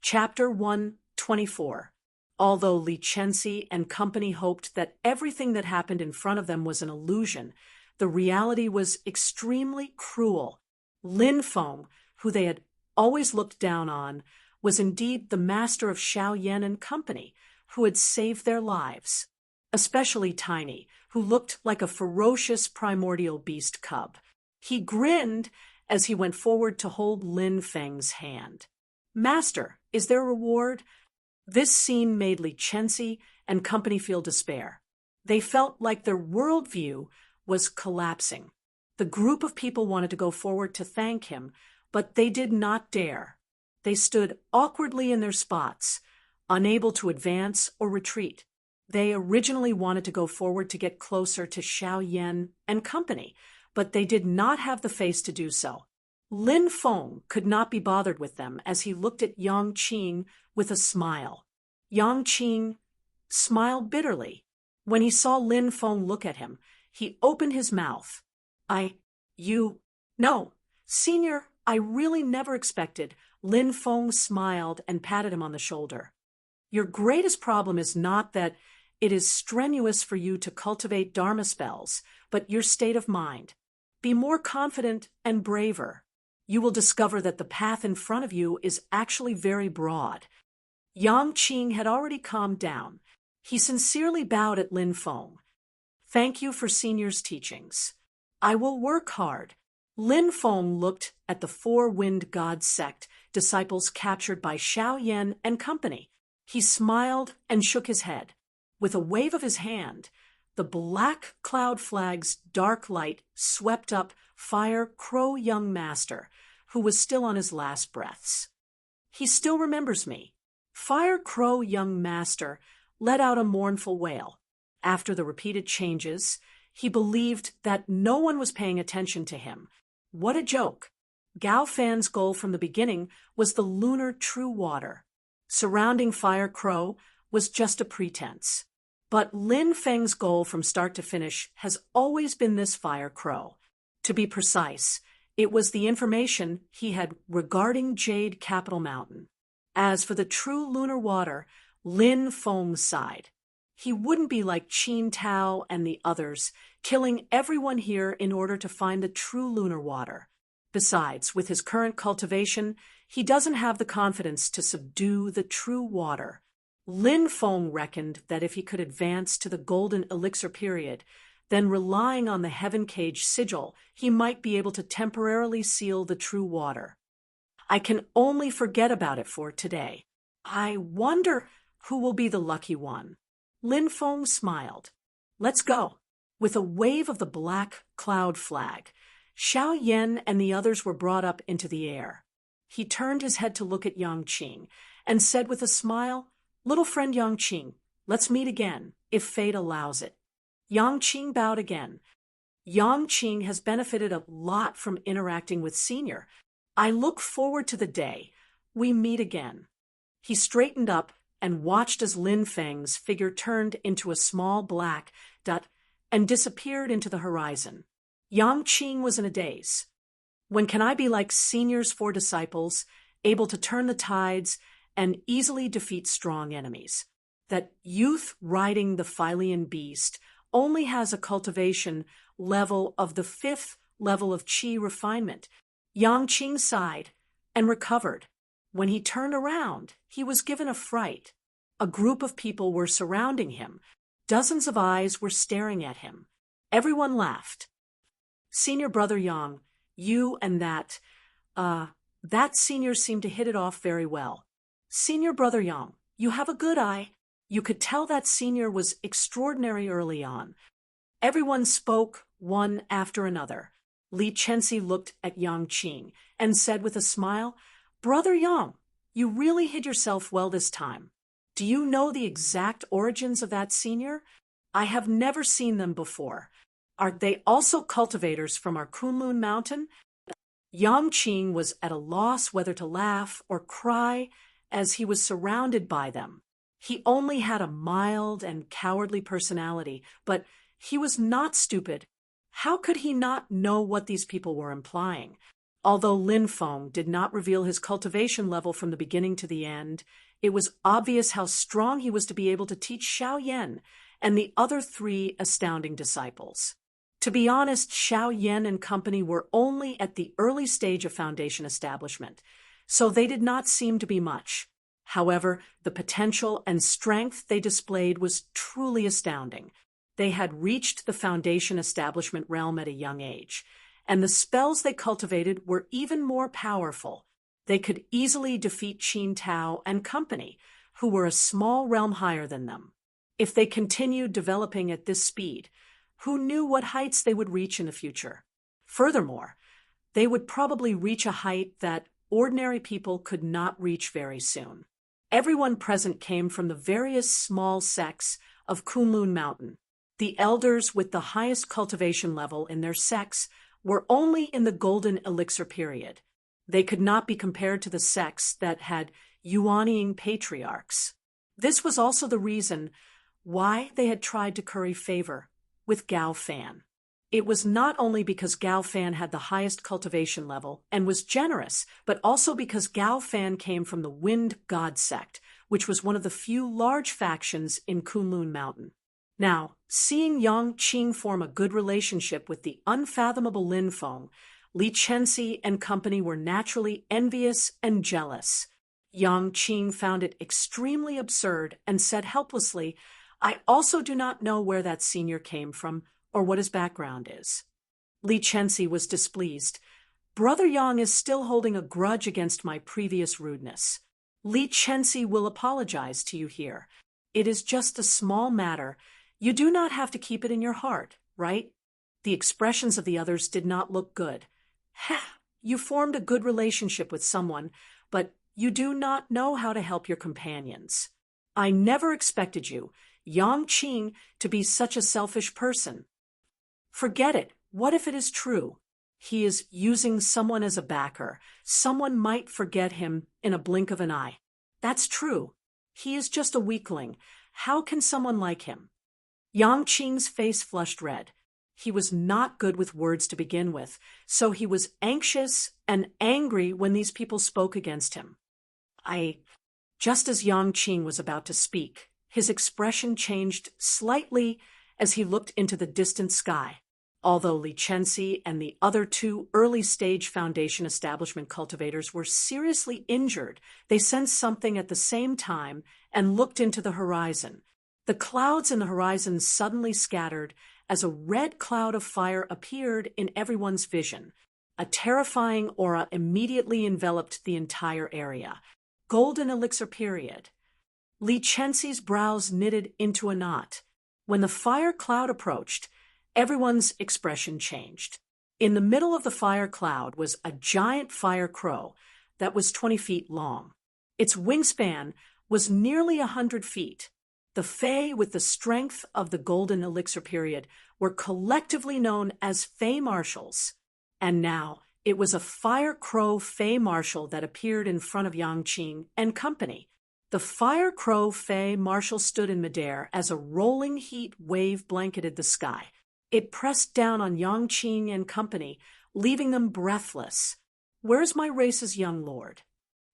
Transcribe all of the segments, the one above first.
Chapter 124. Although Li Chenxi and company hoped that everything that happened in front of them was an illusion, the reality was extremely cruel. Lin Feng, who they had always looked down on, was indeed the master of Xiaoyan and company, who had saved their lives. Especially Tiny, who looked like a ferocious primordial beast cub. He grinned as he went forward to hold Lin Feng's hand. "Master, is there a reward?" This scene made Li Chenxi and company feel despair. They felt like their worldview was collapsing. The group of people wanted to go forward to thank him, but they did not dare. They stood awkwardly in their spots, unable to advance or retreat. They originally wanted to go forward to get closer to Xiaoyan and company, but they did not have the face to do so. Lin Feng could not be bothered with them as he looked at Yang Qing with a smile. Yang Qing smiled bitterly. When he saw Lin Feng look at him, he opened his mouth. No, Senior, I really never expected." Lin Feng smiled and patted him on the shoulder. "Your greatest problem is not that it is strenuous for you to cultivate Dharma spells, but your state of mind. Be more confident and braver. You will discover that the path in front of you is actually very broad." Yang Qing had already calmed down. He sincerely bowed at Lin Feng. "Thank you for Senior's teachings. I will work hard." Lin Feng looked at the Four Wind God sect disciples captured by Xiaoyan and company. He smiled and shook his head. With a wave of his hand, the black cloud flag's dark light swept up Fire Crow Young Master, who was still on his last breaths. "He still remembers me." Fire Crow Young Master let out a mournful wail. After the repeated changes, he believed that no one was paying attention to him. What a joke! Gao Fan's goal from the beginning was the lunar true water. Surrounding Fire Crow was just a pretense. But Lin Feng's goal from start to finish has always been this Fire Crow. To be precise, it was the information he had regarding Jade Capital Mountain. As for the true lunar water, Lin Feng sighed. He wouldn't be like Qin Tao and the others, killing everyone here in order to find the true lunar water. Besides, with his current cultivation, he doesn't have the confidence to subdue the true water. Lin Feng reckoned that if he could advance to the golden elixir period, then relying on the Heaven Cage sigil, he might be able to temporarily seal the true water. "I can only forget about it for today. I wonder who will be the lucky one." Lin Feng smiled. "Let's go." With a wave of the black cloud flag, Xiaoyan and the others were brought up into the air. He turned his head to look at Yang Qing and said with a smile, "Little friend Yang Qing, let's meet again, if fate allows it." Yang Qing bowed again. Yang Qing has benefited a lot from interacting with Senior. "I look forward to the day we meet again." He straightened up and watched as Lin Feng's figure turned into a small black dot and disappeared into the horizon. Yang Qing was in a daze. When can I be like Senior's four disciples, able to turn the tides and easily defeat strong enemies? That youth riding the Phylian beast only has a cultivation level of the 5th level of qi refinement. Yang Qing sighed and recovered. When he turned around, he was given a fright. A group of people were surrounding him. Dozens of eyes were staring at him. Everyone laughed. "Senior Brother Yang, you and that Senior seemed to hit it off very well. Senior Brother Yang, you have a good eye." You could tell that Senior was extraordinary early on. Everyone spoke, one after another. Li Chenxi looked at Yang Qing and said with a smile, "Brother Yang, you really hid yourself well this time. Do you know the exact origins of that Senior? I have never seen them before. Are they also cultivators from our Kunlun Mountain?" Yang Qing was at a loss whether to laugh or cry as he was surrounded by them. He only had a mild and cowardly personality, but he was not stupid. How could he not know what these people were implying? Although Lin Feng did not reveal his cultivation level from the beginning to the end, it was obvious how strong he was to be able to teach Xiao Yan and the other three astounding disciples. To be honest, Xiao Yan and company were only at the early stage of foundation establishment, so they did not seem to be much. However, the potential and strength they displayed was truly astounding. They had reached the foundation establishment realm at a young age, and the spells they cultivated were even more powerful. They could easily defeat Qin Tao and company, who were a small realm higher than them. If they continued developing at this speed, who knew what heights they would reach in the future? Furthermore, they would probably reach a height that ordinary people could not reach very soon. Everyone present came from the various small sects of Kunlun Mountain. The elders with the highest cultivation level in their sects were only in the golden elixir period. They could not be compared to the sects that had Yuanying patriarchs. This was also the reason why they had tried to curry favor with Gao Fan. It was not only because Gao Fan had the highest cultivation level and was generous, but also because Gao Fan came from the Wind God sect, which was one of the few large factions in Kunlun Mountain. Now, seeing Yang Qing form a good relationship with the unfathomable Lin Feng, Li Chenxi and company were naturally envious and jealous. Yang Qing found it extremely absurd and said helplessly, "I also do not know where that senior came from or what his background is." Li Chenxi was displeased. "Brother Yang is still holding a grudge against my previous rudeness. Li Chenxi will apologize to you here. It is just a small matter. You do not have to keep it in your heart, right?" The expressions of the others did not look good. "Ha! You formed a good relationship with someone, but you do not know how to help your companions. I never expected you, Yang Qing, to be such a selfish person." "Forget it. What if it is true? He is using someone as a backer. Someone might forget him in a blink of an eye. That's true. He is just a weakling. How can someone like him?" Yang Qing's face flushed red. He was not good with words to begin with, so he was anxious and angry when these people spoke against him. Just as Yang Qing was about to speak, his expression changed slightly as he looked into the distant sky. Although Li Chenxi and the other two early-stage foundation establishment cultivators were seriously injured, they sensed something at the same time and looked into the horizon. The clouds in the horizon suddenly scattered as a red cloud of fire appeared in everyone's vision. A terrifying aura immediately enveloped the entire area. Golden elixir period. Li Chenxi's brows knitted into a knot. When the fire cloud approached, everyone's expression changed. In the middle of the fire cloud was a giant fire crow that was 20 feet long. Its wingspan was nearly 100 feet. The Fae, with the strength of the golden elixir period, were collectively known as Fae Marshals. And now it was a fire crow Fae Marshal that appeared in front of Yang Qing and company. The fire crow Fae Marshal stood in midair as a rolling heat wave blanketed the sky. It pressed down on Yang Qing and company, leaving them breathless. "Where's my race's young lord?"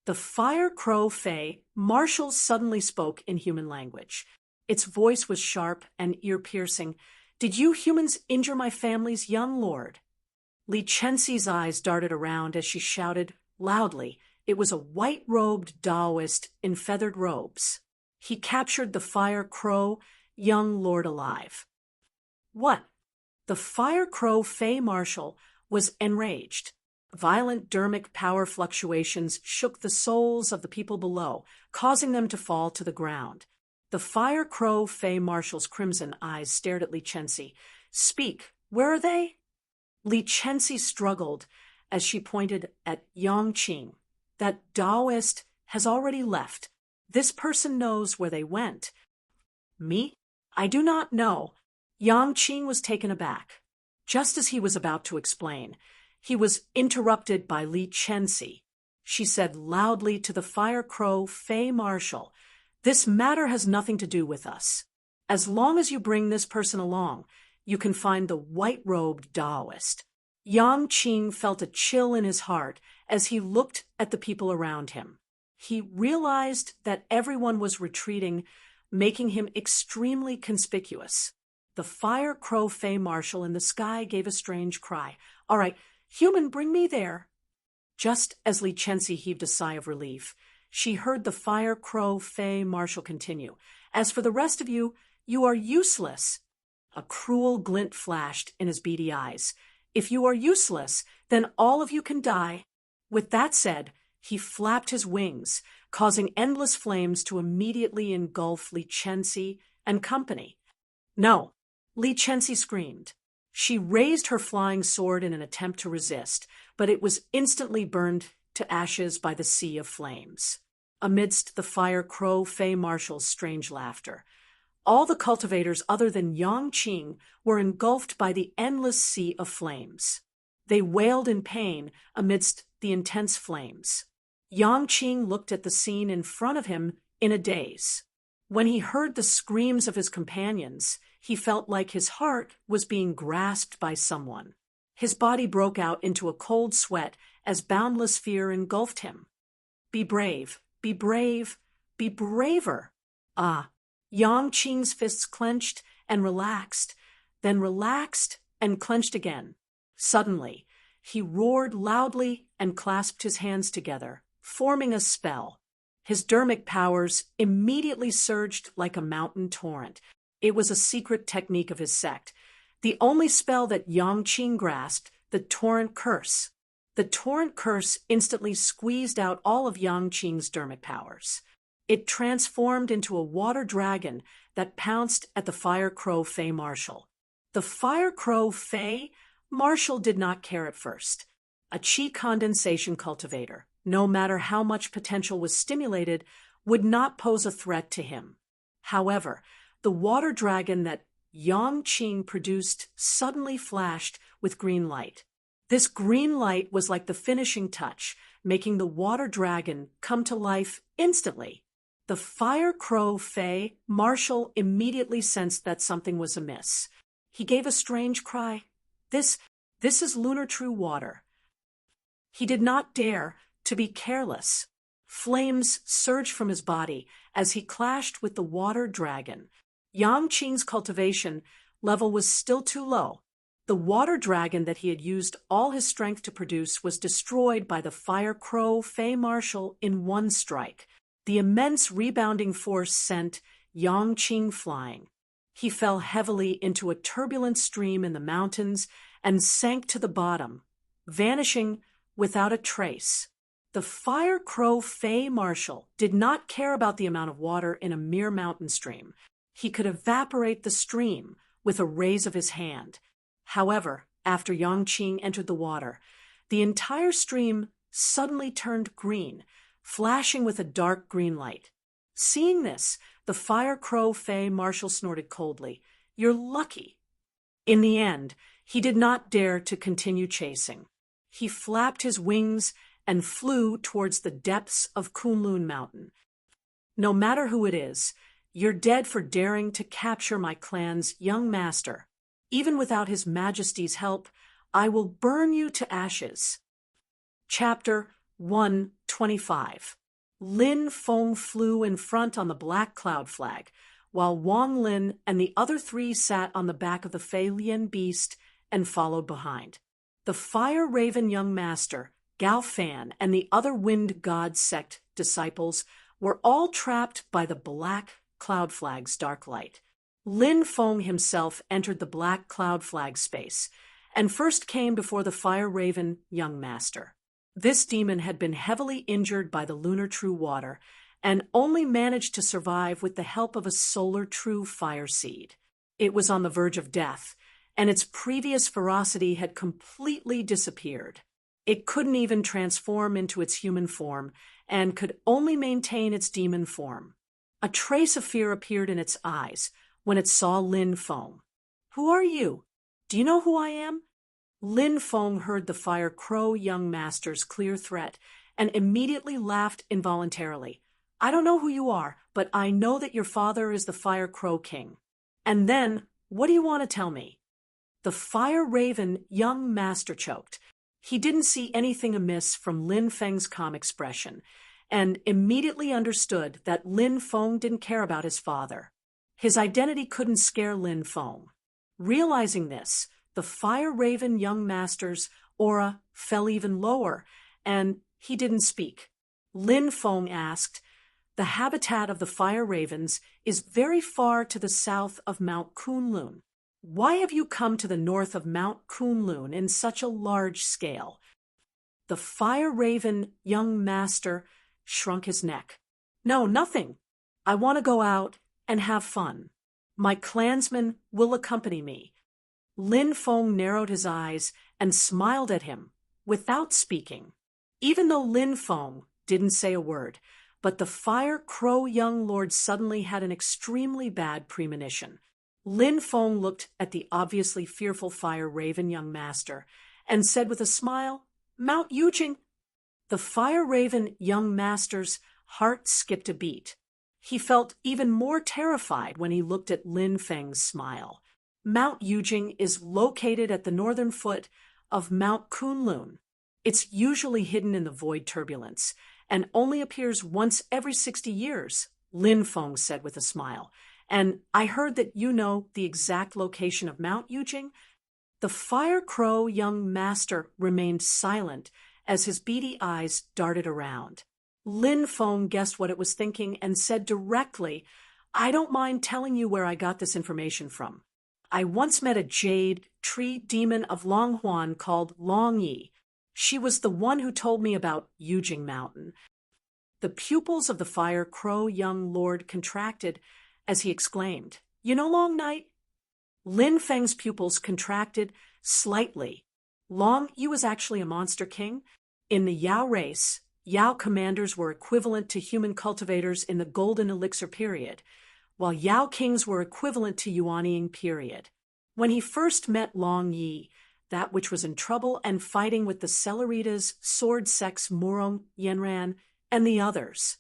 The fire crow Fae Marshal suddenly spoke in human language. Its voice was sharp and ear-piercing. "Did you humans injure my family's young lord?" Li Chenxi's eyes darted around as she shouted loudly. It was a white-robed Taoist in feathered robes. "He captured the fire crow young lord alive." "What?" The fire crow Fae Marshal was enraged. Violent dermic power fluctuations shook the souls of the people below, causing them to fall to the ground. The fire crow Fae Marshal's crimson eyes stared at Li Chenxi. "Speak, where are they?" Li Chenxi struggled as she pointed at Yang Qing. "That Taoist has already left. This person knows where they went." "Me? I do not know." Yang Qing was taken aback. Just as he was about to explain, he was interrupted by Li Chenxi. She said loudly to the fire crow Fae Marshal, "This matter has nothing to do with us. As long as you bring this person along, you can find the white-robed Taoist." Yang Qing felt a chill in his heart as he looked at the people around him. He realized that everyone was retreating, making him extremely conspicuous. The fire crow Fey Marshal in the sky gave a strange cry. "All right, human, bring me there." Just as Li Chenxi heaved a sigh of relief, she heard the fire crow Fey Marshal continue. "As for the rest of you, you are useless." A cruel glint flashed in his beady eyes. "If you are useless, then all of you can die." With that said, he flapped his wings, causing endless flames to immediately engulf Li Chenxi and company. "No!" Li Chenxi screamed. She raised her flying sword in an attempt to resist, but it was instantly burned to ashes by the sea of flames. Amidst the fire crow Fey Marshal's strange laughter, all the cultivators other than Yang Qing were engulfed by the endless sea of flames. They wailed in pain amidst the intense flames. Yang Qing looked at the scene in front of him in a daze. When he heard the screams of his companions, he felt like his heart was being grasped by someone. His body broke out into a cold sweat as boundless fear engulfed him. "Be brave, be brave, be braver." Ah! Yang Qing's fists clenched and relaxed, then relaxed and clenched again. Suddenly, he roared loudly and clasped his hands together, forming a spell. His dermic powers immediately surged like a mountain torrent. It was a secret technique of his sect, the only spell that Yang Qing grasped, the Torrent Curse. The Torrent Curse instantly squeezed out all of Yang Qing's dermic powers. It transformed into a water dragon that pounced at the fire crow Fey Marshal. The fire crow Fey Marshal did not care at first. A chi condensation cultivator, no matter how much potential was stimulated, would not pose a threat to him. However, the water dragon that Yang Qing produced suddenly flashed with green light. This green light was like the finishing touch, making the water dragon come to life instantly. The fire crow Fey Marshal immediately sensed that something was amiss. He gave a strange cry. This is lunar true water." He did not dare to be careless. Flames surged from his body as he clashed with the water dragon. Yang Qing's cultivation level was still too low. The water dragon that he had used all his strength to produce was destroyed by the fire crow Fey Marshal in one strike. The immense rebounding force sent Yang Qing flying. He fell heavily into a turbulent stream in the mountains and sank to the bottom, vanishing without a trace. The fire crow Fey Marshal did not care about the amount of water in a mere mountain stream. He could evaporate the stream with a raise of his hand. However, after Yang Qing entered the water, the entire stream suddenly turned green, flashing with a dark green light. Seeing this, the fire crow Fey Marshal snorted coldly. "You're lucky." In the end, he did not dare to continue chasing. He flapped his wings and flew towards the depths of Kunlun Mountain. "No matter who it is, you're dead for daring to capture my clan's young master. Even without his majesty's help, I will burn you to ashes." Chapter 125. Lin Feng flew in front on the black cloud flag, while Wang Lin and the other three sat on the back of the Fei Lian beast and followed behind. The fire raven young master, Gao Fan, and the other wind god sect disciples were all trapped by the black cloud flag's dark light. Lin Feng himself entered the black cloud flag space and first came before the fire raven young master. This demon had been heavily injured by the lunar true water and only managed to survive with the help of a solar true fire seed. It was on the verge of death, and its previous ferocity had completely disappeared. It couldn't even transform into its human form and could only maintain its demon form. A trace of fear appeared in its eyes when it saw Lin Feng. "Who are you? Do you know who I am?" Lin Feng heard the fire crow young master's clear threat and immediately laughed involuntarily. "I don't know who you are, but I know that your father is the fire crow king." "And then, what do you want to tell me?" The fire raven young master choked. He didn't see anything amiss from Lin Feng's calm expression, and immediately understood that Lin Feng didn't care about his father. His identity couldn't scare Lin Feng. Realizing this, the fire raven young master's aura fell even lower, and he didn't speak. Lin Feng asked, "The habitat of the fire ravens is very far to the south of Mount Kunlun. Why have you come to the north of Mount Kunlun in such a large scale?" The fire raven young master shrunk his neck. "No, nothing. I want to go out and have fun. My clansmen will accompany me." Lin Feng narrowed his eyes and smiled at him without speaking. Even though Lin Feng didn't say a word, but the fire crow young lord suddenly had an extremely bad premonition. Lin Feng looked at the obviously fearful fire raven young master and said with a smile, "Mount Yujing." The fire raven young master's heart skipped a beat. He felt even more terrified when he looked at Lin Feng's smile. Mount Yujing is located at the northern foot of Mount Kunlun. It's usually hidden in the void turbulence and only appears once every 60 years, Lin Feng said with a smile. "And I heard that you know the exact location of Mount Yujing?" The fire crow young master remained silent as his beady eyes darted around. Lin Feng guessed what it was thinking and said directly, "I don't mind telling you where I got this information from. I once met a jade tree demon of Longhuan called Long Yi. She was the one who told me about Yujing Mountain." The pupils of the fire crow young lord contracted as he exclaimed, "You know Long Night?" Lin Feng's pupils contracted slightly. Long Yi was actually a monster king. In the Yao race, Yao commanders were equivalent to human cultivators in the Golden Elixir period, while Yao kings were equivalent to Yuanying period. When he first met Long Yi, that which was in trouble and fighting with the Celeritas, Sword Sex, Murong, Yenran, and the others,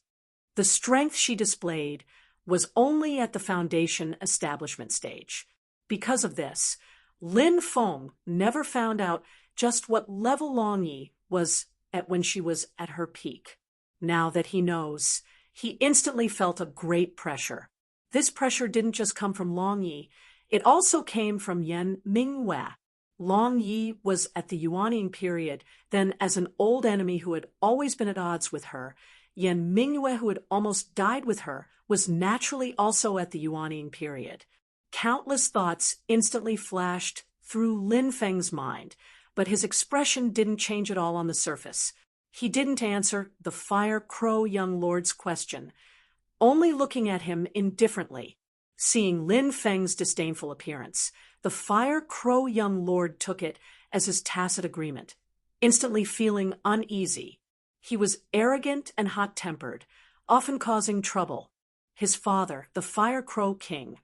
the strength she displayed was only at the foundation establishment stage. Because of this, Lin Feng never found out just what level Long Yi was at when she was at her peak. Now that he knows, he instantly felt a great pressure. This pressure didn't just come from Long Yi, it also came from Yan Mingyue. Long Yi was at the Yuanying period, then as an old enemy who had always been at odds with her, Yan Mingyue, who had almost died with her, was naturally also at the Yuanying period. Countless thoughts instantly flashed through Lin Feng's mind, but his expression didn't change at all on the surface. He didn't answer the fire crow young lord's question, only looking at him indifferently. Seeing Lin Feng's disdainful appearance, the fire crow young lord took it as his tacit agreement, instantly feeling uneasy. He was arrogant and hot-tempered, often causing trouble. His father, the fire crow king,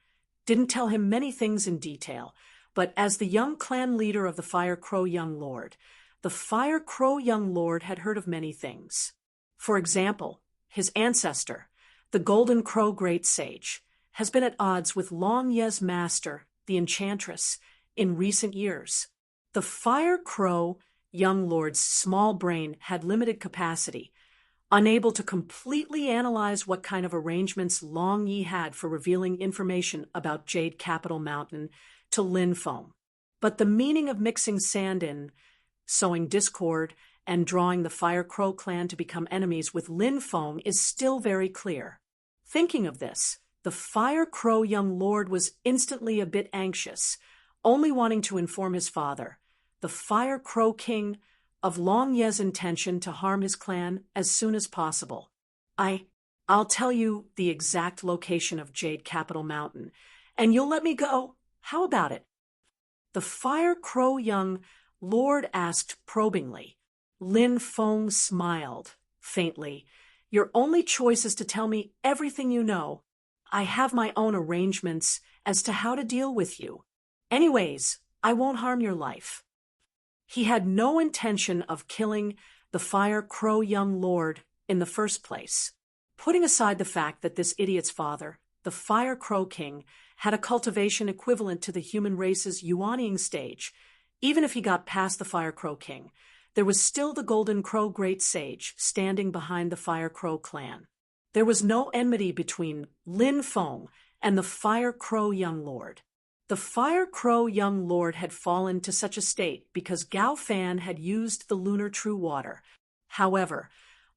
didn't tell him many things in detail, but as the young clan leader of the fire crow young lord, the fire crow young lord had heard of many things. For example, his ancestor, the golden crow great sage, has been at odds with Long Ye's master, the enchantress, in recent years. The fire crow young lord's small brain had limited capacity, unable to completely analyze what kind of arrangements Long Yi had for revealing information about Jade Capital Mountain to Lin Feng. But the meaning of mixing sand in, sowing discord, and drawing the Fire Crow clan to become enemies with Lin Feng is still very clear. Thinking of this, the Fire Crow young lord was instantly a bit anxious, only wanting to inform his father, the Fire Crow king, of Long Ye's intention to harm his clan as soon as possible. I'll tell you the exact location of Jade Capital Mountain, and you'll let me go. How about it?" The Fire Crow young lord asked probingly. Lin Feng smiled faintly. "Your only choice is to tell me everything you know. I have my own arrangements as to how to deal with you. Anyways, I won't harm your life." He had no intention of killing the Fire Crow young lord in the first place. Putting aside the fact that this idiot's father, the Fire Crow King, had a cultivation equivalent to the human race's yuanying stage. Even if he got past the Fire Crow King, there was still the Golden Crow Great Sage standing behind the Fire Crow clan. There was no enmity between Lin Feng and the Fire Crow Young Lord. The Fire Crow Young Lord had fallen to such a state because Gao Fan had used the lunar true water. However,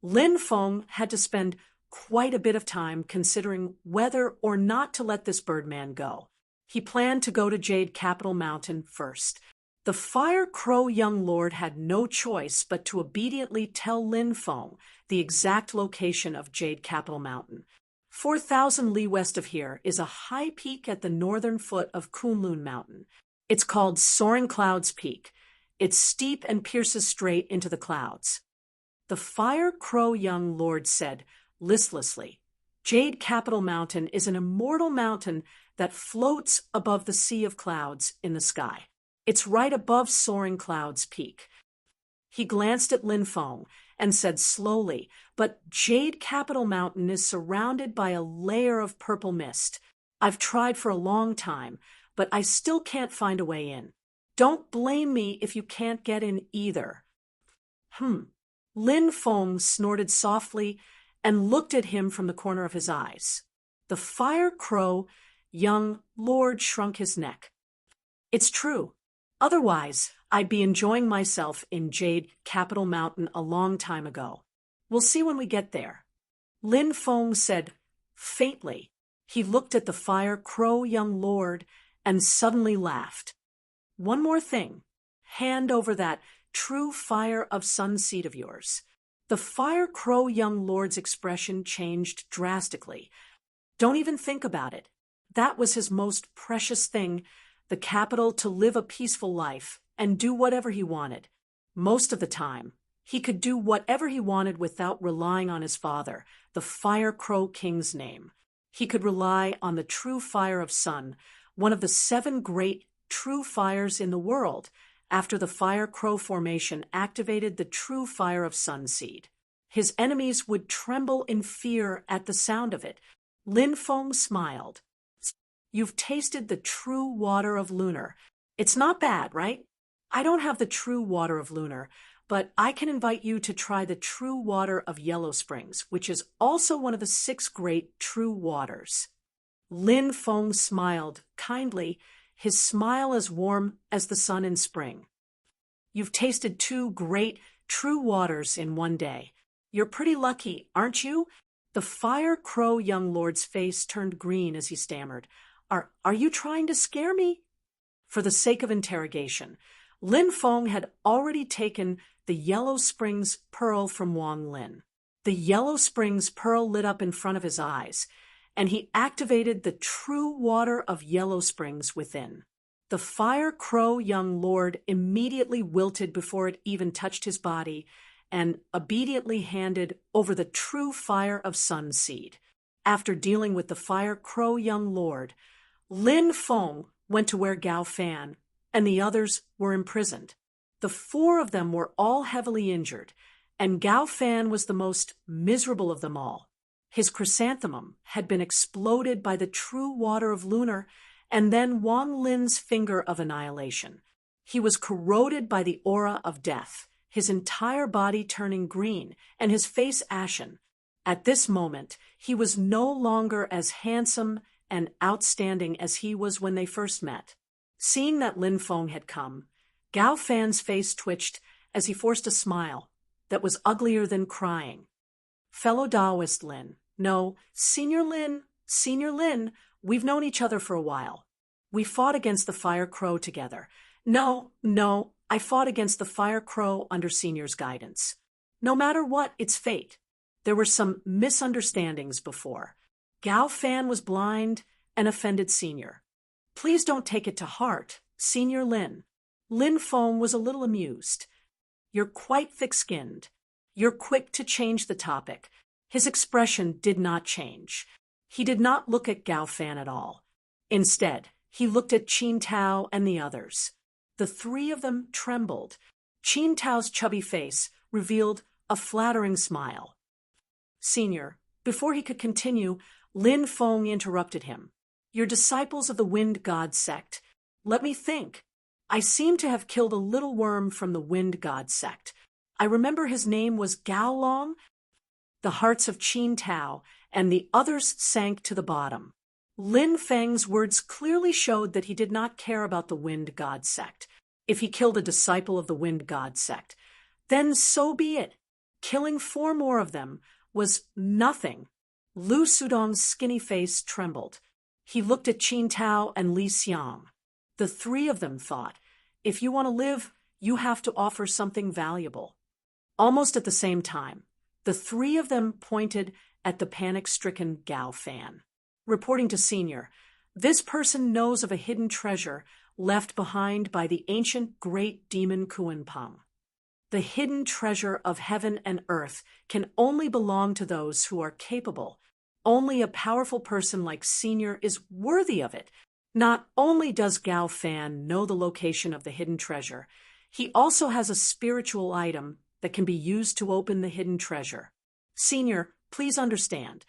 Lin Feng had to spend quite a bit of time considering whether or not to let this birdman go. He planned to go to Jade Capital Mountain first. The Fire Crow Young Lord had no choice but to obediently tell Lin Feng the exact location of Jade Capital Mountain. 4,000 li west of here is a high peak at the northern foot of Kunlun Mountain. It's called Soaring Clouds Peak. It's steep and pierces straight into the clouds. The Fire Crow Young Lord said listlessly, Jade Capital Mountain is an immortal mountain that floats above the sea of clouds in the sky. It's right above Soaring Clouds Peak. He glanced at Lin Feng and said slowly, but Jade Capital Mountain is surrounded by a layer of purple mist. I've tried for a long time, but I still can't find a way in. Don't blame me if you can't get in either. Lin Feng snorted softly and looked at him from the corner of his eyes. The Fire Crow Young Lord shrunk his neck. It's true. Otherwise, I'd be enjoying myself in Jade Capital Mountain a long time ago. We'll see when we get there. Lin Feng said faintly. He looked at the Fire Crow Young Lord and suddenly laughed. One more thing. Hand over that true Fire of Sun seed of yours. The Fire Crow Young Lord's expression changed drastically. Don't even think about it. That was his most precious thing, the capital to live a peaceful life and do whatever he wanted. Most of the time, he could do whatever he wanted without relying on his father, the Fire Crow King's name. He could rely on the true Fire of Sun, one of the 7 great true fires in the world, after the Fire Crow formation activated the true Fire of Sun seed. His enemies would tremble in fear at the sound of it. Lin Feng smiled. You've tasted the true water of Lunar. It's not bad, right? I don't have the true water of Lunar, but I can invite you to try the true water of Yellow Springs, which is also one of the 6 great true waters. Lin Feng smiled kindly, his smile as warm as the sun in spring. You've tasted 2 great true waters in one day. You're pretty lucky, aren't you? The Fire Crow Young Lord's face turned green as he stammered. Are you trying to scare me? For the sake of interrogation, Lin Feng had already taken the Yellow Springs pearl from Wang Lin. The Yellow Springs pearl lit up in front of his eyes, and he activated the true water of Yellow Springs within. The Fire Crow Young Lord immediately wilted before it even touched his body, and obediently handed over the true Fire of Sun seed. After dealing with the Fire Crow Young Lord, Lin Feng went to where Gao Fan and the others were imprisoned. The 4 of them were all heavily injured, and Gao Fan was the most miserable of them all. His chrysanthemum had been exploded by the true water of Lunar and then Wang Lin's finger of annihilation. He was corroded by the aura of death, his entire body turning green and his face ashen. At this moment, he was no longer as handsome and outstanding as he was when they first met. Seeing that Lin Feng had come, Gao Fan's face twitched as he forced a smile that was uglier than crying. Fellow Taoist Lin, no, Senior Lin, we've known each other for a while. We fought against the Fire Crow together. No, I fought against the Fire Crow under Senior's guidance. No matter what, it's fate. There were some misunderstandings before. Gao Fan was blind and offended Senior. Please don't take it to heart, Senior Lin. Lin Feng was a little amused. You're quite thick-skinned. You're quick to change the topic. His expression did not change. He did not look at Gao Fan at all. Instead, he looked at Qin Tao and the others. The 3 of them trembled. Qin Tao's chubby face revealed a flattering smile. Senior, before he could continue, Lin Feng interrupted him. You're disciples of the Wind God sect. Let me think. I seem to have killed a little worm from the Wind God sect. I remember his name was Gao Long. The hearts of Qin Tao and the others sank to the bottom. Lin Feng's words clearly showed that he did not care about the Wind God sect. If he killed a disciple of the Wind God sect, then so be it. Killing 4 more of them was nothing. Lu Sudong's skinny face trembled. He looked at Qin Tao and Li Xiang. The 3 of them thought, if you want to live, you have to offer something valuable. Almost at the same time, the 3 of them pointed at the panic-stricken Gao Fan. Reporting to Senior, this person knows of a hidden treasure left behind by the ancient great demon Kuan-Peng. The hidden treasure of heaven and earth can only belong to those who are capable. Only a powerful person like Senior is worthy of it. Not only does Gao Fan know the location of the hidden treasure, he also has a spiritual item that can be used to open the hidden treasure. Senior, please understand.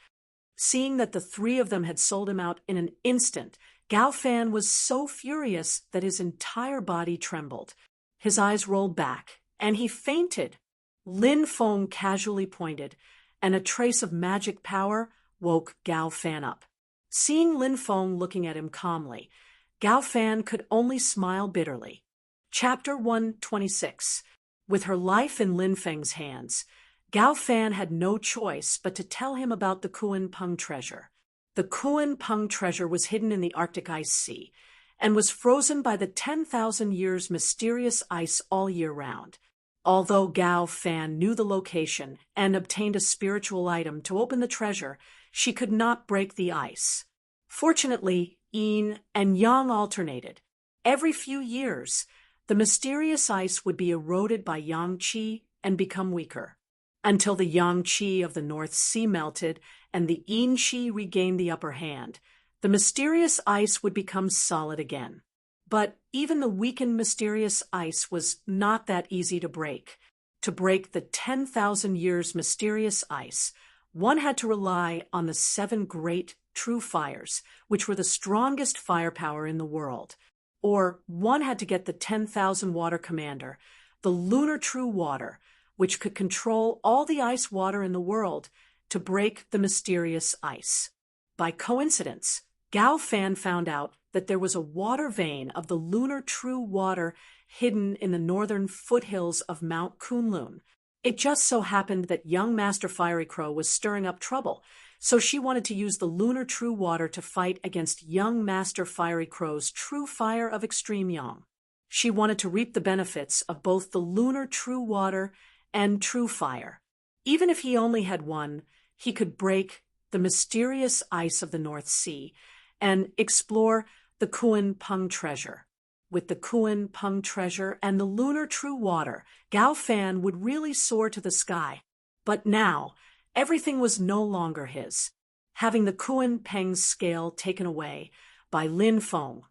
Seeing that the 3 of them had sold him out in an instant, Gao Fan was so furious that his entire body trembled. His eyes rolled back, and he fainted. Lin Feng casually pointed, and a trace of magic power woke Gao Fan up. Seeing Lin Feng looking at him calmly, Gao Fan could only smile bitterly. Chapter 126. With her life in Lin Feng's hands, Gao Fan had no choice but to tell him about the Kuan-Peng treasure. The Kuan-Peng treasure was hidden in the Arctic Ice Sea and was frozen by the 10,000 years mysterious ice all year round. Although Gao Fan knew the location and obtained a spiritual item to open the treasure, she could not break the ice. Fortunately, yin and yang alternated. Every few years, the mysterious ice would be eroded by yang qi and become weaker, until the yang qi of the North Sea melted and the yin qi regained the upper hand. The mysterious ice would become solid again. But even the weakened mysterious ice was not that easy to break. To break the 10,000 years mysterious ice, one had to rely on the 7 great true fires, which were the strongest firepower in the world. Or one had to get the 10,000 water commander, the lunar true water, which could control all the ice water in the world to break the mysterious ice. By coincidence, Gao Fan found out that there was a water vein of the lunar true water hidden in the northern foothills of Mount Kunlun. It just so happened that young Master Fiery Crow was stirring up trouble, so she wanted to use the lunar true water to fight against young Master Fiery Crow's true fire of extreme yang. She wanted to reap the benefits of both the lunar true water and true fire. Even if he only had one, he could break the mysterious ice of the North Sea and explore the Kuan-Peng treasure. With the Kuan-Peng treasure and the lunar true water, Gao Fan would really soar to the sky. But now, everything was no longer his. Having the Kuan-Peng scale taken away by Lin Feng,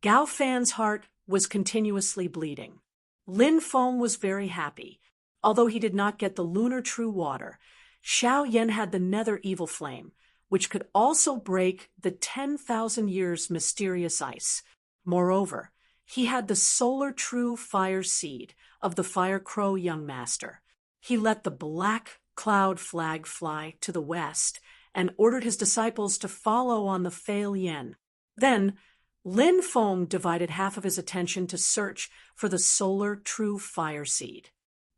Gao Fan's heart was continuously bleeding. Lin Feng was very happy. Although he did not get the lunar true water, Xiao Yan had the nether evil flame, which could also break the 10,000 years mysterious ice. Moreover, he had the solar true fire seed of the Fire Crow young master. He let the black cloud flag fly to the west and ordered his disciples to follow on the Fail Yen. Then, Lin Feng divided half of his attention to search for the solar true fire seed.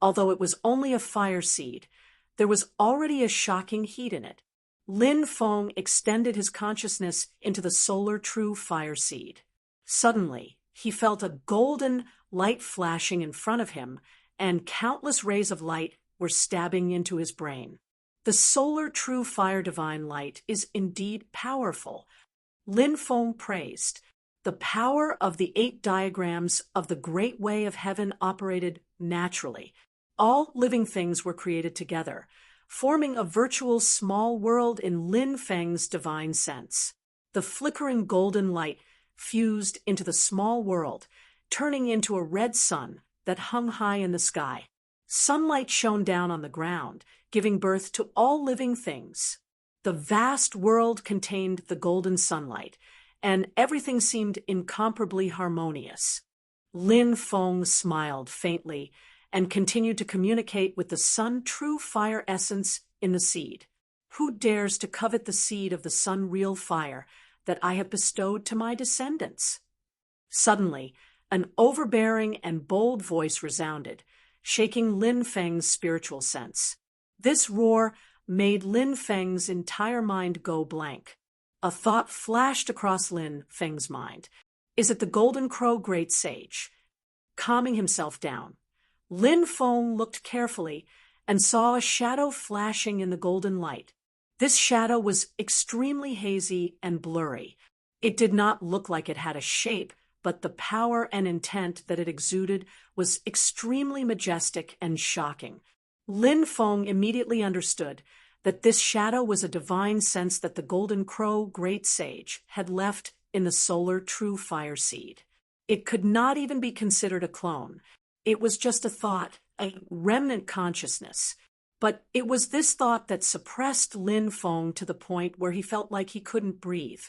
Although it was only a fire seed, there was already a shocking heat in it. Lin Feng extended his consciousness into the solar true fire seed. Suddenly, he felt a golden light flashing in front of him, and countless rays of light were stabbing into his brain. The solar true fire divine light is indeed powerful. Lin Feng praised. The power of the 8 diagrams of the Great Way of Heaven operated naturally. All living things were created together, forming a virtual small world in Lin Feng's divine sense. The flickering golden light fused into the small world, turning into a red sun that hung high in the sky. Sunlight shone down on the ground, giving birth to all living things. The vast world contained the golden sunlight, and everything seemed incomparably harmonious. Lin Feng smiled faintly and continued to communicate with the sun true fire essence in the seed. Who dares to covet the seed of the sun real fire that I have bestowed to my descendants? Suddenly, an overbearing and bold voice resounded, shaking Lin Feng's spiritual sense. This roar made Lin Feng's entire mind go blank. A thought flashed across Lin Feng's mind. Is it the Golden Crow Great Sage? Calming himself down, Lin Feng looked carefully and saw a shadow flashing in the golden light. This shadow was extremely hazy and blurry. It did not look like it had a shape, but the power and intent that it exuded was extremely majestic and shocking. Lin Feng immediately understood that this shadow was a divine sense that the Golden Crow Great Sage had left in the solar true fire seed. It could not even be considered a clone. It was just a thought, a remnant consciousness. But it was this thought that suppressed Lin Feng to the point where he felt like he couldn't breathe.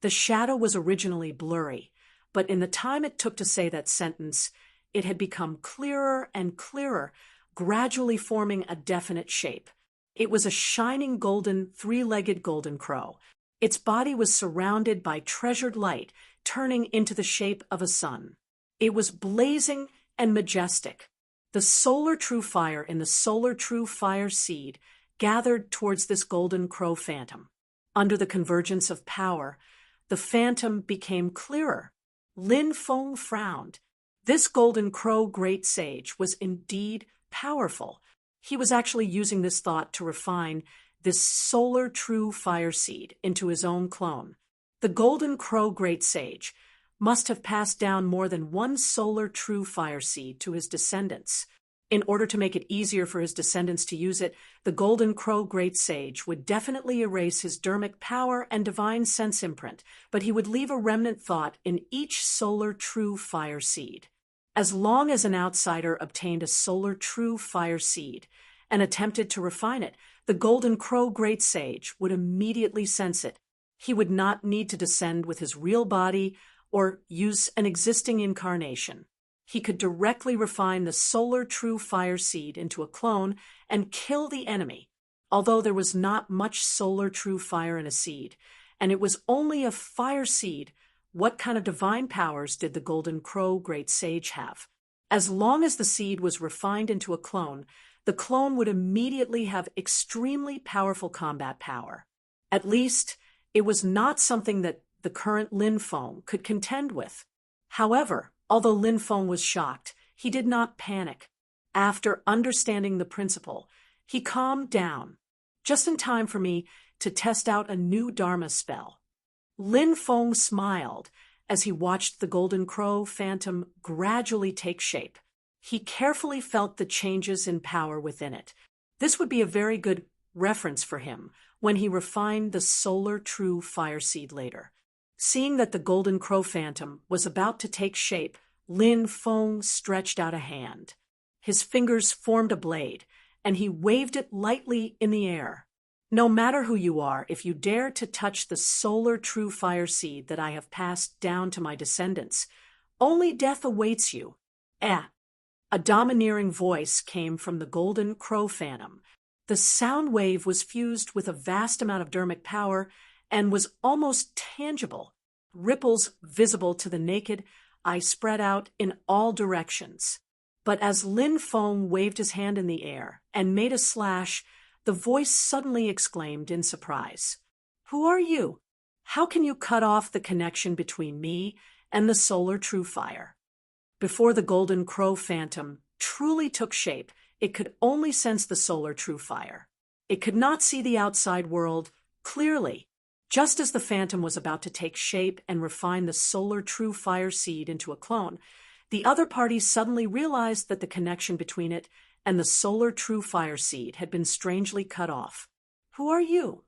The shadow was originally blurry, but in the time it took to say that sentence, it had become clearer and clearer, gradually forming a definite shape. It was a shining golden, three-legged golden crow. Its body was surrounded by treasured light, turning into the shape of a sun. It was blazing and majestic. The solar true fire in the solar true fire seed gathered towards this golden crow phantom. Under the convergence of power, the phantom became clearer. Lin Feng frowned. This golden crow great sage was indeed powerful. He was actually using this thought to refine this solar true fire seed into his own clone. The golden crow great sage must have passed down more than one solar true fire seed to his descendants. In order to make it easier for his descendants to use it, the golden crow great sage would definitely erase his dermic power and divine sense imprint, but he would leave a remnant thought in each solar true fire seed. As long as an outsider obtained a solar true fire seed and attempted to refine it, the golden crow great sage would immediately sense it. He would not need to descend with his real body or use an existing incarnation. He could directly refine the solar true fire seed into a clone and kill the enemy. Although there was not much solar true fire in a seed, and it was only a fire seed, what kind of divine powers did the golden crow great sage have? As long as the seed was refined into a clone, the clone would immediately have extremely powerful combat power. At least, it was not something that the current Lin Feng could contend with. However, although Lin Feng was shocked, he did not panic. After understanding the principle, he calmed down, just in time for me to test out a new Dharma spell. Lin Feng smiled as he watched the golden crow phantom gradually take shape. He carefully felt the changes in power within it. This would be a very good reference for him when he refined the solar true fire seed later. Seeing that the golden crow phantom was about to take shape, Lin Feng stretched out a hand. His fingers formed a blade, and he waved it lightly in the air. No matter who you are, if you dare to touch the solar true fire seed that I have passed down to my descendants, only death awaits you. A domineering voice came from the golden crow phantom. The sound wave was fused with a vast amount of dermic power and was almost tangible. Ripples visible to the naked eye spread out in all directions. But as Lin Feng waved his hand in the air and made a slash, the voice suddenly exclaimed in surprise, "Who are you? How can you cut off the connection between me and the solar true fire?" Before the golden crow phantom truly took shape, it could only sense the solar true fire. It could not see the outside world clearly. Just as the phantom was about to take shape and refine the solar true fire seed into a clone, the other party suddenly realized that the connection between it and the solar true fire seed had been strangely cut off. "Who are you?"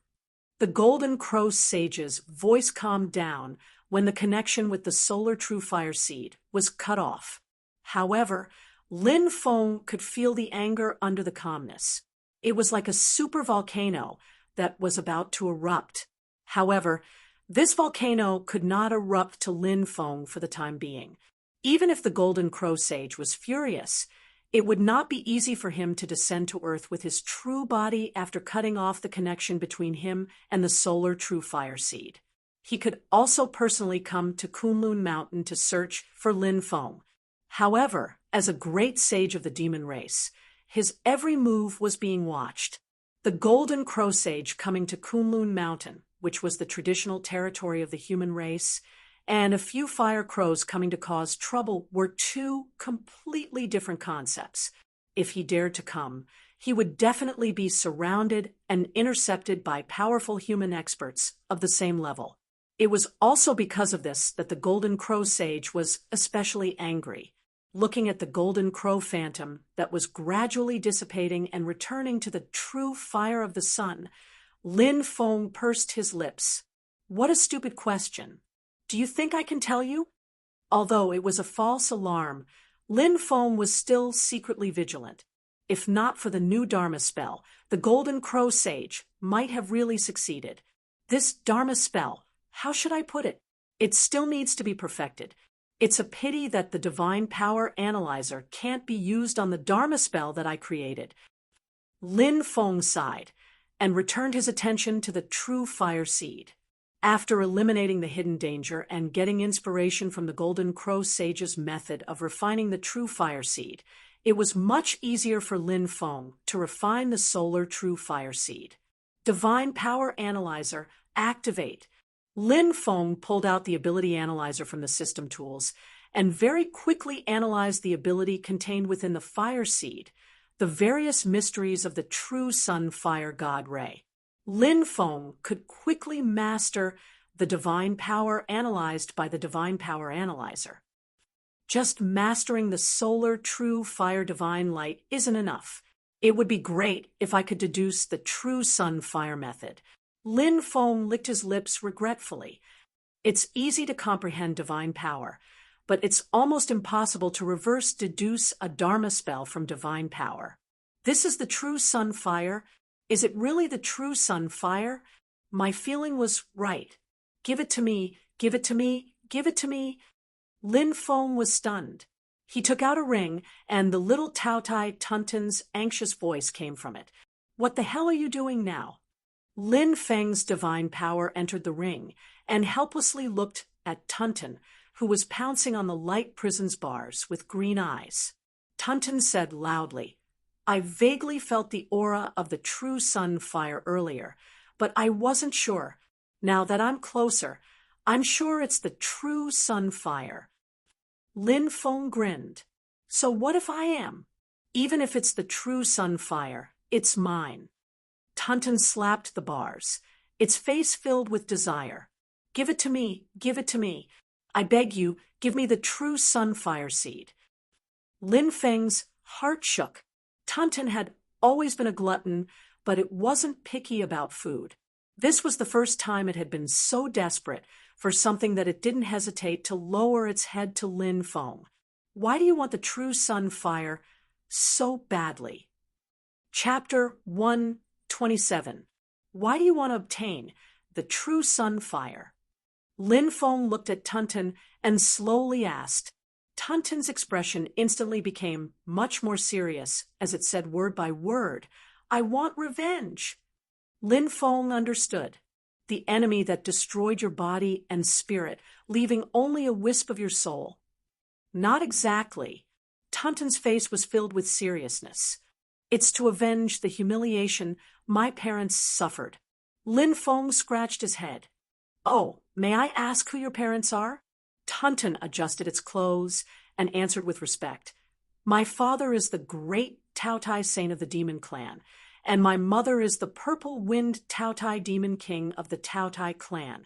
The golden crow sage's voice calmed down when the connection with the solar true fire seed was cut off. However, Lin Feng could feel the anger under the calmness. It was like a super volcano that was about to erupt. However, this volcano could not erupt to Lin Feng for the time being. Even if the Golden Crow Sage was furious, it would not be easy for him to descend to Earth with his true body after cutting off the connection between him and the solar true fire seed. He could also personally come to Kunlun Mountain to search for Lin Feng. However, as a great sage of the demon race, his every move was being watched. The Golden Crow Sage coming to Kunlun Mountain, which was the traditional territory of the human race, and a few fire crows coming to cause trouble were two completely different concepts. If he dared to come, he would definitely be surrounded and intercepted by powerful human experts of the same level. It was also because of this that the Golden Crow Sage was especially angry. Looking at the Golden Crow Phantom that was gradually dissipating and returning to the true fire of the sun, Lin Feng pursed his lips. What a stupid question. Do you think I can tell you? Although it was a false alarm, Lin Feng was still secretly vigilant. If not for the new Dharma spell, the Golden Crow Sage might have really succeeded. This Dharma spell, how should I put it? It still needs to be perfected. It's a pity that the Divine Power Analyzer can't be used on the Dharma spell that I created. Lin Feng sighed and returned his attention to the true fire seed. After eliminating the hidden danger and getting inspiration from the Golden Crow Sage's method of refining the true fire seed, it was much easier for Lin Feng to refine the solar true fire seed. Divine Power Analyzer, activate. Lin Feng pulled out the ability analyzer from the system tools and very quickly analyzed the ability contained within the fire seed, the various mysteries of the true sun fire god ray. Lin Feng could quickly master the divine power analyzed by the divine power analyzer. Just mastering the solar true fire divine light isn't enough. It would be great if I could deduce the true sun fire method. Lin Feng licked his lips regretfully. It's easy to comprehend divine power, but it's almost impossible to reverse deduce a Dharma spell from divine power. This is the true sun fire. Is it really the true sun fire? My feeling was right. Give it to me, give it to me, give it to me. Lin Feng was stunned. He took out a ring, and the little Taotai Tuntun's anxious voice came from it. What the hell are you doing now? Lin Feng's divine power entered the ring and helplessly looked at Tuntun, who was pouncing on the light prison's bars with green eyes. Tuntun said loudly, I vaguely felt the aura of the true sun fire earlier, but I wasn't sure. Now that I'm closer, I'm sure it's the true sun fire. Lin Feng grinned. So what if I am? Even if it's the true sun fire, it's mine. Tuntun slapped the bars, its face filled with desire. Give it to me, give it to me. I beg you, give me the true sunfire seed. Lin Feng's heart shook. Tuntun had always been a glutton, but it wasn't picky about food. This was the first time it had been so desperate for something that it didn't hesitate to lower its head to Lin Feng. Why do you want the true sunfire so badly? Chapter 127. Why do you want to obtain the true sunfire? Lin Feng looked at Tuntun and slowly asked. Tuntun's expression instantly became much more serious as it said word by word, I want revenge. Lin Feng understood. The enemy that destroyed your body and spirit, leaving only a wisp of your soul. Not exactly. Tuntun's face was filled with seriousness. It's to avenge the humiliation my parents suffered. Lin Feng scratched his head. Oh, may I ask who your parents are? Tuntun adjusted its clothes and answered with respect. My father is the great Taotai saint of the demon clan, and my mother is the purple-winged Taotai demon king of the Taotai clan.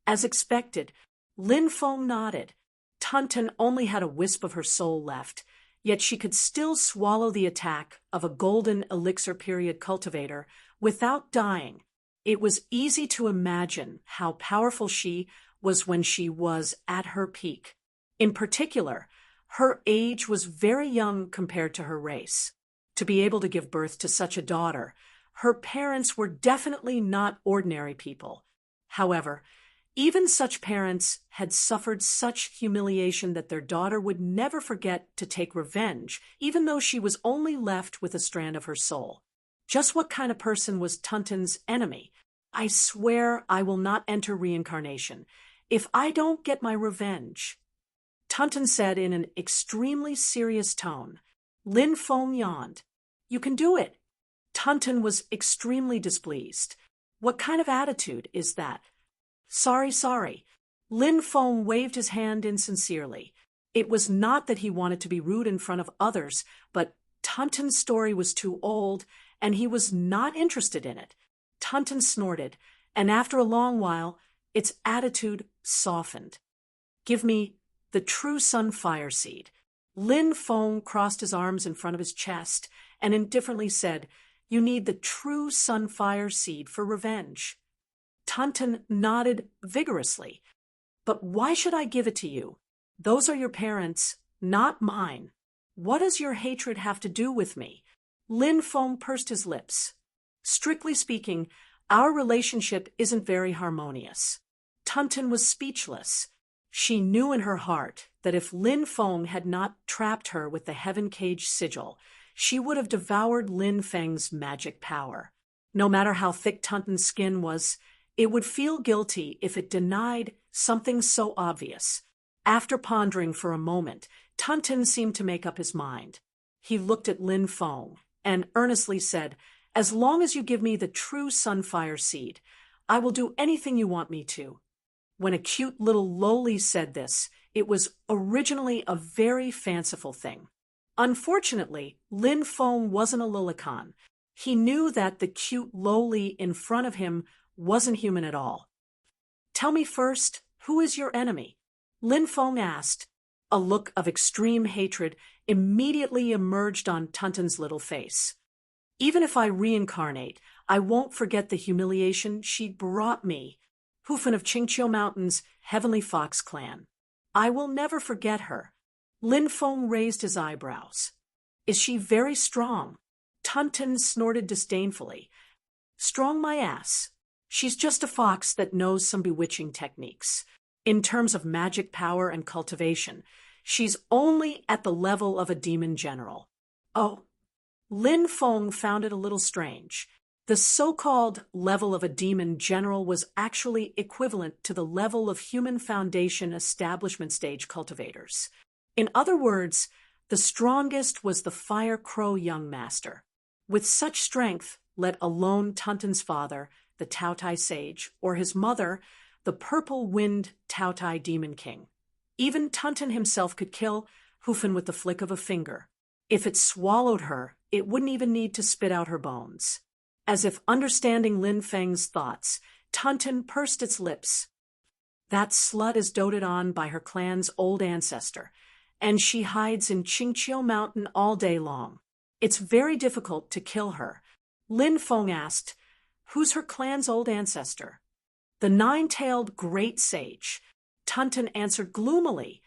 As expected, Lin Feng nodded. Tuntun only had a wisp of her soul left, yet she could still swallow the attack of a golden elixir period cultivator without dying. It was easy to imagine how powerful she was when she was at her peak. In particular, her age was very young compared to her race. To be able to give birth to such a daughter, Her parents were definitely not ordinary people. However, even such parents had suffered such humiliation that their daughter would never forget to take revenge, even though she was only left with a strand of her soul. Just what kind of person was Tuntun's enemy? I swear I will not enter reincarnation if I don't get my revenge, Tuntun said in an extremely serious tone. Lin Feng yawned. You can do it. Tuntun was extremely displeased. What kind of attitude is that? Sorry. Lin Feng waved his hand insincerely. It was not that he wanted to be rude in front of others, but Tuntun's story was too old, and he was not interested in it. Tuntun snorted, and after a long while, its attitude softened. Give me the true sunfire seed. Lin Feng crossed his arms in front of his chest and indifferently said, You need the true sunfire seed for revenge. Tuntun nodded vigorously. But why should I give it to you? Those are your parents, not mine. What does your hatred have to do with me? Lin Feng pursed his lips. Strictly speaking, our relationship isn't very harmonious. Tuntun was speechless. She knew in her heart that if Lin Feng had not trapped her with the Heaven Cage sigil, she would have devoured Lin Feng's magic power. No matter how thick Tuntun's skin was, it would feel guilty if it denied something so obvious. After pondering for a moment, Tuntun seemed to make up his mind. He looked at Lin Feng and earnestly said, As long as you give me the true sunfire seed, I will do anything you want me to. When a cute little loli said this, it was originally a very fanciful thing. Unfortunately, Lin Feng wasn't a lolicon. He knew that the cute loli in front of him wasn't human at all. Tell me first, who is your enemy? Lin Feng asked. A look of extreme hatred immediately emerged on Tuntun's little face. Even if I reincarnate, I won't forget the humiliation she brought me. Hufan of Qingqiu Mountain's Heavenly Fox clan. I will never forget her. Lin Feng raised his eyebrows. Is she very strong? Tuntun snorted disdainfully. Strong my ass. She's just a fox that knows some bewitching techniques. In terms of magic power and cultivation, she's only at the level of a demon general. Oh, Lin Feng found it a little strange. The so-called level of a demon general was actually equivalent to the level of human foundation establishment stage cultivators. In other words, the strongest was the Fire Crow young master. With such strength, let alone Tuntun's father, the Taotai sage, or his mother, the purple-winged Taotai demon king. Even Tuntun himself could kill Hufan with the flick of a finger. If it swallowed her, it wouldn't even need to spit out her bones. As if understanding Lin Feng's thoughts, Tuntun pursed its lips. That slut is doted on by her clan's old ancestor, and she hides in Qingqiu Mountain all day long. It's very difficult to kill her. Lin Feng asked, Who's her clan's old ancestor? The nine-tailed great sage. Tuntun answered gloomily,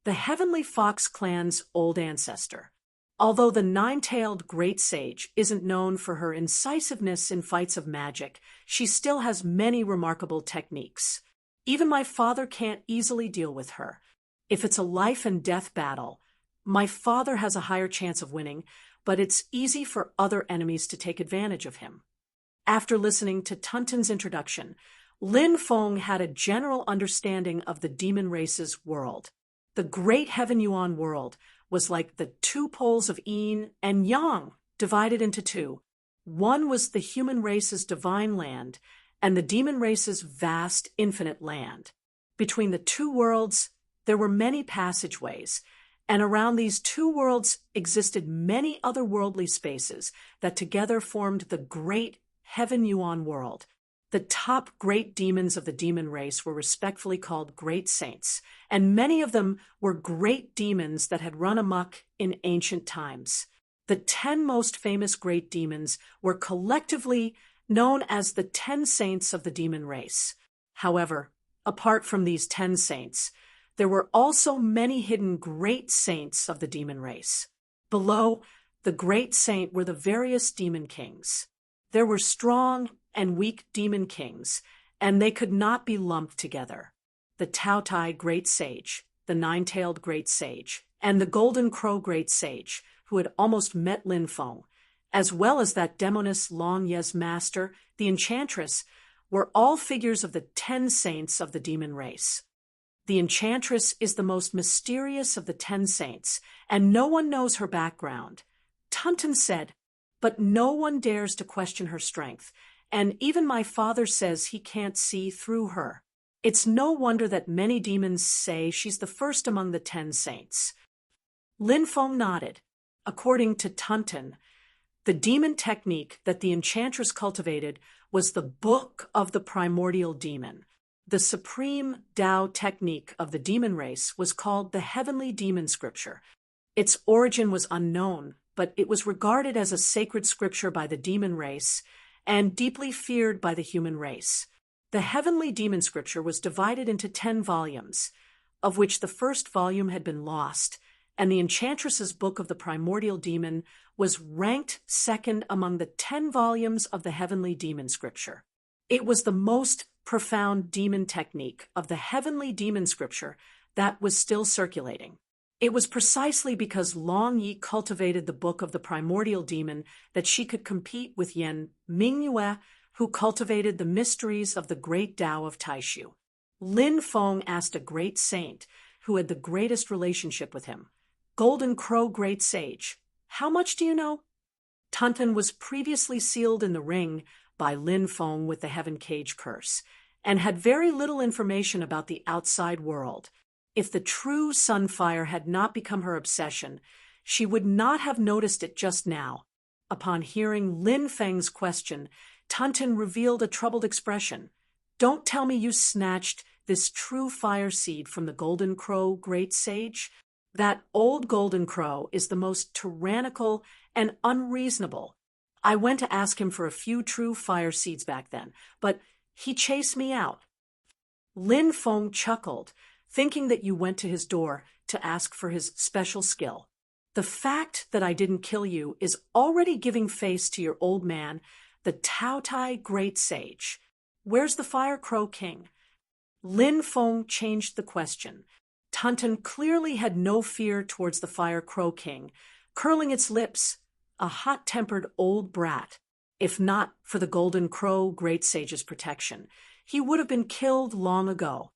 The Heavenly Fox clan's old ancestor. Although the nine-tailed great sage isn't known for her incisiveness in fights of magic, she still has many remarkable techniques. Even my father can't easily deal with her. If it's a life-and-death battle, my father has a higher chance of winning, but it's easy for other enemies to take advantage of him. After listening to Tuntun's introduction, Lin Feng had a general understanding of the demon race's world. The great Heaven Yuan world was like the two poles of yin and yang divided into two. One was the human race's divine land, and the demon race's vast, infinite land. Between the two worlds, there were many passageways, and around these two worlds existed many otherworldly spaces that together formed the great Heaven Yuan world. The top great demons of the demon race were respectfully called great saints, and many of them were great demons that had run amok in ancient times. The 10 most famous great demons were collectively known as the 10 saints of the demon race. However, apart from these 10 saints, there were also many hidden great saints of the demon race. Below the great saint were the various demon kings. There were strong and weak demon kings, and they could not be lumped together. The Taotai Great Sage, the Nine-Tailed Great Sage, and the Golden Crow Great Sage, who had almost met Lin Feng, as well as that demoness Long Ye's master, the Enchantress, were all figures of the 10 saints of the demon race. The Enchantress is the most mysterious of the 10 saints, and no one knows her background. Tunton said, but no one dares to question her strength, and even my father says he can't see through her. It's no wonder that many demons say she's the first among the 10 saints. Lin Feng nodded. According to Tunton, the demon technique that the Enchantress cultivated was the Book of the Primordial Demon. The supreme Tao technique of the demon race was called the Heavenly Demon Scripture. Its origin was unknown, but it was regarded as a sacred scripture by the demon race and deeply feared by the human race. The Heavenly Demon Scripture was divided into 10 volumes, of which the first volume had been lost, and the Enchantress's Book of the Primordial Demon was ranked second among the 10 volumes of the Heavenly Demon Scripture. It was the most profound demon technique of the Heavenly Demon Scripture that was still circulating. It was precisely because Long Yi cultivated the Book of the Primordial Demon that she could compete with Yan Mingyue, who cultivated the mysteries of the great Tao of Taishu. Lin Feng asked a great saint who had the greatest relationship with him, Golden Crow Great Sage, "How much do you know?" Tunton was previously sealed in the ring by Lin Feng with the Heaven Cage curse, and had very little information about the outside world. If the true sunfire had not become her obsession, she would not have noticed it just now. Upon hearing Lin Feng's question, Tunton revealed a troubled expression. "Don't tell me you snatched this true fire seed from the Golden Crow Great Sage? That old Golden Crow is the most tyrannical and unreasonable. I went to ask him for a few true fire seeds back then, but he chased me out." Lin Feng chuckled, thinking that you went to his door to ask for his special skill. "The fact that I didn't kill you is already giving face to your old man, the Taotai Great Sage. Where's the Fire Crow King?" Lin Feng changed the question. Tunton clearly had no fear towards the Fire Crow King, curling its lips, a hot-tempered old brat. If not for the Golden Crow Great Sage's protection, he would have been killed long ago.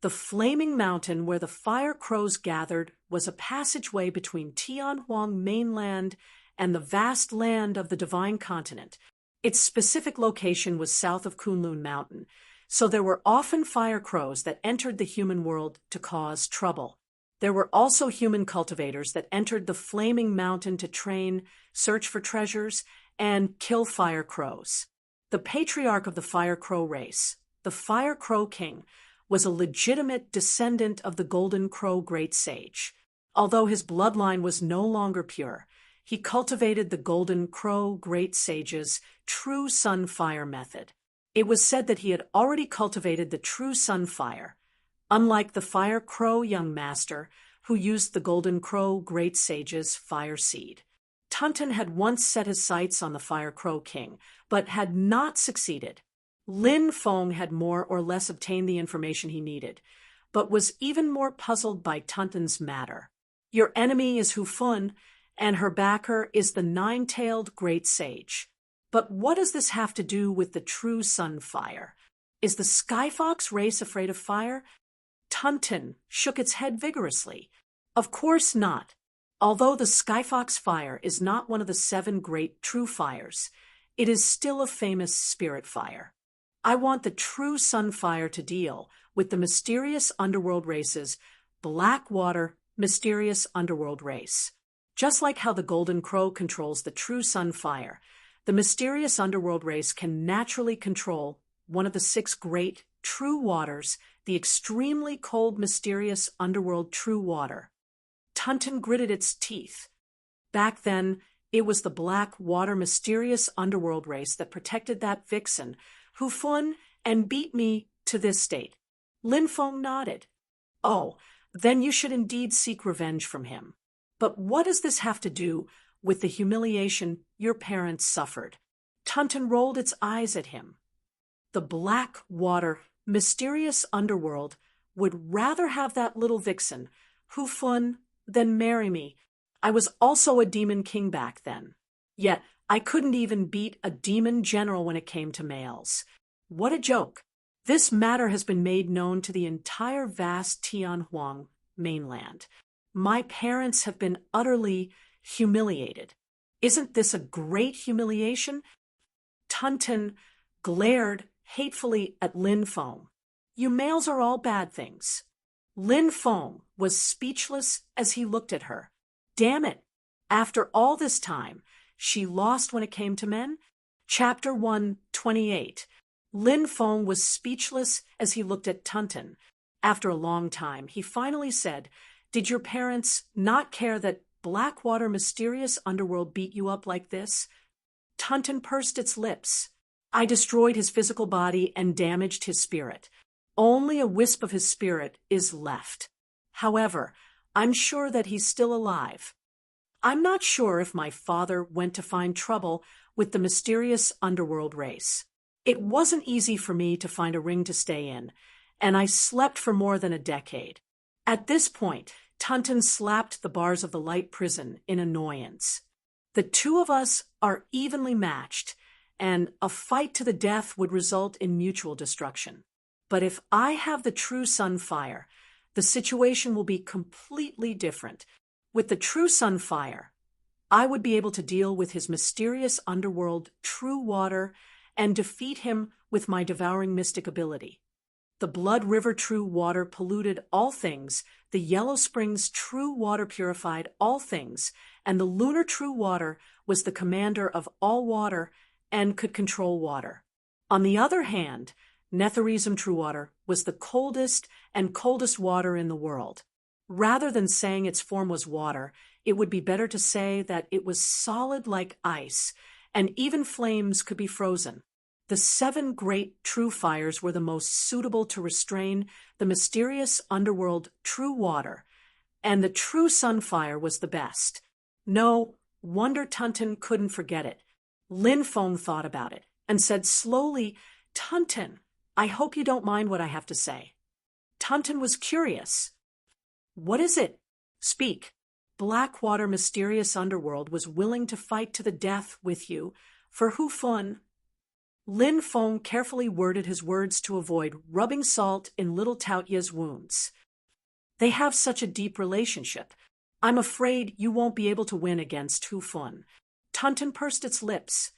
The flaming mountain where the fire crows gathered was a passageway between Tianhuang mainland and the vast land of the Divine Continent. Its specific location was south of Kunlun Mountain, so there were often fire crows that entered the human world to cause trouble. There were also human cultivators that entered the flaming mountain to train, search for treasures, and kill fire crows. The patriarch of the fire crow race, the Fire Crow King, was a legitimate descendant of the Golden Crow Great Sage. Although his bloodline was no longer pure, he cultivated the Golden Crow Great Sage's true sunfire method. It was said that he had already cultivated the true sunfire, unlike the Fire Crow young master who used the Golden Crow Great Sage's fire seed. Tunton had once set his sights on the Fire Crow King, but had not succeeded. Lin Feng had more or less obtained the information he needed, but was even more puzzled by Tunton's matter. "Your enemy is Hu Fun, and her backer is the Nine-Tailed Great Sage. But what does this have to do with the true sunfire? Is the Skyfox race afraid of fire?" Tunton shook its head vigorously. "Of course not. Although the Skyfox fire is not one of the 7 great true fires, it is still a famous spirit fire. I want the true sunfire to deal with the mysterious underworld race's Blackwater mysterious underworld race. Just like how the Golden Crow controls the true sunfire, the mysterious underworld race can naturally control one of the 6 great true waters, the extremely cold, mysterious underworld true water." Tunton gritted its teeth. Back then, it was the Blackwater mysterious underworld race that protected that vixen, Hu Fun, and beat me to this state. Lin Feng nodded. "Oh, then you should indeed seek revenge from him. But what does this have to do with the humiliation your parents suffered?" Tunton rolled its eyes at him. The black water, mysterious underworld would rather have that little vixen, Hufun, than marry me. I was also a demon king back then. Yet I couldn't even beat a demon general when it came to males. What a joke. This matter has been made known to the entire vast Tianhuang mainland. My parents have been utterly humiliated. Isn't this a great humiliation? Tunton glared hatefully at Lin Feng. You males are all bad things. Lin Feng was speechless as he looked at her. Damn it! After all this time, she lost when it came to men? Chapter 128. Lin Feng was speechless as he looked at Tunton. After a long time, he finally said, Did your parents not care that Blackwater mysterious underworld beat you up like this? Tunton pursed its lips. I destroyed his physical body and damaged his spirit. Only a wisp of his spirit is left. However, I'm sure that he's still alive. I'm not sure if my father went to find trouble with the mysterious underworld race. It wasn't easy for me to find a ring to stay in, and I slept for more than a decade. At this point, Tunton slapped the bars of the light prison in annoyance. The two of us are evenly matched, and a fight to the death would result in mutual destruction. But if I have the true Sunfire, the situation will be completely different. With the true Sunfire, I would be able to deal with his mysterious underworld true water and defeat him with my devouring mystic ability. The Blood River true water polluted all things, the Yellow Springs true water purified all things, and the Lunar true water was the commander of all water and could control water. On the other hand, Netherism true water was the coldest and coldest water in the world. Rather than saying its form was water, it would be better to say that it was solid like ice, and even flames could be frozen. The 7 great true fires were the most suitable to restrain the mysterious underworld true water, and the true Sunfire was the best. No wonder Tunton couldn't forget it. Lin Feng thought about it and said slowly, Tunton, I hope you don't mind what I have to say. Tunton was curious. What is it? Speak. Blackwater mysterious underworld was willing to fight to the death with you for Hufun. Lin Feng carefully worded his words to avoid rubbing salt in little Taotia's wounds. They have such a deep relationship. I'm afraid you won't be able to win against Hufun. Tunton pursed its lips.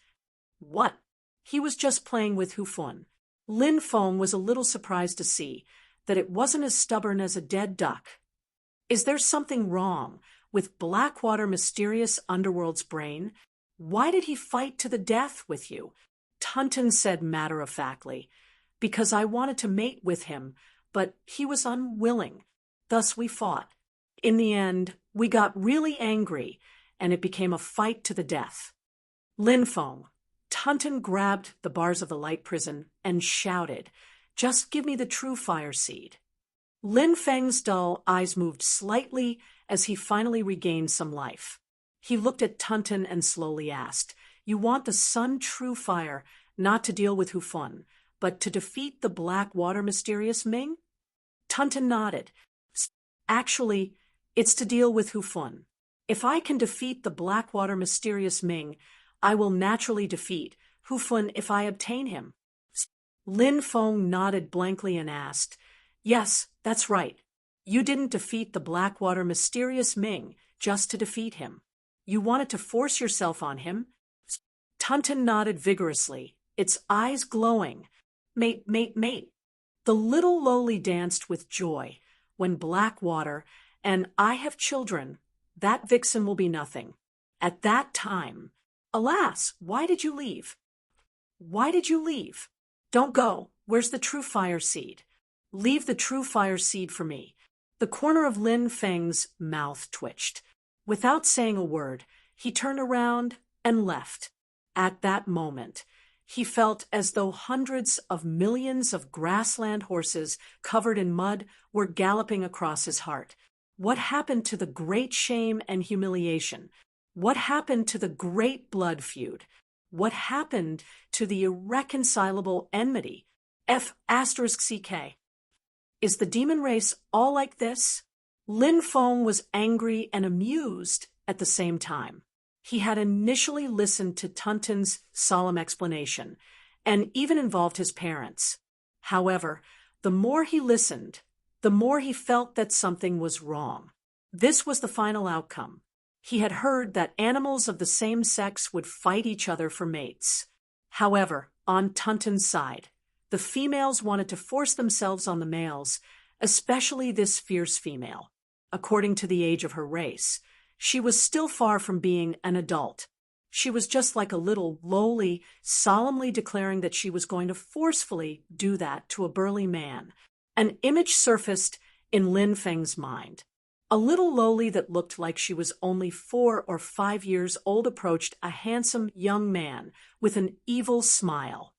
What? He was just playing with Hufun. Lin Feng was a little surprised to see that it wasn't as stubborn as a dead duck. Is there something wrong with Blackwater mysterious underworld's brain? Why did he fight to the death with you? Tunton said matter-of-factly, Because I wanted to mate with him, but he was unwilling. Thus we fought. In the end, we got really angry, and it became a fight to the death. Lin Feng. Tunton grabbed the bars of the light prison and shouted, Just give me the true fire seed. Lin Feng's dull eyes moved slightly as he finally regained some life. He looked at Tunton and slowly asked, You want the sun true fire not to deal with Hufun, but to defeat the Blackwater mysterious Ming? Tunton nodded. Actually, it's to deal with Hufun. If I can defeat the Blackwater mysterious Ming, I will naturally defeat Hufun if I obtain him. Lin Feng nodded blankly and asked, Yes, that's right. You didn't defeat the Blackwater mysterious Ming just to defeat him. You wanted to force yourself on him. Tunton nodded vigorously, its eyes glowing. Mate, mate, mate. The little lowly danced with joy. When Blackwater and I have children, that vixen will be nothing. At that time, alas, why did you leave? Why did you leave? Don't go. Where's the true fire seed? Leave the true fire seed for me. The corner of Lin Feng's mouth twitched. Without saying a word, he turned around and left. At that moment, he felt as though hundreds of millions of grassland horses covered in mud were galloping across his heart. What happened to the great shame and humiliation? What happened to the great blood feud? What happened to the irreconcilable enmity? F***CK. Is the demon race all like this? Lin Feng was angry and amused at the same time. He had initially listened to Tuntun's solemn explanation, and even involved his parents. However, the more he listened, the more he felt that something was wrong. This was the final outcome. He had heard that animals of the same sex would fight each other for mates. However, on Tuntun's side, the females wanted to force themselves on the males, especially this fierce female. According to the age of her race, she was still far from being an adult. She was just like a little lowly, solemnly declaring that she was going to forcefully do that to a burly man. An image surfaced in Lin Feng's mind. A little lowly that looked like she was only 4 or 5 years old approached a handsome young man with an evil smile.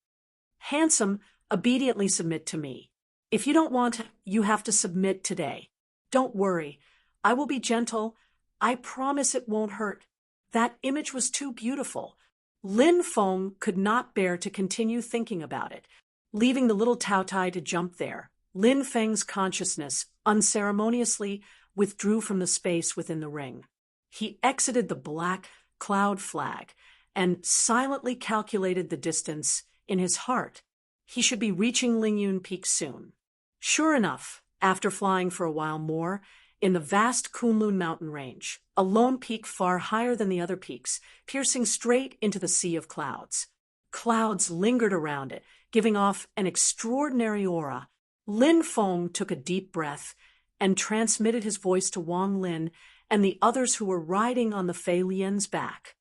Handsome, obediently submit to me. If you don't want, you have to submit today. Don't worry, I will be gentle. I promise it won't hurt. That image was too beautiful. Lin Feng could not bear to continue thinking about it. Leaving the little Taotai to jump there, Lin Feng's consciousness unceremoniously withdrew from the space within the ring. He exited the black cloud flag and silently calculated the distance in his heart. He should be reaching Lingyun Peak soon. Sure enough, after flying for a while more, in the vast Kunlun mountain range, a lone peak far higher than the other peaks, piercing straight into the sea of clouds. Clouds lingered around it, giving off an extraordinary aura. Lin Feng took a deep breath and transmitted his voice to Wang Lin and the others who were riding on the Fei Lian's back.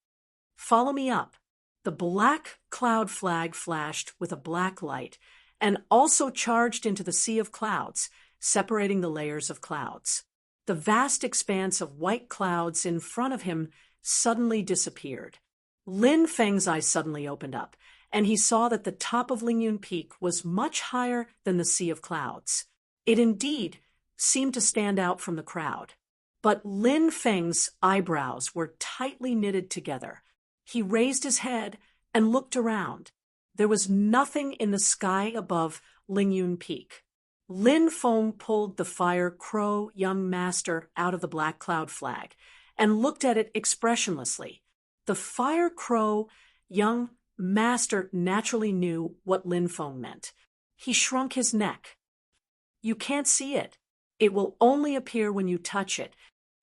Follow me up. The black cloud flag flashed with a black light and also charged into the sea of clouds, separating the layers of clouds. The vast expanse of white clouds in front of him suddenly disappeared. Lin Feng's eyes suddenly opened up, and he saw that the top of Lingyun Peak was much higher than the sea of clouds. It indeed seemed to stand out from the crowd. But Lin Feng's eyebrows were tightly knitted together. He raised his head and looked around. There was nothing in the sky above Lingyun Peak. Lin Feng pulled the Fire Crow young master out of the black cloud flag and looked at it expressionlessly. The Fire Crow young master naturally knew what Lin Feng meant. He shrunk his neck. You can't see it. It will only appear when you touch it.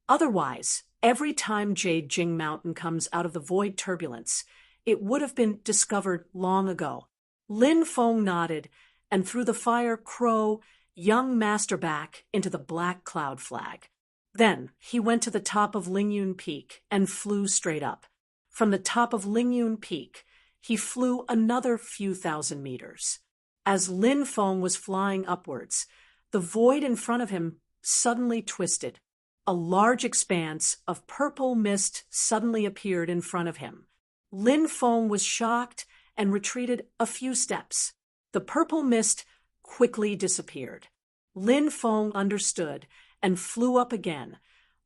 Otherwise, every time Jade Jing Mountain comes out of the void turbulence, it would have been discovered long ago. Lin Feng nodded and threw the Fire Crow young master back into the black cloud flag. Then he went to the top of Lingyun Peak and flew straight up. From the top of Lingyun Peak, he flew another few thousand meters. As Lin Feng was flying upwards, the void in front of him suddenly twisted. A large expanse of purple mist suddenly appeared in front of him. Lin Feng was shocked and retreated a few steps. The purple mist quickly disappeared. Lin Feng understood and flew up again,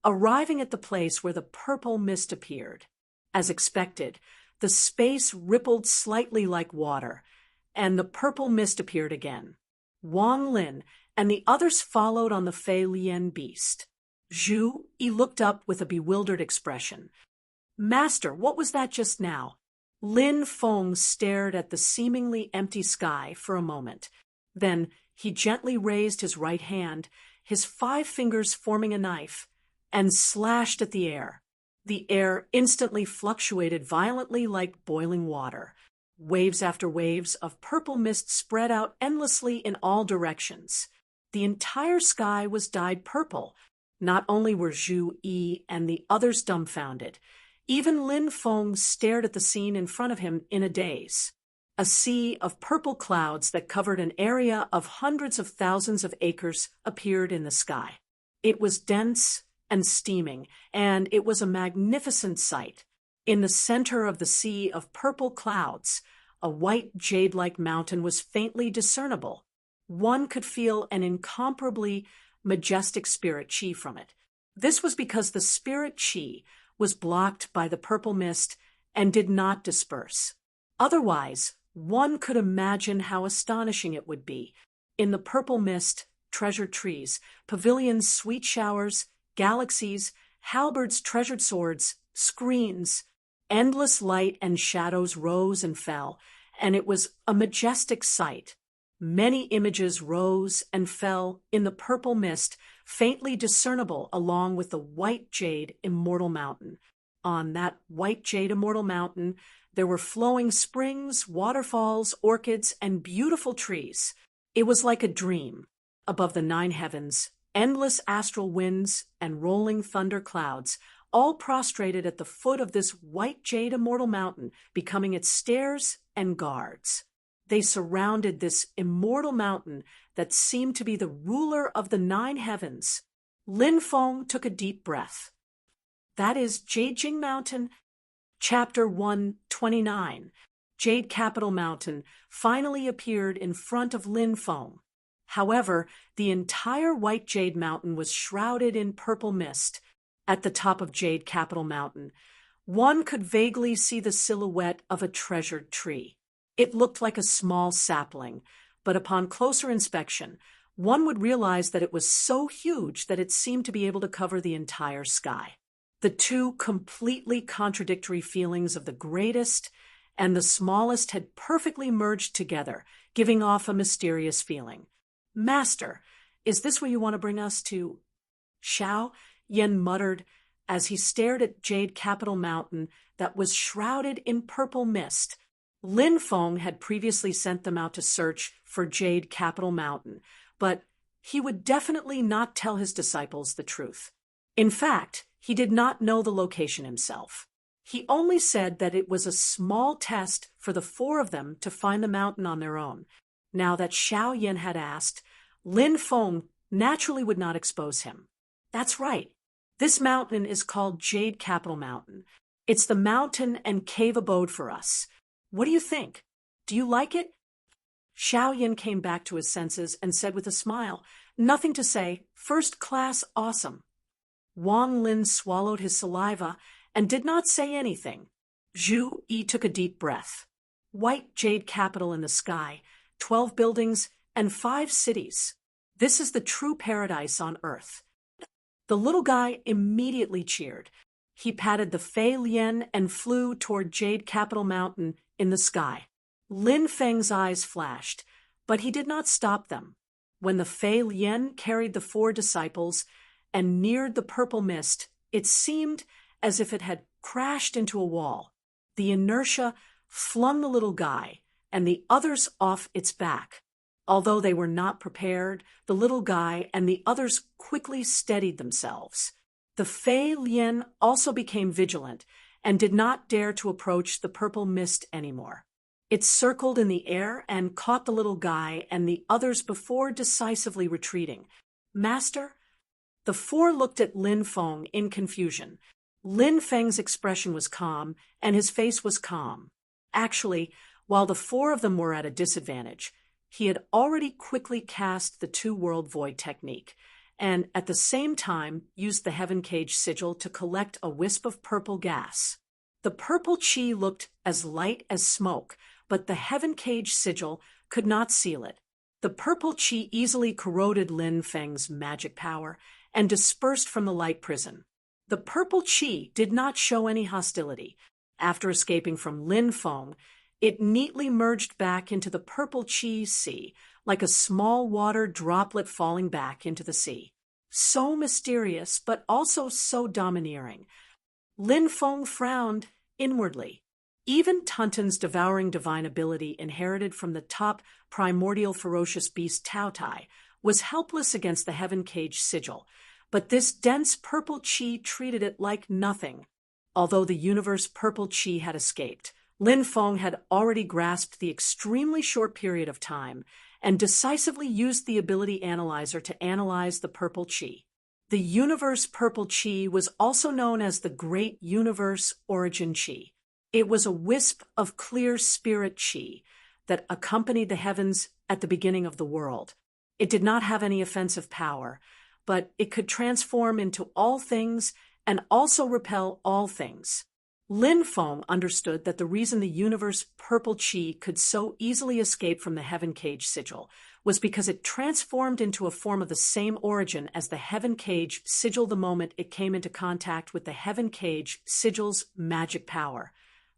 arriving at the place where the purple mist appeared. As expected, the space rippled slightly like water, and the purple mist appeared again. Wang Lin and the others followed on the Fei Lian beast. Zhu Yi looked up with a bewildered expression. Master, what was that just now? Lin Feng stared at the seemingly empty sky for a moment. Then he gently raised his right hand, his 5 fingers forming a knife, and slashed at the air. The air instantly fluctuated violently like boiling water. Waves after waves of purple mist spread out endlessly in all directions. The entire sky was dyed purple. Not only were Zhu Yi and the others dumbfounded, even Lin Feng stared at the scene in front of him in a daze. A sea of purple clouds that covered an area of hundreds of thousands of acres appeared in the sky. It was dense and steaming, and it was a magnificent sight. In the center of the sea of purple clouds, a white jade-like mountain was faintly discernible. One could feel an incomparably majestic spirit chi from it. This was because the spirit chi was blocked by the purple mist and did not disperse. Otherwise, one could imagine how astonishing it would be. In the purple mist, treasured trees, pavilions, sweet showers, galaxies, halberds, treasured swords, screens, endless light and shadows rose and fell, and it was a majestic sight. Many images rose and fell in the purple mist, faintly discernible along with the white jade immortal mountain. On that white jade immortal mountain, there were flowing springs, waterfalls, orchids, and beautiful trees. It was like a dream. Above the 9 heavens, endless astral winds and rolling thunder clouds, all prostrated at the foot of this white jade immortal mountain, becoming its stairs and guards. They surrounded this immortal mountain that seemed to be the ruler of the 9 heavens. Lin Feng took a deep breath. That is Jadejing Mountain, Chapter 129. Jade Capital Mountain finally appeared in front of Lin Feng. However, the entire white jade mountain was shrouded in purple mist. At the top of Jade Capital Mountain, one could vaguely see the silhouette of a treasured tree. It looked like a small sapling, but upon closer inspection, one would realize that it was so huge that it seemed to be able to cover the entire sky. The two completely contradictory feelings of the greatest and the smallest had perfectly merged together, giving off a mysterious feeling. "Master, is this where you want to bring us to?" "Xiao," Yen muttered as he stared at Jade Capital Mountain that was shrouded in purple mist. Lin Feng had previously sent them out to search for Jade Capital Mountain, but he would definitely not tell his disciples the truth. In fact, he did not know the location himself. He only said that it was a small test for the 4 of them to find the mountain on their own. Now that Xiao Yin had asked, Lin Feng naturally would not expose him. "That's right. This mountain is called Jade Capital Mountain. It's the mountain and cave abode for us. What do you think? Do you like it?" Xiao Yin came back to his senses and said with a smile, "Nothing to say. First class awesome." Wang Lin swallowed his saliva and did not say anything. Zhu Yi took a deep breath. White jade capital in the sky, 12 buildings, and 5 cities. This is the true paradise on earth. The little guy immediately cheered. He patted the Fei Lian and flew toward Jade Capital Mountain in the sky. Lin Feng's eyes flashed, but he did not stop them. When the Fei Lian carried the 4 disciples and neared the purple mist, it seemed as if it had crashed into a wall. The inertia flung the little guy and the others off its back. Although they were not prepared, the little guy and the others quickly steadied themselves. The Fei Lian also became vigilant and did not dare to approach the purple mist anymore. It circled in the air and caught the little guy and the others before decisively retreating. "Master?" The 4 looked at Lin Feng in confusion. Lin Feng's expression was calm, and his face was calm. Actually, while the 4 of them were at a disadvantage, he had already quickly cast the 2-world void technique, and at the same time used the Heaven Cage sigil to collect a wisp of purple gas. The purple chi looked as light as smoke, but the Heaven Cage sigil could not seal it. The purple chi easily corroded Lin Feng's magic power and dispersed from the light prison. The purple chi did not show any hostility. After escaping from Lin Feng, it neatly merged back into the purple chi sea, like a small water droplet falling back into the sea. So mysterious, but also so domineering. Lin Feng frowned inwardly. Even Tuntun's devouring divine ability inherited from the top primordial ferocious beast Tao Tai was helpless against the Heaven Cage sigil, but this dense purple chi treated it like nothing. Although the universe purple chi had escaped, Lin Feng had already grasped the extremely short period of time and decisively used the ability analyzer to analyze the purple chi. The universe purple chi was also known as the Great Universe Origin Chi. It was a wisp of clear spirit chi that accompanied the heavens at the beginning of the world. It did not have any offensive power, but it could transform into all things and also repel all things. Lin Feng understood that the reason the universe purple chi could so easily escape from the heaven cage sigil was because it transformed into a form of the same origin as the heaven cage sigil the moment it came into contact with the heaven cage sigil's magic power,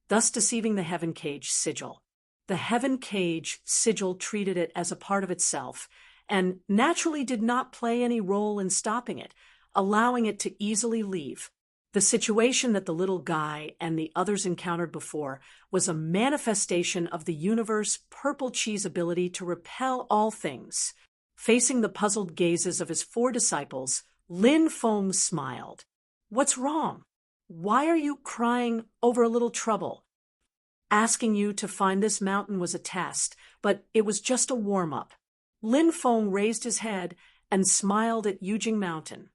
thus deceiving the heaven cage sigil. The heaven cage sigil treated it as a part of itself and naturally did not play any role in stopping it, allowing it to easily leave. The situation that the little guy and the others encountered before was a manifestation of the universe purple chi's ability to repel all things. Facing the puzzled gazes of his 4 disciples, Lin Feng smiled. "What's wrong? Why are you crying over a little trouble? Asking you to find this mountain was a test, but it was just a warm-up." Lin Feng raised his head and smiled at Yujing Mountain.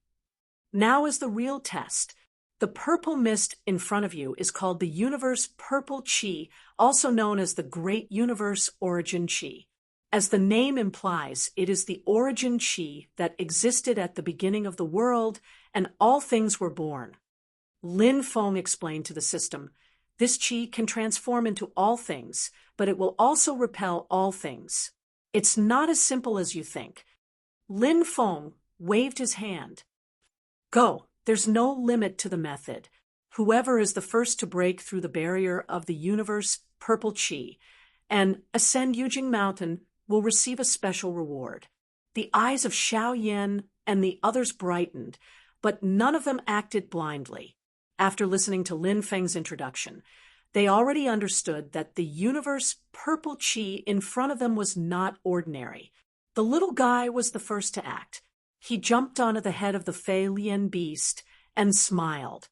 "Now is the real test. The purple mist in front of you is called the Universe Purple Chi, also known as the Great Universe Origin Chi. As the name implies, it is the origin chi that existed at the beginning of the world, and all things were born." Lin Feng explained to the system, "This chi can transform into all things, but it will also repel all things. It's not as simple as you think." Lin Feng waved his hand. "Go. There's no limit to the method. Whoever is the first to break through the barrier of the universe purple chi and ascend Yujing Mountain will receive a special reward." The eyes of Xiao Yan and the others brightened, but none of them acted blindly. After listening to Lin Feng's introduction, they already understood that the universe purple chi in front of them was not ordinary. The little guy was the first to act. He jumped onto the head of the Fei Lian beast and smiled.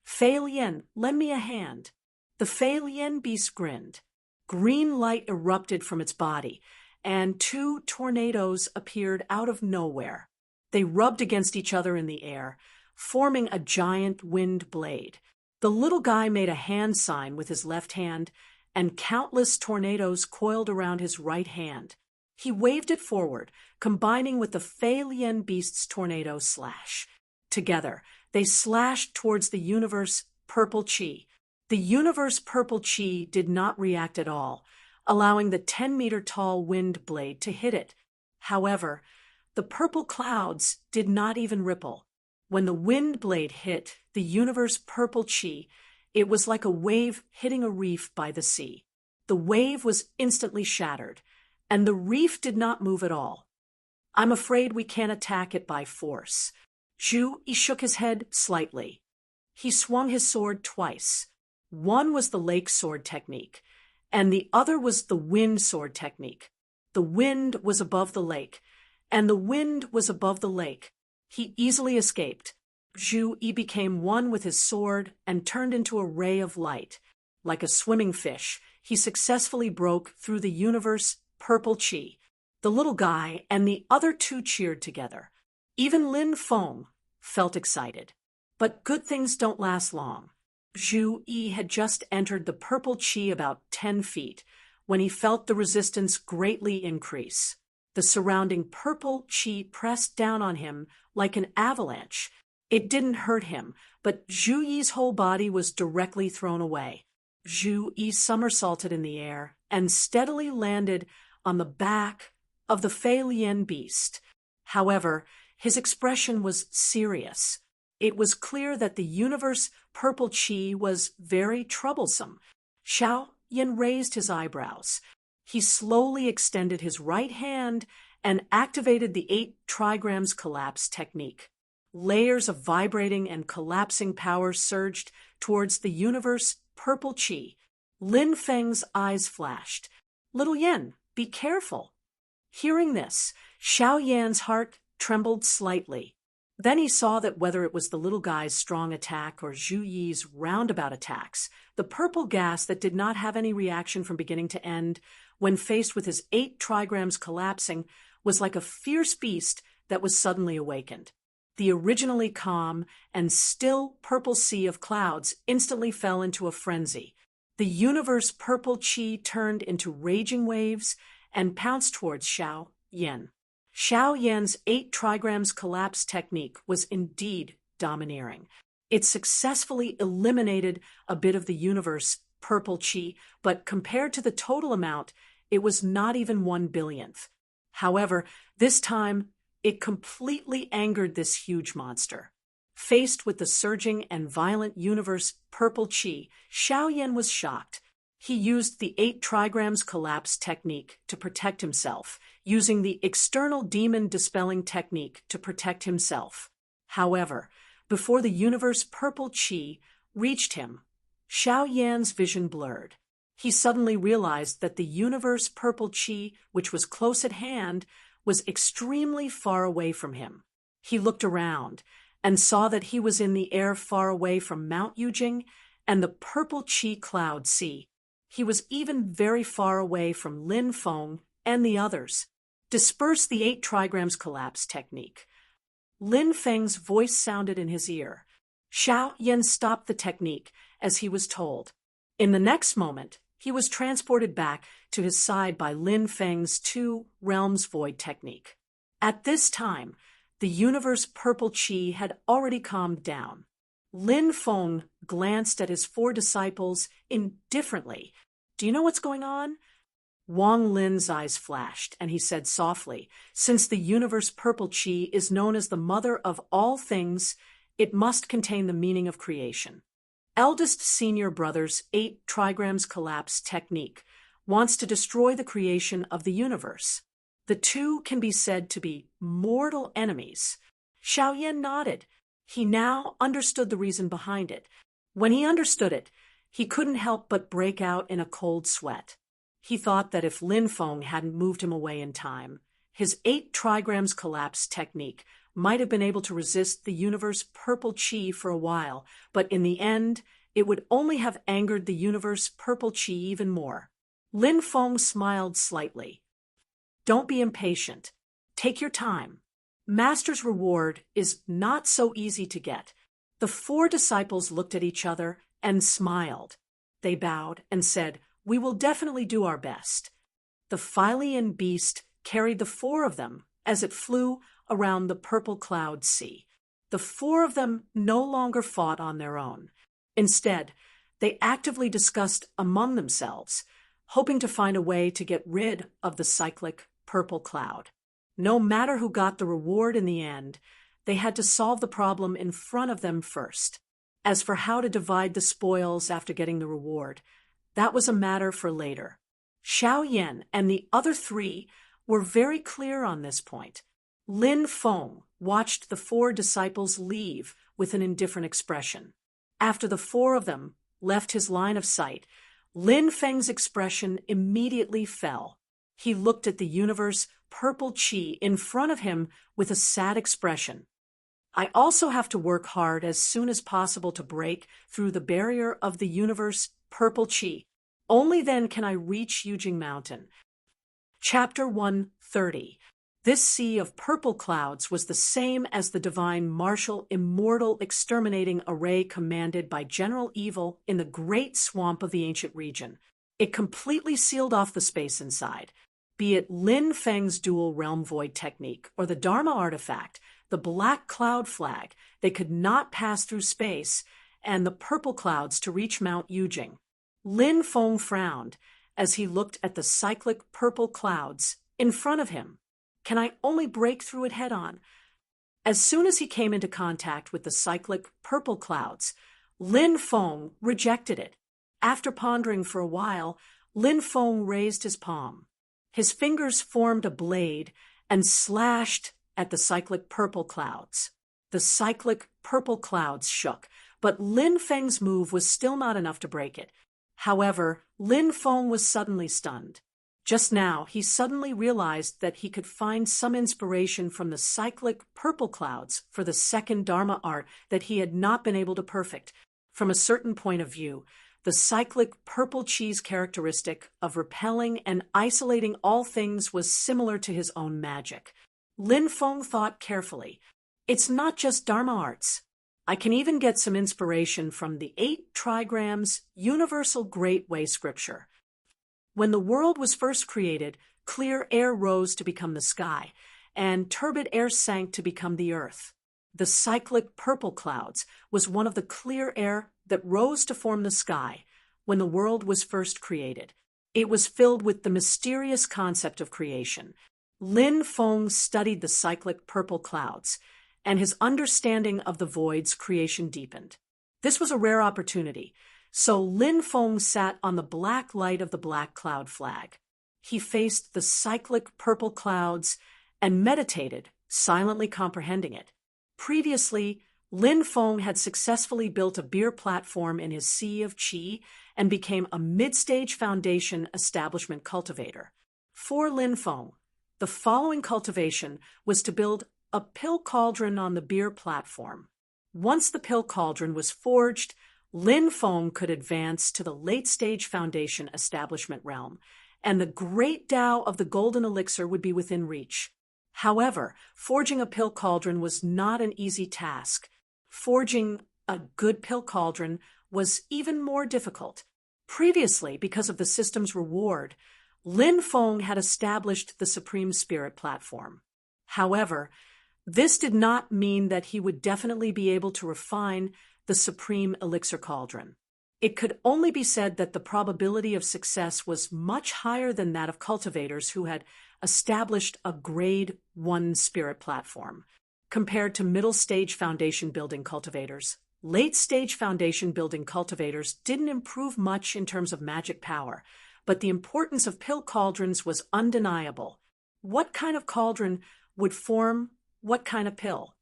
"Fei Lian, lend me a hand." The Fei Lian beast grinned. Green light erupted from its body, and 2 tornadoes appeared out of nowhere. They rubbed against each other in the air, forming a giant wind blade. The little guy made a hand sign with his left hand, and countless tornadoes coiled around his right hand. He waved it forward, combining with the Fei Lian beast's tornado slash. Together, they slashed towards the universe purple chi. The universe purple chi did not react at all, allowing the 10-meter-tall wind blade to hit it. However, the purple clouds did not even ripple. When the wind blade hit the universe purple chi, it was like a wave hitting a reef by the sea. The wave was instantly shattered, and the reef did not move at all. "I'm afraid we can't attack it by force." Zhu Yi shook his head slightly. He swung his sword twice. One was the lake sword technique, and the other was the wind sword technique. The wind was above the lake, and the wind was above the lake. He easily escaped. Zhu Yi became one with his sword and turned into a ray of light. Like a swimming fish, he successfully broke through the universe purple chi. The little guy and the other 2 cheered together. Even Lin Feng felt excited. But good things don't last long. Zhu Yi had just entered the purple chi about 10 feet when he felt the resistance greatly increase. The surrounding purple chi pressed down on him like an avalanche. It didn't hurt him, but Zhu Yi's whole body was directly thrown away. Zhu Yi somersaulted in the air and steadily landed on the back of the Fei Lian beast. However, his expression was serious. It was clear that the universe purple chi was very troublesome. Xiao Yan raised his eyebrows. He slowly extended his right hand and activated the 8 trigrams collapse technique. Layers of vibrating and collapsing power surged towards the universe purple chi. Lin Feng's eyes flashed. "Little Yan, be careful." Hearing this, Xiao Yan's heart trembled slightly. Then he saw that whether it was the little guy's strong attack or Zhu Yi's roundabout attacks, the purple gas that did not have any reaction from beginning to end, when faced with his 8 trigrams collapsing, was like a fierce beast that was suddenly awakened. The originally calm and still purple sea of clouds instantly fell into a frenzy. The universe purple chi turned into raging waves and pounced towards Xiao Yan. Xiao Yan's 8 trigrams collapse technique was indeed domineering. It successfully eliminated a bit of the universe purple chi, but compared to the total amount, it was not even 1 billionth. However, this time, it completely angered this huge monster. Faced with the surging and violent universe purple chi, Xiaoyan was shocked. He used the 8 trigrams collapse technique to protect himself, using the external demon dispelling technique to protect himself. However, before the universe purple chi reached him, Xiaoyan's vision blurred. He suddenly realized that the universe purple chi, which was close at hand, was extremely far away from him. He looked around and saw that he was in the air far away from Mount Yujing and the purple chi cloud sea. He was even very far away from Lin Feng and the others. Disperse the 8 trigrams collapse technique. Lin Feng's voice sounded in his ear. Xiaoyan stopped the technique as he was told. In the next moment, he was transported back to his side by Lin Feng's 2 realms void technique. At this time, the universe purple chi had already calmed down. Lin Feng glanced at his 4 disciples indifferently. Do you know what's going on? Wang Lin's eyes flashed, and he said softly, since the universe purple chi is known as the mother of all things, it must contain the meaning of creation. Eldest senior brother's 8 trigrams collapse technique wants to destroy the creation of the universe. The 2 can be said to be mortal enemies. Xiaoyan nodded. He now understood the reason behind it. When he understood it, he couldn't help but break out in a cold sweat. He thought that if Lin Feng hadn't moved him away in time, his 8 trigrams collapse technique might have been able to resist the universe purple chi for a while, but in the end, it would only have angered the universe purple chi even more. Lin Feng smiled slightly. Don't be impatient. Take your time. Master's reward is not so easy to get. The 4 disciples looked at each other and smiled. They bowed and said, "We will definitely do our best." The Philian beast carried the 4 of them as it flew around the purple cloud sea. The 4 of them no longer fought on their own. Instead, they actively discussed among themselves, hoping to find a way to get rid of the cyclic purple cloud. No matter who got the reward in the end, they had to solve the problem in front of them first. As for how to divide the spoils after getting the reward, that was a matter for later. Xiaoyan and the other 3 were very clear on this point. Lin Feng watched the 4 disciples leave with an indifferent expression. After the 4 of them left his line of sight, Lin Feng's expression immediately fell. He looked at the universe purple chi in front of him with a sad expression. I also have to work hard as soon as possible to break through the barrier of the universe purple chi. Only then can I reach Yujing Mountain. Chapter 130. This sea of purple clouds was the same as the divine martial immortal exterminating array commanded by General Evil in the great swamp of the ancient region. It completely sealed off the space inside. Be it Lin Feng's dual realm void technique or the Dharma artifact, the black cloud flag, they could not pass through space and the purple clouds to reach Mount Yujing. Lin Feng frowned as he looked at the cyclic purple clouds in front of him. Can I only break through it head-on? As soon as he came into contact with the cyclic purple clouds, Lin Feng rejected it. After pondering for a while, Lin Feng raised his palm. His fingers formed a blade and slashed at the cyclic purple clouds. The cyclic purple clouds shook, but Lin Feng's move was still not enough to break it. However, Lin Feng was suddenly stunned. Just now, he suddenly realized that he could find some inspiration from the cyclic purple clouds for the second Dharma art that he had not been able to perfect. From a certain point of view, the cyclic purple chi's characteristic of repelling and isolating all things was similar to his own magic. Lin Feng thought carefully. It's not just Dharma arts. I can even get some inspiration from the 8 trigrams Universal Great Way scripture. When the world was first created, clear air rose to become the sky, and turbid air sank to become the earth. The cyclic purple clouds was one of the clear air that rose to form the sky when the world was first created. It was filled with the mysterious concept of creation. Lin Feng studied the cyclic purple clouds, and his understanding of the void's creation deepened. This was a rare opportunity, so Lin Feng sat on the black light of the black cloud flag. He faced the cyclic purple clouds and meditated, silently comprehending it. Previously, Lin Feng had successfully built a beer platform in his sea of qi and became a mid-stage foundation establishment cultivator. For Lin Feng, the following cultivation was to build a pill cauldron on the beer platform. Once the pill cauldron was forged, Lin Feng could advance to the late-stage foundation establishment realm, and the great Tao of the golden elixir would be within reach. However, forging a pill cauldron was not an easy task. Forging a good pill cauldron was even more difficult. Previously, because of the system's reward, Lin Feng had established the Supreme Spirit platform. However, this did not mean that he would definitely be able to refine the Supreme Elixir Cauldron. It could only be said that the probability of success was much higher than that of cultivators who had established a Grade 1 spirit platform. Compared to middle-stage foundation building cultivators, late-stage foundation building cultivators didn't improve much in terms of magic power, but the importance of pill cauldrons was undeniable. What kind of cauldron would form what kind of pill?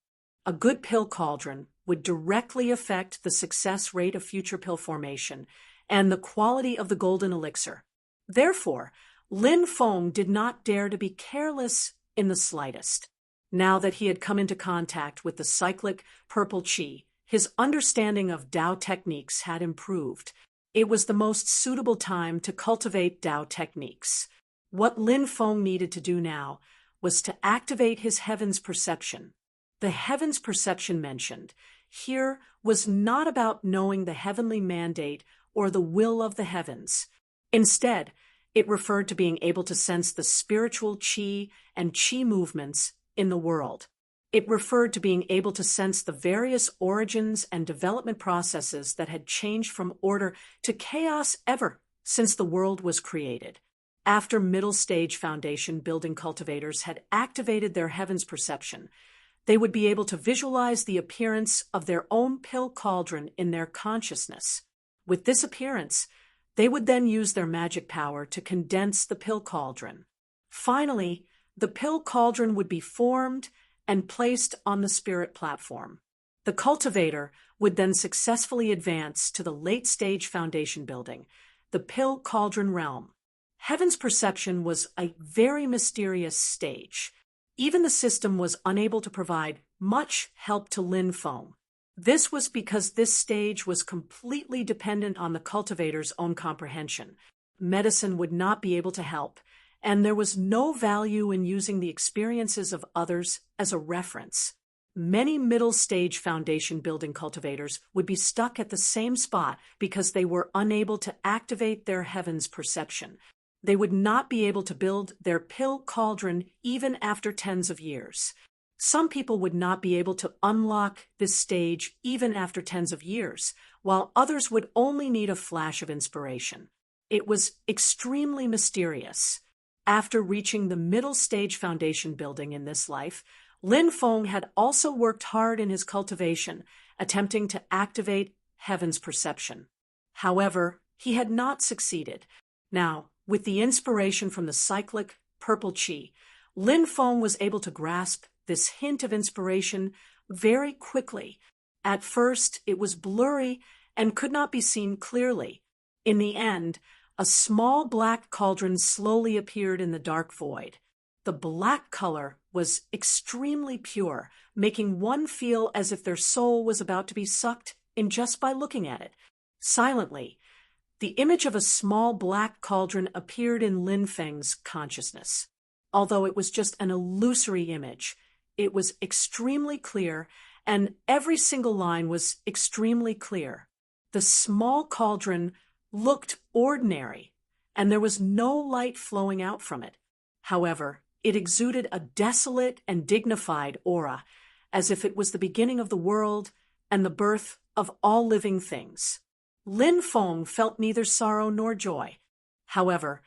A good pill cauldron would directly affect the success rate of future pill formation and the quality of the golden elixir. Therefore, Lin Feng did not dare to be careless in the slightest. Now that he had come into contact with the cyclic purple qi, his understanding of Tao techniques had improved. It was the most suitable time to cultivate Tao techniques. What Lin Feng needed to do now was to activate his heaven's perception. The heaven's perception mentioned here was not about knowing the heavenly mandate or the will of the heavens. Instead, it referred to being able to sense the spiritual qi and qi movements in the world. It referred to being able to sense the various origins and development processes that had changed from order to chaos ever since the world was created. After middle-stage foundation building cultivators had activated their heaven's perception, they would be able to visualize the appearance of their own pill cauldron in their consciousness. With this appearance, they would then use their magic power to condense the pill cauldron. Finally, the pill cauldron would be formed and placed on the spirit platform. The cultivator would then successfully advance to the late-stage foundation building, the pill cauldron realm. Heaven's perception was a very mysterious stage. Even the system was unable to provide much help to Lin Feng. This was because this stage was completely dependent on the cultivator's own comprehension. Medicine would not be able to help, and there was no value in using the experiences of others as a reference. Many middle-stage foundation building cultivators would be stuck at the same spot because they were unable to activate their heaven's perception. They would not be able to build their pill cauldron even after tens of years. Some people would not be able to unlock this stage even after tens of years, while others would only need a flash of inspiration. It was extremely mysterious. After reaching the middle stage foundation building in this life, Lin Feng had also worked hard in his cultivation, attempting to activate heaven's perception. However, he had not succeeded. Now, with the inspiration from the cyclic purple qi, Lin Feng was able to grasp this hint of inspiration very quickly. At first, it was blurry and could not be seen clearly. In the end, a small black cauldron slowly appeared in the dark void. The black color was extremely pure, making one feel as if their soul was about to be sucked in just by looking at it. Silently, the image of a small black cauldron appeared in Lin Feng's consciousness. Although it was just an illusory image, it was extremely clear, and every single line was extremely clear. The small cauldron looked ordinary, and there was no light flowing out from it. However, it exuded a desolate and dignified aura, as if it was the beginning of the world and the birth of all living things. Lin Feng felt neither sorrow nor joy. However,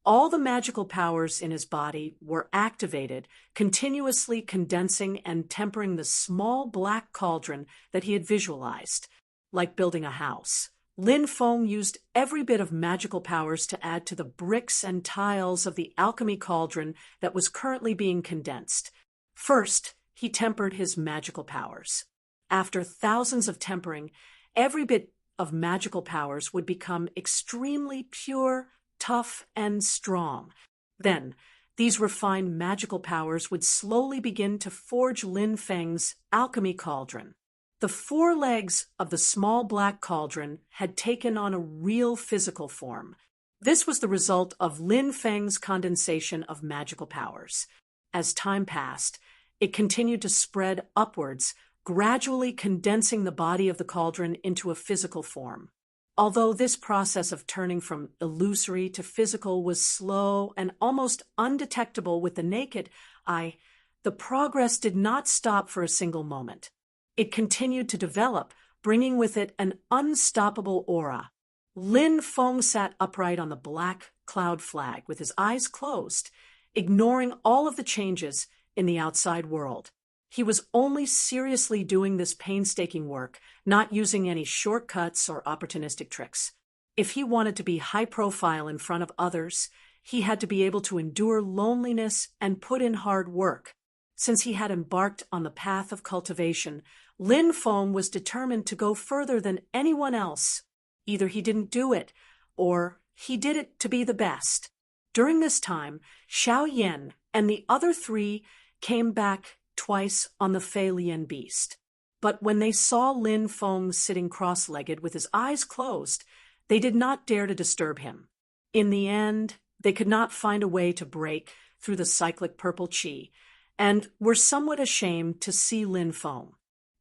all the magical powers in his body were activated, continuously condensing and tempering the small black cauldron that he had visualized, like building a house. Lin Feng used every bit of magical powers to add to the bricks and tiles of the alchemy cauldron that was currently being condensed. First, he tempered his magical powers. After thousands of tempering, every bit of magical powers would become extremely pure, tough, and strong. Then, these refined magical powers would slowly begin to forge Lin Feng's alchemy cauldron. The four legs of the small black cauldron had taken on a real physical form. This was the result of Lin Feng's condensation of magical powers. As time passed, it continued to spread upwards, gradually condensing the body of the cauldron into a physical form. Although this process of turning from illusory to physical was slow and almost undetectable with the naked eye, the progress did not stop for a single moment. It continued to develop, bringing with it an unstoppable aura. Lin Feng sat upright on the black cloud flag with his eyes closed, ignoring all of the changes in the outside world. He was only seriously doing this painstaking work, not using any shortcuts or opportunistic tricks. If he wanted to be high profile in front of others, he had to be able to endure loneliness and put in hard work. Since he had embarked on the path of cultivation, Lin Feng was determined to go further than anyone else. Either he didn't do it, or he did it to be the best. During this time, Xiao Yan and the other three came back twice on the Fei Lian beast. But when they saw Lin Feng sitting cross-legged with his eyes closed, they did not dare to disturb him. In the end, they could not find a way to break through the cyclic purple qi, and were somewhat ashamed to see Lin Feng.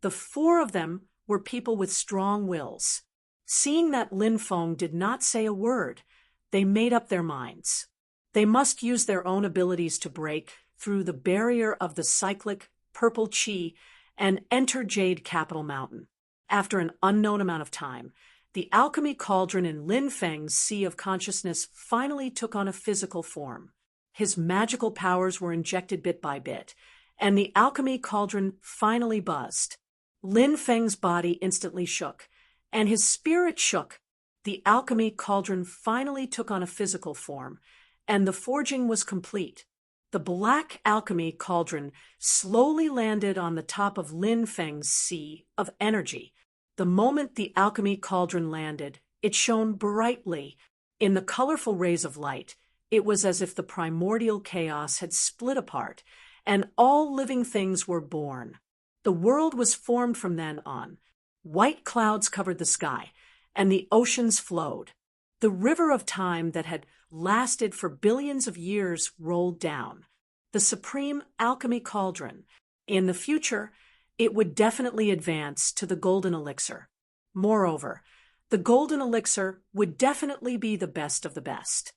The four of them were people with strong wills. Seeing that Lin Feng did not say a word, they made up their minds. They must use their own abilities to break through the barrier of the cyclic purple qi and enter Jade Capital Mountain. After an unknown amount of time, the alchemy cauldron in Lin Feng's sea of consciousness finally took on a physical form. His magical powers were injected bit by bit, and the alchemy cauldron finally buzzed. Lin Feng's body instantly shook, and his spirit shook. The alchemy cauldron finally took on a physical form, and the forging was complete. The black alchemy cauldron slowly landed on the top of Lin Feng's sea of energy. The moment the alchemy cauldron landed, it shone brightly. In the colorful rays of light, it was as if the primordial chaos had split apart, and all living things were born. The world was formed from then on. White clouds covered the sky, and the oceans flowed. The river of time that had lasted for billions of years rolled down. The supreme alchemy cauldron. In the future, it would definitely advance to the golden elixir. Moreover, the golden elixir would definitely be the best of the best.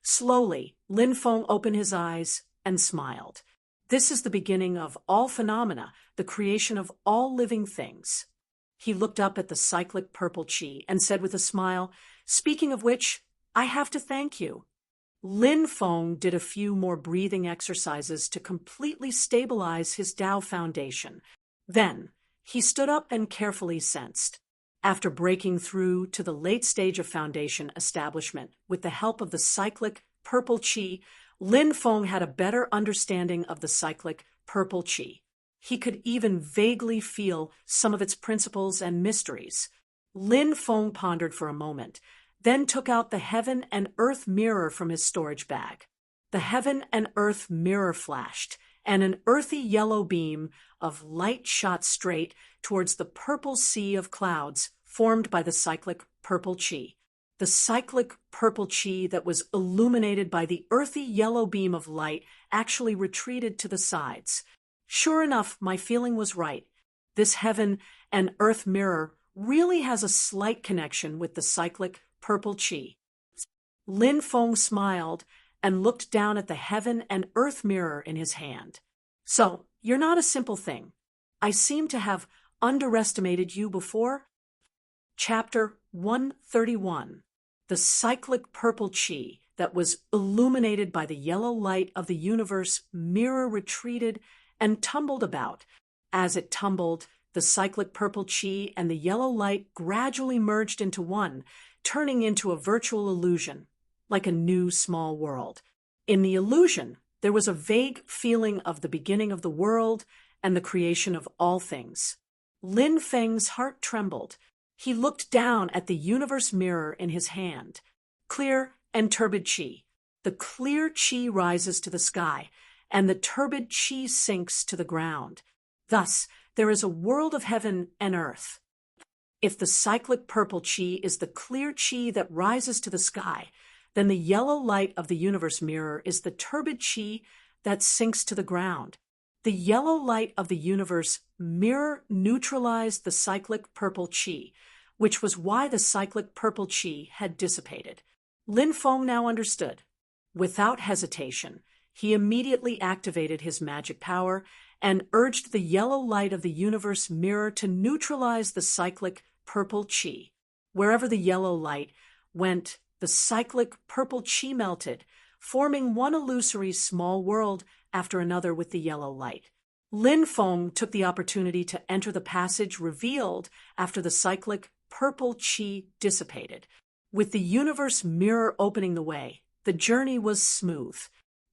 Slowly, Lin Feng opened his eyes and smiled. This is the beginning of all phenomena, the creation of all living things. He looked up at the cyclic purple qi and said with a smile, "Speaking of which, I have to thank you." Lin Feng did a few more breathing exercises to completely stabilize his Tao foundation. Then, he stood up and carefully sensed. After breaking through to the late stage of foundation establishment with the help of the cyclic purple qi, Lin Feng had a better understanding of the cyclic purple qi. He could even vaguely feel some of its principles and mysteries. Lin Feng pondered for a moment, then took out the heaven and earth mirror from his storage bag. The heaven and earth mirror flashed, and an earthy yellow beam of light shot straight towards the purple sea of clouds formed by the cyclic purple qi. The cyclic purple qi that was illuminated by the earthy yellow beam of light actually retreated to the sides. Sure enough, my feeling was right. This heaven and earth mirror really has a slight connection with the cyclic purple qi. Lin Feng smiled and looked down at the heaven and earth mirror in his hand. "So, you're not a simple thing. I seem to have underestimated you before. Chapter 131. The cyclic purple chi that was illuminated by the yellow light of the universe mirror retreated and tumbled about. As it tumbled, the cyclic purple chi and the yellow light gradually merged into one, turning into a virtual illusion, like a new small world. In the illusion, there was a vague feeling of the beginning of the world and the creation of all things. Lin Feng's heart trembled. He looked down at the universe mirror in his hand. Clear and turbid chi. The clear chi rises to the sky, and the turbid chi sinks to the ground. Thus, there is a world of heaven and earth. If the cyclic purple chi is the clear chi that rises to the sky, then the yellow light of the universe mirror is the turbid chi that sinks to the ground. The yellow light of the universe mirror neutralized the cyclic purple chi, which was why the cyclic purple chi had dissipated. Lin Feng now understood. Without hesitation, he immediately activated his magic power and urged the yellow light of the universe mirror to neutralize the cyclic purple chi. Wherever the yellow light went, the cyclic purple chi melted, forming one illusory small world after another with the yellow light. Lin Feng took the opportunity to enter the passage revealed after the cyclic purple chi dissipated. With the universe mirror opening the way, the journey was smooth.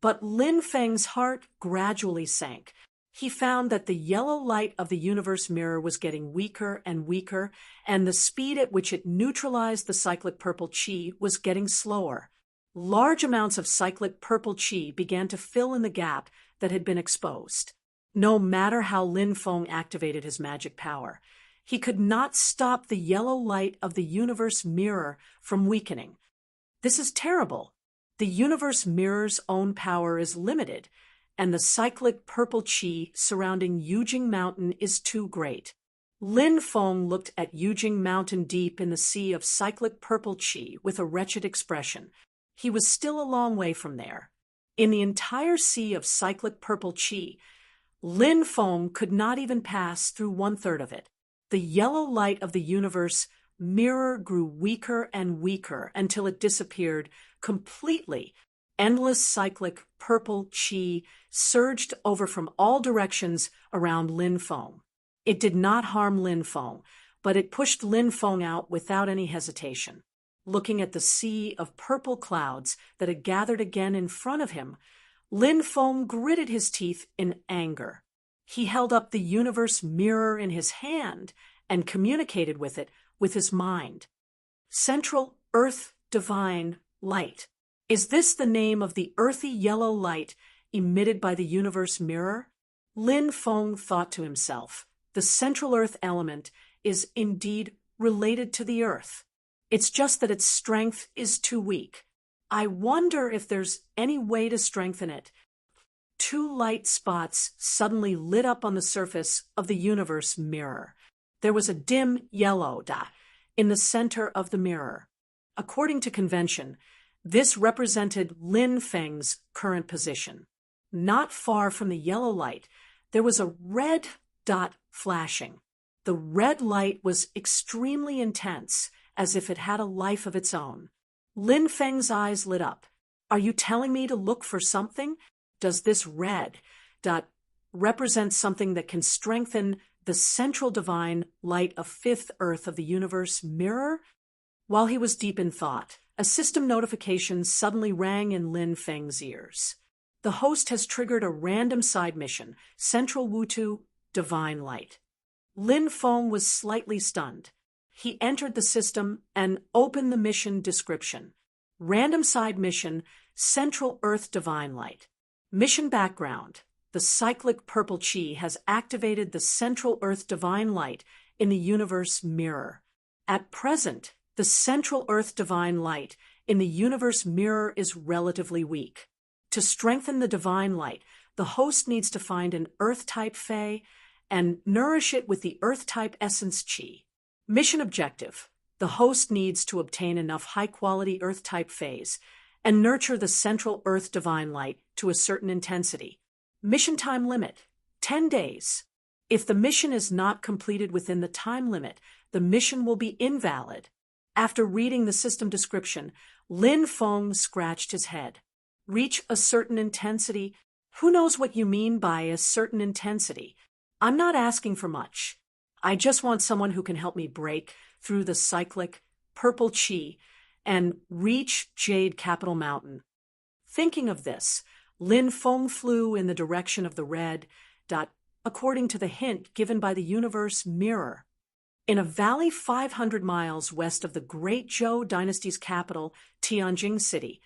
But Lin Feng's heart gradually sank. He found that the yellow light of the universe mirror was getting weaker and weaker, and the speed at which it neutralized the cyclic purple chi was getting slower. Large amounts of cyclic purple chi began to fill in the gap that had been exposed. No matter how Lin Feng activated his magic power, he could not stop the yellow light of the universe mirror from weakening. This is terrible. The universe mirror's own power is limited, and the cyclic purple chi surrounding Yujing Mountain is too great. Lin Feng looked at Yujing Mountain deep in the sea of cyclic purple chi with a wretched expression. He was still a long way from there. In the entire sea of cyclic purple chi, Lin Feng could not even pass through 1/3 of it. The yellow light of the universe mirror grew weaker and weaker until it disappeared completely. Endless cyclic purple chi surged over from all directions around Lin Feng. It did not harm Lin Feng, but it pushed Lin Feng out without any hesitation. Looking at the sea of purple clouds that had gathered again in front of him, Lin Feng gritted his teeth in anger. He held up the universe mirror in his hand and communicated with it with his mind. Central Earth Divine Light. Is this the name of the earthy yellow light emitted by the universe mirror? Lin Feng thought to himself, the central earth element is indeed related to the earth. It's just that its strength is too weak. I wonder if there's any way to strengthen it. 2 light spots suddenly lit up on the surface of the universe mirror. There was a dim yellow dot in the center of the mirror. According to convention, this represented Lin Feng's current position. Not far from the yellow light, there was a red dot flashing. The red light was extremely intense, as if it had a life of its own. Lin Feng's eyes lit up. Are you telling me to look for something? Does this red dot represent something that can strengthen the central divine light of 5th Earth of the universe mirror? While he was deep in thought, a system notification suddenly rang in Lin Feng's ears. The host has triggered a random side mission, Central Wutu Divine Light. Lin Feng was slightly stunned. He entered the system and opened the mission description. Random side mission, Central Earth Divine Light. Mission background. The cyclic purple chi has activated the Central Earth Divine Light in the universe mirror. At present, the Central Earth Divine Light in the universe mirror is relatively weak. To strengthen the divine light, the host needs to find an Earth-type Fae and nourish it with the Earth-type essence chi. Mission objective. The host needs to obtain enough high-quality Earth-type Faes and nurture the Central Earth Divine Light to a certain intensity. Mission time limit, 10 days. If the mission is not completed within the time limit, the mission will be invalid. After reading the system description, Lin Feng scratched his head. Reach a certain intensity? Who knows what you mean by a certain intensity? I'm not asking for much. I just want someone who can help me break through the cyclic purple chi and reach Jade Capital Mountain. Thinking of this, Lin Feng flew in the direction of the red dot, according to the hint given by the universe mirror. In a valley 500 miles west of the Great Zhou dynasty's capital, Tianjin City,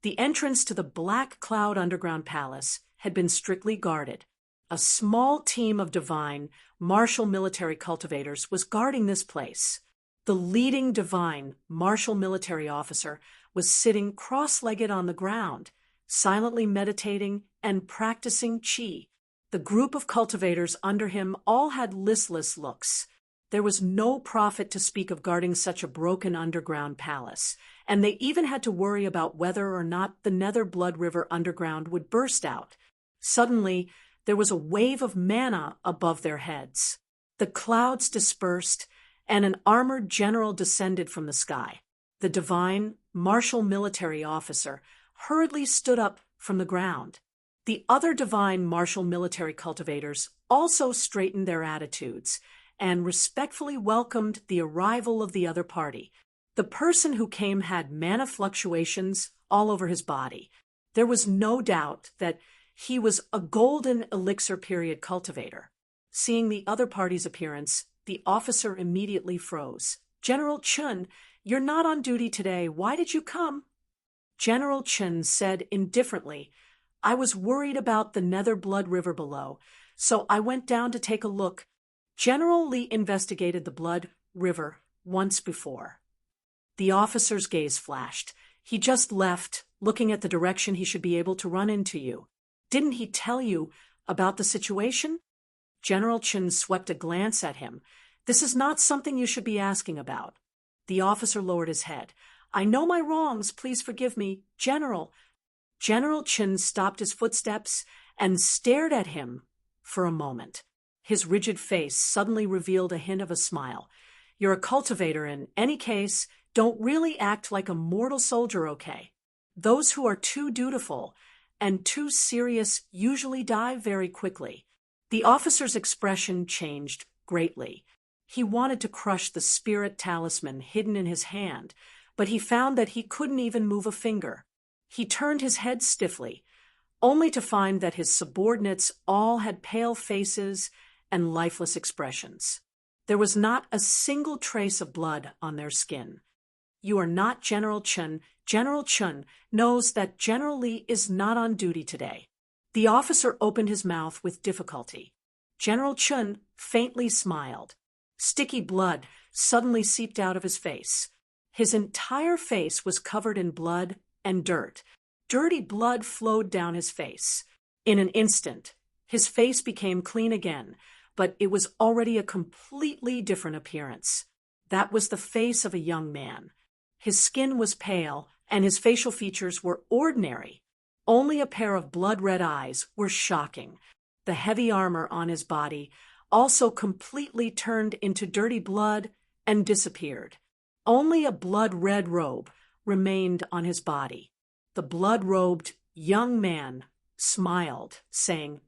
the entrance to the Black Cloud Underground Palace had been strictly guarded. A small team of divine, martial military cultivators was guarding this place. The leading divine, martial military officer was sitting cross-legged on the ground, silently meditating and practicing qi. The group of cultivators under him all had listless looks. There was no profit to speak of guarding such a broken underground palace, and they even had to worry about whether or not the Nether Blood River underground would burst out. Suddenly, there was a wave of mana above their heads. The clouds dispersed, and an armored general descended from the sky. The divine, martial military officer hurriedly stood up from the ground. The other divine martial military cultivators also straightened their attitudes and respectfully welcomed the arrival of the other party. The person who came had mana fluctuations all over his body. There was no doubt that he was a golden elixir period cultivator. Seeing the other party's appearance, the officer immediately froze. "General Chun, you're not on duty today. Why did you come?" General Chun said indifferently, "I was worried about the Nether Blood River below, so I went down to take a look." General Li investigated the Blood River once before. The officer's gaze flashed. "He just left, looking at the direction he should be able to run into you. Didn't he tell you about the situation?" General Chen swept a glance at him. "This is not something you should be asking about." The officer lowered his head. "I know my wrongs, please forgive me, General." General Chen stopped his footsteps and stared at him for a moment. His rigid face suddenly revealed a hint of a smile. "You're a cultivator in any case. Don't really act like a mortal soldier, okay? Those who are too dutiful and too serious usually die very quickly." The officer's expression changed greatly. He wanted to crush the spirit talisman hidden in his hand, but he found that he couldn't even move a finger. He turned his head stiffly, only to find that his subordinates all had pale faces and lifeless expressions. There was not a single trace of blood on their skin. "You are not General Chun. General Chun knows that General Li is not on duty today." The officer opened his mouth with difficulty. General Chun faintly smiled. Sticky blood suddenly seeped out of his face. His entire face was covered in blood and dirt. Dirty blood flowed down his face. In an instant, his face became clean again, but it was already a completely different appearance. That was the face of a young man. His skin was pale, and his facial features were ordinary. Only a pair of blood-red eyes were shocking. The heavy armor on his body also completely turned into dirty blood and disappeared. Only a blood-red robe remained on his body. The blood-robed young man smiled, saying,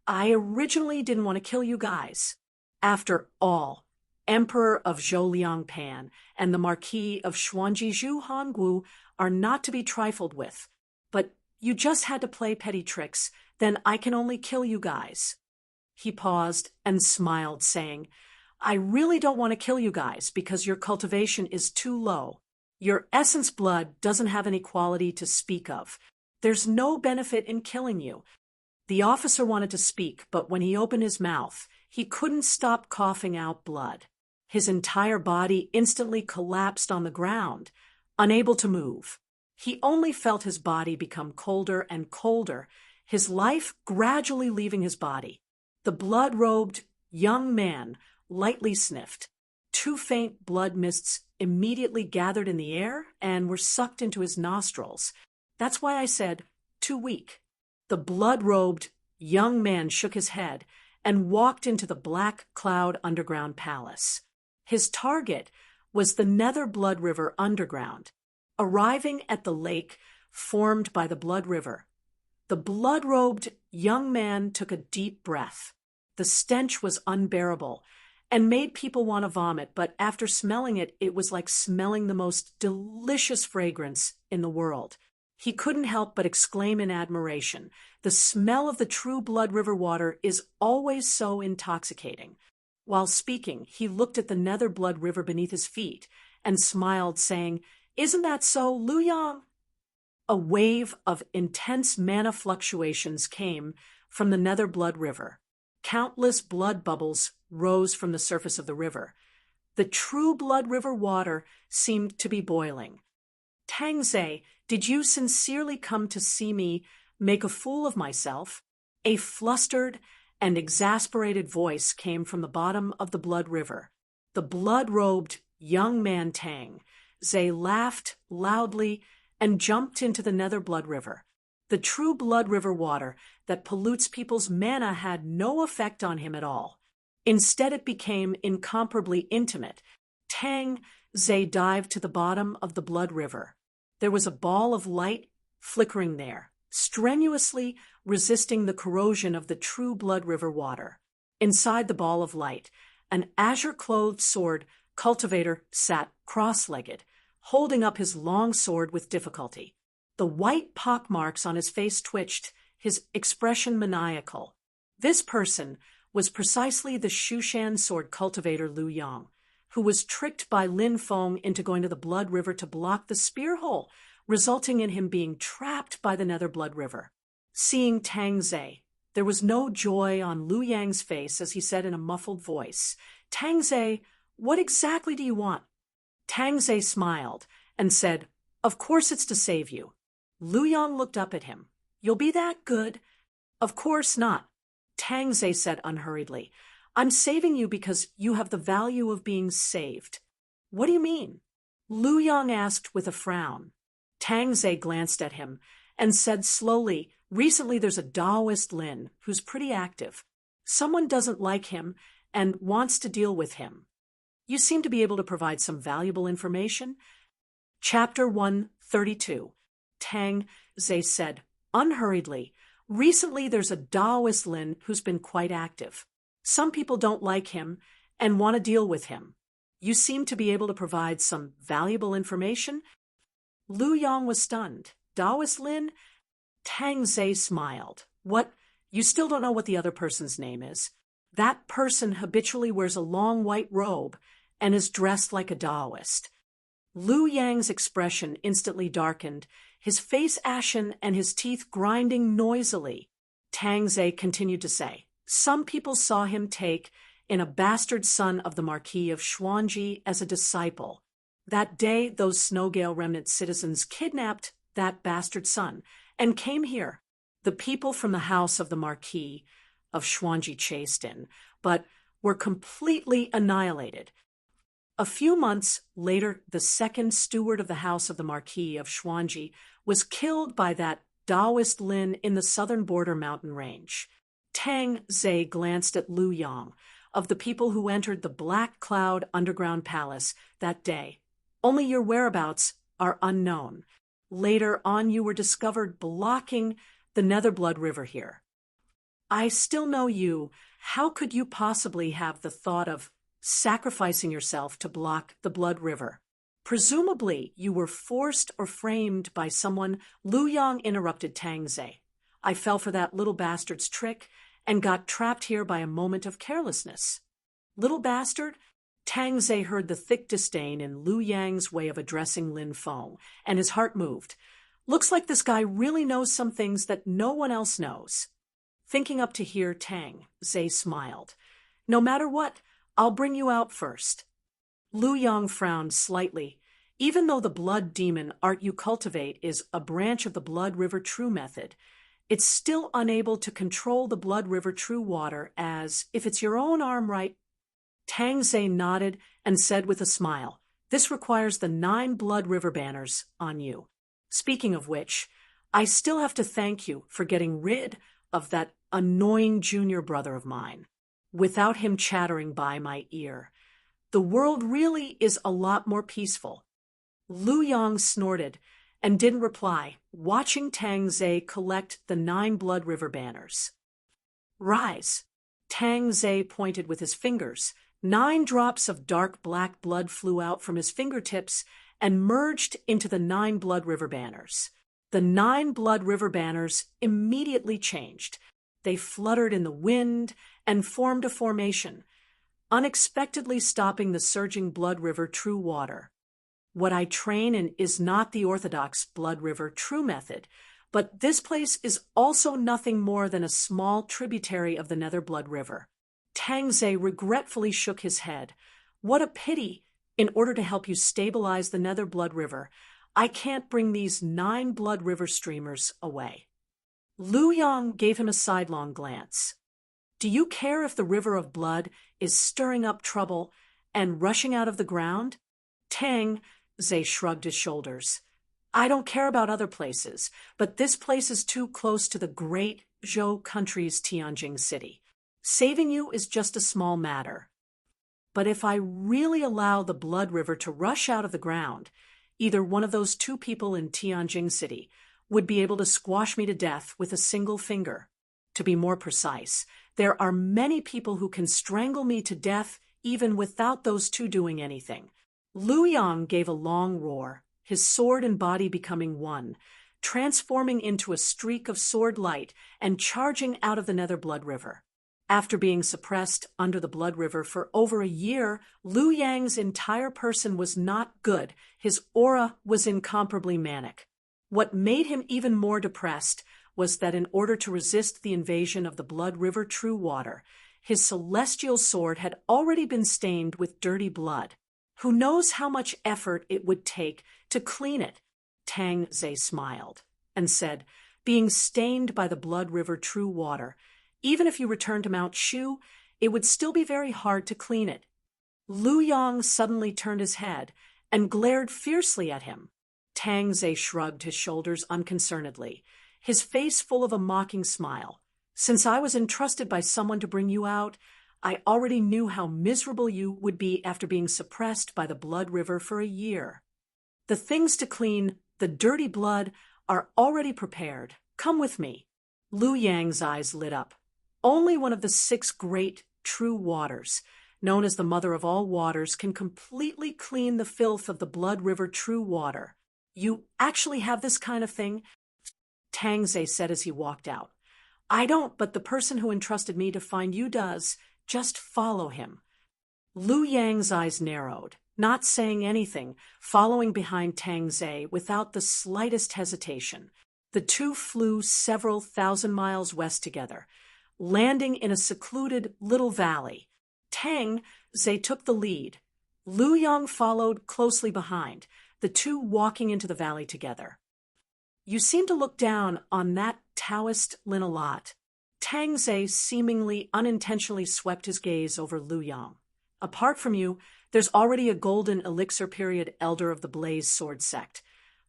"I originally didn't want to kill you guys. After all, Emperor of Zhouliang Pan and the Marquis of Xuanjizhu Hangu are not to be trifled with. But you just had to play petty tricks, then I can only kill you guys." He paused and smiled, saying, "I really don't want to kill you guys because your cultivation is too low. Your essence blood doesn't have any quality to speak of. There's no benefit in killing you." The officer wanted to speak, but when he opened his mouth, he couldn't stop coughing out blood. His entire body instantly collapsed on the ground, unable to move. He only felt his body become colder and colder, his life gradually leaving his body. The blood-robed young man lightly sniffed. 2 faint blood mists immediately gathered in the air and were sucked into his nostrils. That's why I said, too weak. The blood-robed young man shook his head and walked into the Black Cloud underground palace. His target was the Nether Blood River underground. Arriving at the lake formed by the Blood River, the blood-robed young man took a deep breath. The stench was unbearable and made people want to vomit, but after smelling it, it was like smelling the most delicious fragrance in the world. He couldn't help but exclaim in admiration, "The smell of the true Blood River water is always so intoxicating." While speaking, he looked at the Nether Blood River beneath his feet and smiled, saying, "Isn't that so, Lu Yang?" A wave of intense mana fluctuations came from the Nether Blood River. Countless blood bubbles rose from the surface of the river. The true Blood River water seemed to be boiling. "Tangze, did you sincerely come to see me make a fool of myself?" A flustered and exasperated voice came from the bottom of the Blood River. The blood-robed young man Tangze laughed loudly and jumped into the Nether Blood River. The true Blood River water that pollutes people's mana had no effect on him at all. Instead, it became incomparably intimate. Tangze dived to the bottom of the Blood River. There was a ball of light flickering there, strenuously resisting the corrosion of the true Blood River water. Inside the ball of light, an azure-clothed sword cultivator sat cross-legged, holding up his long sword with difficulty. The white pockmarks on his face twitched, his expression maniacal. This person was precisely the Shushan sword cultivator Lu Yang, who was tricked by Lin Feng into going to the Blood River to block the spear hole, resulting in him being trapped by the Nether Blood River. Seeing Tangze, there was no joy on Lu Yang's face as he said in a muffled voice, "Tangze, what exactly do you want?" Tangze smiled and said, "Of course it's to save you." Lu Yang looked up at him. "You'll be that good?" "Of course not." Tangze said unhurriedly, "I'm saving you because you have the value of being saved." "What do you mean?" Lu Yang asked with a frown. Tangze glanced at him and said slowly, "Recently there's a Taoist Lin who's pretty active. Someone doesn't like him and wants to deal with him. You seem to be able to provide some valuable information." Chapter 132. Tangze said unhurriedly, "Recently there's a Taoist Lin who's been quite active. Some people don't like him and want to deal with him. You seem to be able to provide some valuable information." Lu Yang was stunned. "Taoist Lin?" Tangze smiled. "What? You still don't know what the other person's name is? That person habitually wears a long white robe and is dressed like a Taoist." Lu Yang's expression instantly darkened, his face ashen and his teeth grinding noisily. Tangze continued to say, "Some people saw him take in a bastard son of the Marquis of Xuanji as a disciple. That day, those Snowgale Remnant citizens kidnapped that bastard son and came here. The people from the house of the Marquis of Xuanji chased in, but were completely annihilated. A few months later, the second steward of the house of the Marquis of Xuanji was killed by that Taoist Lin in the southern border mountain range." Tangze glanced at Lu Yang. "Of the people who entered the Black Cloud underground palace that day, only your whereabouts are unknown. Later on, you were discovered blocking the Nether Blood River here. I still know you. How could you possibly have the thought of sacrificing yourself to block the Blood River? Presumably, you were forced or framed by someone." Lu Yang interrupted Tangze. "I fell for that little bastard's trick and got trapped here by a moment of carelessness." "Little bastard?" Tangze heard the thick disdain in Lu Yang's way of addressing Lin Feng, and his heart moved. "Looks like this guy really knows some things that no one else knows." Thinking up to here, Tangze smiled. "No matter what, I'll bring you out first." Lu Yang frowned slightly. Even though the blood demon art you cultivate is a branch of the Blood River True method, it's still unable to control the Blood River True water as if it's your own arm, right? Tangze nodded and said with a smile, "This requires the 9 Blood River banners on you. Speaking of which, I still have to thank you for getting rid of that annoying junior brother of mine." without him chattering by my ear. The world really is a lot more peaceful. Lu Yang snorted and didn't reply, watching Tang Zhe collect the 9 blood river banners. Rise. Tang Zhe pointed with his fingers. 9 drops of dark black blood flew out from his fingertips and merged into the 9 blood river banners. The 9 blood river banners immediately changed. They fluttered in the wind and formed a formation, unexpectedly stopping the surging blood river true water. What I train in is not the orthodox blood river true method, but this place is also nothing more than a small tributary of the Nether Blood River. Tang Zhe regretfully shook his head. What a pity! In order to help you stabilize the Nether Blood River, I can't bring these 9 blood river streamers away. Lu Yang gave him a sidelong glance. Do you care if the river of blood is stirring up trouble and rushing out of the ground? Tang Zhe shrugged his shoulders. I don't care about other places, but this place is too close to the great Zhou country's Tianjin city. Saving you is just a small matter. But if I really allow the blood river to rush out of the ground, either one of those 2 people in Tianjin city would be able to squash me to death with a single finger. To be more precise, there are many people who can strangle me to death even without those 2 doing anything. Lu Yang gave a long roar, his sword and body becoming one, transforming into a streak of sword light and charging out of the Nether Blood River. After being suppressed under the Blood River for over a year, Lu Yang's entire person was not good. His aura was incomparably manic. What made him even more depressed was that in order to resist the invasion of the Blood River true water, his celestial sword had already been stained with dirty blood. Who knows how much effort it would take to clean it? Tang Zhe smiled and said, being stained by the Blood River true water, even if you return to Mount Shu, it would still be very hard to clean it. Lu Yang suddenly turned his head and glared fiercely at him. Tang Zhe shrugged his shoulders unconcernedly, his face full of a mocking smile. Since I was entrusted by someone to bring you out, I already knew how miserable you would be after being suppressed by the Blood River for a year. The things to clean the dirty blood are already prepared. Come with me. Lu Yang's eyes lit up. Only one of the 6 great true waters, known as the mother of all waters, can completely clean the filth of the Blood River true water. You actually have this kind of thing? Tang Zhe said as he walked out. I don't, but the person who entrusted me to find you does. Just follow him. Lu Yang's eyes narrowed, not saying anything, following behind Tang Zhe without the slightest hesitation. The 2 flew several thousand miles west together, landing in a secluded little valley. Tang Zhe took the lead. Lu Yang followed closely behind, the 2 walking into the valley together. You seem to look down on that Taoist Lin a lot. Tang Zhe seemingly unintentionally swept his gaze over Lu Yang. Apart from you, there's already a golden elixir period elder of the Blaze Sword sect,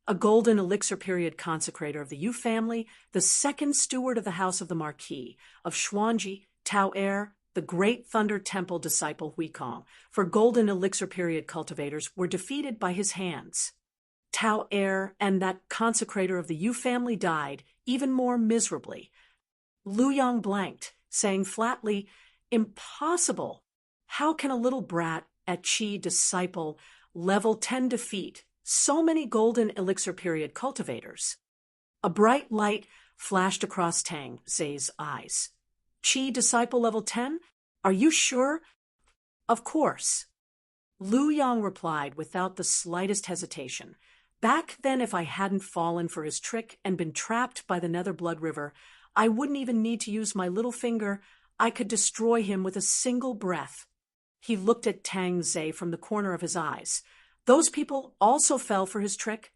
a golden elixir period consecrator of the Yu family, the 2nd steward of the House of the Marquis, of Xuanji, Tao Er, the Great Thunder Temple disciple Huikong, for golden elixir period cultivators were defeated by his hands. Tao Er and that consecrator of the Yu family died even more miserably. Lu Yang blanked, saying flatly, Impossible! How can a little brat at Qi disciple level 10 defeat so many golden elixir period cultivators? A bright light flashed across Tang Zhe's eyes. Qi disciple level 10? Are you sure? Of course. Lu Yang replied without the slightest hesitation. Back then, if I hadn't fallen for his trick and been trapped by the Nether Blood River, I wouldn't even need to use my little finger. I could destroy him with a single breath. He looked at Tang Zhe from the corner of his eyes. Those people also fell for his trick?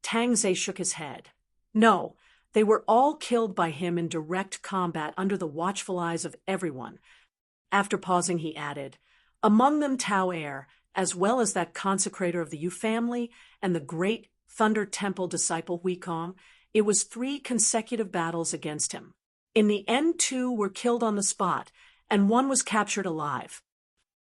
Tang Zhe shook his head. No, they were all killed by him in direct combat under the watchful eyes of everyone. After pausing, he added, among them Tao Er, as well as that consecrator of the Yu family and the Great Thunder Temple disciple Huikong. It was 3 consecutive battles against him. In the end, 2 were killed on the spot, and one was captured alive.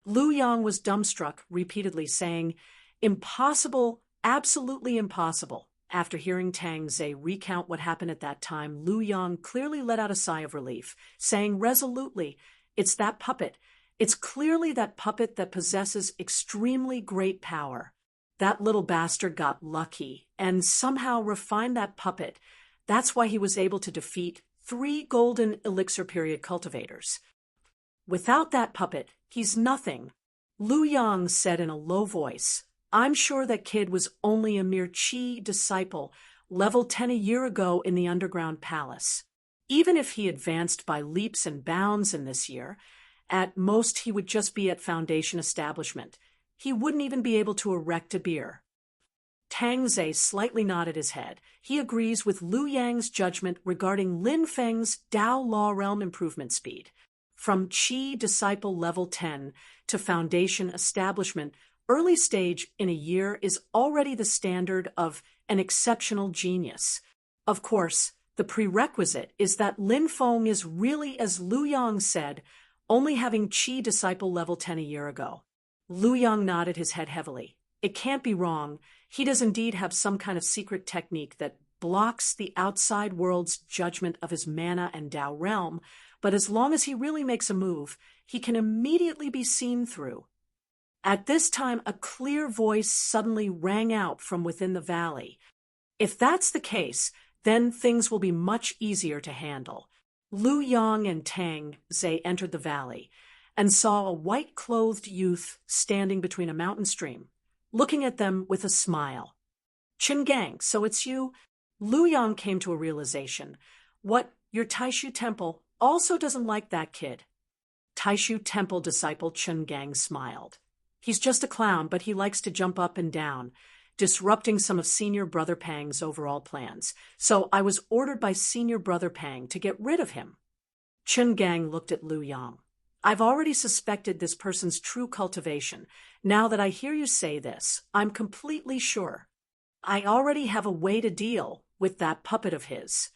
Lu Yang was dumbstruck, repeatedly saying, "Impossible, absolutely impossible." After hearing Tang Ze recount what happened at that time, Lu Yang clearly let out a sigh of relief, saying resolutely, "It's that puppet. It's clearly that puppet that possesses extremely great power. That little bastard got lucky and somehow refined that puppet. That's why he was able to defeat 3 golden elixir period cultivators. Without that puppet, he's nothing." Lu Yang said in a low voice, "I'm sure that kid was only a mere Qi disciple, level 10 a year ago in the underground palace. Even if he advanced by leaps and bounds in this year, at most he would just be at Foundation establishment. He wouldn't even be able to erect a beer." Tang Ze slightly nodded his head. He agrees with Lu Yang's judgment regarding Lin Feng's Dao Law Realm improvement speed. From Qi Disciple Level 10 to Foundation Establishment, early stage in a year is already the standard of an exceptional genius. Of course, the prerequisite is that Lin Feng is really, as Lu Yang said, only having Qi Disciple Level 10 a year ago. Lu Yang nodded his head heavily. It can't be wrong. He does indeed have some kind of secret technique that blocks the outside world's judgment of his mana and Dao realm, but as long as he really makes a move, he can immediately be seen through. At this time, a clear voice suddenly rang out from within the valley. If that's the case, then things will be much easier to handle. Lu Yang and Tang Ze entered the valley and saw a white-clothed youth standing between a mountain stream, looking at them with a smile. "Qin Gang, so it's you?" Lu Yang came to a realization. "What, your Taishu Temple also doesn't like that kid?" Taishu Temple disciple Qin Gang smiled. "He's just a clown, but he likes to jump up and down, disrupting some of Senior Brother Pang's overall plans. So I was ordered by Senior Brother Pang to get rid of him." Qin Gang looked at Lu Yang. "I've already suspected this person's true cultivation. Now that I hear you say this, I'm completely sure. I already have a way to deal with that puppet of his."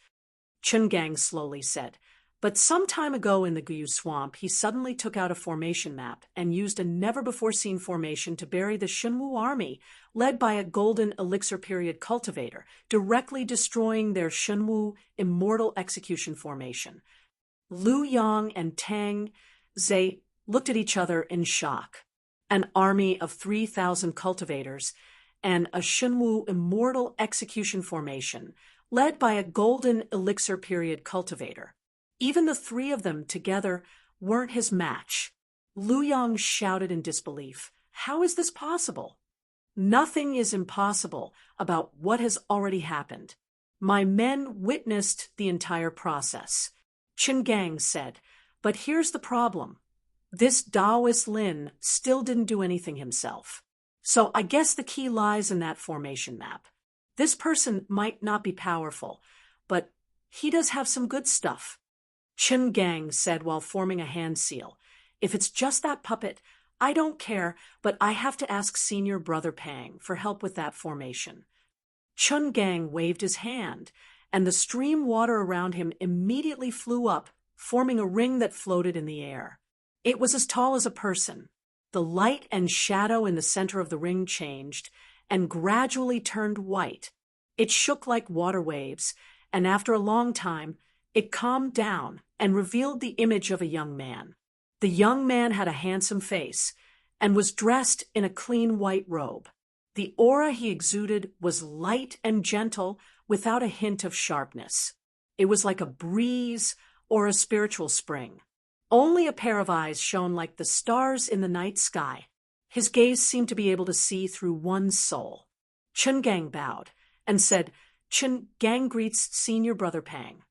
Qin Gang slowly said, "But some time ago in the Guyu Swamp, he suddenly took out a formation map and used a never-before-seen formation to bury the Shenwu army, led by a golden elixir period cultivator, directly destroying their Shenwu immortal execution formation." Lu Yang and Tang Ze looked at each other in shock. An army of 3,000 cultivators and a Shenwu immortal execution formation, led by a golden elixir period cultivator. Even the 3 of them together weren't his match. Lu Yang shouted in disbelief. "How is this possible?" "Nothing is impossible about what has already happened. My men witnessed the entire process," Qin Gang said. "But here's the problem. This Taoist Lin still didn't do anything himself. So I guess the key lies in that formation map. This person might not be powerful, but he does have some good stuff." Qin Gang said while forming a hand seal. "If it's just that puppet, I don't care, but I have to ask Senior Brother Pang for help with that formation." Qin Gang waved his hand, and the stream water around him immediately flew up, forming a ring that floated in the air. It was as tall as a person. The light and shadow in the center of the ring changed and gradually turned white. It shook like water waves, and after a long time, it calmed down and revealed the image of a young man. The young man had a handsome face and was dressed in a clean white robe. The aura he exuded was light and gentle without a hint of sharpness. It was like a breeze or a spiritual spring. Only a pair of eyes shone like the stars in the night sky. His gaze seemed to be able to see through one's soul. Qin Gang bowed and said, "Qin Gang greets Senior Brother Pang."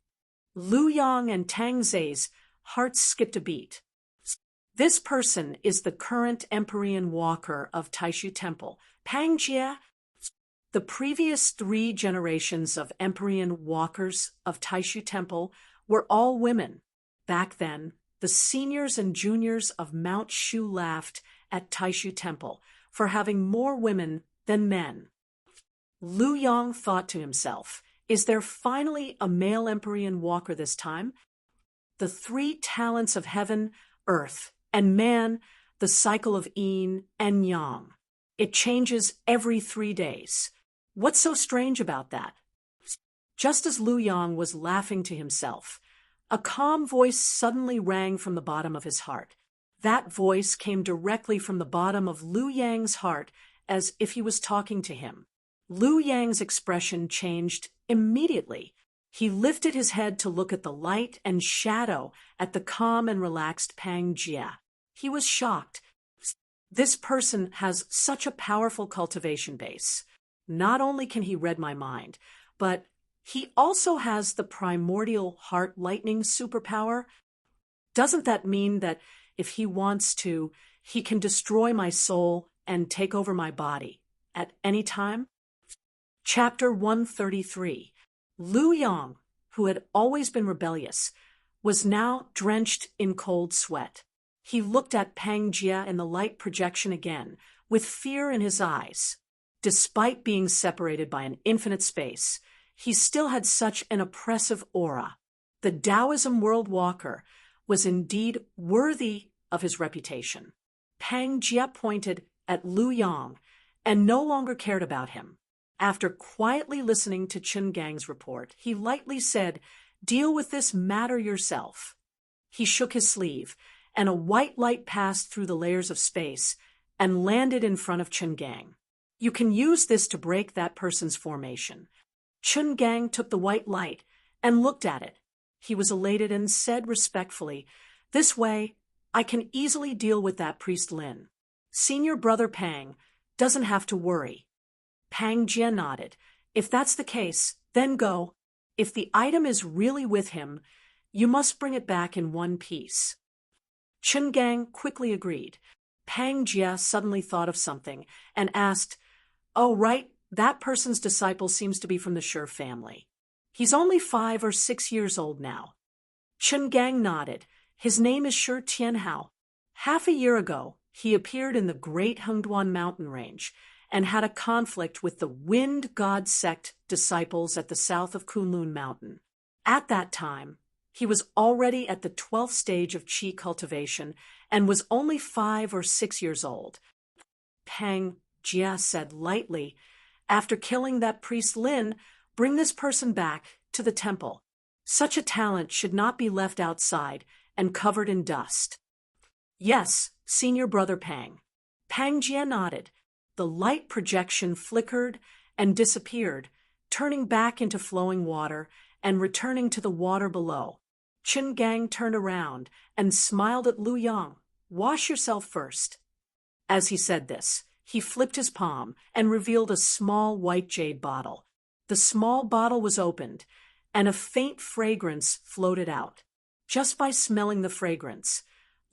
Lu Yang and Tang Ze's hearts skipped a beat. "This person is the current Empyrean Walker of Taishu Temple, Pang Jie." The previous 3 generations of Empyrean Walkers of Taishu Temple were all women. Back then, the seniors and juniors of Mount Shu laughed at Taishu Temple for having more women than men. Lu Yang thought to himself, "Is there finally a male Empyrean Walker this time?" The 3 talents of heaven earth, and man, the cycle of yin and yang. It changes every 3 days. What's so strange about that? Just as Lu Yang was laughing to himself, a calm voice suddenly rang from the bottom of his heart. That voice came directly from the bottom of Lu Yang's heart, as if he was talking to him. Lu Yang's expression changed immediately. He lifted his head to look at the light and shadow at the calm and relaxed Pang Jia. He was shocked. This person has such a powerful cultivation base. Not only can he read my mind, but he also has the primordial heart lightning superpower. Doesn't that mean that if he wants to, he can destroy my soul and take over my body at any time? Chapter 133. Lu Yang, who had always been rebellious, was now drenched in cold sweat. He looked at Pang Jia in the light projection again, with fear in his eyes. Despite being separated by an infinite space, he still had such an oppressive aura. The Taoism world walker was indeed worthy of his reputation. Pang Jia pointed at Lu Yang and no longer cared about him. After quietly listening to Chen Gang's report, he lightly said, "Deal with this matter yourself." He shook his sleeve, and a white light passed through the layers of space and landed in front of Chen Gang. "You can use this to break that person's formation." Chen Gang took the white light and looked at it. He was elated and said respectfully, "This way, I can easily deal with that priest Lin. Senior brother Pang doesn't have to worry." Pang Jia nodded. "If that's the case, then go. If the item is really with him, you must bring it back in one piece." Chen Gang quickly agreed. Pang Jia suddenly thought of something and asked, "Oh, right, that person's disciple seems to be from the Shi family. He's only 5 or 6 years old now." Chen Gang nodded. "His name is Shi Tianhao. Half a year ago, he appeared in the Great Hengduan mountain range and had a conflict with the Wind God sect disciples at the south of Kunlun Mountain. At that time, he was already at the 12th stage of qi cultivation and was only 5 or 6 years old." Pang Jia said lightly, "After killing that priest Lin, bring this person back to the temple. Such a talent should not be left outside and covered in dust." "Yes, senior brother Pang." Pang Jia nodded. The light projection flickered and disappeared, turning back into flowing water and returning to the water below. Chen Gang turned around and smiled at Lu Yang. "Wash yourself first." As he said this, he flipped his palm and revealed a small white jade bottle. The small bottle was opened, and a faint fragrance floated out. Just by smelling the fragrance,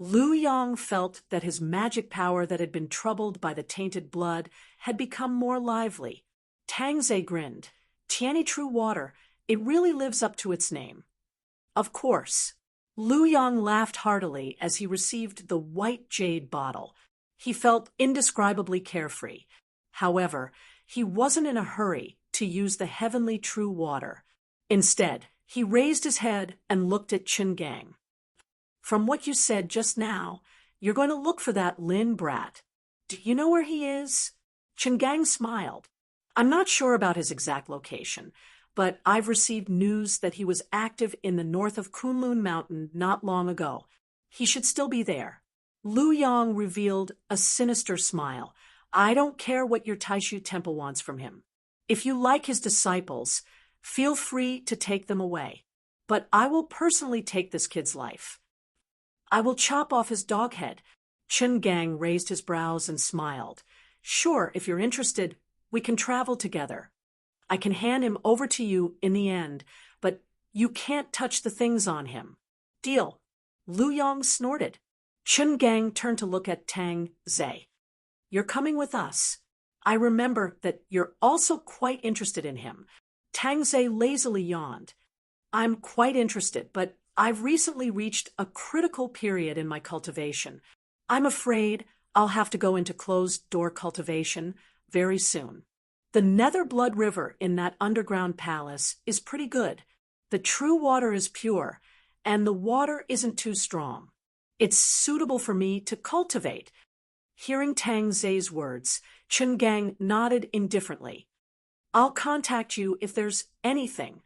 Lu Yang felt that his magic power that had been troubled by the tainted blood had become more lively. Tangze grinned. "Tianyi True Water, it really lives up to its name." "Of course." Lu Yang laughed heartily as he received the white jade bottle. He felt indescribably carefree. However, he wasn't in a hurry to use the heavenly true water. Instead, he raised his head and looked at Chen Gang. "From what you said just now, you're going to look for that Lin brat. Do you know where he is?" Chen Gang smiled. "I'm not sure about his exact location, but I've received news that he was active in the north of Kunlun Mountain not long ago. He should still be there." Lu Yang revealed a sinister smile. "I don't care what your Taishu temple wants from him. If you like his disciples, feel free to take them away. But I will personally take this kid's life. I will chop off his dog head." Chen Gang raised his brows and smiled. "Sure, if you're interested, we can travel together. I can hand him over to you in the end, but you can't touch the things on him. Deal." Lu Yang snorted. Chen Gang turned to look at Tang Ze. "You're coming with us. I remember that you're also quite interested in him." Tang Ze lazily yawned. "I'm quite interested, but I've recently reached a critical period in my cultivation. I'm afraid I'll have to go into closed-door cultivation very soon. The Nether Blood River in that underground palace is pretty good. The true water is pure, and the water isn't too strong. It's suitable for me to cultivate. Hearing Tang Zhe's words, Chen Gang nodded indifferently. I'll contact you if there's anything.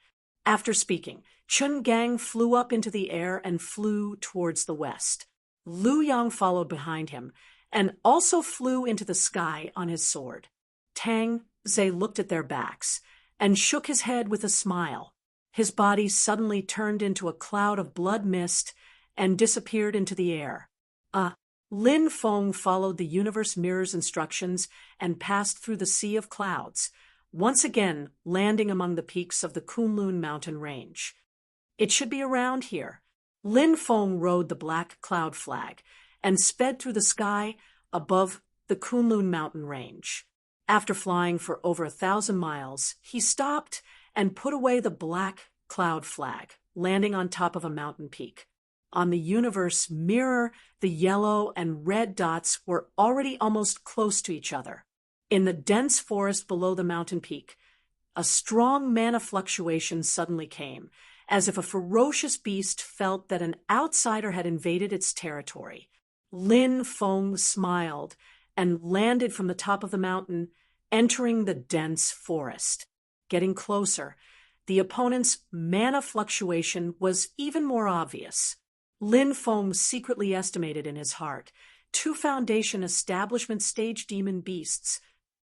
After speaking, Chen Gang flew up into the air and flew towards the west. Lu Yang followed behind him and also flew into the sky on his sword. Tang Zhe looked at their backs and shook his head with a smile. His body suddenly turned into a cloud of blood mist and disappeared into the air. Lin Feng followed the universe mirror's instructions and passed through the sea of clouds, once again landing among the peaks of the Kunlun mountain range. It should be around here. Lin Feng rode the black cloud flag and sped through the sky above the Kunlun mountain range. After flying for over 1,000 miles, he stopped and put away the black cloud flag, landing on top of a mountain peak. On the universe mirror, the yellow and red dots were already almost close to each other. In the dense forest below the mountain peak, a strong mana fluctuation suddenly came, as if a ferocious beast felt that an outsider had invaded its territory. Lin Feng smiled and landed from the top of the mountain, entering the dense forest. Getting closer, the opponent's mana fluctuation was even more obvious. Lin Feng secretly estimated in his heart 2 Foundation establishment stage demon beasts.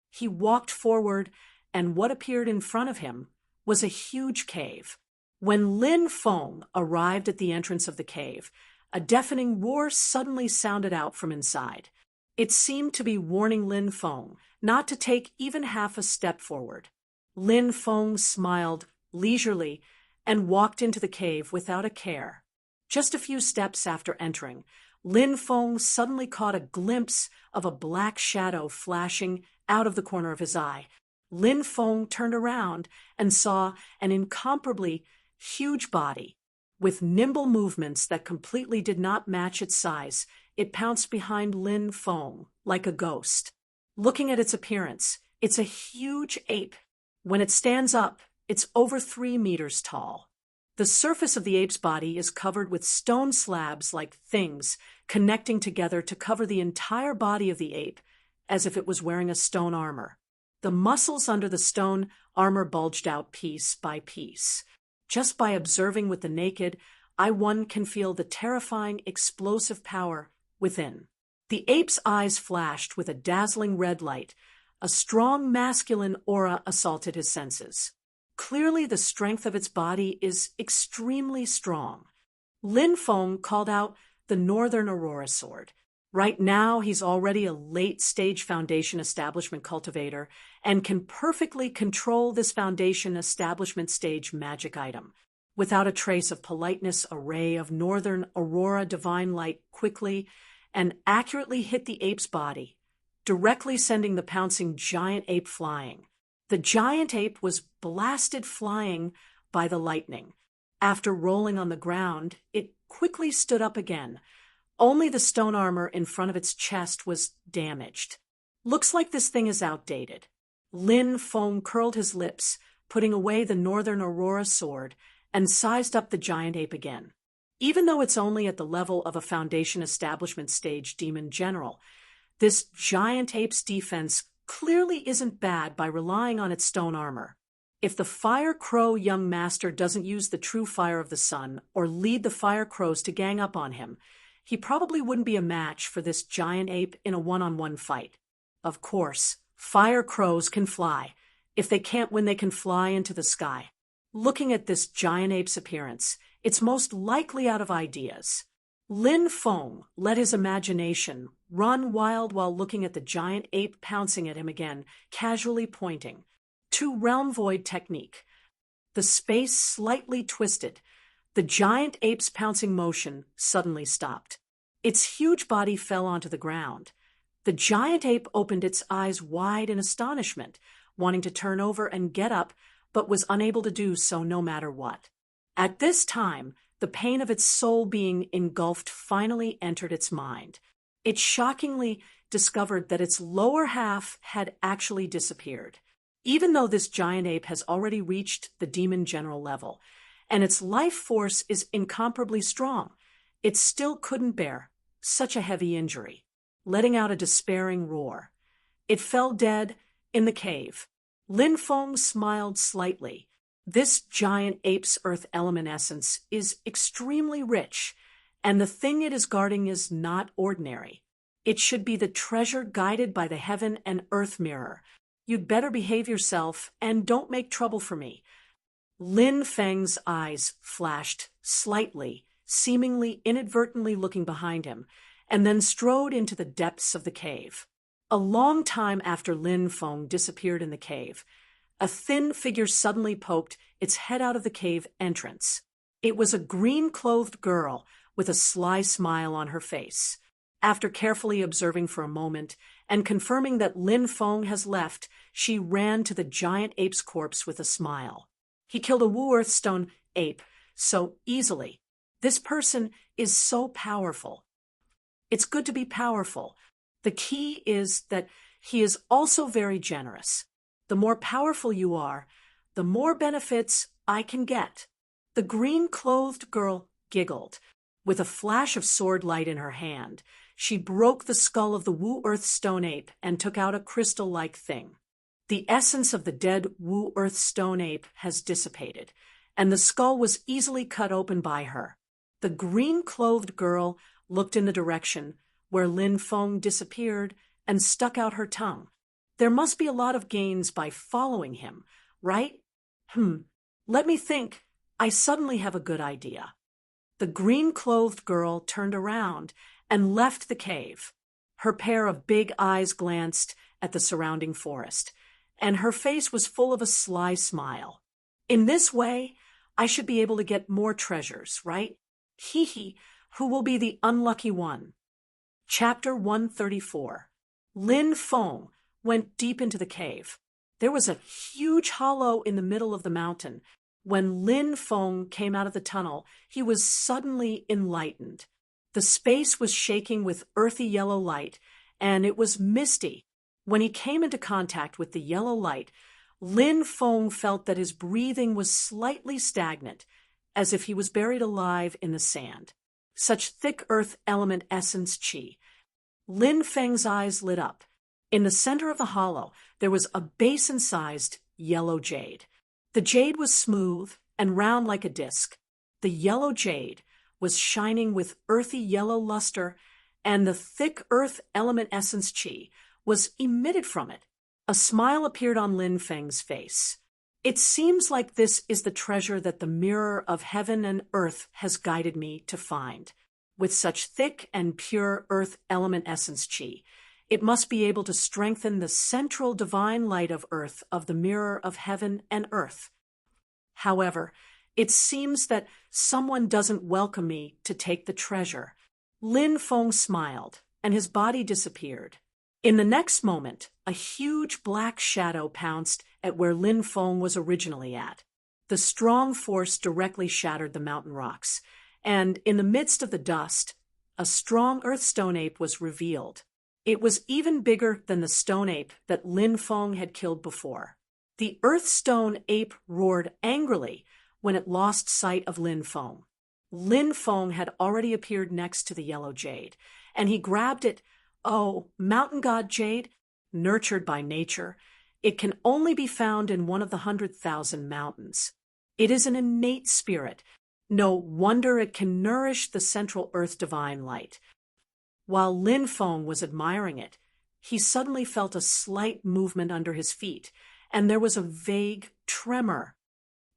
He walked forward, and what appeared in front of him was a huge cave. When Lin Feng arrived at the entrance of the cave, a deafening roar suddenly sounded out from inside. It seemed to be warning Lin Feng not to take even half a step forward. Lin Feng smiled leisurely and walked into the cave without a care. Just a few steps after entering, Lin Feng suddenly caught a glimpse of a black shadow flashing out of the corner of his eye. Lin Feng turned around and saw an incomparably huge body. With nimble movements that completely did not match its size, it pounced behind Lin Feng like a ghost. Looking at its appearance, it's a huge ape. When it stands up, it's over 3 meters tall. The surface of the ape's body is covered with stone slabs like things connecting together to cover the entire body of the ape, as if it was wearing a stone armor. The muscles under the stone armor bulged out piece by piece. Just by observing with the naked eye, one can feel the terrifying, explosive power within. The ape's eyes flashed with a dazzling red light. A strong masculine aura assaulted his senses. Clearly, the strength of its body is extremely strong. Lin Feng called out the Northern Aurora Sword. Right now, he's already a late-stage Foundation Establishment cultivator and can perfectly control this Foundation Establishment stage magic item. Without a trace of politeness, a ray of Northern Aurora Divine Light quickly and accurately hit the ape's body, directly sending the pouncing giant ape flying. The giant ape was blasted flying by the lightning. After rolling on the ground, it quickly stood up again. Only the stone armor in front of its chest was damaged. Looks like this thing is outdated. Lin Feng curled his lips, putting away the Northern Aurora sword, and sized up the giant ape again. Even though it's only at the level of a Foundation Establishment stage demon general, this giant ape's defense clearly isn't bad by relying on its stone armor. If the Fire Crow young master doesn't use the true fire of the sun or lead the Fire Crows to gang up on him, he probably wouldn't be a match for this giant ape in a one-on-one fight. Of course, Fire Crows can fly. If they can't win, they can fly into the sky. Looking at this giant ape's appearance, it's most likely out of ideas. Lin Feng let his imagination run wild while looking at the giant ape pouncing at him again, casually pointing. To Realm Void technique. The space slightly twisted. The giant ape's pouncing motion suddenly stopped. Its huge body fell onto the ground. The giant ape opened its eyes wide in astonishment, wanting to turn over and get up, but was unable to do so no matter what. At this time, the pain of its soul being engulfed finally entered its mind. It shockingly discovered that its lower half had actually disappeared. Even though this giant ape has already reached the demon general level, and its life force is incomparably strong, It still couldn't bear such a heavy injury, letting out a despairing roar. It fell dead in the cave. Lin Feng smiled slightly. This giant ape's earth element essence is extremely rich, and the thing it is guarding is not ordinary. It should be the treasure guided by the heaven and earth mirror. You'd better behave yourself and don't make trouble for me. Lin Feng's eyes flashed slightly, seemingly inadvertently looking behind him, and then strode into the depths of the cave. A long time after Lin Feng disappeared in the cave, a thin figure suddenly poked its head out of the cave entrance. It was a green-clothed girl with a sly smile on her face. After carefully observing for a moment and confirming that Lin Feng has left, she ran to the giant ape's corpse with a smile. He killed a Wu Earthstone ape so easily. This person is so powerful. It's good to be powerful. The key is that he is also very generous. The more powerful you are, the more benefits I can get. The green-clothed girl giggled. With a flash of sword light in her hand, she broke the skull of the Wu Earthstone ape and took out a crystal-like thing. The essence of the dead Wu Earthstone ape has dissipated, and the skull was easily cut open by her. The green-clothed girl looked in the direction where Lin Feng disappeared and stuck out her tongue. There must be a lot of gains by following him, right? Let me think. I suddenly have a good idea. The green-clothed girl turned around and left the cave. Her pair of big eyes glanced at the surrounding forest, and her face was full of a sly smile. In this way, I should be able to get more treasures, right? Hee, who will be the unlucky one? Chapter 134. Lin Feng went deep into the cave. There was a huge hollow in the middle of the mountain. When Lin Feng came out of the tunnel, he was suddenly enlightened. The space was shaking with earthy yellow light, and it was misty. When he came into contact with the yellow light, Lin Feng felt that his breathing was slightly stagnant, as if he was buried alive in the sand. Such thick earth element essence qi. Lin Feng's eyes lit up. In the center of the hollow, there was a basin-sized yellow jade. The jade was smooth and round like a disc. The yellow jade was shining with earthy yellow luster, and the thick earth element essence qi was emitted from it. A smile appeared on Lin Feng's face. It seems like this is the treasure that the mirror of heaven and earth has guided me to find. With such thick and pure earth element essence qi, it must be able to strengthen the central divine light of earth of the mirror of heaven and earth. However, it seems that someone doesn't welcome me to take the treasure. Lin Feng smiled, and his body disappeared. In the next moment, a huge black shadow pounced at where Lin Feng was originally at. The strong force directly shattered the mountain rocks, and in the midst of the dust, a strong earthstone ape was revealed. It was even bigger than the stone ape that Lin Feng had killed before. The earthstone ape roared angrily when it lost sight of Lin Feng. Lin Feng had already appeared next to the yellow jade, and he grabbed it. Oh, mountain god jade, nurtured by nature, it can only be found in one of the 100,000 mountains. It is an innate spirit. No wonder it can nourish the central earth divine light. While Lin Feng was admiring it, he suddenly felt a slight movement under his feet, and there was a vague tremor.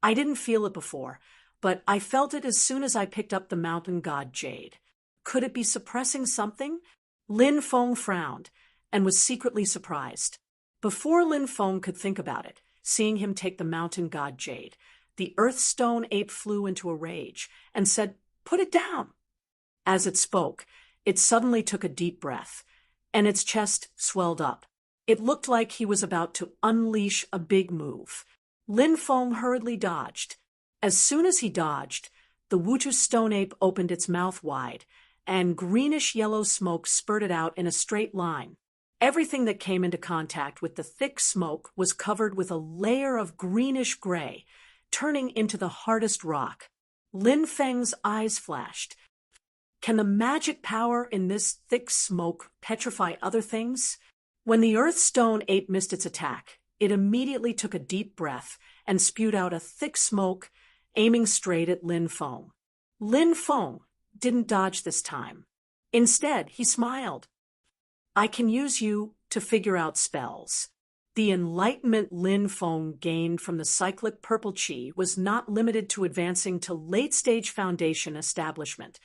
I didn't feel it before, but I felt it as soon as I picked up the mountain god jade. Could it be suppressing something? Lin Feng frowned and was secretly surprised. Before Lin Feng could think about it, seeing him take the mountain god jade, the earthstone ape flew into a rage and said, "Put it down." As it spoke, it suddenly took a deep breath, and its chest swelled up. It looked like he was about to unleash a big move. Lin Feng hurriedly dodged. As soon as he dodged, the Wuchu stone ape opened its mouth wide, and greenish-yellow smoke spurted out in a straight line. Everything that came into contact with the thick smoke was covered with a layer of greenish-gray, turning into the hardest rock. Lin Feng's eyes flashed. Can the magic power in this thick smoke petrify other things? When the earth stone ape missed its attack, it immediately took a deep breath and spewed out a thick smoke, aiming straight at Lin Feng. Lin Feng didn't dodge this time. Instead, he smiled. I can use you to figure out spells. The enlightenment Lin Feng gained from the cyclic purple qi was not limited to advancing to late-stage foundation establishment.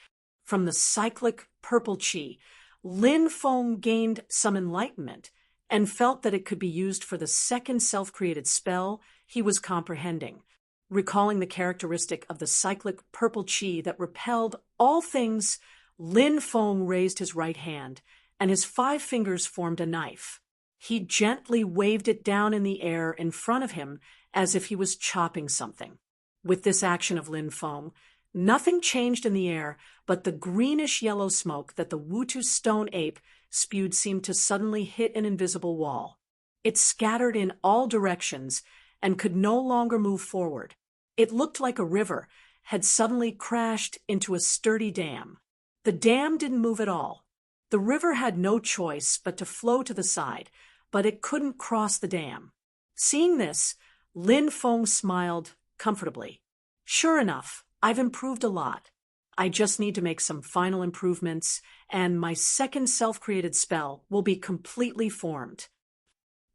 From the cyclic purple qi, Lin Feng gained some enlightenment and felt that it could be used for the second self-created spell he was comprehending, recalling the characteristic of the cyclic purple qi that repelled all things. Lin Feng raised his right hand, and his 5 fingers formed a knife. He gently waved it down in the air in front of him as if he was chopping something. With this action of Lin Feng, nothing changed in the air, but the greenish-yellow smoke that the Wutu stone ape spewed seemed to suddenly hit an invisible wall. It scattered in all directions and could no longer move forward. It looked like a river had suddenly crashed into a sturdy dam. The dam didn't move at all. The river had no choice but to flow to the side, but it couldn't cross the dam. Seeing this, Lin Feng smiled comfortably. Sure enough, I've improved a lot. I just need to make some final improvements, and my second self-created spell will be completely formed.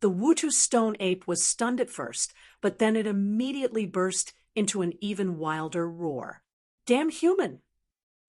The Wutu stone ape was stunned at first, but then it immediately burst into an even wilder roar. Damn human!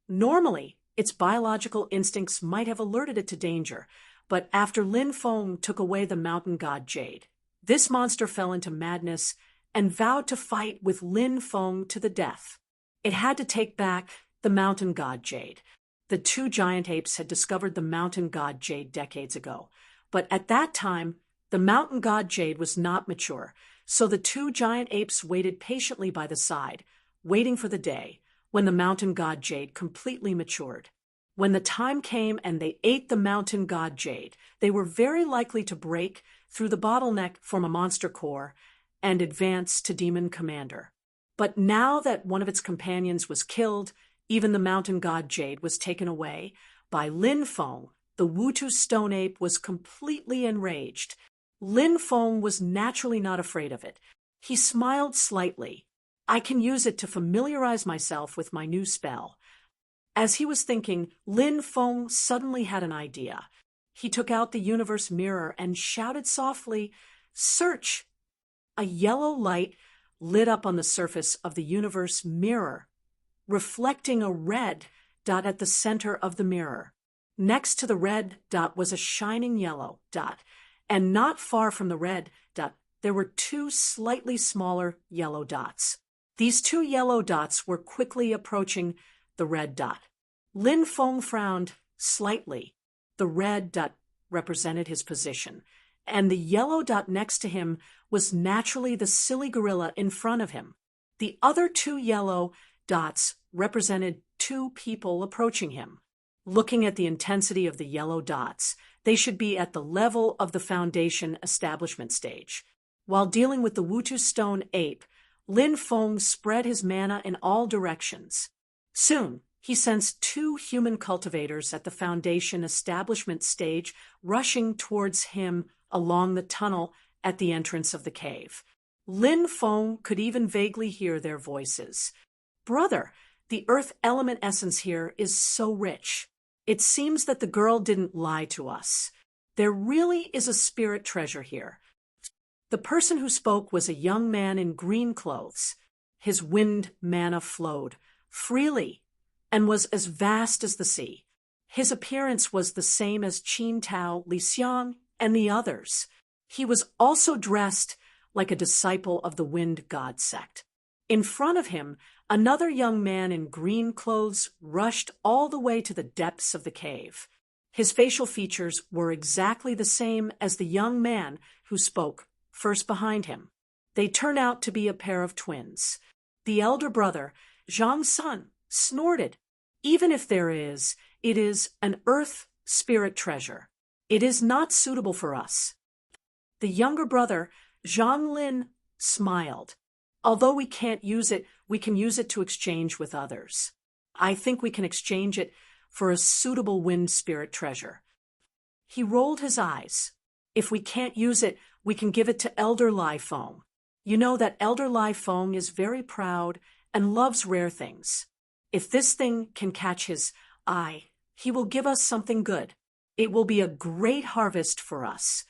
Normally, its biological instincts might have alerted it to danger, but after Lin Feng took away the mountain god Jade, this monster fell into madness and vowed to fight with Lin Feng to the death. It had to take back the mountain god Jade. The 2 giant apes had discovered the mountain god Jade decades ago, but at that time, the mountain god Jade was not mature, so the 2 giant apes waited patiently by the side, waiting for the day when the mountain god Jade completely matured. When the time came and they ate the mountain god Jade, they were very likely to break through the bottleneck, form a monster core, and advance to Demon Commander. But now that one of its companions was killed, even the mountain god Jade was taken away by Lin Feng. The Wutu stone ape was completely enraged. Lin Feng was naturally not afraid of it. He smiled slightly. I can use it to familiarize myself with my new spell. As he was thinking, Lin Feng suddenly had an idea. He took out the universe mirror and shouted softly, "Search!" A yellow light lit up on the surface of the universe mirror, reflecting a red dot at the center of the mirror. Next to the red dot was a shining yellow dot, and not far from the red dot, there were 2 slightly smaller yellow dots. These 2 yellow dots were quickly approaching the red dot. Lin Feng frowned slightly. The red dot represented his position, and the yellow dot next to him was naturally the silly gorilla in front of him. The other 2 yellow dots represented 2 people approaching him. Looking at the intensity of the yellow dots, they should be at the level of the foundation establishment stage. While dealing with the Wutu stone ape, Lin Feng spread his mana in all directions. Soon, he sensed 2 human cultivators at the foundation establishment stage rushing towards him along the tunnel at the entrance of the cave. Lin Feng could even vaguely hear their voices. Brother, the earth element essence here is so rich. It seems that the girl didn't lie to us. There really is a spirit treasure here. The person who spoke was a young man in green clothes. His wind mana flowed freely and was as vast as the sea. His appearance was the same as Qin Tao, Li Xiang, and the others. He was also dressed like a disciple of the wind god sect. In front of him, another young man in green clothes rushed all the way to the depths of the cave. His facial features were exactly the same as the young man who spoke first behind him. They turn out to be a pair of twins. The elder brother, Zhang's son, snorted. Even if there is, it is an earth spirit treasure. It is not suitable for us. The younger brother, Zhang Lin, smiled. Although we can't use it, we can use it to exchange with others. I think we can exchange it for a suitable wind spirit treasure. He rolled his eyes. If we can't use it, we can give it to Elder Lai Feng. You know that Elder Lai Feng is very proud and loves rare things. If this thing can catch his eye, he will give us something good. It will be a great harvest for us.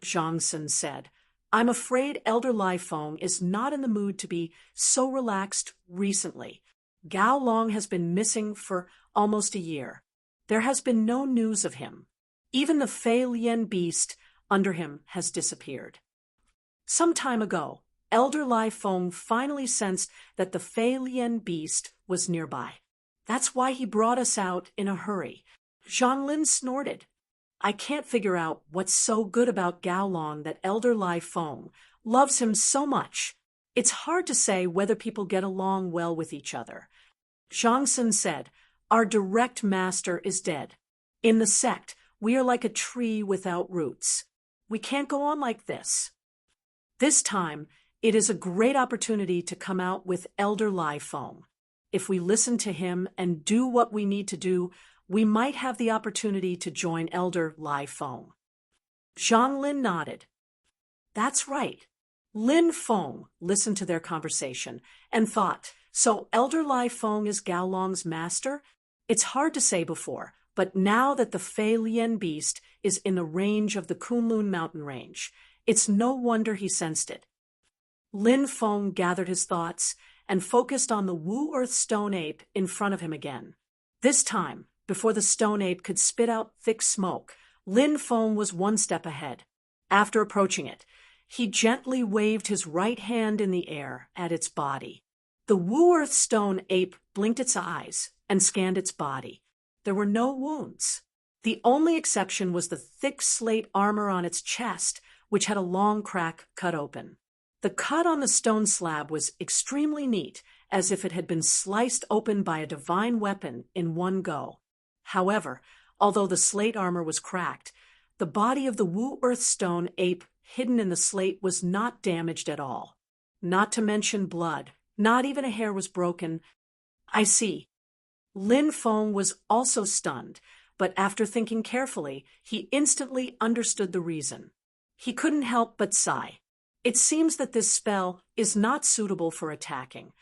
Zhang Sun said, I'm afraid Elder Lai Feng is not in the mood to be so relaxed recently. Gao Long has been missing for almost a year. There has been no news of him. Even the Fei Lian beast under him has disappeared. Some time ago, Elder Lai Feng finally sensed that the Fei Lian beast was nearby. That's why he brought us out in a hurry. Zhang Lin snorted. I can't figure out what's so good about Gao Long that Elder Lai Feng loves him so much. It's hard to say whether people get along well with each other. Zhang Sun said, Our direct master is dead. In the sect, we are like a tree without roots. We can't go on like this. This time, it is a great opportunity to come out with Elder Lai Feng. If we listen to him and do what we need to do, we might have the opportunity to join Elder Lai Feng. Zhang Lin nodded. That's right. Lin Feng listened to their conversation and thought, so Elder Lai Feng is Gao Long's master? It's hard to say before, but now that the Fei Lian beast is in the range of the Kunlun mountain range, it's no wonder he sensed it. Lin Feng gathered his thoughts and focused on the Wu Earth stone ape in front of him again. This time, before the stone ape could spit out thick smoke, Lin Feng was one step ahead. After approaching it, he gently waved his right hand in the air at its body. The Wu Earth stone ape blinked its eyes and scanned its body. There were no wounds. The only exception was the thick slate armor on its chest, which had a long crack cut open. The cut on the stone slab was extremely neat, as if it had been sliced open by a divine weapon in one go. However, although the slate armor was cracked, the body of the Wu Earth stone ape hidden in the slate was not damaged at all. Not to mention blood. Not even a hair was broken. I see. Lin Feng was also stunned, but after thinking carefully, he instantly understood the reason. He couldn't help but sigh. It seems that this spell is not suitable for attacking.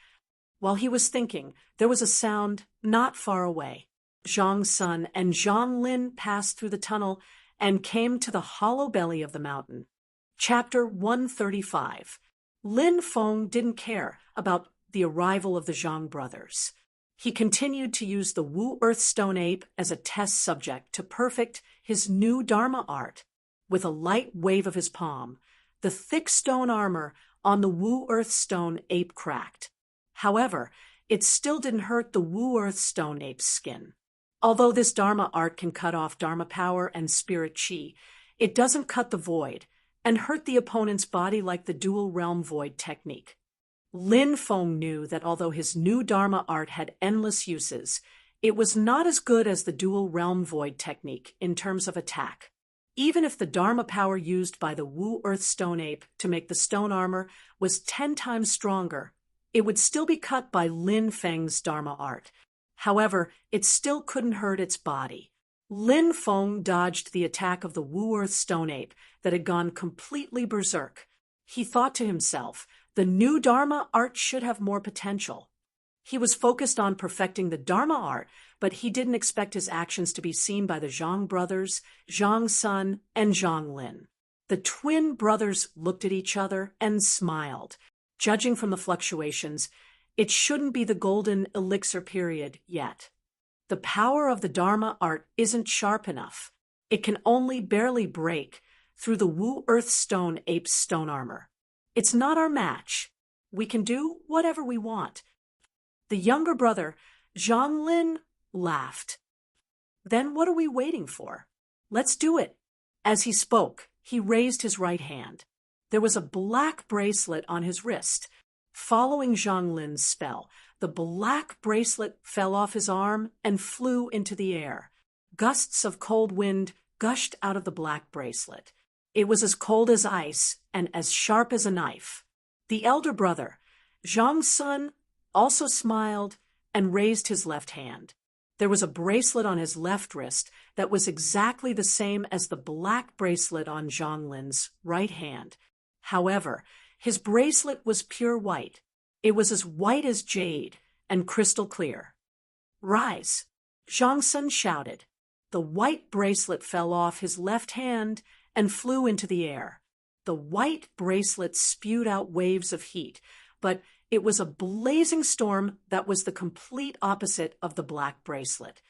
While he was thinking, there was a sound not far away. Zhang Sun and Zhang Lin passed through the tunnel and came to the hollow belly of the mountain. Chapter 135. Lin Feng didn't care about the arrival of the Zhang brothers. He continued to use the Wu Earth stone ape as a test subject to perfect his new Dharma art. With a light wave of his palm, the thick stone armor on the Wu Earth stone ape cracked. However, it still didn't hurt the Wu Earth stone ape's skin. Although this Dharma art can cut off Dharma power and spirit chi, it doesn't cut the void and hurt the opponent's body like the dual realm void technique. Lin Feng knew that although his new Dharma art had endless uses, it was not as good as the dual realm void technique in terms of attack. Even if the Dharma power used by the Wu Earth stone ape to make the stone armor was 10 times stronger, it would still be cut by Lin Feng's Dharma art. However, it still couldn't hurt its body. Lin Feng dodged the attack of the Wu Earth stone ape that had gone completely berserk. He thought to himself, the new Dharma art should have more potential. He was focused on perfecting the Dharma art, but he didn't expect his actions to be seen by the Zhang brothers, Zhang Sun, and Zhang Lin. The twin brothers looked at each other and smiled. Judging from the fluctuations, it shouldn't be the golden elixir period yet. The power of the Dharma art isn't sharp enough. It can only barely break through the Wu Earth stone ape's stone armor. It's not our match. We can do whatever we want. The younger brother, Zhang Lin, laughed. Then what are we waiting for? Let's do it. As he spoke, he raised his right hand. There was a black bracelet on his wrist. Following Zhang Lin's spell, the black bracelet fell off his arm and flew into the air. Gusts of cold wind gushed out of the black bracelet. It was as cold as ice and as sharp as a knife. The elder brother, Zhang Sun, also smiled and raised his left hand. There was a bracelet on his left wrist that was exactly the same as the black bracelet on Zhonglin's right hand. However, his bracelet was pure white. It was as white as jade and crystal clear. "Rise!" Zhang Sun shouted. The white bracelet fell off his left hand and flew into the air. The white bracelet spewed out waves of heat, but it was a blazing storm that was the complete opposite of the black bracelet.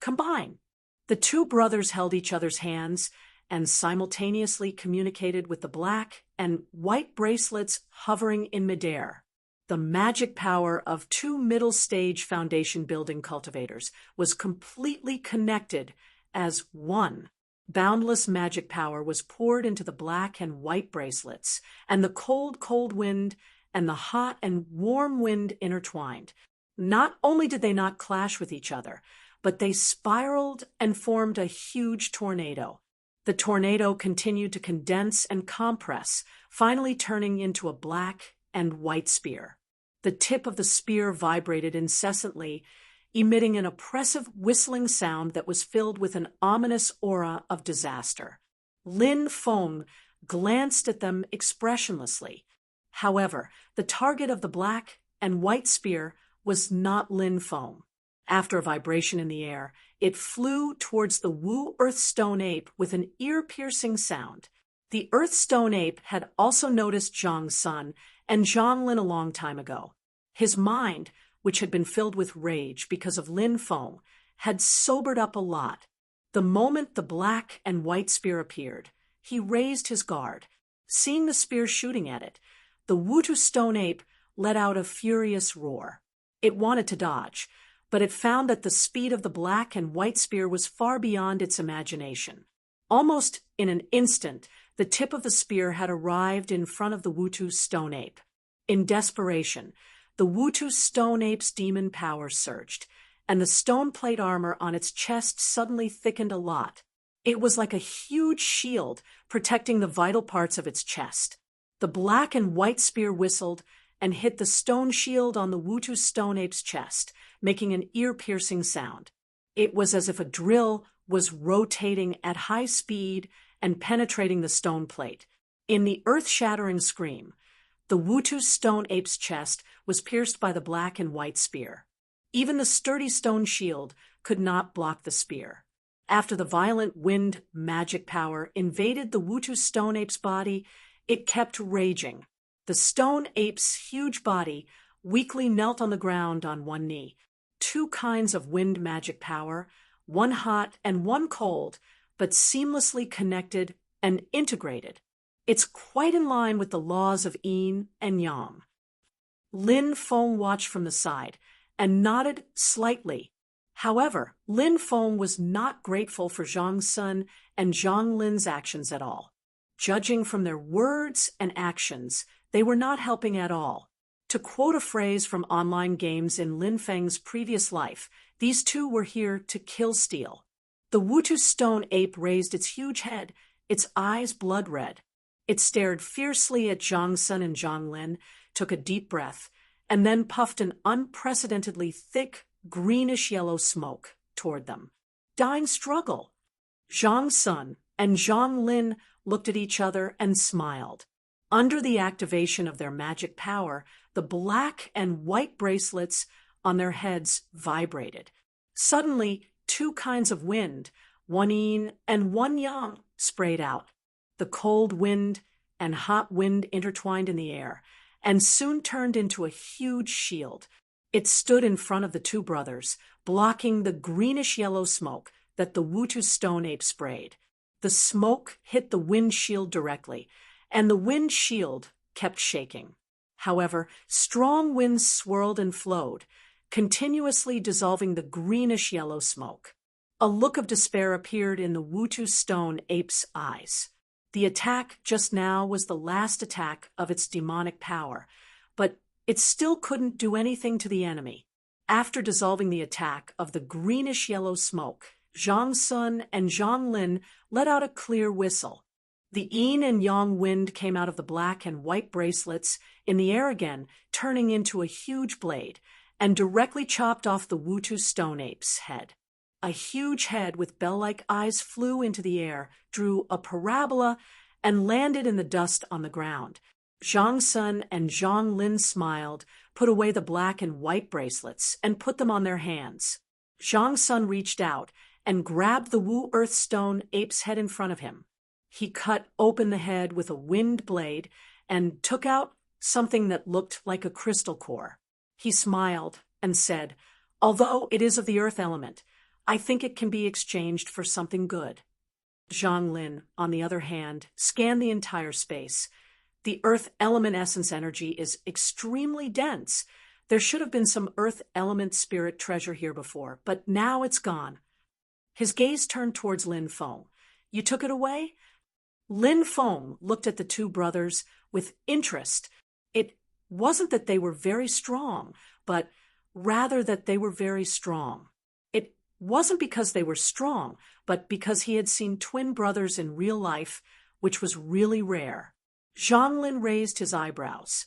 Combine! The two brothers held each other's hands and simultaneously communicated with the black and white bracelets hovering in midair. The magic power of two middle-stage foundation building cultivators was completely connected as one. Boundless magic power was poured into the black and white bracelets, and the cold, cold wind and the hot and warm wind intertwined. Not only did they not clash with each other, but they spiraled and formed a huge tornado. The tornado continued to condense and compress, finally turning into a black and white spear. The tip of the spear vibrated incessantly, emitting an oppressive whistling sound that was filled with an ominous aura of disaster. Lin Feng glanced at them expressionlessly. However, the target of the black and white spear was not Lin Feng. After a vibration in the air, it flew towards the Wu Earthstone ape with an ear-piercing sound. The Earthstone ape had also noticed Zhang Sun and Zhonglin a long time ago. His mind, which had been filled with rage because of Lin Feng, had sobered up a lot. The moment the black and white spear appeared, he raised his guard. Seeing the spear shooting at it, the Wutu stone ape let out a furious roar. It wanted to dodge, but it found that the speed of the black and white spear was far beyond its imagination. Almost in an instant, the tip of the spear had arrived in front of the Wutu stone ape. In desperation, the Wutu stone ape's demon power surged, and the stone plate armor on its chest suddenly thickened a lot. It was like a huge shield protecting the vital parts of its chest. The black and white spear whistled and hit the stone shield on the Wutu stone ape's chest, making an ear-piercing sound. It was as if a drill was rotating at high speed and penetrating the stone plate. In the earth-shattering scream, the Wutu stone ape's chest was pierced by the black and white spear. Even the sturdy stone shield could not block the spear. After the violent wind magic power invaded the Wutu stone ape's body, it kept raging. The stone ape's huge body weakly knelt on the ground on one knee. Two kinds of wind magic power, one hot and one cold, but seamlessly connected and integrated. It's quite in line with the laws of yin and yang. Lin Feng watched from the side and nodded slightly. However, Lin Feng was not grateful for Zhang Sun and Zhang Lin's actions at all. Judging from their words and actions, they were not helping at all. To quote a phrase from online games in Lin Feng's previous life, these two were here to kill steal. The Wutu stone ape raised its huge head, its eyes blood red. It stared fiercely at Zhang Sun and Zhang Lin, took a deep breath, and then puffed an unprecedentedly thick, greenish-yellow smoke toward them. Dying struggle. Zhang Sun and Zhang Lin looked at each other and smiled. Under the activation of their magic power, the black and white bracelets on their heads vibrated. Suddenly, two kinds of wind, one yin and one yang, sprayed out. The cold wind and hot wind intertwined in the air, and soon turned into a huge shield. It stood in front of the two brothers, blocking the greenish-yellow smoke that the Wutu stone ape sprayed. The smoke hit the wind shield directly, and the wind shield kept shaking. However, strong winds swirled and flowed, continuously dissolving the greenish-yellow smoke. A look of despair appeared in the Wutu stone ape's eyes. The attack just now was the last attack of its demonic power, but it still couldn't do anything to the enemy. After dissolving the attack of the greenish-yellow smoke, Zhang Sun and Zhang Lin let out a clear whistle. The yin and yang wind came out of the black and white bracelets in the air again, turning into a huge blade, and directly chopped off the Wutu stone ape's head. A huge head with bell-like eyes flew into the air, drew a parabola, and landed in the dust on the ground. Zhang Sun and Zhang Lin smiled, put away the black and white bracelets, and put them on their hands. Zhang Sun reached out and grabbed the Wu Earth Stone ape's head in front of him. He cut open the head with a wind blade and took out something that looked like a crystal core. He smiled and said, "Although it is of the earth element, I think it can be exchanged for something good." Zhang Lin, on the other hand, scanned the entire space. The earth element essence energy is extremely dense. There should have been some earth element spirit treasure here before, but now it's gone. His gaze turned towards Lin Feng. "You took it away?" Lin Feng looked at the two brothers with interest. It wasn't that they were very strong, but rather that they were very strong. It wasn't because they were strong, but because he had seen twin brothers in real life, which was really rare. Zhang Lin raised his eyebrows.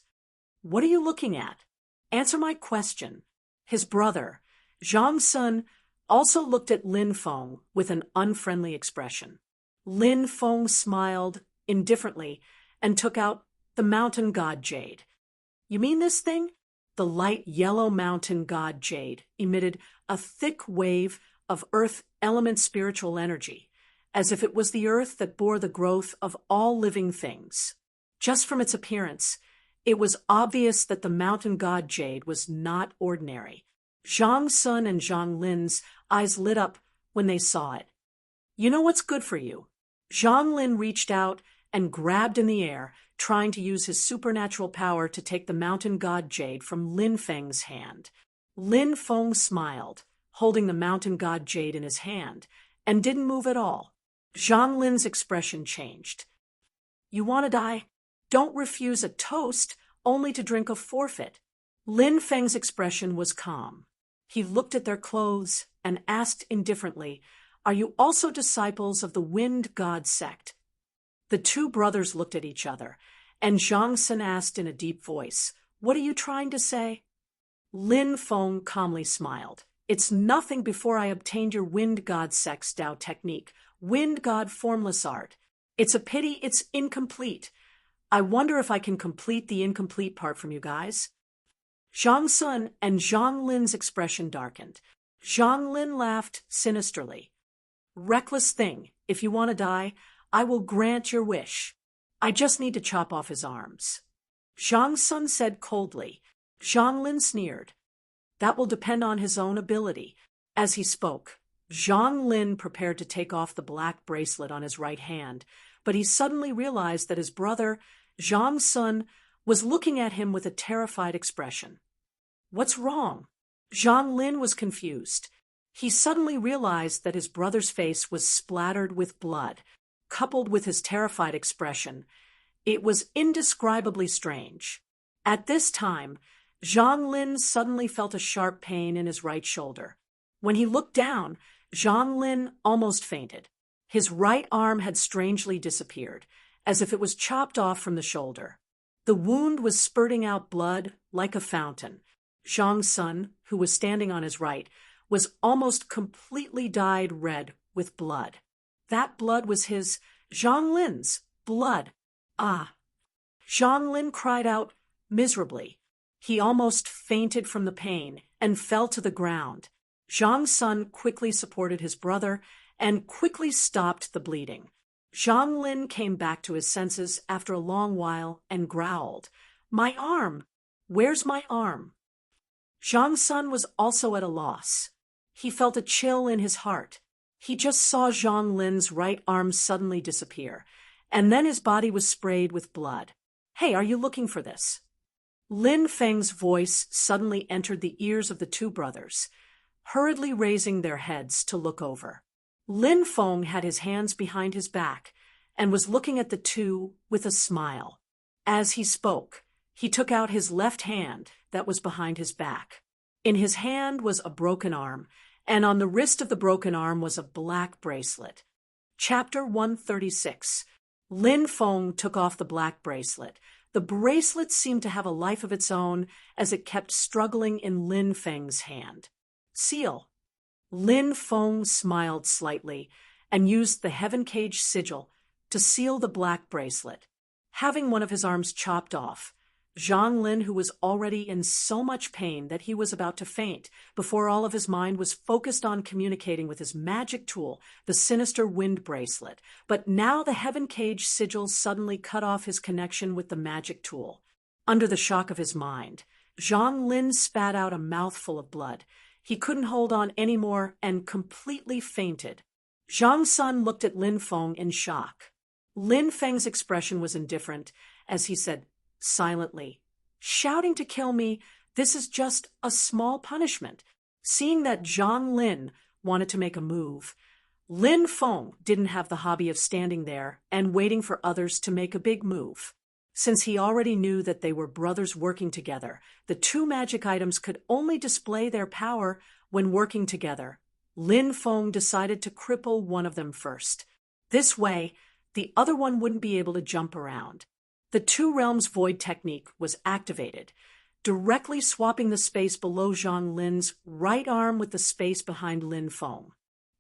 "What are you looking at? Answer my question." His brother, Zhang Sun, also looked at Lin Feng with an unfriendly expression. Lin Feng smiled indifferently and took out the mountain god jade. "You mean this thing?" The light yellow mountain god jade emitted a thick wave of earth element spiritual energy, as if it was the earth that bore the growth of all living things. Just from its appearance, it was obvious that the mountain god jade was not ordinary. Zhang Sun and Zhang Lin's eyes lit up when they saw it. "You know what's good for you?" Zhang Lin reached out and grabbed in the air, trying to use his supernatural power to take the mountain god jade from Lin Feng's hand. Lin Feng smiled, holding the mountain god jade in his hand, and didn't move at all. Zhang Lin's expression changed. "You want to die? Don't refuse a toast only to drink a forfeit." Lin Feng's expression was calm. He looked at their clothes and asked indifferently, "Are you also disciples of the Wind God sect?" The two brothers looked at each other, and Zhang Sun asked in a deep voice, "What are you trying to say?" Lin Feng calmly smiled. "It's nothing before I obtained your Wind God sect's Tao technique, Wind God formless art. It's a pity it's incomplete. I wonder if I can complete the incomplete part from you guys." Zhang Sun and Zhang Lin's expression darkened. Zhang Lin laughed sinisterly. "Reckless thing, if you want to die, I will grant your wish. I just need to chop off his arms." Zhang Sun said coldly. Zhang Lin sneered. "That will depend on his own ability." As he spoke, Zhang Lin prepared to take off the black bracelet on his right hand, but he suddenly realized that his brother, Zhang Sun, was looking at him with a terrified expression. "What's wrong?" Zhang Lin was confused. He suddenly realized that his brother's face was splattered with blood, coupled with his terrified expression. It was indescribably strange. At this time, Zhang Lin suddenly felt a sharp pain in his right shoulder. When he looked down, Zhang Lin almost fainted. His right arm had strangely disappeared, as if it was chopped off from the shoulder. The wound was spurting out blood like a fountain. Zhang Sun, who was standing on his right, was almost completely dyed red with blood. That blood was his, Zhang Lin's, blood. Ah! Zhang Lin cried out miserably. He almost fainted from the pain and fell to the ground. Zhang Sun quickly supported his brother and quickly stopped the bleeding. Zhang Lin came back to his senses after a long while and growled, "My arm! Where's my arm?" Zhang Sun was also at a loss. He felt a chill in his heart. He just saw Zhang Lin's right arm suddenly disappear, and then his body was sprayed with blood. "Hey, are you looking for this?" Lin Feng's voice suddenly entered the ears of the two brothers, hurriedly raising their heads to look over. Lin Feng had his hands behind his back and was looking at the two with a smile. As he spoke, he took out his left hand that was behind his back. In his hand was a broken arm, and on the wrist of the broken arm was a black bracelet. Chapter 136. Lin Feng took off the black bracelet. The bracelet seemed to have a life of its own as it kept struggling in Lin Feng's hand. Seal. Lin Feng smiled slightly and used the Heaven Cage sigil to seal the black bracelet. Having one of his arms chopped off, Zhang Lin, who was already in so much pain that he was about to faint before all of his mind was focused on communicating with his magic tool, the sinister wind bracelet. But now the Heaven Cage sigil suddenly cut off his connection with the magic tool. Under the shock of his mind, Zhang Lin spat out a mouthful of blood. He couldn't hold on anymore and completely fainted. Zhang Sun looked at Lin Feng in shock. Lin Feng's expression was indifferent as he said silently, "Shouting to kill me, this is just a small punishment." Seeing that Zhang Lin wanted to make a move, Lin Feng didn't have the hobby of standing there and waiting for others to make a big move. Since he already knew that they were brothers working together, the two magic items could only display their power when working together. Lin Feng decided to cripple one of them first. This way, the other one wouldn't be able to jump around. The Two Realms Void technique was activated, directly swapping the space below Zhang Lin's right arm with the space behind Lin Feng.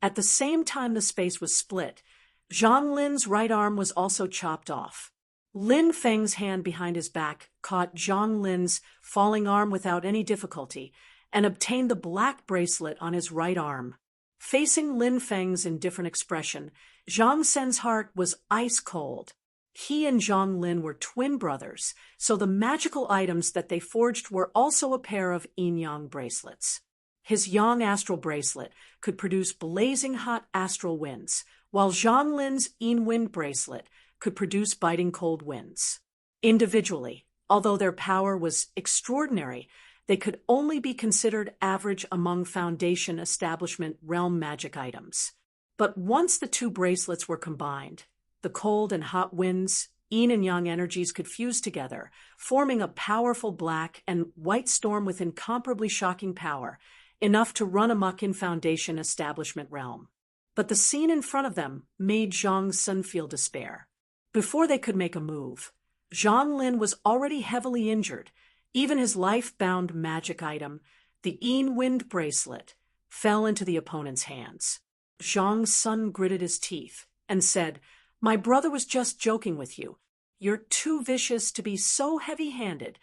At the same time the space was split, Zhang Lin's right arm was also chopped off. Lin Feng's hand behind his back caught Zhang Lin's falling arm without any difficulty and obtained the black bracelet on his right arm. Facing Lin Feng's indifferent expression, Zhang Sen's heart was ice cold. He and Zhang Lin were twin brothers, so the magical items that they forged were also a pair of yin-yang bracelets. His yang astral bracelet could produce blazing hot astral winds, while Zhang Lin's yin wind bracelet could produce biting cold winds. Individually, although their power was extraordinary, they could only be considered average among Foundation Establishment realm magic items. But once the two bracelets were combined, the cold and hot winds, yin and yang energies could fuse together, forming a powerful black and white storm with incomparably shocking power, enough to run amok in Foundation Establishment realm. But the scene in front of them made Zhang Sun feel despair. Before they could make a move, Zhang Lin was already heavily injured. Even his life-bound magic item, the yin wind bracelet, fell into the opponent's hands. Zhang Sun gritted his teeth and said, "My brother was just joking with you. You're too vicious to be so heavy-handed."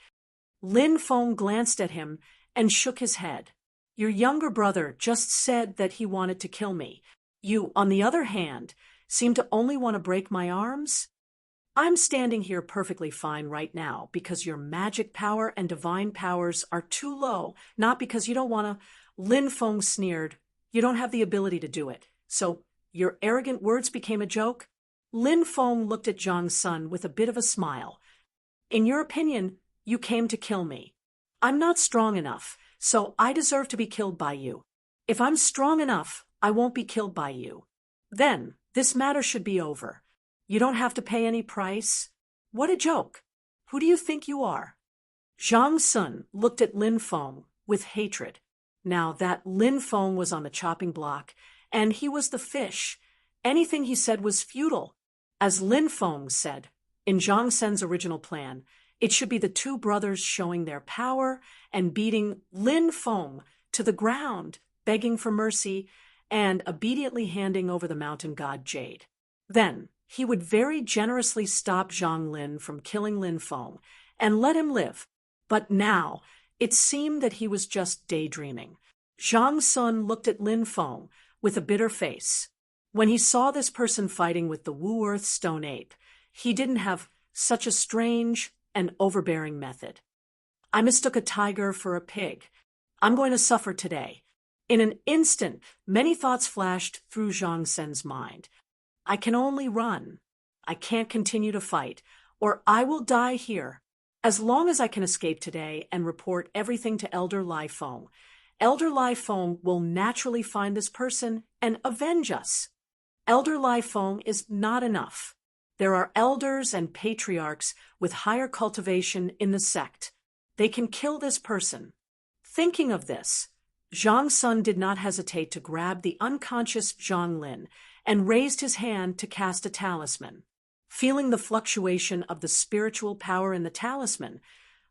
Lin Feng glanced at him and shook his head. "Your younger brother just said that he wanted to kill me. You, on the other hand, seem to only want to break my arms? I'm standing here perfectly fine right now because your magic power and divine powers are too low, not because you don't want to." Lin Feng sneered. "You don't have the ability to do it. So your arrogant words became a joke?" Lin Feng looked at Zhang Sun with a bit of a smile. "In your opinion, you came to kill me. I'm not strong enough, so I deserve to be killed by you. If I'm strong enough, I won't be killed by you. Then this matter should be over. You don't have to pay any price. What a joke. Who do you think you are?" Zhang Sun looked at Lin Feng with hatred. Now that Lin Feng was on the chopping block, and he was the fish, anything he said was futile. As Lin Feng said, in Zhang Sen's original plan, it should be the two brothers showing their power and beating Lin Feng to the ground, begging for mercy, and obediently handing over the mountain god Jade. Then he would very generously stop Zhang Lin from killing Lin Feng and let him live. But now it seemed that he was just daydreaming. Zhang Sun looked at Lin Feng with a bitter face. When he saw this person fighting with the Wu Earth Stone Ape, he didn't have such a strange and overbearing method. "I mistook a tiger for a pig. I'm going to suffer today." In an instant, many thoughts flashed through Zhang Sen's mind. "I can only run. I can't continue to fight, or I will die here. As long as I can escape today and report everything to Elder Lai Feng, Elder Lai Feng will naturally find this person and avenge us. Elder Lai Feng is not enough. There are elders and patriarchs with higher cultivation in the sect. They can kill this person." Thinking of this, Zhang Sun did not hesitate to grab the unconscious Zhang Lin and raised his hand to cast a talisman. Feeling the fluctuation of the spiritual power in the talisman,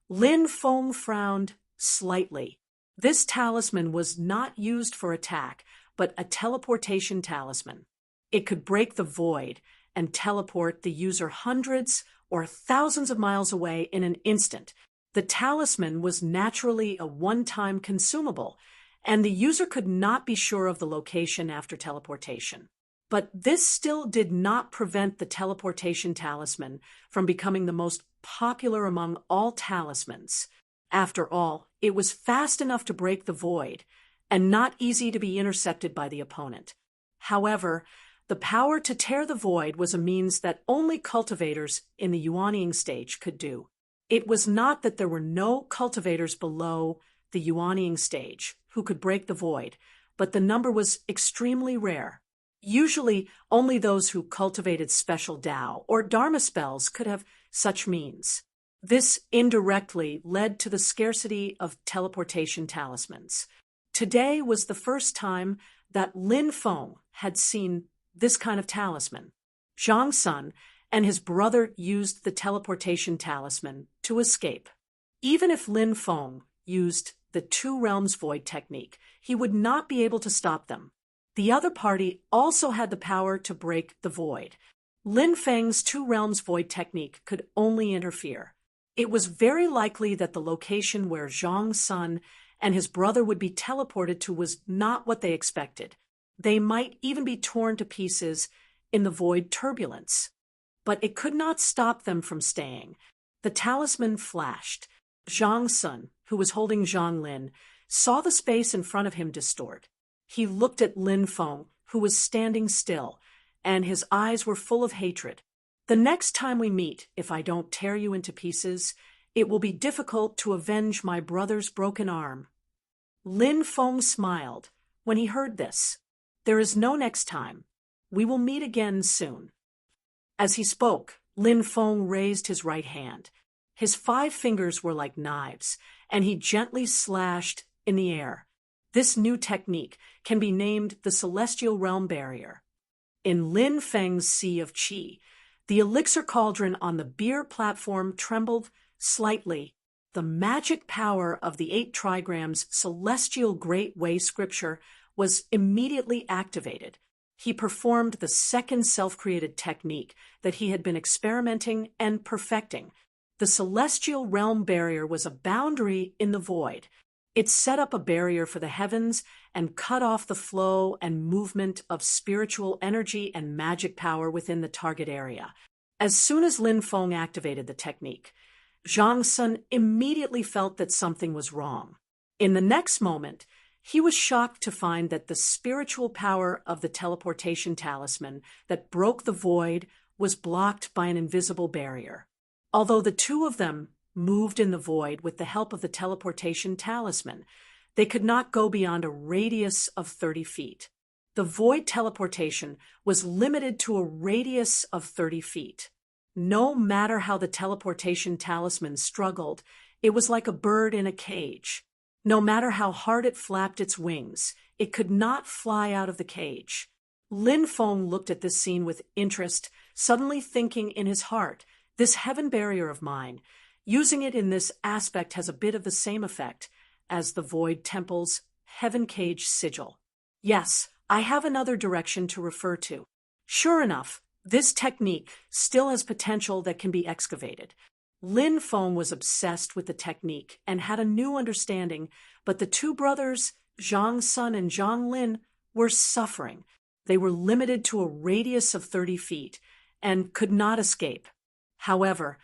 Lin Feng frowned slightly. This talisman was not used for attack, but a teleportation talisman. It could break the void and teleport the user hundreds or thousands of miles away in an instant. The talisman was naturally a one-time consumable, and the user could not be sure of the location after teleportation. But this still did not prevent the teleportation talisman from becoming the most popular among all talismans. After all, it was fast enough to break the void, and not easy to be intercepted by the opponent. However, the power to tear the void was a means that only cultivators in the Yuanying stage could do. It was not that there were no cultivators below the Yuanying stage who could break the void, but the number was extremely rare. Usually, only those who cultivated special Dao or Dharma spells could have such means. This indirectly led to the scarcity of teleportation talismans. Today was the first time that Lin Feng had seen this kind of talisman. Zhang Sun and his brother used the teleportation talisman to escape. Even if Lin Feng used the Two Realms Void technique, he would not be able to stop them. The other party also had the power to break the void. Lin Feng's Two Realms Void technique could only interfere. It was very likely that the location where Zhang Sun and his brother would be teleported to was not what they expected. They might even be torn to pieces in the void turbulence. But it could not stop them from staying. The talisman flashed. Zhang Sun, who was holding Zhang Lin, saw the space in front of him distort. He looked at Lin Feng, who was standing still, and his eyes were full of hatred. The next time we meet, if I don't tear you into pieces, it will be difficult to avenge my brother's broken arm. Lin Feng smiled when he heard this. There is no next time. We will meet again soon. As he spoke, Lin Feng raised his right hand. His 5 fingers were like knives, and he gently slashed in the air. This new technique can be named the Celestial Realm Barrier. In Lin Feng's Sea of Qi, the elixir cauldron on the beer platform trembled slightly. The magic power of the 8 trigrams celestial Great Way scripture was immediately activated. He performed the second self-created technique that he had been experimenting and perfecting. The Celestial Realm Barrier was a boundary in the void. It set up a barrier for the heavens and cut off the flow and movement of spiritual energy and magic power within the target area. As soon as Lin Feng activated the technique, Zhang Sun immediately felt that something was wrong. In the next moment, he was shocked to find that the spiritual power of the teleportation talisman that broke the void was blocked by an invisible barrier. Although the two of them moved in the void with the help of the teleportation talisman, they could not go beyond a radius of 30 feet. The void teleportation was limited to a radius of 30 feet. No matter how the teleportation talisman struggled, it was like a bird in a cage. No matter how hard it flapped its wings, it could not fly out of the cage. Lin Feng looked at this scene with interest, suddenly thinking in his heart, this heaven barrier of mine, using it in this aspect has a bit of the same effect as the Void Temple's Heaven Cage sigil. Yes, I have another direction to refer to. Sure enough, this technique still has potential that can be excavated. Lin Feng was obsessed with the technique and had a new understanding, but the two brothers, Zhang Sun and Zhang Lin, were suffering. They were limited to a radius of 30 feet and could not escape. However,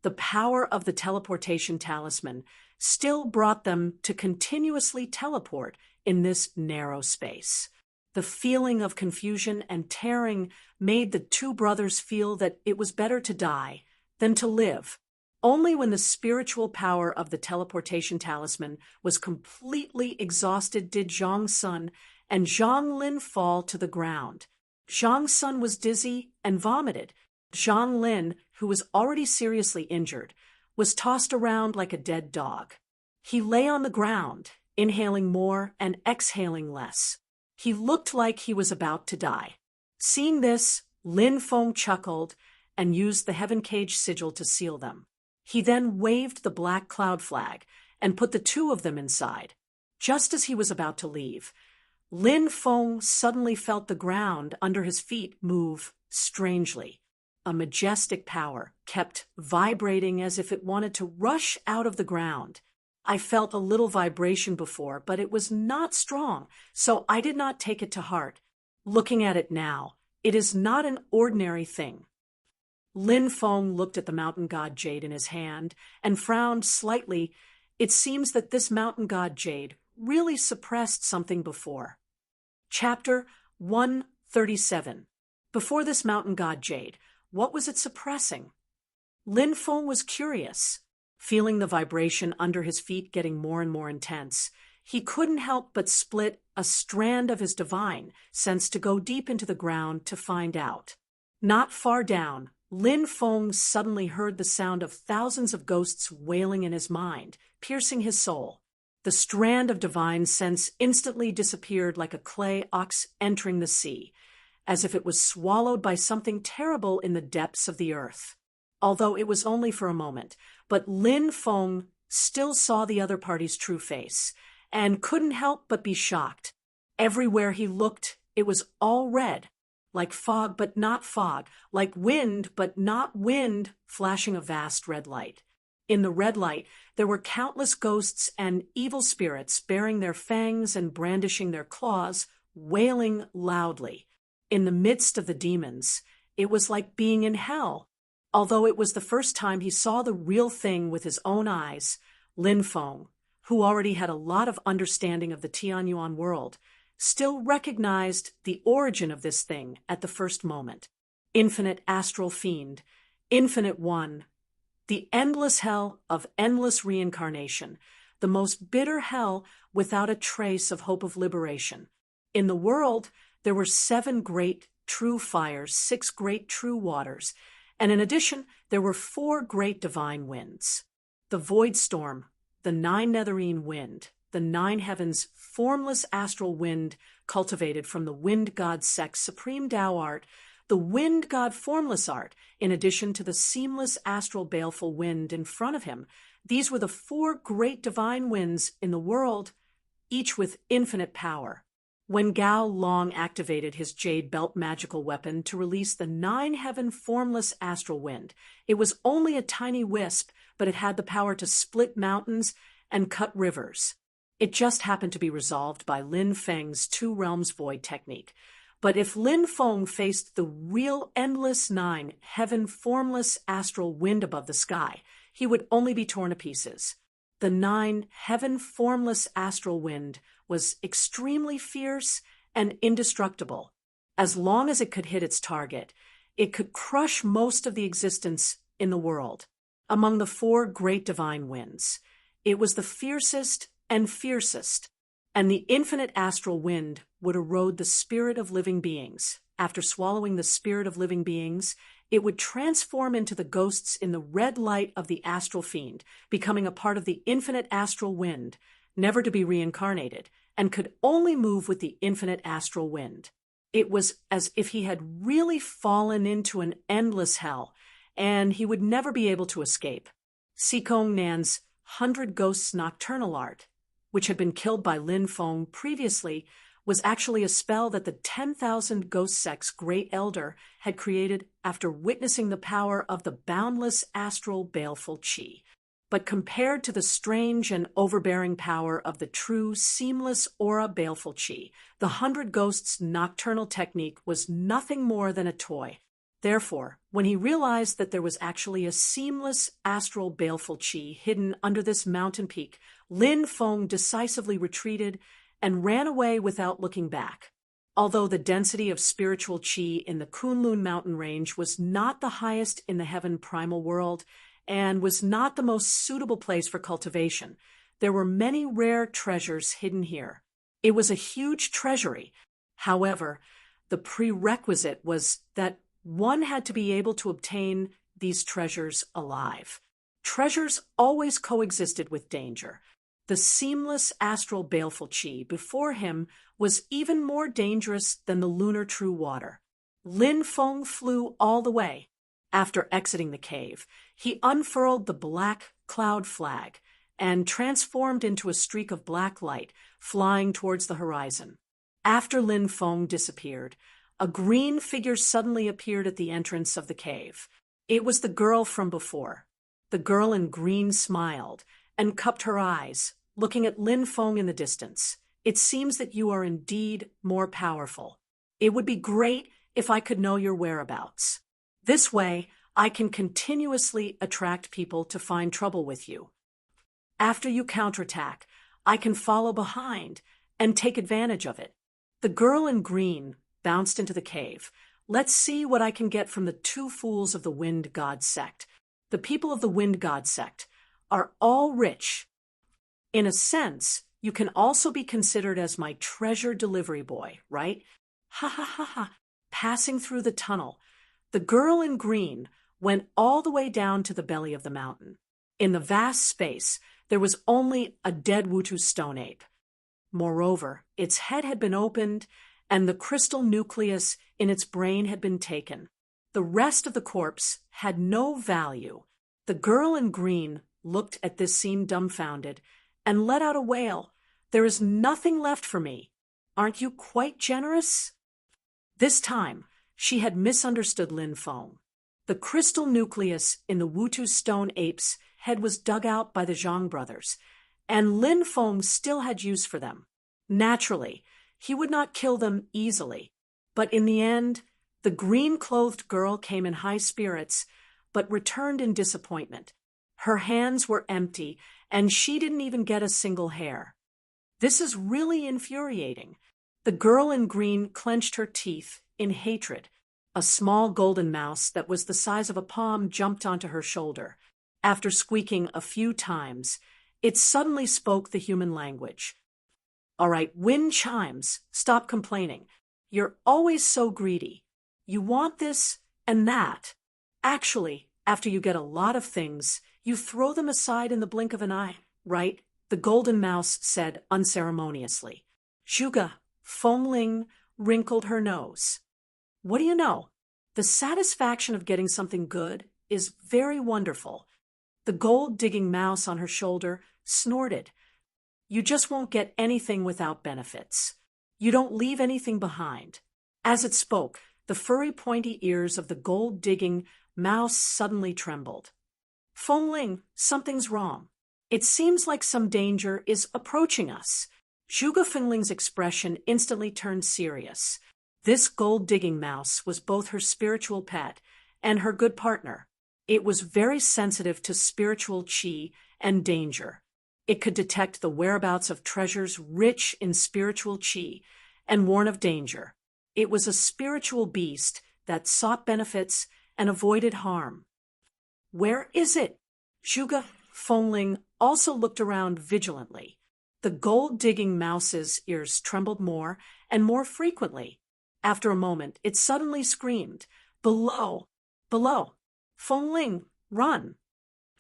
the power of the teleportation talisman still brought them to continuously teleport in this narrow space. The feeling of confusion and tearing made the two brothers feel that it was better to die than to live. Only when the spiritual power of the teleportation talisman was completely exhausted did Zhang Sun and Zhang Lin fall to the ground. Zhang Sun was dizzy and vomited. Zhang Lin, who was already seriously injured, was tossed around like a dead dog. He lay on the ground, inhaling more and exhaling less. He looked like he was about to die. Seeing this, Lin Feng chuckled and used the Heaven Cage sigil to seal them. He then waved the black cloud flag and put the two of them inside. Just as he was about to leave, Lin Feng suddenly felt the ground under his feet move strangely. A majestic power kept vibrating as if it wanted to rush out of the ground. I felt a little vibration before, but it was not strong, so I did not take it to heart. Looking at it now, it is not an ordinary thing. Lin Feng looked at the mountain god jade in his hand and frowned slightly. It seems that this mountain god jade really suppressed something before. Chapter 137. Before this mountain god jade, what was it suppressing? Lin Feng was curious. Feeling the vibration under his feet getting more and more intense, he couldn't help but split a strand of his divine sense to go deep into the ground to find out. Not far down, Lin Feng suddenly heard the sound of thousands of ghosts wailing in his mind, piercing his soul. The strand of divine sense instantly disappeared like a clay ox entering the sea, as if it was swallowed by something terrible in the depths of the earth. Although it was only for a moment, but Lin Feng still saw the other party's true face, and couldn't help but be shocked. Everywhere he looked, it was all red, like fog but not fog, like wind but not wind, flashing a vast red light. In the red light, there were countless ghosts and evil spirits bearing their fangs and brandishing their claws, wailing loudly. In the midst of the demons, it was like being in hell. Although it was the first time he saw the real thing with his own eyes, Lin Feng, who already had a lot of understanding of the Tianyuan world, still recognized the origin of this thing at the first moment. Infinite astral fiend, infinite one, the endless hell of endless reincarnation, the most bitter hell without a trace of hope of liberation. In the world, there were 7 great true fires, 6 great true waters, and in addition, there were 4 great divine winds. The void storm, the 9 netherine wind, the 9 heavens formless astral wind cultivated from the wind god sex supreme Tao art, the wind god formless art, in addition to the seamless astral baleful wind in front of him. These were the 4 great divine winds in the world, each with infinite power. When Gao Long activated his jade belt magical weapon to release the 9-heaven formless astral wind, it was only a tiny wisp, but it had the power to split mountains and cut rivers. It just happened to be resolved by Lin Feng's 2 realms void technique. But if Lin Feng faced the real endless 9-heaven formless astral wind above the sky, he would only be torn to pieces. The 9-heaven formless astral wind was extremely fierce and indestructible. As long as it could hit its target, it could crush most of the existence in the world. Among the 4 great divine winds, it was the fiercest and fiercest, and the infinite astral wind would erode the spirit of living beings. After swallowing the spirit of living beings, it would transform into the ghosts in the red light of the astral fiend, becoming a part of the infinite astral wind, never to be reincarnated, and could only move with the infinite astral wind. It was as if he had really fallen into an endless hell, and he would never be able to escape. Sikong Nan's 100 Ghosts Nocturnal art, which had been killed by Lin Feng previously, was actually a spell that the 10,000 Ghost Sect's Great Elder had created after witnessing the power of the boundless astral baleful qi. But compared to the strange and overbearing power of the true seamless aura baleful qi, the 100 Ghosts Nocturnal technique was nothing more than a toy. Therefore, when he realized that there was actually a seamless astral baleful qi hidden under this mountain peak, Lin Feng decisively retreated and ran away without looking back. Although the density of spiritual qi in the Kunlun mountain range was not the highest in the heaven primal world, and was not the most suitable place for cultivation, there were many rare treasures hidden here. It was a huge treasury. However, the prerequisite was that one had to be able to obtain these treasures alive. Treasures always coexisted with danger. The seamless astral baleful qi before him was even more dangerous than the lunar true water. Lin Feng flew all the way. After exiting the cave, he unfurled the black cloud flag and transformed into a streak of black light flying towards the horizon. After Lin Feng disappeared, a green figure suddenly appeared at the entrance of the cave. It was the girl from before. The girl in green smiled and cupped her eyes, looking at Lin Feng in the distance. It seems that you are indeed more powerful. It would be great if I could know your whereabouts. This way, I can continuously attract people to find trouble with you. After you counterattack, I can follow behind and take advantage of it. The girl in green bounced into the cave. Let's see what I can get from the two fools of the Wind God sect. The people of the Wind God sect are all rich. In a sense, you can also be considered as my treasure delivery boy, right? Ha ha ha ha. Passing through the tunnel, the girl in green went all the way down to the belly of the mountain. In the vast space, there was only a dead Wutu stone ape. Moreover, its head had been opened, and the crystal nucleus in its brain had been taken. The rest of the corpse had no value. The girl in green looked at this scene dumbfounded and let out a wail. There is nothing left for me. Aren't you quite generous? This time, she had misunderstood Lin Feng. The crystal nucleus in the Wutu stone ape's head was dug out by the Zhang brothers, and Lin Feng still had use for them. Naturally, he would not kill them easily, but in the end, the green-clothed girl came in high spirits, but returned in disappointment. Her hands were empty, and she didn't even get a single hair. This is really infuriating. The girl in green clenched her teeth in hatred. A small golden mouse that was the size of a palm jumped onto her shoulder. After squeaking a few times, it suddenly spoke the human language. All right, wind chimes, stop complaining. You're always so greedy. You want this and that. Actually, after you get a lot of things, you throw them aside in the blink of an eye, right? The golden mouse said unceremoniously. Zhuge Fengling wrinkled her nose. What do you know? The satisfaction of getting something good is very wonderful. The gold-digging mouse on her shoulder snorted. You just won't get anything without benefits. You don't leave anything behind. As it spoke, the furry pointy ears of the gold-digging mouse suddenly trembled. Fengling, something's wrong. It seems like some danger is approaching us. Zhuge Fengling's expression instantly turned serious. This gold-digging mouse was both her spiritual pet and her good partner. It was very sensitive to spiritual qi and danger. It could detect the whereabouts of treasures rich in spiritual qi and warn of danger. It was a spiritual beast that sought benefits and avoided harm. Where is it? Zhuge Fengling also looked around vigilantly. The gold-digging mouse's ears trembled more and more frequently. After a moment, it suddenly screamed, "Below! Below! Fengling, run!"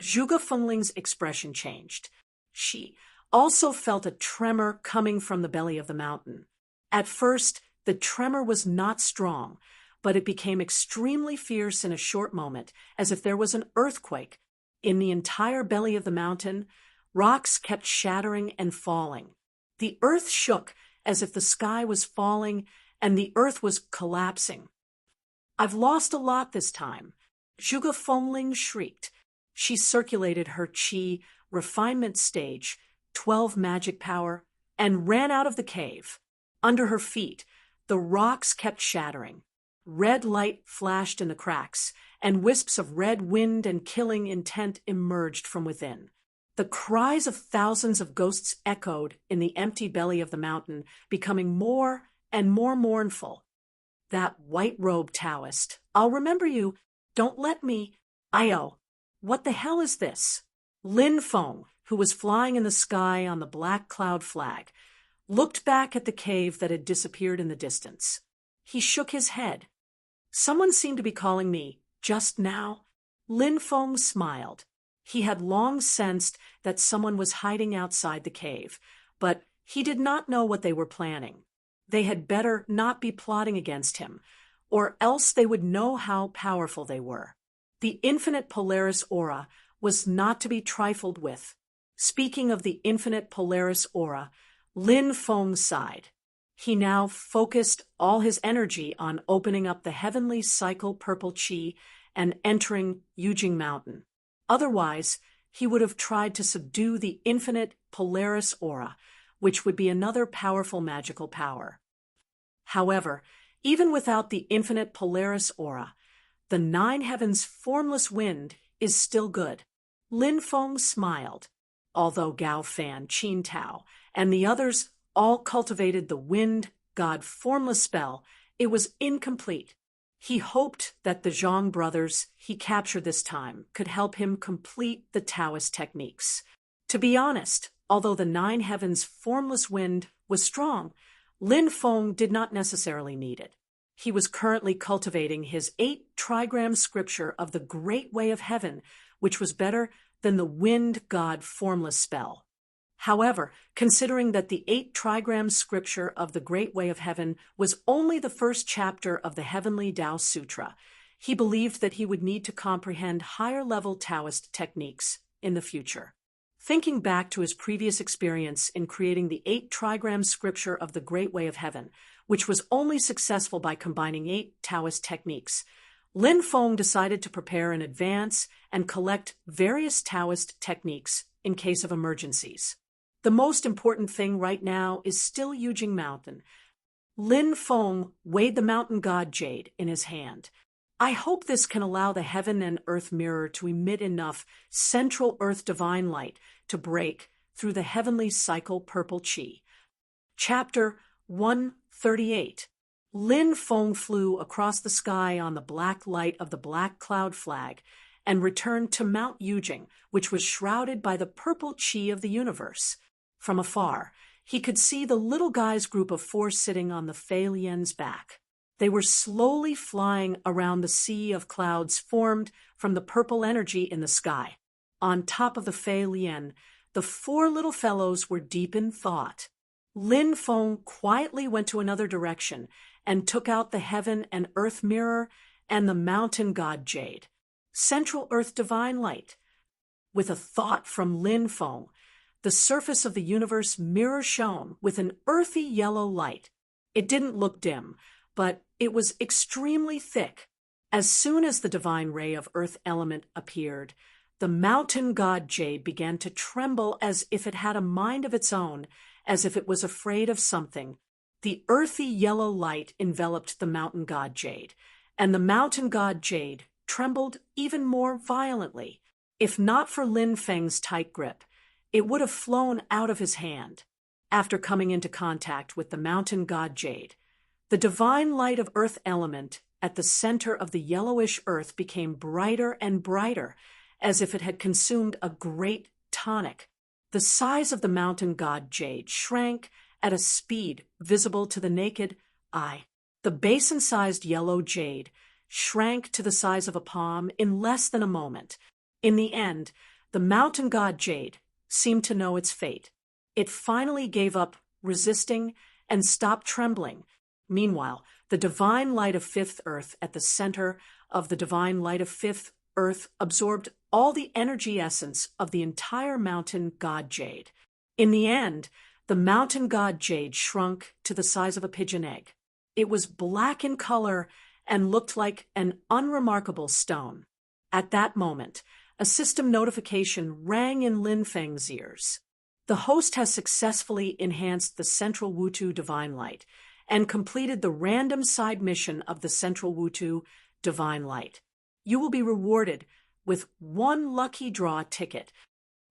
Zhuge Fengling's expression changed. She also felt a tremor coming from the belly of the mountain. At first, the tremor was not strong, but it became extremely fierce in a short moment, as if there was an earthquake. In the entire belly of the mountain, rocks kept shattering and falling. The earth shook as if the sky was falling and the earth was collapsing. "I've lost a lot this time," Zhuge Fengling shrieked. She circulated her qi refinement stage, 12 magic power, and ran out of the cave. Under her feet, the rocks kept shattering. Red light flashed in the cracks, and wisps of red wind and killing intent emerged from within. The cries of thousands of ghosts echoed in the empty belly of the mountain, becoming more and more mournful. "That white-robed Taoist, I'll remember you. Don't let me. Io, what the hell is this?" Lin Feng, who was flying in the sky on the black cloud flag, looked back at the cave that had disappeared in the distance. He shook his head. "Someone seemed to be calling me just now." Lin Feng smiled. He had long sensed that someone was hiding outside the cave, but he did not know what they were planning. They had better not be plotting against him, or else they would know how powerful they were. The infinite Polaris aura was not to be trifled with. Speaking of the infinite Polaris aura, Lin Feng sighed. He now focused all his energy on opening up the heavenly cycle purple chi and entering Yujing Mountain. Otherwise, he would have tried to subdue the infinite Polaris aura, which would be another powerful magical power. However, even without the infinite Polaris aura, the nine heavens' formless wind is still good. Lin Feng smiled. Although Gao Fan, Qin Tao, and the others all cultivated the wind god formless spell, it was incomplete. He hoped that the Zhang brothers he captured this time could help him complete the Taoist techniques. To be honest, although the nine heavens' formless wind was strong, Lin Feng did not necessarily need it. He was currently cultivating his 8 trigram scripture of the Great Way of Heaven, which was better than the wind god formless spell. However, considering that the 8 trigram scripture of the Great Way of Heaven was only the first chapter of the Heavenly Tao Sutra, he believed that he would need to comprehend higher-level Taoist techniques in the future. Thinking back to his previous experience in creating the 8 trigram scripture of the Great Way of Heaven, which was only successful by combining 8 Taoist techniques, Lin Feng decided to prepare in advance and collect various Taoist techniques in case of emergencies. The most important thing right now is still Yujing Mountain. Lin Feng weighed the mountain god jade in his hand. I hope this can allow the heaven and earth mirror to emit enough central earth divine light to break through the heavenly cycle purple chi. Chapter 138. Lin Feng flew across the sky on the black light of the black cloud flag and returned to Mount Yujing, which was shrouded by the purple chi of the universe. From afar, he could see the little guy's group of 4 sitting on the Fei Lian's back. They were slowly flying around the sea of clouds formed from the purple energy in the sky. On top of the Fei Lian, the 4 little fellows were deep in thought. Lin Feng quietly went to another direction and took out the heaven and earth mirror and the mountain god jade. Central earth divine light. With a thought from Lin Feng, the surface of the universe mirror shone with an earthy yellow light. It didn't look dim, but it was extremely thick. As soon as the divine ray of earth element appeared, the mountain god jade began to tremble as if it had a mind of its own, as if it was afraid of something. The earthy yellow light enveloped the mountain god jade, and the mountain god jade trembled even more violently. If not for Lin Feng's tight grip, it would have flown out of his hand. After coming into contact with the mountain god jade, the divine light of earth element at the center of the yellowish earth became brighter and brighter, as if it had consumed a great tonic. The size of the mountain god jade shrank at a speed visible to the naked eye. The basin-sized yellow jade shrank to the size of a palm in less than a moment. In the end, the mountain god jade seemed to know its fate. It finally gave up resisting and stopped trembling. Meanwhile, the divine light of fifth earth at the center of the divine light of fifth earth absorbed all the energy essence of the entire mountain god jade. In the end, the mountain god jade shrunk to the size of a pigeon egg. It was black in color and looked like an unremarkable stone. At that moment, a system notification rang in Lin Feng's ears. The host has successfully enhanced the Central Wutu Divine Light and completed the random side mission of the Central Wutu Divine Light. You will be rewarded with 1 lucky draw ticket.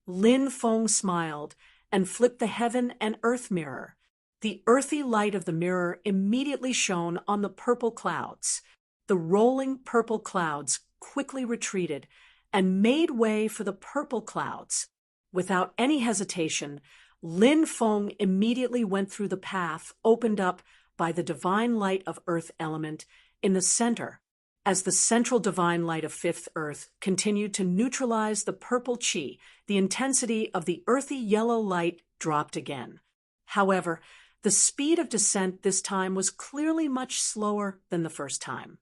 Lin Feng smiled and flipped the heaven and earth mirror. The earthy light of the mirror immediately shone on the purple clouds. The rolling purple clouds quickly retreated and made way for the purple clouds. Without any hesitation, Lin Feng immediately went through the path opened up by the divine light of earth element in the center. As the central divine light of fifth earth continued to neutralize the purple chi, the intensity of the earthy yellow light dropped again. However, the speed of descent this time was clearly much slower than the first time.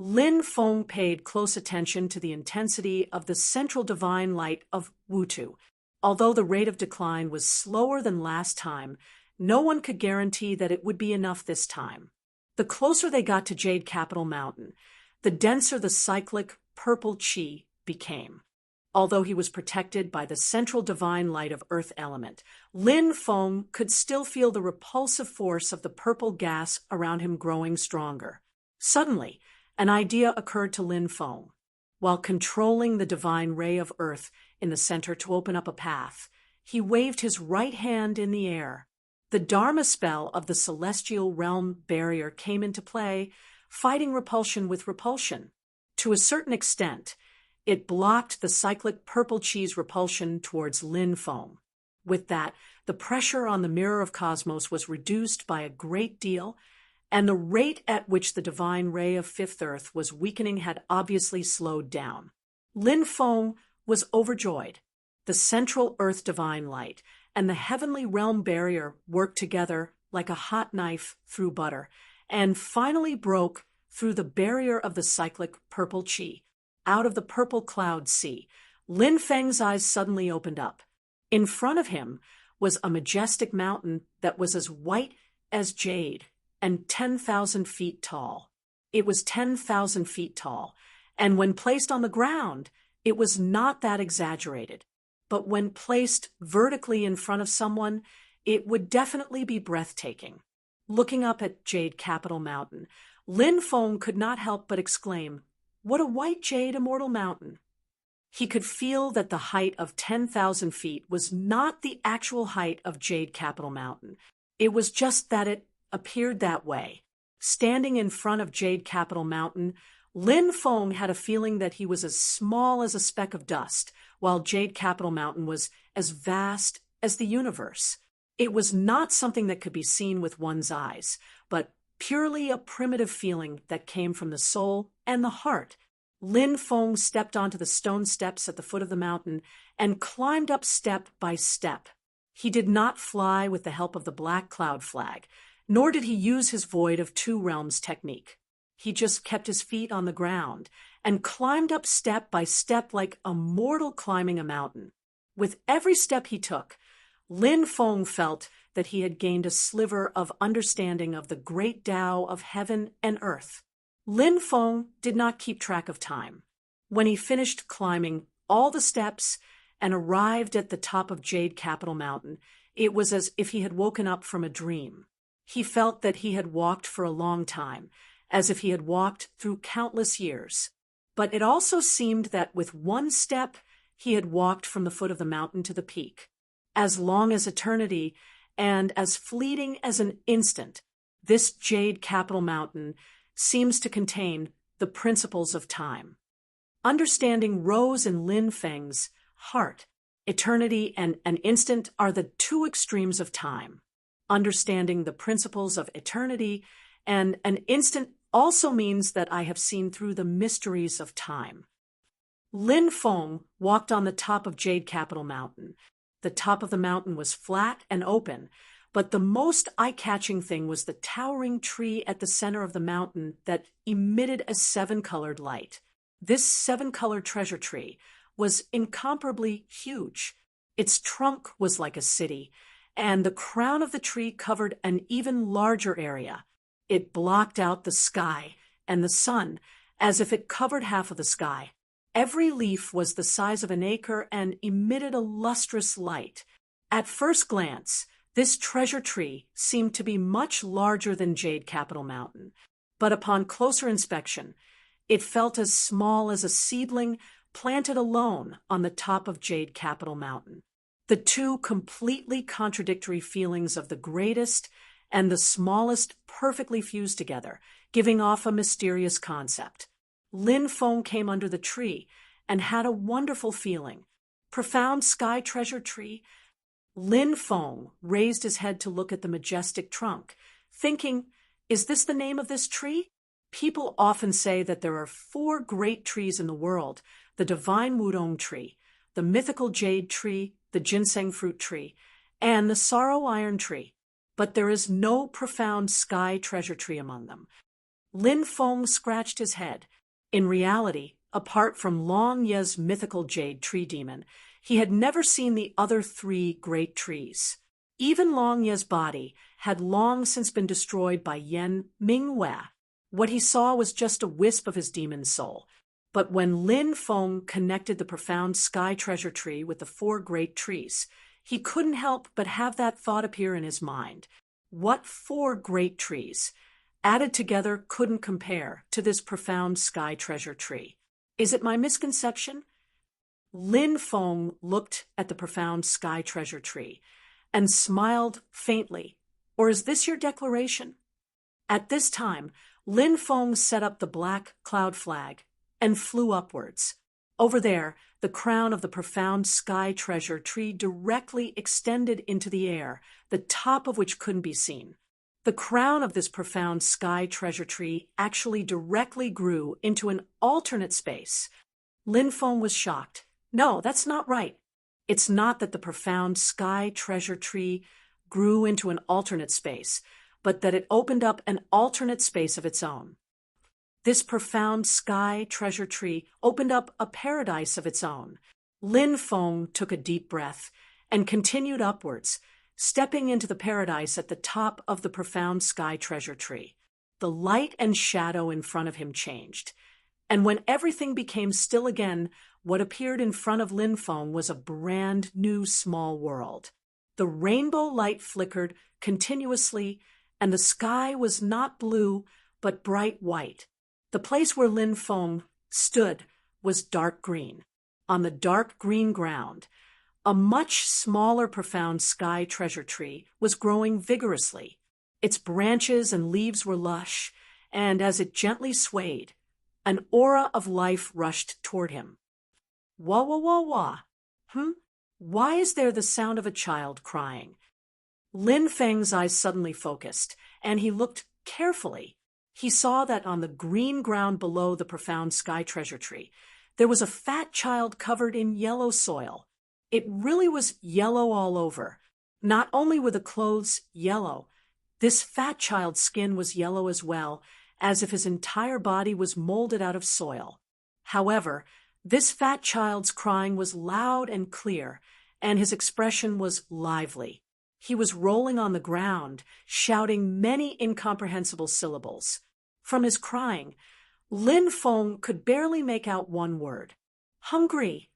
Lin Feng paid close attention to the intensity of the central divine light of Wutu. Although the rate of decline was slower than last time, no one could guarantee that it would be enough this time. The closer they got to Jade Capital Mountain, the denser the cyclic purple chi became. Although he was protected by the central divine light of Earth element, Lin Feng could still feel the repulsive force of the purple gas around him growing stronger. Suddenly, an idea occurred to Lin Feng. While controlling the divine ray of Earth in the center to open up a path, he waved his right hand in the air. The Dharma spell of the celestial realm barrier came into play, fighting repulsion with repulsion. To a certain extent, it blocked the cyclic purple chi's repulsion towards Lin Feng. With that, the pressure on the mirror of cosmos was reduced by a great deal, and the rate at which the divine ray of Fifth Earth was weakening had obviously slowed down. Lin Feng was overjoyed. The central Earth divine light and the heavenly realm barrier worked together like a hot knife through butter, and finally broke through the barrier of the cyclic purple chi. Out of the purple cloud sea, Lin Feng's eyes suddenly opened up. In front of him was a majestic mountain that was as white as jade and 10,000 feet tall. It was 10,000 feet tall, and when placed on the ground, it was not that exaggerated. But when placed vertically in front of someone, it would definitely be breathtaking. Looking up at Jade Capital Mountain, Lin Feng could not help but exclaim, "What a white jade immortal mountain!" He could feel that the height of 10,000 feet was not the actual height of Jade Capital Mountain. It was just that it appeared that way. Standing in front of Jade Capital Mountain, Lin Feng had a feeling that he was as small as a speck of dust, while Jade Capital Mountain was as vast as the universe. It was not something that could be seen with one's eyes, but purely a primitive feeling that came from the soul and the heart. Lin Feng stepped onto the stone steps at the foot of the mountain and climbed up step by step. He did not fly with the help of the black cloud flag, nor did he use his void of two realms technique. He just kept his feet on the ground and climbed up step by step like a mortal climbing a mountain. With every step he took, Lin Feng felt that he had gained a sliver of understanding of the great Tao of heaven and earth. Lin Feng did not keep track of time. When he finished climbing all the steps and arrived at the top of Jade Capital Mountain, it was as if he had woken up from a dream. He felt that he had walked for a long time, as if he had walked through countless years. But it also seemed that with one step, he had walked from the foot of the mountain to the peak. As long as eternity, and as fleeting as an instant, this Jade Capital Mountain seems to contain the principles of time. Understanding rose in Lin Feng's heart. Eternity and an instant are the two extremes of time. Understanding the principles of eternity and an instant also means that I have seen through the mysteries of time. Lin Feng walked on the top of Jade Capital Mountain. The top of the mountain was flat and open, but the most eye-catching thing was the towering tree at the center of the mountain that emitted a seven-colored light. This seven-colored treasure tree was incomparably huge. Its trunk was like a city, and the crown of the tree covered an even larger area. It blocked out the sky and the sun as if it covered half of the sky. Every leaf was the size of an acre and emitted a lustrous light. At first glance, this treasure tree seemed to be much larger than Jade Capital Mountain, but upon closer inspection, it felt as small as a seedling planted alone on the top of Jade Capital Mountain. The two completely contradictory feelings of the greatest and the smallest perfectly fused together, giving off a mysterious concept. Lin Feng came under the tree and had a wonderful feeling. Profound sky treasure tree. Lin Feng raised his head to look at the majestic trunk, thinking, is this the name of this tree? People often say that there are 4 great trees in the world: the divine Wudong tree, the mythical jade tree, the ginseng fruit tree, and the sorrow iron tree. But there is no profound sky treasure tree among them. Lin Feng scratched his head. In reality, apart from Long Ye's mythical jade tree demon, he had never seen the other three great trees. Even Long Ye's body had long since been destroyed by Yen Minghua. What he saw was just a wisp of his demon soul. But when Lin Feng connected the profound sky treasure tree with the four great trees, he couldn't help but have that thought appear in his mind. What four great trees, added together, couldn't compare to this profound sky treasure tree? Is it my misconception? Lin Feng looked at the profound sky treasure tree and smiled faintly. Or is this your declaration? At this time, Lin Feng set up the black cloud flag and flew upwards. Over there, the crown of the profound sky treasure tree directly extended into the air, the top of which couldn't be seen. The crown of this profound sky treasure tree actually directly grew into an alternate space. Lin Feng was shocked. No, that's not right. It's not that the profound sky treasure tree grew into an alternate space, but that it opened up an alternate space of its own. This profound sky treasure tree opened up a paradise of its own. Lin Feng took a deep breath and continued upwards, stepping into the paradise at the top of the profound sky treasure tree. The light and shadow in front of him changed, and when everything became still again, what appeared in front of Lin Feng was a brand new small world. The rainbow light flickered continuously, and the sky was not blue, but bright white. The place where Lin Feng stood was dark green. On the dark green ground, a much smaller profound sky treasure tree was growing vigorously. Its branches and leaves were lush, and as it gently swayed, an aura of life rushed toward him. Wah, wah, wah, wah. Why is there the sound of a child crying? Lin Feng's eyes suddenly focused, and he looked carefully. He saw that on the green ground below the profound sky treasure tree, there was a fat child covered in yellow soil. It really was yellow all over. Not only were the clothes yellow, this fat child's skin was yellow as well, as if his entire body was molded out of soil. However, this fat child's crying was loud and clear, and his expression was lively. He was rolling on the ground, shouting many incomprehensible syllables. From his crying, Lin Feng could barely make out one word. Hungry.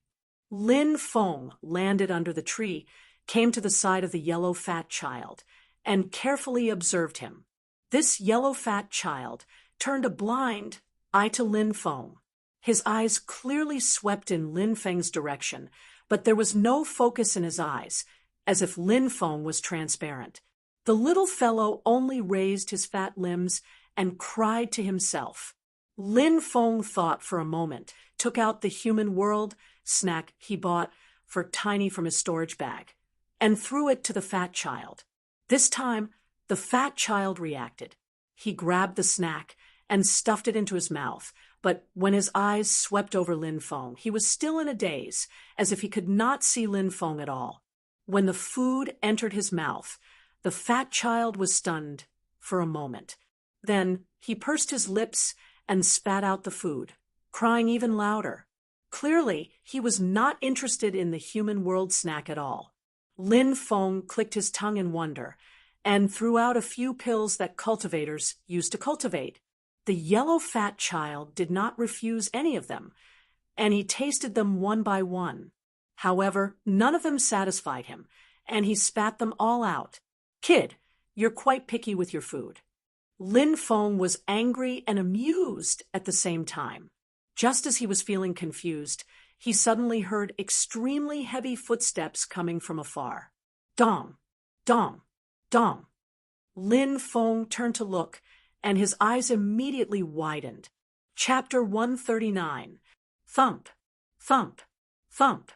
Lin Feng landed under the tree, came to the side of the yellow fat child, and carefully observed him. This yellow fat child turned a blind eye to Lin Feng. His eyes clearly swept in Lin Feng's direction, but there was no focus in his eyes, as if Lin Feng was transparent. The little fellow only raised his fat limbs and cried to himself. Lin Feng thought for a moment, took out the human world snack he bought for Tiny from his storage bag, and threw it to the fat child. This time, the fat child reacted. He grabbed the snack and stuffed it into his mouth, but when his eyes swept over Lin Feng, he was still in a daze, as if he could not see Lin Feng at all. When the food entered his mouth, the fat child was stunned for a moment. Then he pursed his lips and spat out the food, crying even louder. Clearly, he was not interested in the human world snack at all. Lin Feng clicked his tongue in wonder and threw out a few pills that cultivators used to cultivate. The yellow fat child did not refuse any of them, and he tasted them one by one. However, none of them satisfied him, and he spat them all out. Kid, you're quite picky with your food. Lin Feng was angry and amused at the same time. Just as he was feeling confused, he suddenly heard extremely heavy footsteps coming from afar. Dong, dong, dong. Lin Feng turned to look, and his eyes immediately widened. Chapter 139. Thump, thump, thump.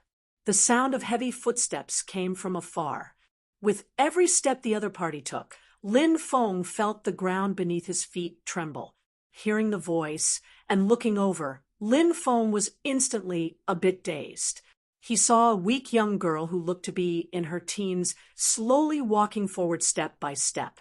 The sound of heavy footsteps came from afar. With every step the other party took, Lin Feng felt the ground beneath his feet tremble. Hearing the voice and looking over, Lin Feng was instantly a bit dazed. He saw a weak young girl who looked to be in her teens slowly walking forward step by step.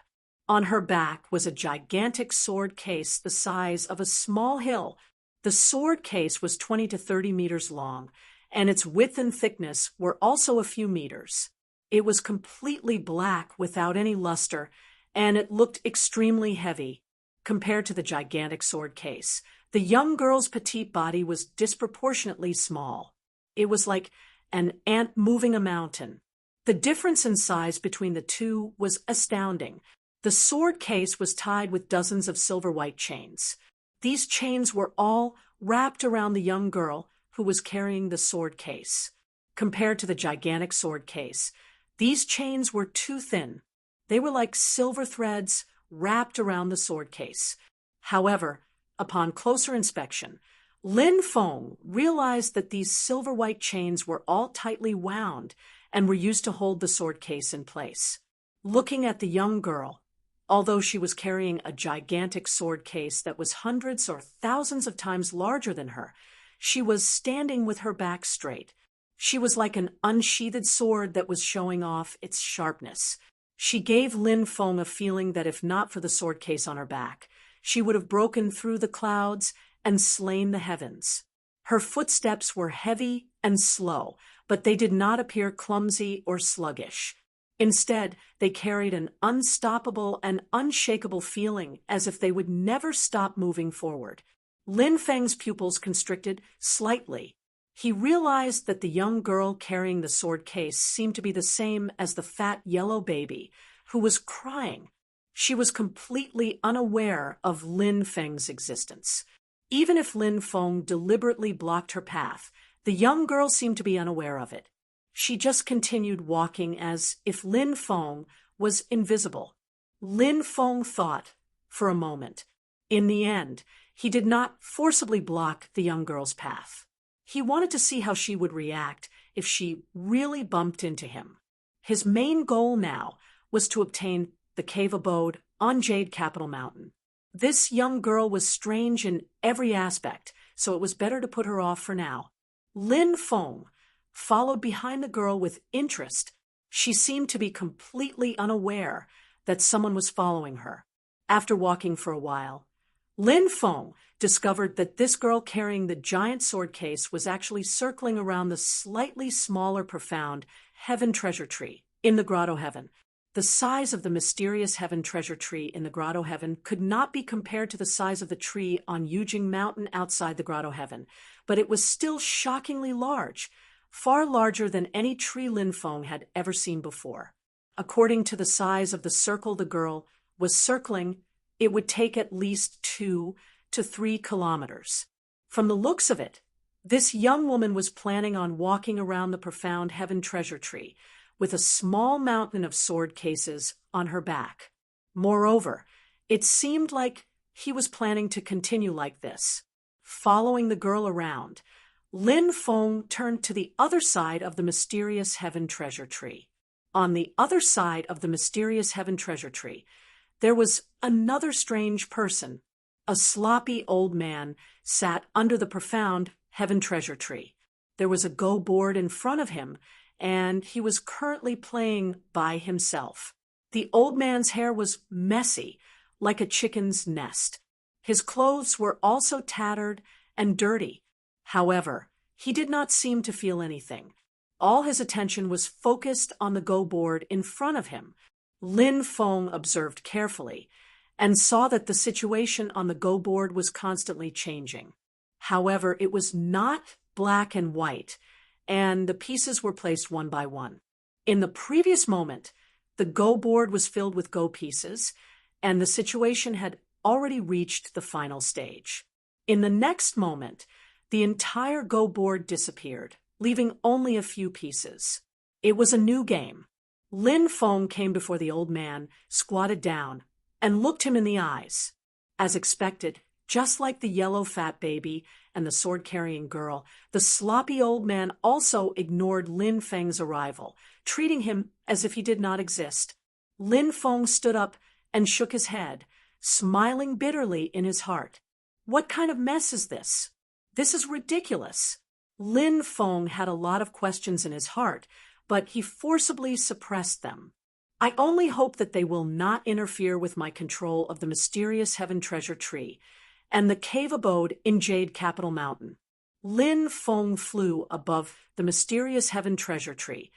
On her back was a gigantic sword case the size of a small hill. The sword case was 20 to 30 meters long, and its width and thickness were also a few meters. It was completely black without any luster, and it looked extremely heavy compared to the gigantic sword case. The young girl's petite body was disproportionately small. It was like an ant moving a mountain. The difference in size between the two was astounding. The sword case was tied with dozens of silver-white chains. These chains were all wrapped around the young girl who was carrying the sword case. Compared to the gigantic sword case, these chains were too thin. They were like silver threads wrapped around the sword case. However, upon closer inspection, Lin Feng realized that these silver-white chains were all tightly wound and were used to hold the sword case in place. Looking at the young girl, although she was carrying a gigantic sword case that was hundreds or thousands of times larger than her, she was standing with her back straight. She was like an unsheathed sword that was showing off its sharpness. She gave Lin Feng a feeling that if not for the sword case on her back, she would have broken through the clouds and slain the heavens. Her footsteps were heavy and slow, but they did not appear clumsy or sluggish. Instead, they carried an unstoppable and unshakable feeling, as if they would never stop moving forward. Lin Feng's pupils constricted slightly. He realized that the young girl carrying the sword case seemed to be the same as the fat yellow baby, who was crying. She was completely unaware of Lin Feng's existence. Even if Lin Feng deliberately blocked her path, the young girl seemed to be unaware of it. She just continued walking as if Lin Feng was invisible. Lin Feng thought for a moment. In the end, he did not forcibly block the young girl's path. He wanted to see how she would react if she really bumped into him. His main goal now was to obtain the cave abode on Jade Capital Mountain. This young girl was strange in every aspect, so it was better to put her off for now. Lin Feng followed behind the girl with interest. She seemed to be completely unaware that someone was following her. After walking for a while, Lin Feng discovered that this girl carrying the giant sword case was actually circling around the slightly smaller profound Heaven Treasure Tree in the Grotto Heaven. The size of the mysterious Heaven Treasure Tree in the Grotto Heaven could not be compared to the size of the tree on Yujing Mountain outside the Grotto Heaven, but it was still shockingly large, far larger than any tree Lin Feng had ever seen before. According to the size of the circle the girl was circling, it would take at least 2 to 3 kilometers. From the looks of it, this young woman was planning on walking around the profound Heaven Treasure Tree with a small mountain of sword cases on her back. Moreover, it seemed like he was planning to continue like this. Following the girl around, Lin Feng turned to the other side of the mysterious Heaven Treasure Tree. On the other side of the mysterious Heaven Treasure Tree, there was another strange person. A sloppy old man sat under the profound Heaven Treasure Tree. There was a Go board in front of him, and he was currently playing by himself. The old man's hair was messy, like a chicken's nest. His clothes were also tattered and dirty. However, he did not seem to feel anything. All his attention was focused on the Go board in front of him. Lin Feng observed carefully and saw that the situation on the Go board was constantly changing. However, it was not black and white, and the pieces were placed one by one. In the previous moment, the Go board was filled with Go pieces, and the situation had already reached the final stage. In the next moment, the entire Go board disappeared, leaving only a few pieces. It was a new game. Lin Feng came before the old man, squatted down, and looked him in the eyes. As expected, just like the yellow fat baby and the sword-carrying girl, the sloppy old man also ignored Lin Feng's arrival, treating him as if he did not exist. Lin Feng stood up and shook his head, smiling bitterly in his heart. What kind of mess is this? This is ridiculous. Lin Feng had a lot of questions in his heart, but he forcibly suppressed them. I only hope that they will not interfere with my control of the mysterious Heaven Treasure Tree and the cave abode in Jade Capital Mountain. Lin Feng flew above the mysterious Heaven Treasure Tree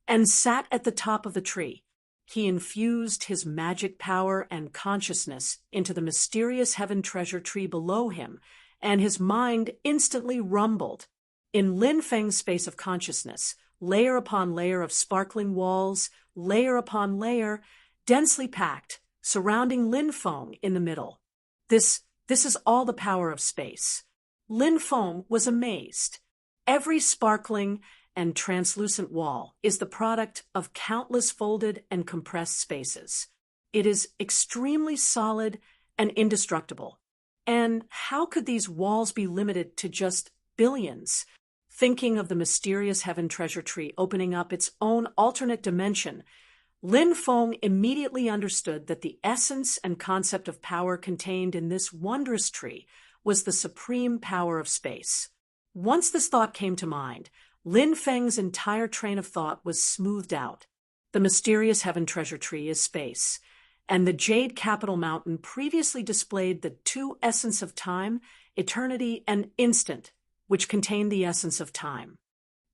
and sat at the top of the tree. He infused his magic power and consciousness into the mysterious Heaven Treasure Tree below him, and his mind instantly rumbled. In Lin Feng's space of consciousness, layer upon layer of sparkling walls, layer upon layer, densely packed, surrounding Lin Feng in the middle. This is all the power of space. Lin Feng was amazed. Every sparkling and translucent wall is the product of countless folded and compressed spaces. It is extremely solid and indestructible. And how could these walls be limited to just billions? Thinking of the mysterious Heaven Treasure Tree opening up its own alternate dimension, Lin Feng immediately understood that the essence and concept of power contained in this wondrous tree was the supreme power of space. Once this thought came to mind, Lin Feng's entire train of thought was smoothed out. The mysterious Heaven Treasure Tree is space, and the Jade Capital Mountain previously displayed the two essence of time, eternity, and instant, which contained the essence of time.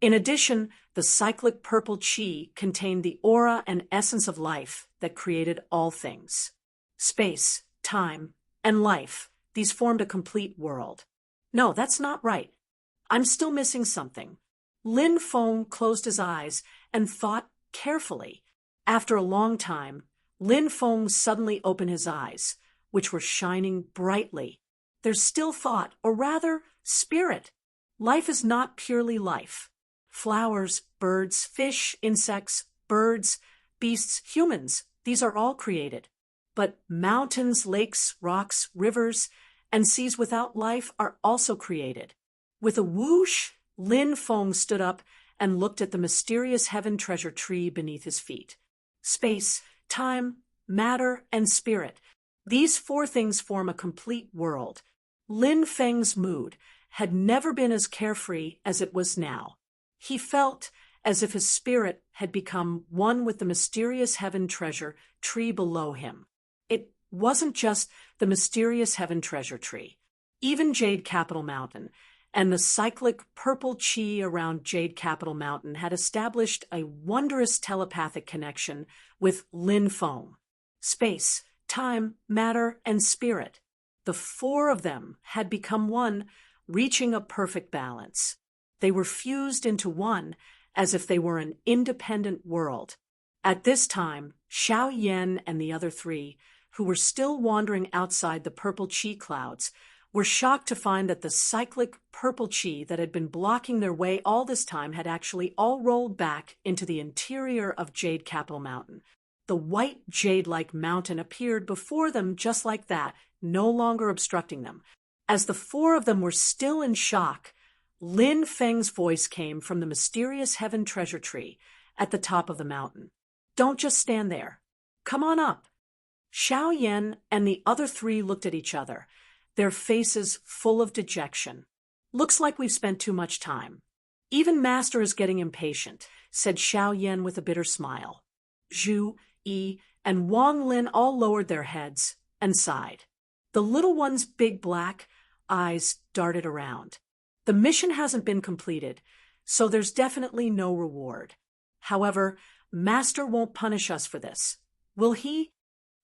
In addition, the cyclic purple chi contained the aura and essence of life that created all things. Space, time, and life, these formed a complete world. No, that's not right. I'm still missing something. Lin Feng closed his eyes and thought carefully. After a long time, Lin Feng suddenly opened his eyes, which were shining brightly. There's still thought, or rather, spirit. Life is not purely life. Flowers, birds, fish, insects, birds, beasts, humans, these are all created. But mountains, lakes, rocks, rivers, and seas without life are also created. With a whoosh, Lin Feng stood up and looked at the mysterious Heaven Treasure Tree beneath his feet. Space, time, matter, and spirit. These four things form a complete world. Lin Feng's mood had never been as carefree as it was now. He felt as if his spirit had become one with the mysterious Heaven Treasure Tree below him. It wasn't just the mysterious Heaven Treasure Tree. Even Jade Capital Mountain and the cyclic purple chi around Jade Capital Mountain had established a wondrous telepathic connection with Lin Feng. Space, time, matter, and spirit. The four of them had become one, reaching a perfect balance. They were fused into one as if they were an independent world. At this time, Xiao Yan and the other three, who were still wandering outside the purple chi clouds, were shocked to find that the cyclic purple chi that had been blocking their way all this time had actually all rolled back into the interior of Jade Capital Mountain. The white jade-like mountain appeared before them just like that, no longer obstructing them. As the four of them were still in shock, Lin Feng's voice came from the mysterious Heaven Treasure Tree at the top of the mountain. Don't just stand there. Come on up. Xiao Yan and the other three looked at each other, their faces full of dejection. Looks like we've spent too much time. Even Master is getting impatient, said Xiao Yan with a bitter smile. Zhu, Yi, and Wang Lin all lowered their heads and sighed. The little one's big black eyes darted around. The mission hasn't been completed, so there's definitely no reward. However, Master won't punish us for this. Will he?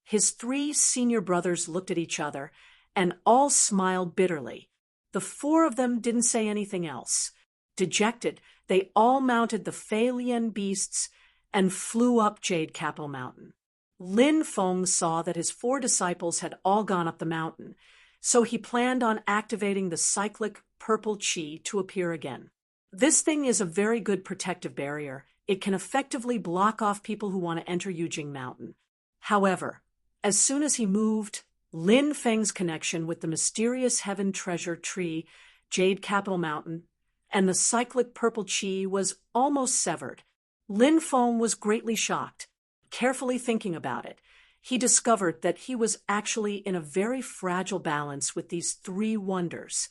His three senior brothers looked at each other and all smiled bitterly. The four of them didn't say anything else. Dejected, they all mounted the Feilian beasts and flew up Jade Capital Mountain. Lin Feng saw that his four disciples had all gone up the mountain, so he planned on activating the cyclic purple chi to appear again. This thing is a very good protective barrier. It can effectively block off people who want to enter Yujing Mountain. However, as soon as he moved, Lin Feng's connection with the mysterious Heaven Treasure Tree, Jade Capital Mountain, and the cyclic purple chi was almost severed. Lin Feng was greatly shocked. Carefully thinking about it, he discovered that he was actually in a very fragile balance with these three wonders.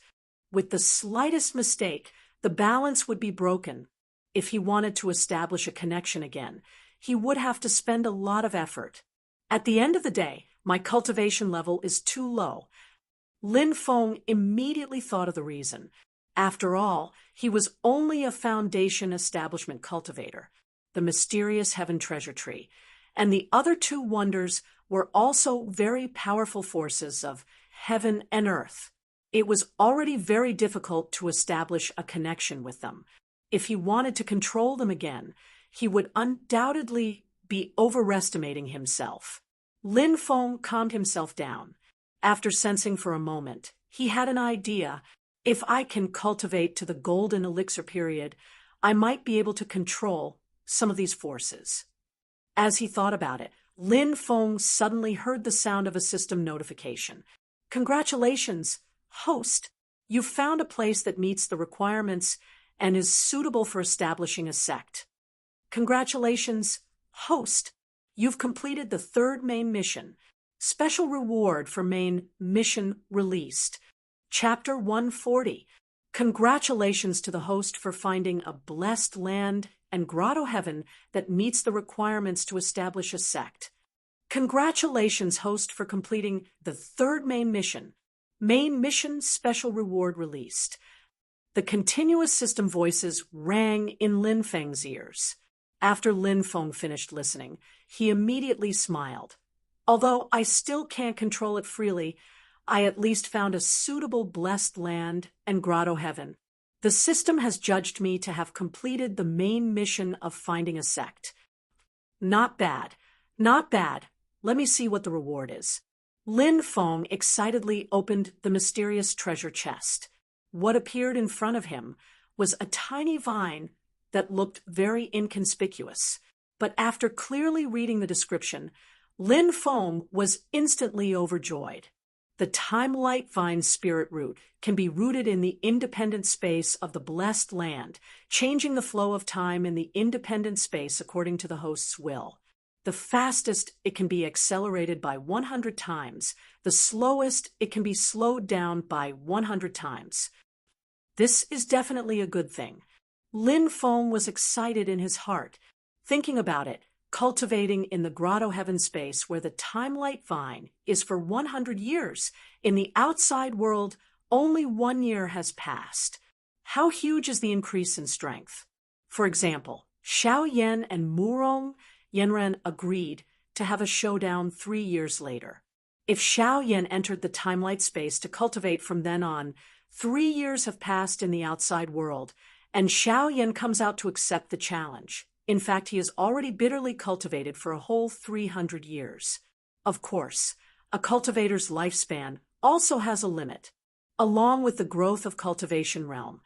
With the slightest mistake, the balance would be broken. If he wanted to establish a connection again, he would have to spend a lot of effort. At the end of the day, my cultivation level is too low. Lin Feng immediately thought of the reason. After all, he was only a foundation establishment cultivator, the mysterious heaven treasure tree, and the other two wonders were also very powerful forces of heaven and earth. It was already very difficult to establish a connection with them. If he wanted to control them again, he would undoubtedly be overestimating himself. Lin Feng calmed himself down. After sensing for a moment, he had an idea. If I can cultivate to the golden elixir period, I might be able to control some of these forces. As he thought about it, Lin Feng suddenly heard the sound of a system notification. Congratulations, host! You've found a place that meets the requirements and is suitable for establishing a sect. Congratulations, host! You've completed the third main mission. Special reward for main mission released. Chapter 140. Congratulations to the host for finding a blessed land and grotto heaven that meets the requirements to establish a sect. Congratulations, host, for completing the third main mission. Main mission special reward released. The continuous system voices rang in Lin Feng's ears. After Lin Feng finished listening, he immediately smiled. Although I still can't control it freely, I at least found a suitable blessed land and grotto heaven. The system has judged me to have completed the main mission of finding a sect. Not bad. Not bad. Let me see what the reward is. Lin Feng excitedly opened the mysterious treasure chest. What appeared in front of him was a tiny vine that looked very inconspicuous. But after clearly reading the description, Lin Feng was instantly overjoyed. The time-light vine spirit root can be rooted in the independent space of the blessed land, changing the flow of time in the independent space according to the host's will. The fastest, it can be accelerated by 100 times. The slowest, it can be slowed down by 100 times. This is definitely a good thing. Lin Feng was excited in his heart. Thinking about it, cultivating in the grotto heaven space where the time-light vine is for 100 years. In the outside world, only 1 year has passed. How huge is the increase in strength? For example, Xiao Yan and Murong Yanran agreed to have a showdown 3 years later. If Xiao Yan entered the time-light space to cultivate from then on, 3 years have passed in the outside world, and Xiao Yan comes out to accept the challenge. In fact, he has already bitterly cultivated for a whole 300 years. Of course, a cultivator's lifespan also has a limit. Along with the growth of cultivation realm,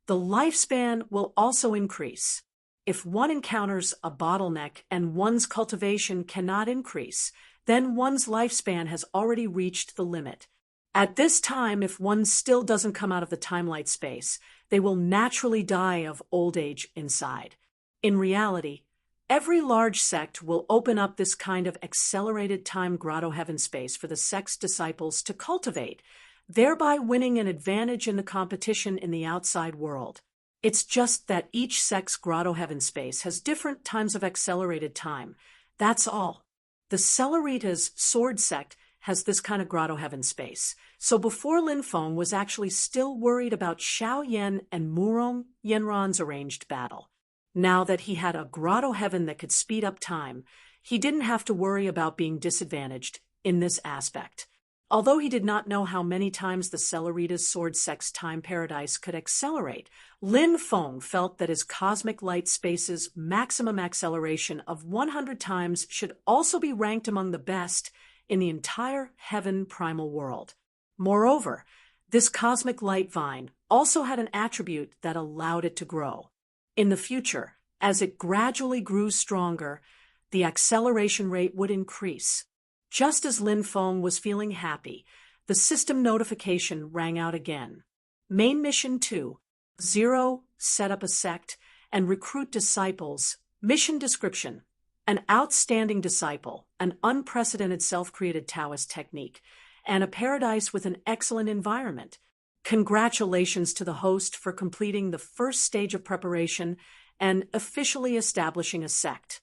the lifespan will also increase. If one encounters a bottleneck and one's cultivation cannot increase, then one's lifespan has already reached the limit. At this time, if one still doesn't come out of the time-light space, they will naturally die of old age inside. In reality, every large sect will open up this kind of accelerated time grotto heaven space for the sect's disciples to cultivate, thereby winning an advantage in the competition in the outside world. It's just that each sect's grotto heaven space has different times of accelerated time. That's all. The Cellerita's sword sect has this kind of grotto heaven space. So before Lin Feng was actually still worried about Xiao Yan and Murong Yanran's arranged battle. Now that he had a grotto heaven that could speed up time, he didn't have to worry about being disadvantaged in this aspect. Although he did not know how many times the Cellerita's sword sect's time paradise could accelerate, Lin Feng felt that his cosmic light space's maximum acceleration of 100 times should also be ranked among the best in the entire heaven primal world. Moreover, this cosmic light vine also had an attribute that allowed it to grow. In the future, as it gradually grew stronger, the acceleration rate would increase. Just as Lin Feng was feeling happy, the system notification rang out again. Main Mission 2, 0, set up a sect and recruit disciples. Mission description: an outstanding disciple, an unprecedented self-created Taoist technique, and a paradise with an excellent environment. Congratulations to the host for completing the first stage of preparation and officially establishing a sect.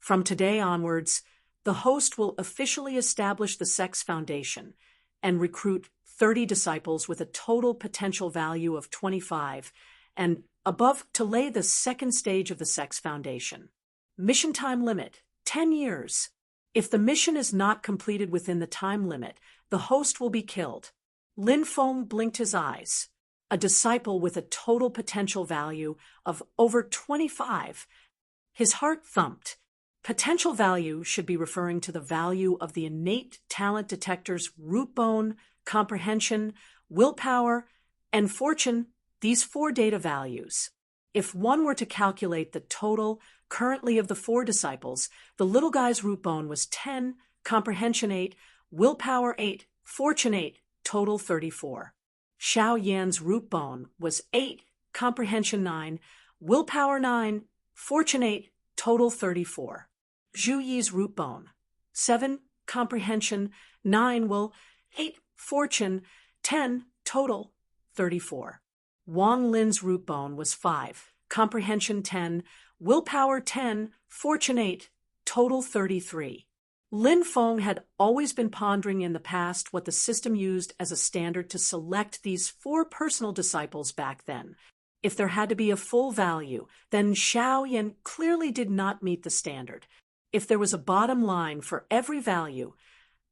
From today onwards, the host will officially establish the sex foundation and recruit 30 disciples with a total potential value of 25, and above to lay the second stage of the sex foundation. Mission time limit, 10 years. If the mission is not completed within the time limit, the host will be killed. Lin Feng blinked his eyes. A disciple with a total potential value of over 25. His heart thumped. Potential value should be referring to the value of the innate talent detector's root bone, comprehension, willpower, and fortune, these 4 data values. If one were to calculate the total currently of the 4 disciples, the little guy's root bone was 10, comprehension 8, willpower 8, fortune 8, total 34. Xiao Yan's root bone was 8, comprehension 9, willpower 9, fortune 8, total 34. Zhu Yi's root bone, 7, comprehension 9, will 8, fortune 10, total 34. Wang Lin's root bone was 5, comprehension 10, willpower 10, fortune 8, total 33. Lin Feng had always been pondering in the past what the system used as a standard to select these 4 personal disciples back then. If there had to be a full value, then Xiao Yan clearly did not meet the standard. If there was a bottom line for every value,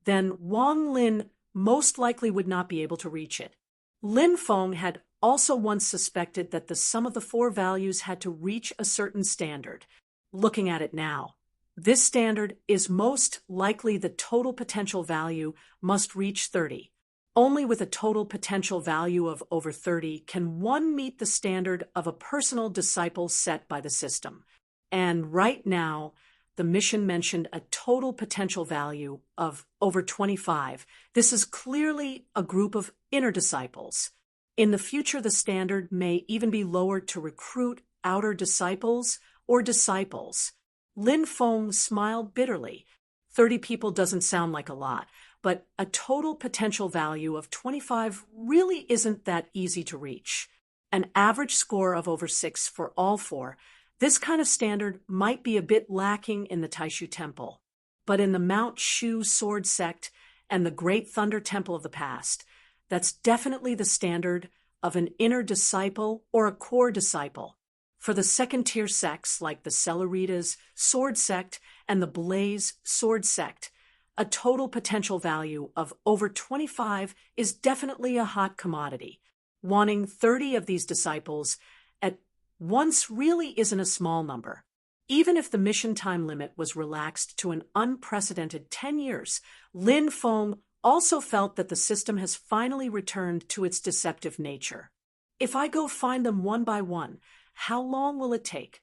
then Wang Lin most likely would not be able to reach it. Lin Feng had also once suspected that the sum of the 4 values had to reach a certain standard. Looking at it now, this standard is most likely the total potential value must reach 30. Only with a total potential value of over 30 can one meet the standard of a personal disciple set by the system. And right now, the mission mentioned a total potential value of over 25. This is clearly a group of inner disciples. In the future, the standard may even be lowered to recruit outer disciples or disciples. Lin Feng smiled bitterly. 30 people doesn't sound like a lot, but a total potential value of 25 really isn't that easy to reach. An average score of over 6 for all 4. This kind of standard might be a bit lacking in the Taishu Temple, but in the Mount Shu Sword Sect and the Great Thunder Temple of the past, that's definitely the standard of an inner disciple or a core disciple. For the second-tier sects like the Celeritas Sword Sect and the Blaze Sword Sect, a total potential value of over 25 is definitely a hot commodity. Wanting 30 of these disciples at once really isn't a small number. Even if the mission time limit was relaxed to an unprecedented 10 years, Lin Feng also felt that the system has finally returned to its deceptive nature. If I go find them one by one, how long will it take?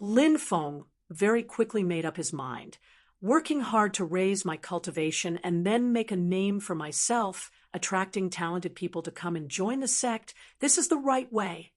Lin Feng very quickly made up his mind. Working hard to raise my cultivation and then make a name for myself, attracting talented people to come and join the sect, this is the right way.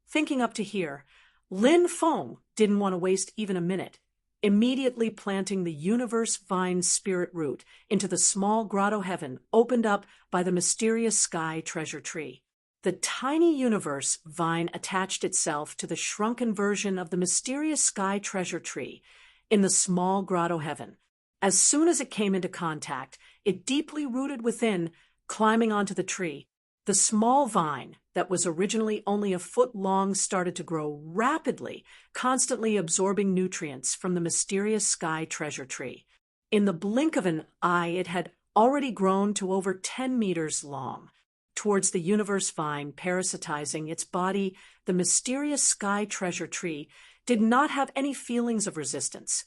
Thinking up to here, Lin Feng didn't want to waste even a minute, immediately planting the universe vine spirit root into the small grotto heaven opened up by the mysterious sky treasure tree. The tiny universe vine attached itself to the shrunken version of the mysterious sky treasure tree in the small grotto heaven. As soon as it came into contact, it deeply rooted within, climbing onto the tree. The small vine that was originally only a foot long started to grow rapidly, constantly absorbing nutrients from the mysterious sky treasure tree. In the blink of an eye, it had already grown to over 10 meters long. Towards the universe vine parasitizing its body, the mysterious sky treasure tree did not have any feelings of resistance,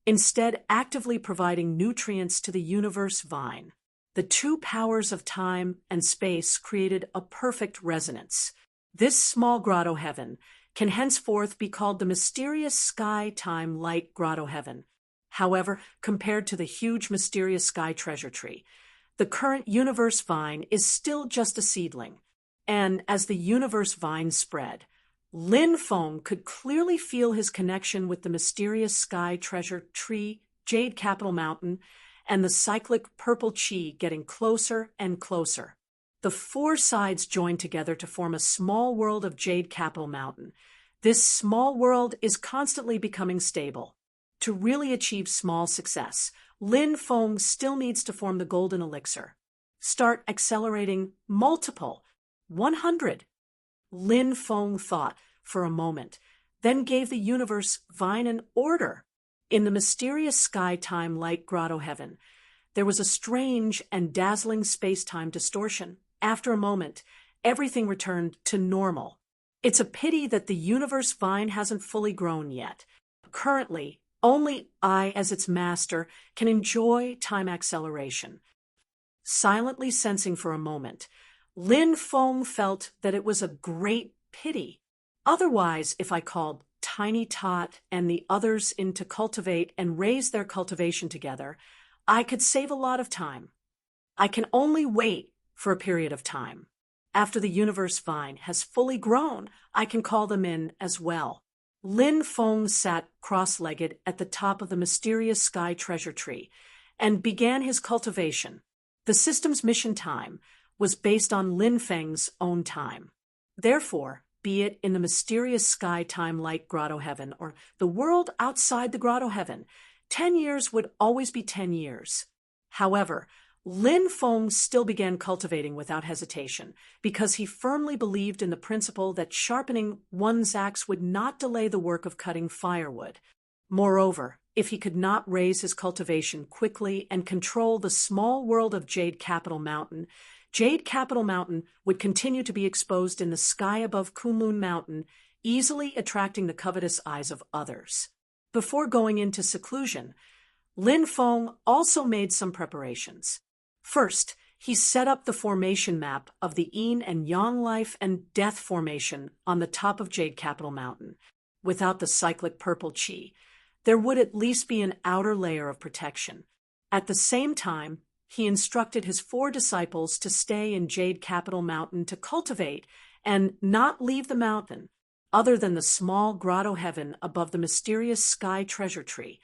instead actively providing nutrients to the universe vine. The 2 powers of time and space created a perfect resonance. This small grotto heaven can henceforth be called the mysterious sky time light grotto heaven. However, compared to the huge mysterious sky treasure tree, the current universe vine is still just a seedling, and as the universe vine spread, Lin Feng could clearly feel his connection with the mysterious sky treasure tree, Jade Capital Mountain, and the cyclic purple chi getting closer and closer. The 4 sides join together to form a small world of Jade Capital Mountain. This small world is constantly becoming stable. To really achieve small success, Lin Feng still needs to form the golden elixir. Start accelerating multiple, 100. Lin Feng thought for a moment, then gave the universe vine an order. In the mysterious sky-time light grotto heaven, there was a strange and dazzling space-time distortion. After a moment, everything returned to normal. It's a pity that the universe vine hasn't fully grown yet. Currently, only I, as its master, can enjoy time acceleration. Silently sensing for a moment, Lin Feng felt that it was a great pity. Otherwise, if I called Tiny Tot and the others in to cultivate and raise their cultivation together, I could save a lot of time. I can only wait for a period of time. After the universe vine has fully grown, I can call them in as well. Lin Feng sat cross-legged at the top of the mysterious sky treasure tree and began his cultivation. The system's mission time was based on Lin Feng's own time. Therefore, be it in the mysterious sky time like grotto heaven or the world outside the grotto heaven, 10 years would always be 10 years. However, Lin Feng still began cultivating without hesitation because he firmly believed in the principle that sharpening one's axe would not delay the work of cutting firewood. Moreover, if he could not raise his cultivation quickly and control the small world of Jade Capital Mountain would continue to be exposed in the sky above Kunlun Mountain, easily attracting the covetous eyes of others. Before going into seclusion, Lin Feng also made some preparations. First, he set up the formation map of the Yin and Yang life and death formation on the top of Jade Capital Mountain. Without the cyclic purple chi, there would at least be an outer layer of protection. At the same time, he instructed his 4 disciples to stay in Jade Capital Mountain to cultivate and not leave the mountain. Other than the small grotto heaven above the mysterious sky treasure tree,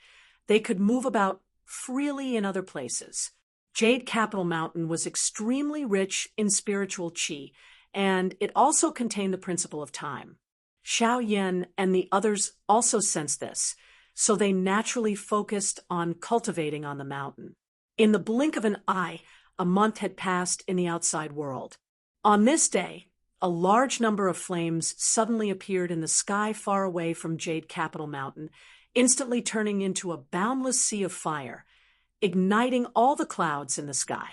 they could move about freely in other places. Jade Capital Mountain was extremely rich in spiritual qi, and it also contained the principle of time. Xiao Yan and the others also sensed this, so they naturally focused on cultivating on the mountain. In the blink of an eye, a month had passed in the outside world. On this day, a large number of flames suddenly appeared in the sky far away from Jade Capital Mountain, instantly turning into a boundless sea of fire, igniting all the clouds in the sky.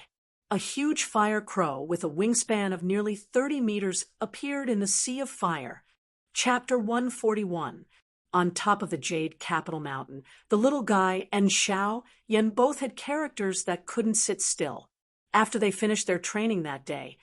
A huge fire crow with a wingspan of nearly 30 meters appeared in the sea of fire. Chapter 141. On top of the Jade Capital Mountain, the little guy and Xiao Yan both had characters that couldn't sit still. After they finished their training that day,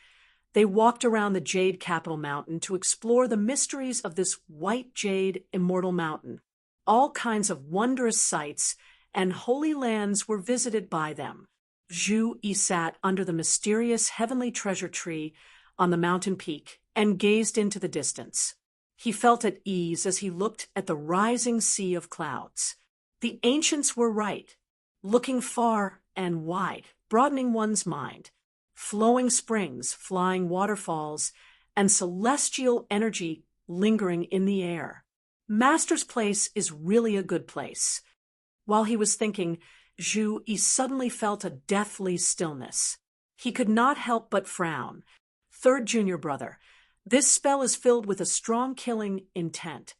they walked around the Jade Capital Mountain to explore the mysteries of this white jade immortal mountain. All kinds of wondrous sights and holy lands were visited by them. Zhu Yi sat under the mysterious heavenly treasure tree on the mountain peak and gazed into the distance. He felt at ease as he looked at the rising sea of clouds. The ancients were right. Looking far and wide, broadening one's mind. Flowing springs, flying waterfalls, and celestial energy lingering in the air. Master's place is really a good place. While he was thinking, Zhu Yi suddenly felt a deathly stillness. He could not help but frown. Third junior brother, this spell is filled with a strong killing intent.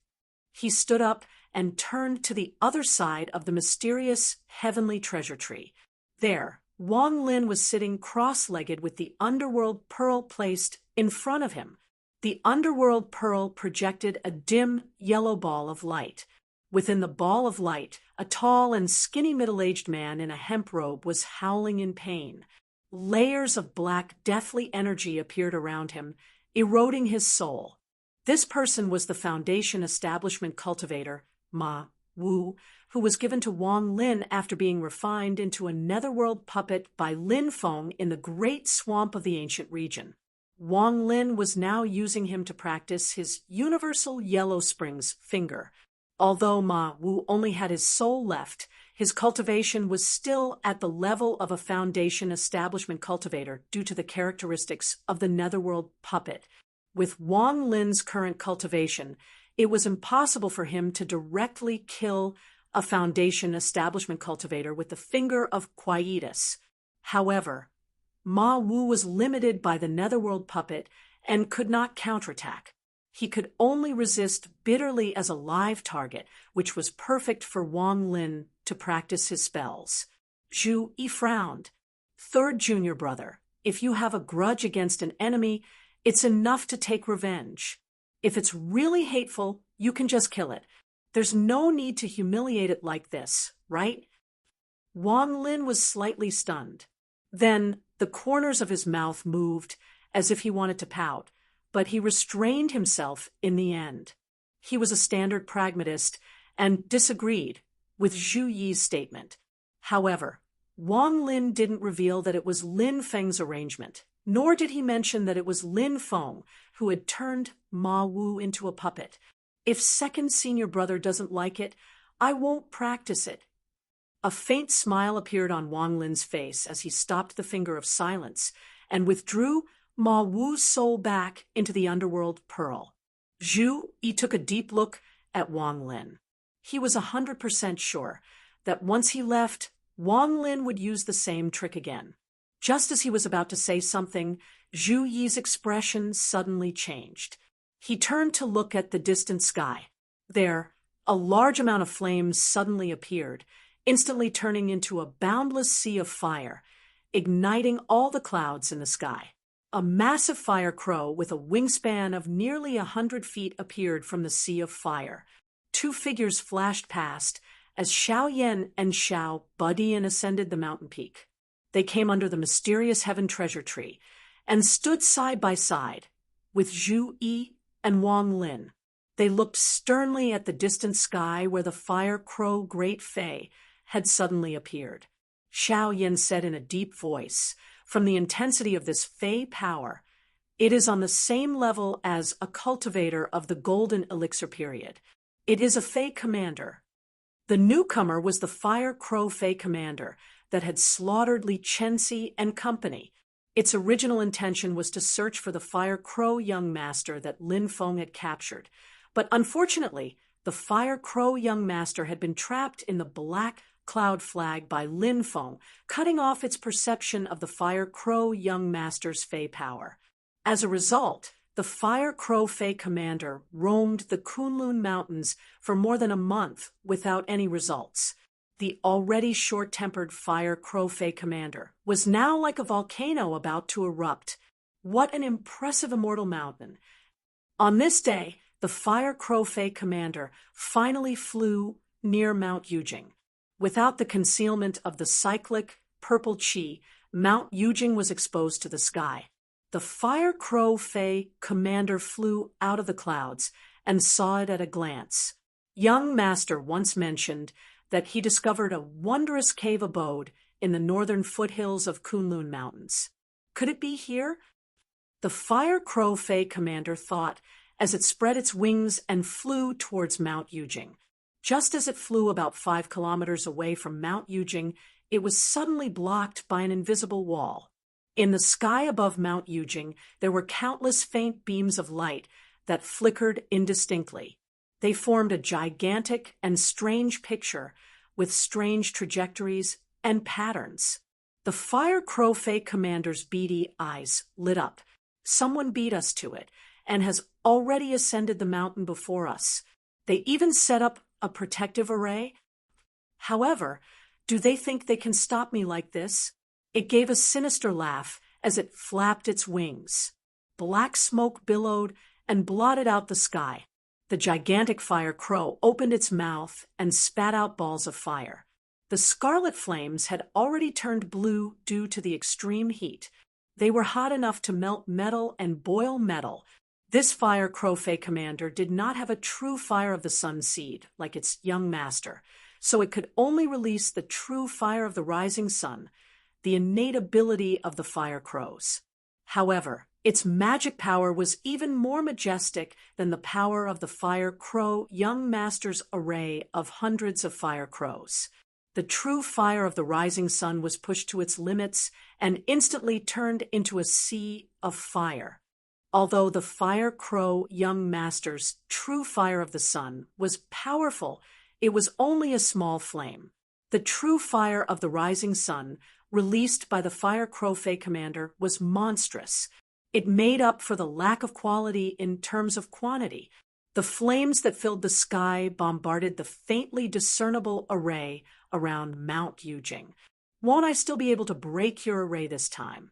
He stood up and turned to the other side of the mysterious heavenly treasure tree. There, Wang Lin was sitting cross-legged with the underworld pearl placed in front of him. The underworld pearl projected a dim yellow ball of light. Within the ball of light, a tall and skinny middle-aged man in a hemp robe was howling in pain. Layers of black, deathly energy appeared around him, eroding his soul. This person was the Foundation Establishment Cultivator, Ma Wu, who was given to Wang Lin after being refined into a netherworld puppet by Lin Feng in the great swamp of the ancient region. Wang Lin was now using him to practice his universal Yellow Springs finger. Although Ma Wu only had his soul left, his cultivation was still at the level of a Foundation Establishment Cultivator due to the characteristics of the netherworld puppet. With Wang Lin's current cultivation, it was impossible for him to directly kill a foundation establishment cultivator with the finger of quietus. However, Ma Wu was limited by the netherworld puppet and could not counterattack. He could only resist bitterly as a live target, which was perfect for Wang Lin to practice his spells. Zhu Yi frowned. Third junior brother, if you have a grudge against an enemy, it's enough to take revenge. If it's really hateful, you can just kill it. There's no need to humiliate it like this, right? Wang Lin was slightly stunned. Then the corners of his mouth moved as if he wanted to pout, but he restrained himself in the end. He was a standard pragmatist and disagreed with Zhu Yi's statement. However, Wang Lin didn't reveal that it was Lin Feng's arrangement, nor did he mention that it was Lin Feng who had turned Ma Wu into a puppet. If second senior brother doesn't like it, I won't practice it. A faint smile appeared on Wang Lin's face as he stopped the finger of silence and withdrew Ma Wu's soul back into the underworld pearl. Zhu Yi took a deep look at Wang Lin. He was 100% sure that once he left, Wang Lin would use the same trick again. Just as he was about to say something, Zhu Yi's expression suddenly changed. He turned to look at the distant sky. There, a large amount of flames suddenly appeared, instantly turning into a boundless sea of fire, igniting all the clouds in the sky. A massive fire crow with a wingspan of nearly 100 feet appeared from the sea of fire. Two figures flashed past as Xiao Yan and Xiao Budian ascended the mountain peak. They came under the mysterious heaven treasure tree and stood side by side with Zhu Yi and Wang Lin. They looked sternly at the distant sky where the fire crow Great Fei had suddenly appeared. Xiao Yan said in a deep voice, "From the intensity of this Fei power, it is on the same level as a cultivator of the golden elixir period. It is a Fei commander." The newcomer was the fire crow Fei commander that had slaughtered Li Chenxi and company. Its original intention was to search for the fire crow young master that Lin Feng had captured. But unfortunately, the fire crow young master had been trapped in the black cloud flag by Lin Feng, cutting off its perception of the fire crow young master's Fei power. As a result, the fire crow Fei commander roamed the Kunlun Mountains for more than a month without any results. The already short-tempered fire crow Fei commander was now like a volcano about to erupt. What an impressive immortal mountain! On this day, the fire crow Fei commander finally flew near Mount Yujing. Without the concealment of the cyclic purple qi, Mount Yujing was exposed to the sky. The fire crow Fei commander flew out of the clouds and saw it at a glance. Young master once mentioned that he discovered a wondrous cave abode in the northern foothills of Kunlun Mountains. Could it be here? The fire crow Fei commander thought as it spread its wings and flew towards Mount Yujing. Just as it flew about 5 kilometers away from Mount Yujing, it was suddenly blocked by an invisible wall. In the sky above Mount Yujing, there were countless faint beams of light that flickered indistinctly. They formed a gigantic and strange picture with strange trajectories and patterns. The fire crow Fei commander's beady eyes lit up. Someone beat us to it and has already ascended the mountain before us. They even set up a protective array. However, do they think they can stop me like this? It gave a sinister laugh as it flapped its wings. Black smoke billowed and blotted out the sky. The gigantic fire crow opened its mouth and spat out balls of fire. The scarlet flames had already turned blue due to the extreme heat. They were hot enough to melt metal and boil metal. This fire crow Fei commander did not have a true fire of the sun seed, like its young master, so it could only release the true fire of the rising sun, the innate ability of the fire crows. However, its magic power was even more majestic than the power of the fire crow young master's array of hundreds of fire crows. The true fire of the rising sun was pushed to its limits and instantly turned into a sea of fire. Although the fire crow young master's true fire of the sun was powerful, it was only a small flame. The true fire of the rising sun, released by the Fire Crow Fey commander, was monstrous. It made up for the lack of quality in terms of quantity. The flames that filled the sky bombarded the faintly discernible array around Mount Yujing. Won't I still be able to break your array this time?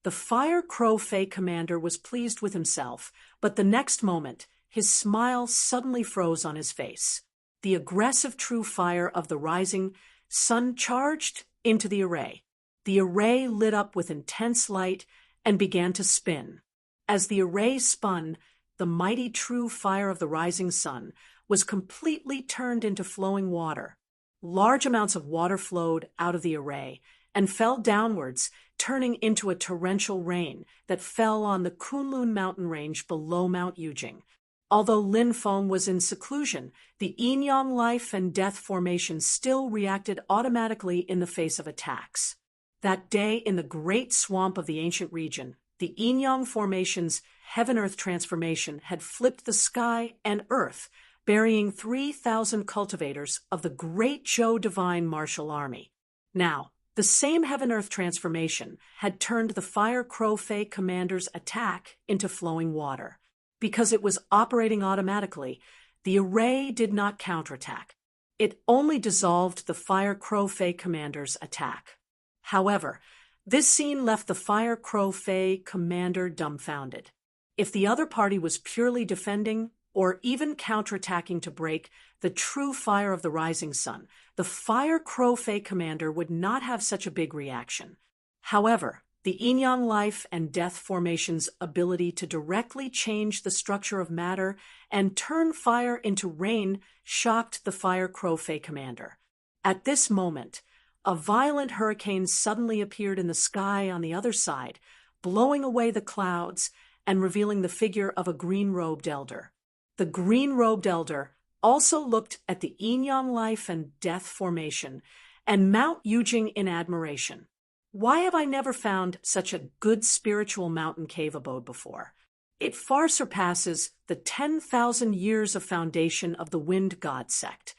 The Fire Crow Fey commander was pleased with himself, but the next moment, his smile suddenly froze on his face. The aggressive true fire of the rising sun charged into the array. The array lit up with intense light and began to spin. As the array spun, the mighty true fire of the rising sun was completely turned into flowing water. Large amounts of water flowed out of the array and fell downwards, turning into a torrential rain that fell on the Kunlun mountain range below Mount Yujing. Although Lin Feng was in seclusion, the yin-yang life and death formation still reacted automatically in the face of attacks. That day in the great swamp of the ancient region, the yin-yang formation's heaven-earth transformation had flipped the sky and earth, burying 3,000 cultivators of the great Zhou divine martial army. Now, the same heaven-earth transformation had turned the Fire Crow Fey commander's attack into flowing water. Because it was operating automatically, the array did not counterattack. It only dissolved the Fire Crow Fey commander's attack. However, this scene left the Fire Crow Fey commander dumbfounded. If the other party was purely defending, or even counterattacking to break the true fire of the rising sun, the Fire Crow Fey commander would not have such a big reaction. However, the yin-yang life and death formation's ability to directly change the structure of matter and turn fire into rain shocked the Fire Crow Fey commander. At this moment, a violent hurricane suddenly appeared in the sky on the other side, blowing away the clouds and revealing the figure of a green-robed elder. The green-robed elder also looked at the yin-yang life and death formation and Mount Yujing in admiration. Why have I never found such a good spiritual mountain cave abode before? It far surpasses the 10,000 years of foundation of the Wind God sect.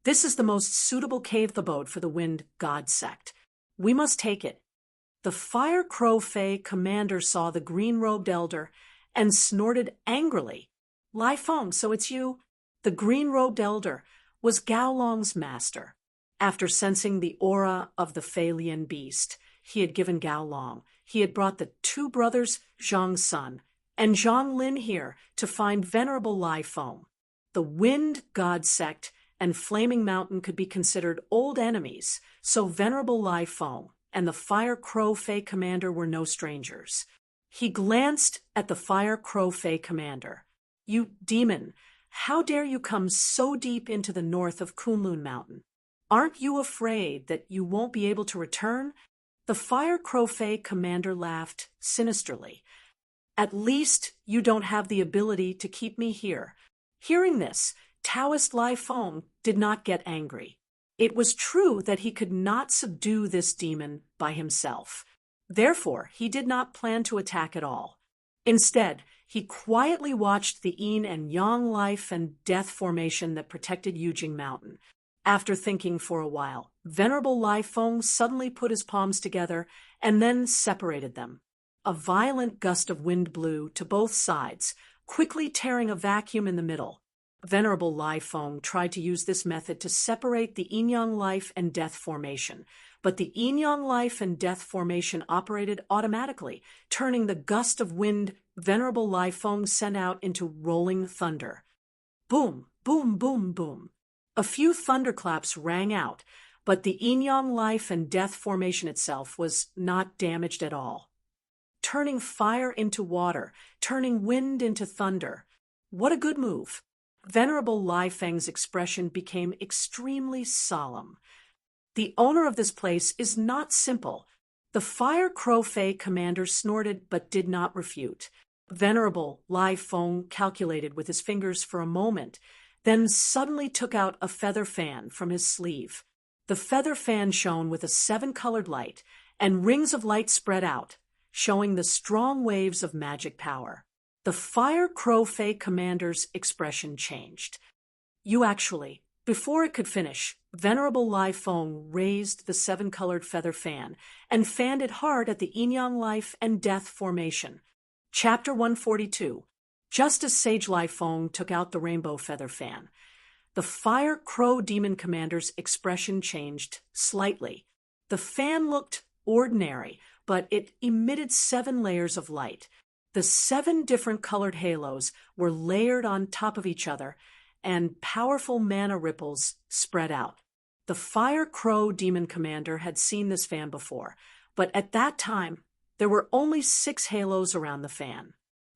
This is the most suitable cave abode for the Wind God sect. We must take it. The Fire Crow Fey commander saw the green-robed elder and snorted angrily. Lai Feng, so it's you? The green-robed elder was Gao Long's master. After sensing the aura of the Feilian beast he had given Gao Long, he had brought the two brothers Zhang Sun and Zhang Lin here to find Venerable Lai Feng. The Wind God sect and Flaming Mountain could be considered old enemies, so Venerable Lai Feng and the Fire Crow Fey commander were no strangers. He glanced at the Fire Crow Fey commander. You demon, how dare you come so deep into the north of Kunlun Mountain? Aren't you afraid that you won't be able to return? The Fire Crow Fey commander laughed sinisterly. At least you don't have the ability to keep me here. Hearing this, Taoist Lai Feng did not get angry. It was true that he could not subdue this demon by himself. Therefore, he did not plan to attack at all. Instead, he quietly watched the yin and yang life and death formation that protected Yujing Mountain. After thinking for a while, Venerable Lai Feng suddenly put his palms together and then separated them. A violent gust of wind blew to both sides, quickly tearing a vacuum in the middle. Venerable Lai Feng tried to use this method to separate the yin-yang life and death formation, but the yin-yang life and death formation operated automatically, turning the gust of wind Venerable Lai Feng sent out into rolling thunder. Boom, boom, boom, boom. A few thunderclaps rang out, but the yin-yang life and death formation itself was not damaged at all. Turning fire into water, turning wind into thunder. What a good move. Venerable Lai Feng's expression became extremely solemn. The owner of this place is not simple. The Fire Crow Fey commander snorted but did not refute. Venerable Lai Feng calculated with his fingers for a moment, then suddenly took out a feather fan from his sleeve. The feather fan shone with a 7-colored light, and rings of light spread out, showing the strong waves of magic power. The Fire Crow Fey commander's expression changed. You actually Before it could finish, Venerable Lai Feng raised the seven-colored feather fan and fanned it hard at the yin-yang life and death formation. Chapter 142. Just as Sage Lai Feng took out the rainbow feather fan, the Fire Crow Demon Commander's expression changed slightly. The fan looked ordinary, but it emitted 7 layers of light. The 7 different colored halos were layered on top of each other, and powerful mana ripples spread out. The Fire Crow Demon Commander had seen this fan before, but at that time, there were only 6 halos around the fan.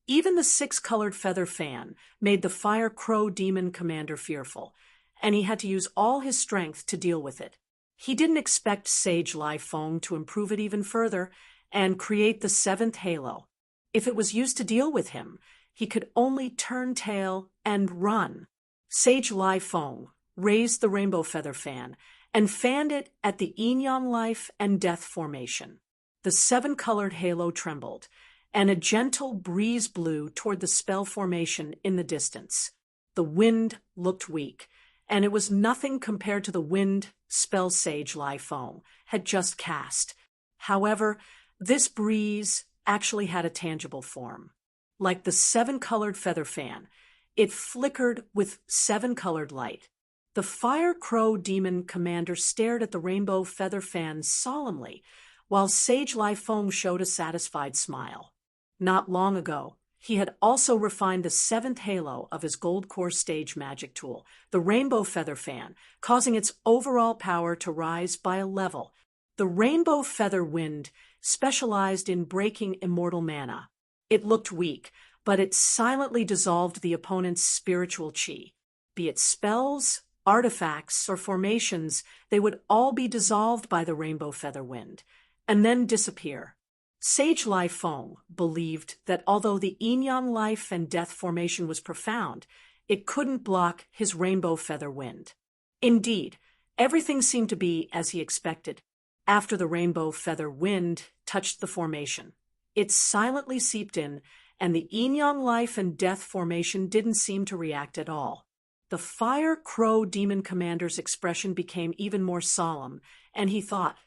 Even the 6-colored feather fan made the Fire Crow Demon Commander fearful, and he had to use all his strength to deal with it. He didn't expect Sage Lai Feng to improve it even further and create the 7th halo. If it was used to deal with him, he could only turn tail and run. Sage Lai Feng raised the rainbow feather fan and fanned it at the yin-yang life and death formation. The 7-colored halo trembled, and a gentle breeze blew toward the spell formation in the distance. The wind looked weak, and it was nothing compared to the wind spell Sage Lai Feng had just cast. However, this breeze actually had a tangible form. Like the 7-colored feather fan, it flickered with 7-colored light. The Fire Crow Demon Commander stared at the rainbow feather fan solemnly, while Sage Lai Feng showed a satisfied smile. Not long ago, he had also refined the 7th halo of his Gold Core Stage magic tool, the Rainbow Feather Fan, causing its overall power to rise by a level. The Rainbow Feather Wind specialized in breaking immortal mana. It looked weak, but it silently dissolved the opponent's spiritual chi. Be it spells, artifacts, or formations, they would all be dissolved by the Rainbow Feather Wind, and then disappear. Sage Lai Feng believed that although the yin-yang life and death formation was profound, it couldn't block his Rainbow Feather Wind. Indeed, everything seemed to be as he expected. After the Rainbow Feather Wind touched the formation, it silently seeped in, and the yin-yang life and death formation didn't seem to react at all. The Fire Crow Demon Commander's expression became even more solemn, and he thought,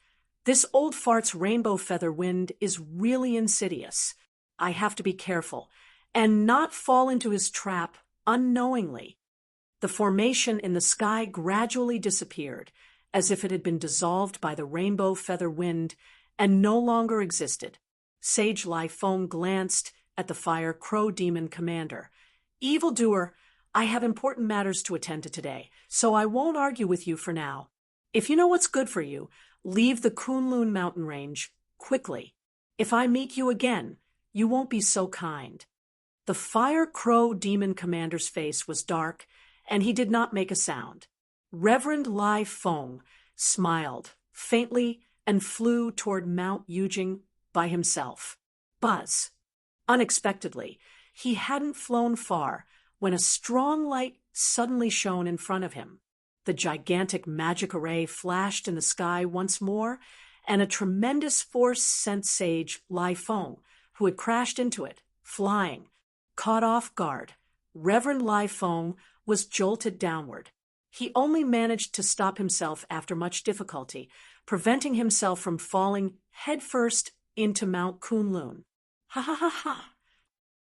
"This old fart's Rainbow Feather Wind is really insidious. I have to be careful and not fall into his trap unknowingly." The formation in the sky gradually disappeared, as if it had been dissolved by the Rainbow Feather Wind and no longer existed. Sage Lai Feng glanced at the Fire Crow Demon Commander. "Evildoer, I have important matters to attend to today, so I won't argue with you for now. If you know what's good for you, leave the Kunlun mountain range quickly. If I meet you again, you won't be so kind." The Fire Crow Demon Commander's face was dark, and he did not make a sound. Reverend Lai Feng smiled faintly and flew toward Mount Yujing by himself. Buzz! Unexpectedly, he hadn't flown far when a strong light suddenly shone in front of him. The gigantic magic array flashed in the sky once more, and a tremendous force sent Sage Lai Feng, who had crashed into it, flying. Caught off guard, Reverend Lai Feng was jolted downward. He only managed to stop himself after much difficulty, preventing himself from falling headfirst into Mount Kunlun. Ha ha ha ha!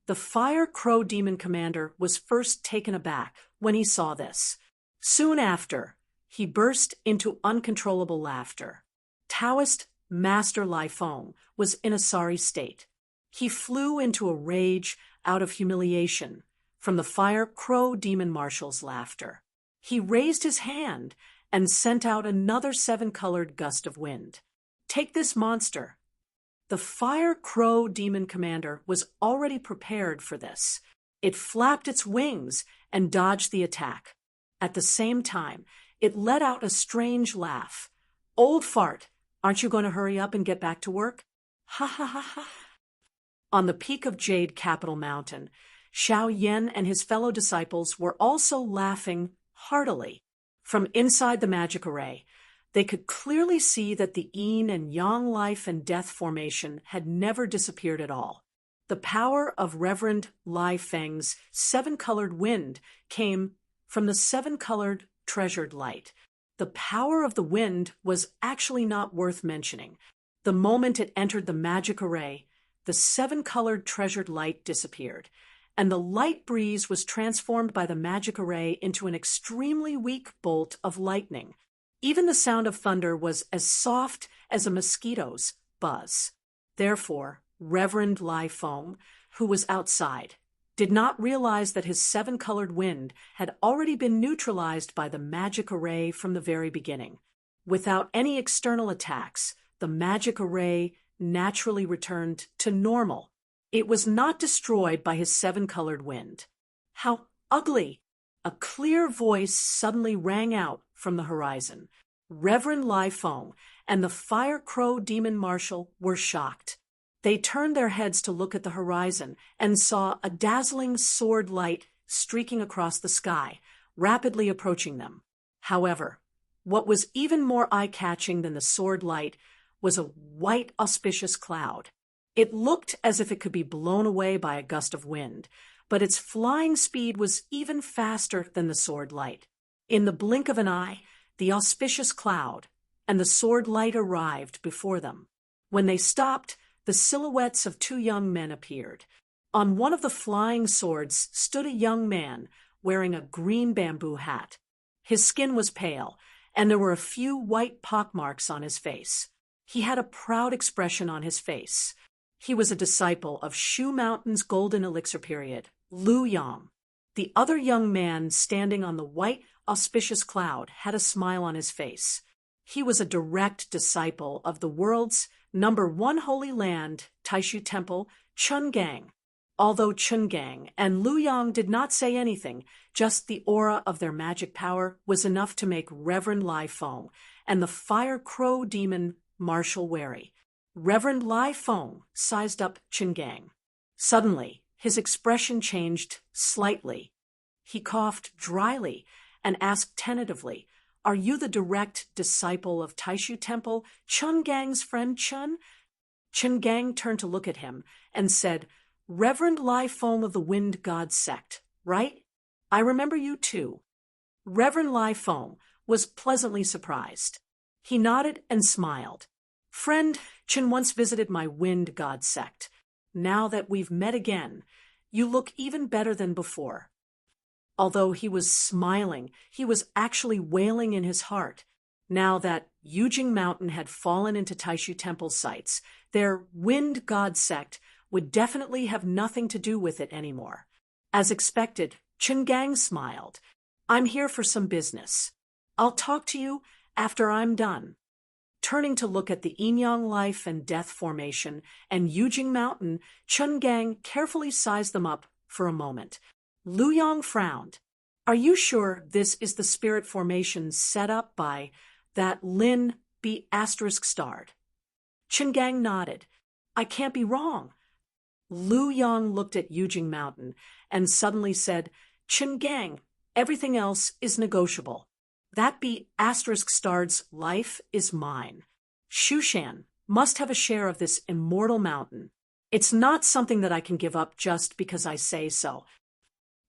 The Fire Crow Demon Commander was first taken aback when he saw this. Soon after, he burst into uncontrollable laughter. Taoist Master Lai Feng was in a sorry state. He flew into a rage out of humiliation from the Fire Crow Demon Marshal's laughter. He raised his hand and sent out another 7-colored gust of wind. "Take this monster." The Fire Crow Demon Commander was already prepared for this. It flapped its wings and dodged the attack. At the same time, it let out a strange laugh. "Old fart, aren't you going to hurry up and get back to work?" Ha ha ha ha. On the peak of Jade Capital Mountain, Xiao Yan and his fellow disciples were also laughing heartily. From inside the magic array, they could clearly see that the yin and yang life and death formation had never disappeared at all. The power of Reverend Lai Feng's 7-colored wind came from the 7-colored treasured light. The power of the wind was actually not worth mentioning. The moment it entered the magic array, the seven-colored treasured light disappeared, and the light breeze was transformed by the magic array into an extremely weak bolt of lightning. Even the sound of thunder was as soft as a mosquito's buzz. Therefore, Reverend Lai Feng, who was outside, did not realize that his seven-colored wind had already been neutralized by the magic array from the very beginning. Without any external attacks, the magic array naturally returned to normal. It was not destroyed by his seven-colored wind. How ugly! A clear voice suddenly rang out from the horizon. Reverend Lai Feng and the Fire Crow Demon Marshal were shocked. They turned their heads to look at the horizon and saw a dazzling sword light streaking across the sky, rapidly approaching them. However, what was even more eye-catching than the sword light was a white auspicious cloud. It looked as if it could be blown away by a gust of wind, but its flying speed was even faster than the sword light. In the blink of an eye, the auspicious cloud and the sword light arrived before them. When they stopped, the silhouettes of two young men appeared. On one of the flying swords stood a young man wearing a green bamboo hat. His skin was pale, and there were a few white pockmarks on his face. He had a proud expression on his face. He was a disciple of Shu Mountain's golden elixir period, Lu Yang. The other young man standing on the white auspicious cloud had a smile on his face. He was a direct disciple of the world's #1 holy land, Taishu Temple, Chungang. Although Chungang and Lu Yang did not say anything, just the aura of their magic power was enough to make Reverend Lai Feng and the Fire Crow Demon Marshal wary. Reverend Lai Feng sized up Chungang. Suddenly, his expression changed slightly. He coughed dryly and asked tentatively, "Are you the direct disciple of Taishu Temple, Chungang's friend Chun?" Chungang turned to look at him and said, "Reverend Lai Feng of the Wind God sect, right? I remember you too." Reverend Lai Feng was pleasantly surprised. He nodded and smiled. "Friend, Chun once visited my Wind God sect. Now that we've met again, you look even better than before." Although he was smiling, he was actually wailing in his heart. Now that Yujing Mountain had fallen into Taishu Temple sites, their Wind God sect would definitely have nothing to do with it anymore. As expected, Chungang smiled. "I'm here for some business. I'll talk to you after I'm done." Turning to look at the Yin-Yang Life and Death Formation and Yujing Mountain, Chungang carefully sized them up for a moment. Lu Yang frowned. "Are you sure this is the spirit formation set up by that Lin be asterisk starred?" Chungang nodded. "I can't be wrong." Lu Yang looked at Yujing Mountain and suddenly said, "Chungang, everything else is negotiable. That be asterisk starred's life is mine. Shushan must have a share of this immortal mountain. It's not something that I can give up just because I say so."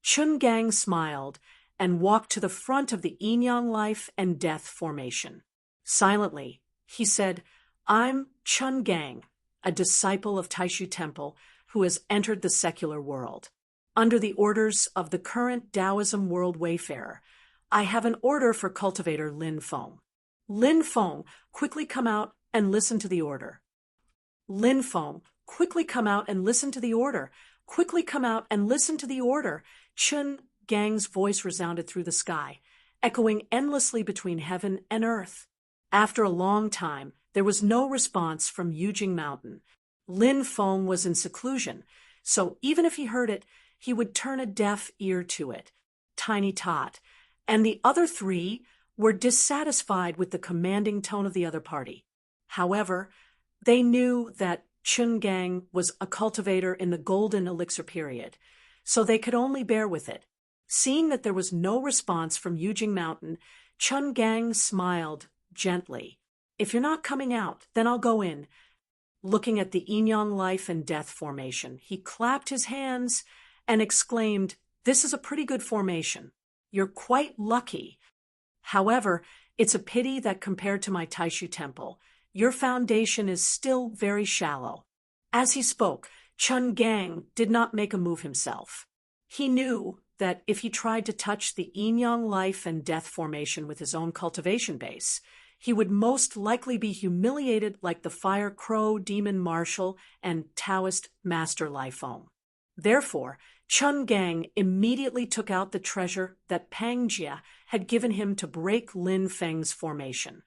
Chungang smiled and walked to the front of the Yin-Yang Life and Death Formation. Silently, he said, "I'm Chungang, a disciple of Taishu Temple who has entered the secular world. Under the orders of the current Taoism world wayfarer, I have an order for cultivator Lin Feng. Lin Feng, quickly come out and listen to the order." Lin Feng, quickly come out and listen to the order. Quickly come out and listen to the order. Chun Gang's voice resounded through the sky, echoing endlessly between heaven and earth. After a long time, there was no response from Yujing Mountain. Lin Feng was in seclusion, so even if he heard it, he would turn a deaf ear to it. Tiny Tot and the other three were dissatisfied with the commanding tone of the other party. However, they knew that Chun Gang was a cultivator in the golden elixir period, so they could only bear with it. Seeing that there was no response from Yujing Mountain, Chun Gang smiled gently. "If you're not coming out, then I'll go in." Looking at the Yin-Yang Life and Death Formation, he clapped his hands and exclaimed, "This is a pretty good formation. You're quite lucky." However, it's a pity that compared to my Taishu temple, your foundation is still very shallow." As he spoke, Chun Gang did not make a move himself. He knew that if he tried to touch the yin-yang life and death formation with his own cultivation base, he would most likely be humiliated like the Fire Crow Demon Marshal and Taoist Master Lai Feng. Therefore, Chun Gang immediately took out the treasure that Pang Jia had given him to break Lin Feng's formation.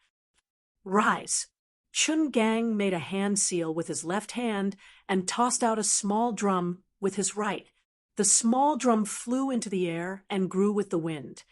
"Rise." Chun Gang made a hand seal with his left hand and tossed out a small drum with his right. The small drum flew into the air and grew with the wind.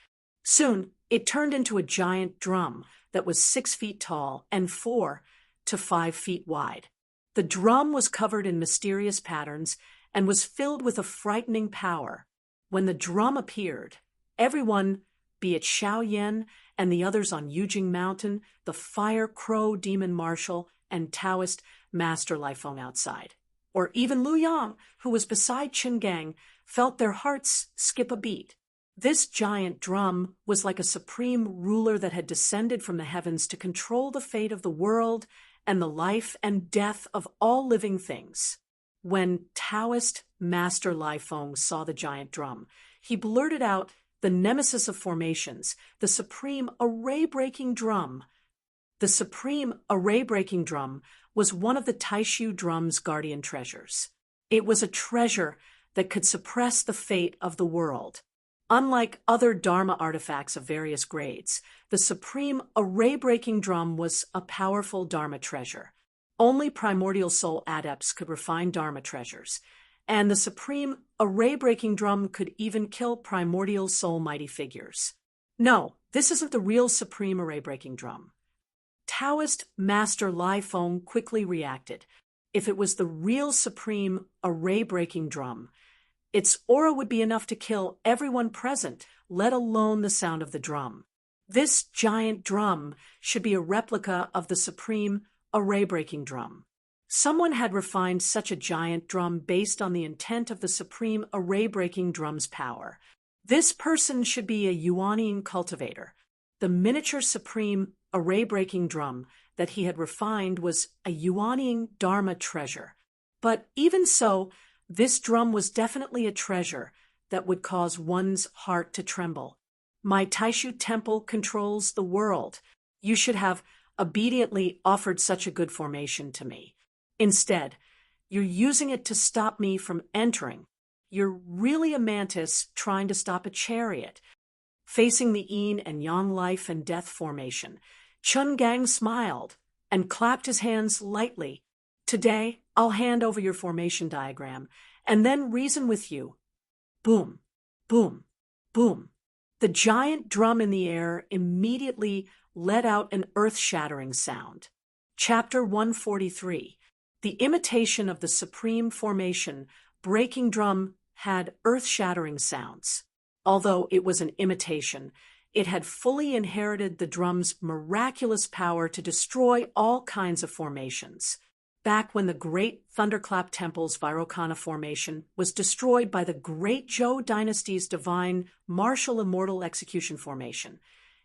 Soon, it turned into a giant drum that was 6 feet tall and 4 to 5 feet wide. The drum was covered in mysterious patterns and was filled with a frightening power. When the drum appeared, everyone, be it Xiao Yan and the others on Yujing Mountain, the Fire Crow Demon Marshal, and Taoist Master Lai Feng outside, or even Lu Yang, who was beside Chun Gang, felt their hearts skip a beat. This giant drum was like a supreme ruler that had descended from the heavens to control the fate of the world and the life and death of all living things. When Taoist Master Lai Feng saw the giant drum, he blurted out the nemesis of formations, the supreme array-breaking drum. The supreme array-breaking drum was one of the Taishu drum's guardian treasures. It was a treasure that could suppress the fate of the world. Unlike other Dharma artifacts of various grades, the supreme array-breaking drum was a powerful Dharma treasure. Only primordial soul adepts could refine Dharma treasures, and the supreme array-breaking drum could even kill primordial soul mighty figures. No, this isn't the real supreme array-breaking drum. Taoist Master Lai Feng quickly reacted. If it was the real supreme array-breaking drum, its aura would be enough to kill everyone present, let alone the sound of the drum. This giant drum should be a replica of the supreme array-breaking drum. Someone had refined such a giant drum based on the intent of the supreme array-breaking drum's power. This person should be a Yuanian cultivator. The miniature supreme array-breaking drum that he had refined was a Yuanian Dharma treasure. But even so, this drum was definitely a treasure that would cause one's heart to tremble. My Taishu temple controls the world. You should have obediently offered such a good formation to me. Instead, you're using it to stop me from entering. You're really a mantis trying to stop a chariot. Facing the yin and yang life and death formation, Chun Gang smiled and clapped his hands lightly. "Today, I'll hand over your formation diagram and then reason with you." Boom, boom, boom. The giant drum in the air immediately let out an earth-shattering sound. Chapter 143. The imitation of the supreme formation, breaking drum, had earth-shattering sounds. Although it was an imitation, it had fully inherited the drum's miraculous power to destroy all kinds of formations. Back when the Great Thunderclap Temple's Vairocana formation was destroyed by the Great Zhou Dynasty's divine martial immortal execution formation,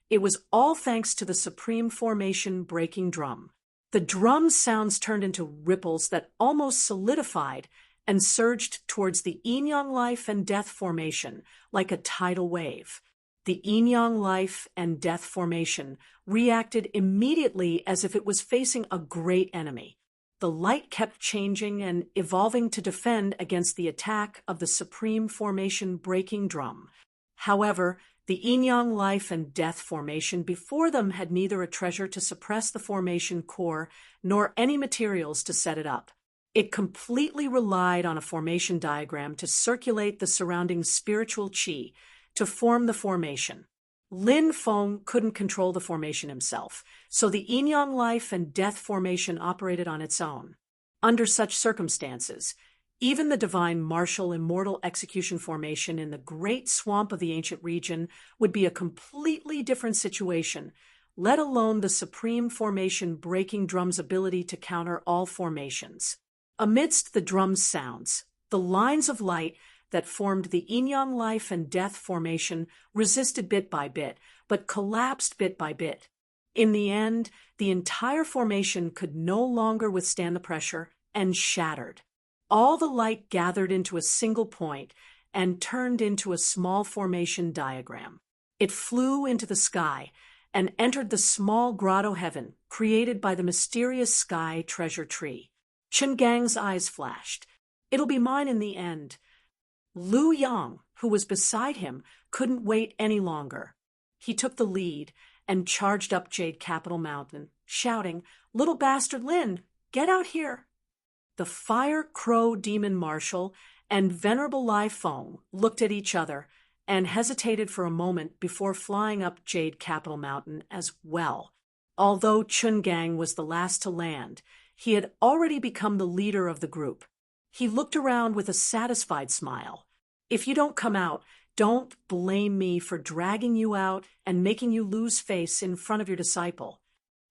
it was all thanks to the supreme formation breaking drum. The drum's sounds turned into ripples that almost solidified and surged towards the yin-yang life and death formation like a tidal wave. The yin-yang life and death formation reacted immediately as if it was facing a great enemy. The light kept changing and evolving to defend against the attack of the supreme formation breaking drum. However, the yin-yang life and death formation before them had neither a treasure to suppress the formation core nor any materials to set it up. It completely relied on a formation diagram to circulate the surrounding spiritual qi to form the formation. Lin Feng couldn't control the formation himself, so the yin-yang life and death formation operated on its own. Under such circumstances, even the divine martial immortal execution formation in the great swamp of the ancient region would be a completely different situation, let alone the supreme formation breaking drum's ability to counter all formations. Amidst the drum's sounds, the lines of light that formed the yin-yang life and death formation resisted bit by bit, but collapsed bit by bit. In the end, the entire formation could no longer withstand the pressure and shattered. All the light gathered into a single point and turned into a small formation diagram. It flew into the sky and entered the small grotto heaven created by the mysterious sky treasure tree. Chungang's eyes flashed. It'll be mine in the end. Lu Yang, who was beside him, couldn't wait any longer. He took the lead and charged up Jade Capital Mountain, shouting, "Little bastard Lin, get out here!" The Fire Crow Demon Marshal and Venerable Lai Feng looked at each other and hesitated for a moment before flying up Jade Capital Mountain as well. Although Chungang was the last to land, he had already become the leader of the group. He looked around with a satisfied smile. "If you don't come out, don't blame me for dragging you out and making you lose face in front of your disciple."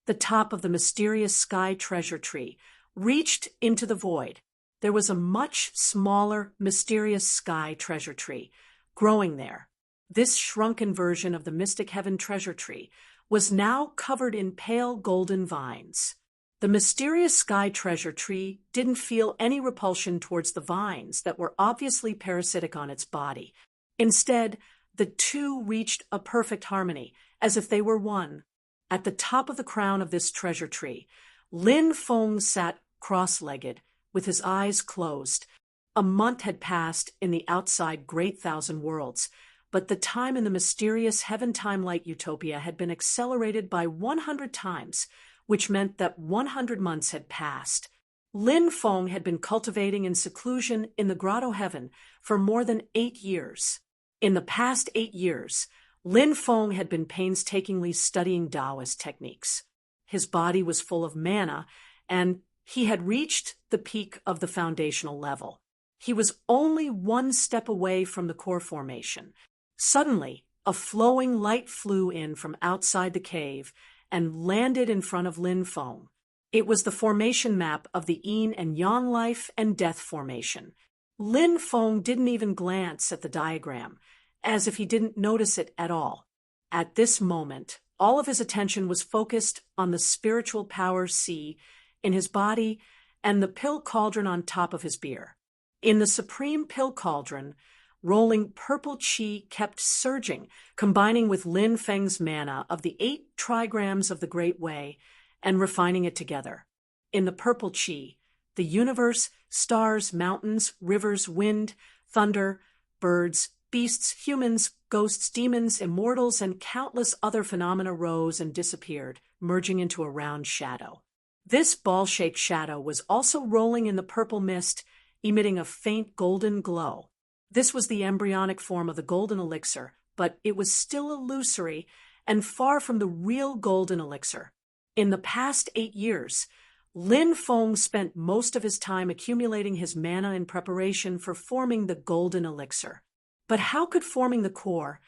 The top of the mysterious sky treasure tree reached into the void. There was a much smaller, mysterious sky treasure tree growing there. This shrunken version of the Mystic Heaven treasure tree was now covered in pale golden vines. The mysterious sky treasure tree didn't feel any repulsion towards the vines that were obviously parasitic on its body. Instead, the two reached a perfect harmony, as if they were one. At the top of the crown of this treasure tree, Lin Feng sat cross-legged, with his eyes closed. A month had passed in the outside Great Thousand Worlds, but the time in the mysterious heaven-time-light utopia had been accelerated by 100 times, which meant that 100 months had passed. Lin Feng had been cultivating in seclusion in the Grotto Heaven for more than 8 years. In the past 8 years, Lin Feng had been painstakingly studying Taoist techniques. His body was full of mana, and he had reached the peak of the foundational level. He was only one step away from the core formation. Suddenly, a flowing light flew in from outside the cave and landed in front of Lin Feng. It was the formation map of the Yin and Yang life and death formation. Lin Feng didn't even glance at the diagram, as if he didn't notice it at all. At this moment, all of his attention was focused on the spiritual power C in his body and the pill cauldron on top of his beer. In the supreme pill cauldron, rolling purple chi kept surging, combining with Lin Feng's mana of the 8 trigrams of the Great Way and refining it together. In the purple chi, the universe, stars, mountains, rivers, wind, thunder, birds, beasts, humans, ghosts, demons, immortals, and countless other phenomena rose and disappeared, merging into a round shadow. This ball-shaped shadow was also rolling in the purple mist, emitting a faint golden glow. This was the embryonic form of the golden elixir, but it was still illusory and far from the real golden elixir. In the past 8 years, Lin Feng spent most of his time accumulating his mana in preparation for forming the golden elixir. But how could forming the core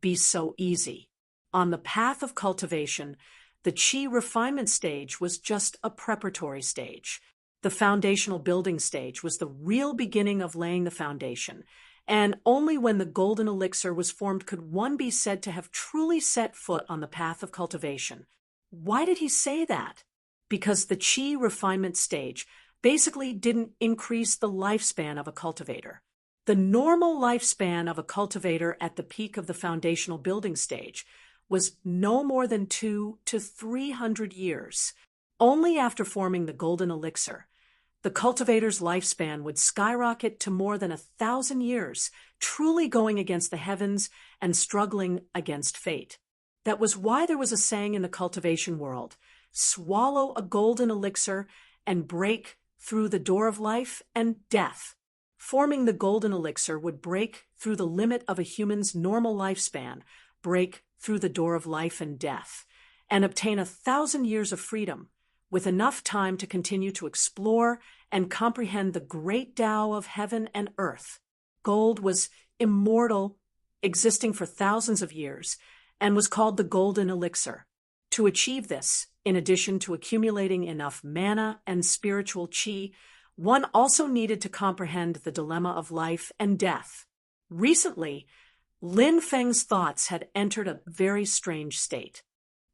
be so easy? On the path of cultivation, the chi refinement stage was just a preparatory stage. The foundational building stage was the real beginning of laying the foundation, and only when the golden elixir was formed could one be said to have truly set foot on the path of cultivation. Why did he say that? Because the chi refinement stage basically didn't increase the lifespan of a cultivator. The normal lifespan of a cultivator at the peak of the foundational building stage was no more than 200 to 300 years. Only after forming the golden elixir, the cultivator's lifespan would skyrocket to more than 1,000 years, truly going against the heavens and struggling against fate. That was why there was a saying in the cultivation world, swallow a golden elixir and break through the door of life and death. Forming the golden elixir would break through the limit of a human's normal lifespan, break through the door of life and death, and obtain 1,000 years of freedom, with enough time to continue to explore and comprehend the great Tao of heaven and earth. Gold was immortal, existing for thousands of years, and was called the golden elixir. To achieve this, in addition to accumulating enough mana and spiritual chi, one also needed to comprehend the dilemma of life and death. Recently, Lin Feng's thoughts had entered a very strange state.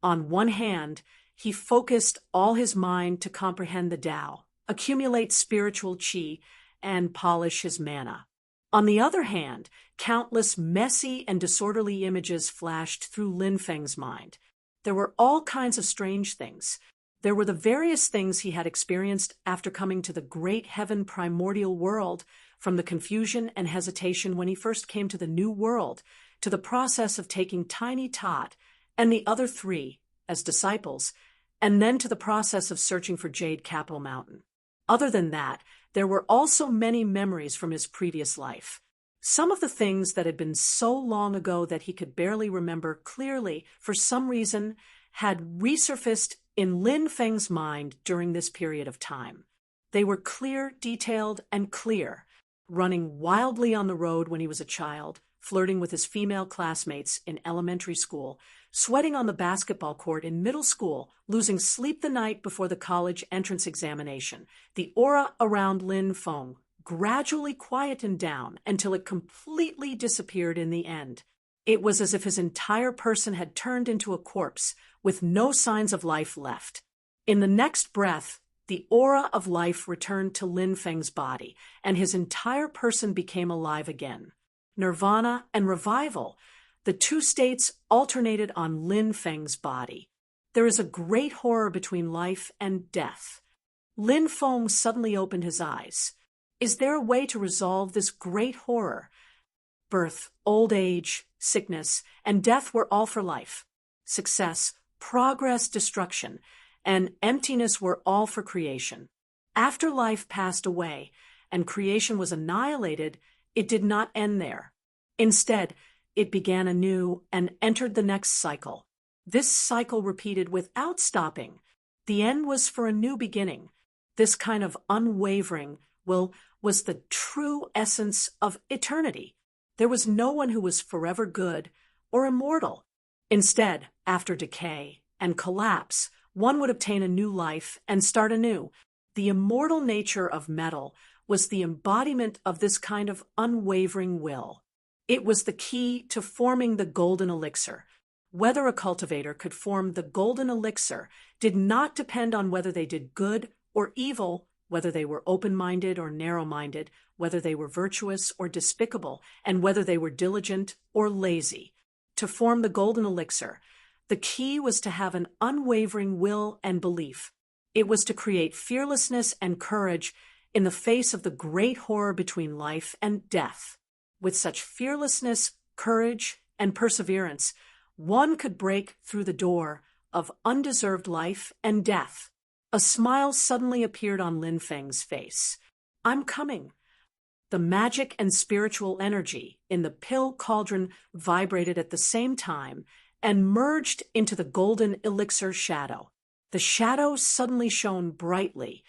On one hand, he focused all his mind to comprehend the Tao, accumulate spiritual qi, and polish his mana. On the other hand, countless messy and disorderly images flashed through Lin Feng's mind. There were all kinds of strange things. There were the various things he had experienced after coming to the great heaven primordial world, from the confusion and hesitation when he first came to the new world, to the process of taking Tiny Tot and the other three as disciples, and then to the process of searching for Jade Capitol Mountain. Other than that, there were also many memories from his previous life. Some of the things that had been so long ago that he could barely remember clearly, for some reason, had resurfaced in Lin Feng's mind during this period of time. They were clear, detailed, and clear. Running wildly on the road when he was a child, flirting with his female classmates in elementary school, sweating on the basketball court in middle school, losing sleep the night before the college entrance examination. The aura around Lin Feng gradually quietened down until it completely disappeared in the end. It was as if his entire person had turned into a corpse, with no signs of life left. In the next breath, the aura of life returned to Lin Feng's body, and his entire person became alive again. Nirvana and revival, the two states alternated on Lin Feng's body. There is a great horror between life and death. Lin Feng suddenly opened his eyes. Is there a way to resolve this great horror? Birth, old age, sickness, and death were all for life. Success, progress, destruction, and emptiness were all for creation. After life passed away and creation was annihilated, it did not end there. Instead, it began anew and entered the next cycle. This cycle repeated without stopping. The end was for a new beginning. This kind of unwavering will was the true essence of eternity. There was no one who was forever good or immortal. Instead, after decay and collapse, one would obtain a new life and start anew. The immortal nature of metal was the embodiment of this kind of unwavering will. It was the key to forming the golden elixir. Whether a cultivator could form the golden elixir did not depend on whether they did good or evil, whether they were open-minded or narrow-minded, whether they were virtuous or despicable, and whether they were diligent or lazy. To form the golden elixir, the key was to have an unwavering will and belief. It was to create fearlessness and courage in the face of the great horror between life and death. With such fearlessness, courage, and perseverance, one could break through the door of undeserved life and death. A smile suddenly appeared on Lin Feng's face. I'm coming. The magic and spiritual energy in the pill cauldron vibrated at the same time and merged into the golden elixir shadow. The shadow suddenly shone brightly.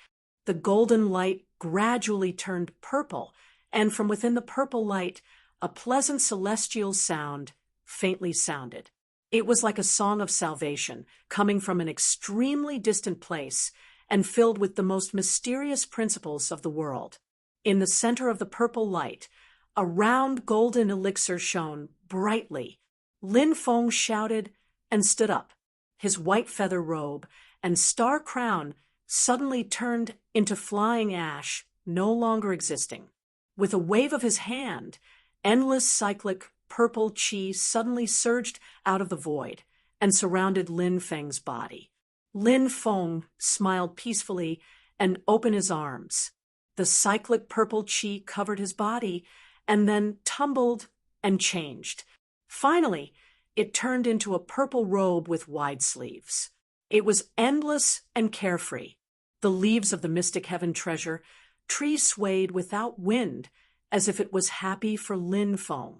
The golden light gradually turned purple, and from within the purple light, a pleasant celestial sound faintly sounded. It was like a song of salvation, coming from an extremely distant place and filled with the most mysterious principles of the world. In the center of the purple light, a round golden elixir shone brightly. Lin Feng shouted and stood up. His white feather robe and star crown suddenly turned into flying ash, no longer existing. With a wave of his hand, endless cyclic purple qi suddenly surged out of the void and surrounded Lin Feng's body. Lin Feng smiled peacefully and opened his arms. The cyclic purple qi covered his body and then tumbled and changed. Finally, it turned into a purple robe with wide sleeves. It was endless and carefree. The leaves of the mystic heaven treasure tree swayed without wind, as if it was happy for Lin Feng.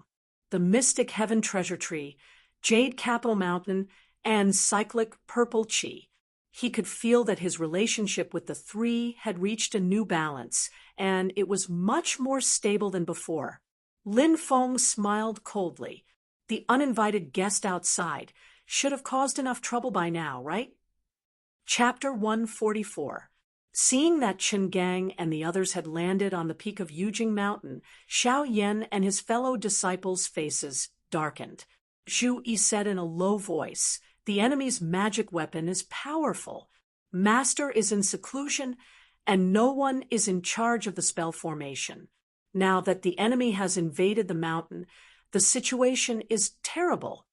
The mystic heaven treasure tree, Jade Capitol Mountain, and cyclic purple qi. He could feel that his relationship with the three had reached a new balance, and it was much more stable than before. Lin Feng smiled coldly. The uninvited guest outside should have caused enough trouble by now, right? Chapter 144. Seeing that Chen Gang and the others had landed on the peak of Yujing Mountain, Xiao Yan and his fellow disciples' faces darkened. Zhu Yi said in a low voice, "The enemy's magic weapon is powerful. Master is in seclusion, and no one is in charge of the spell formation. Now that the enemy has invaded the mountain, the situation is terrible."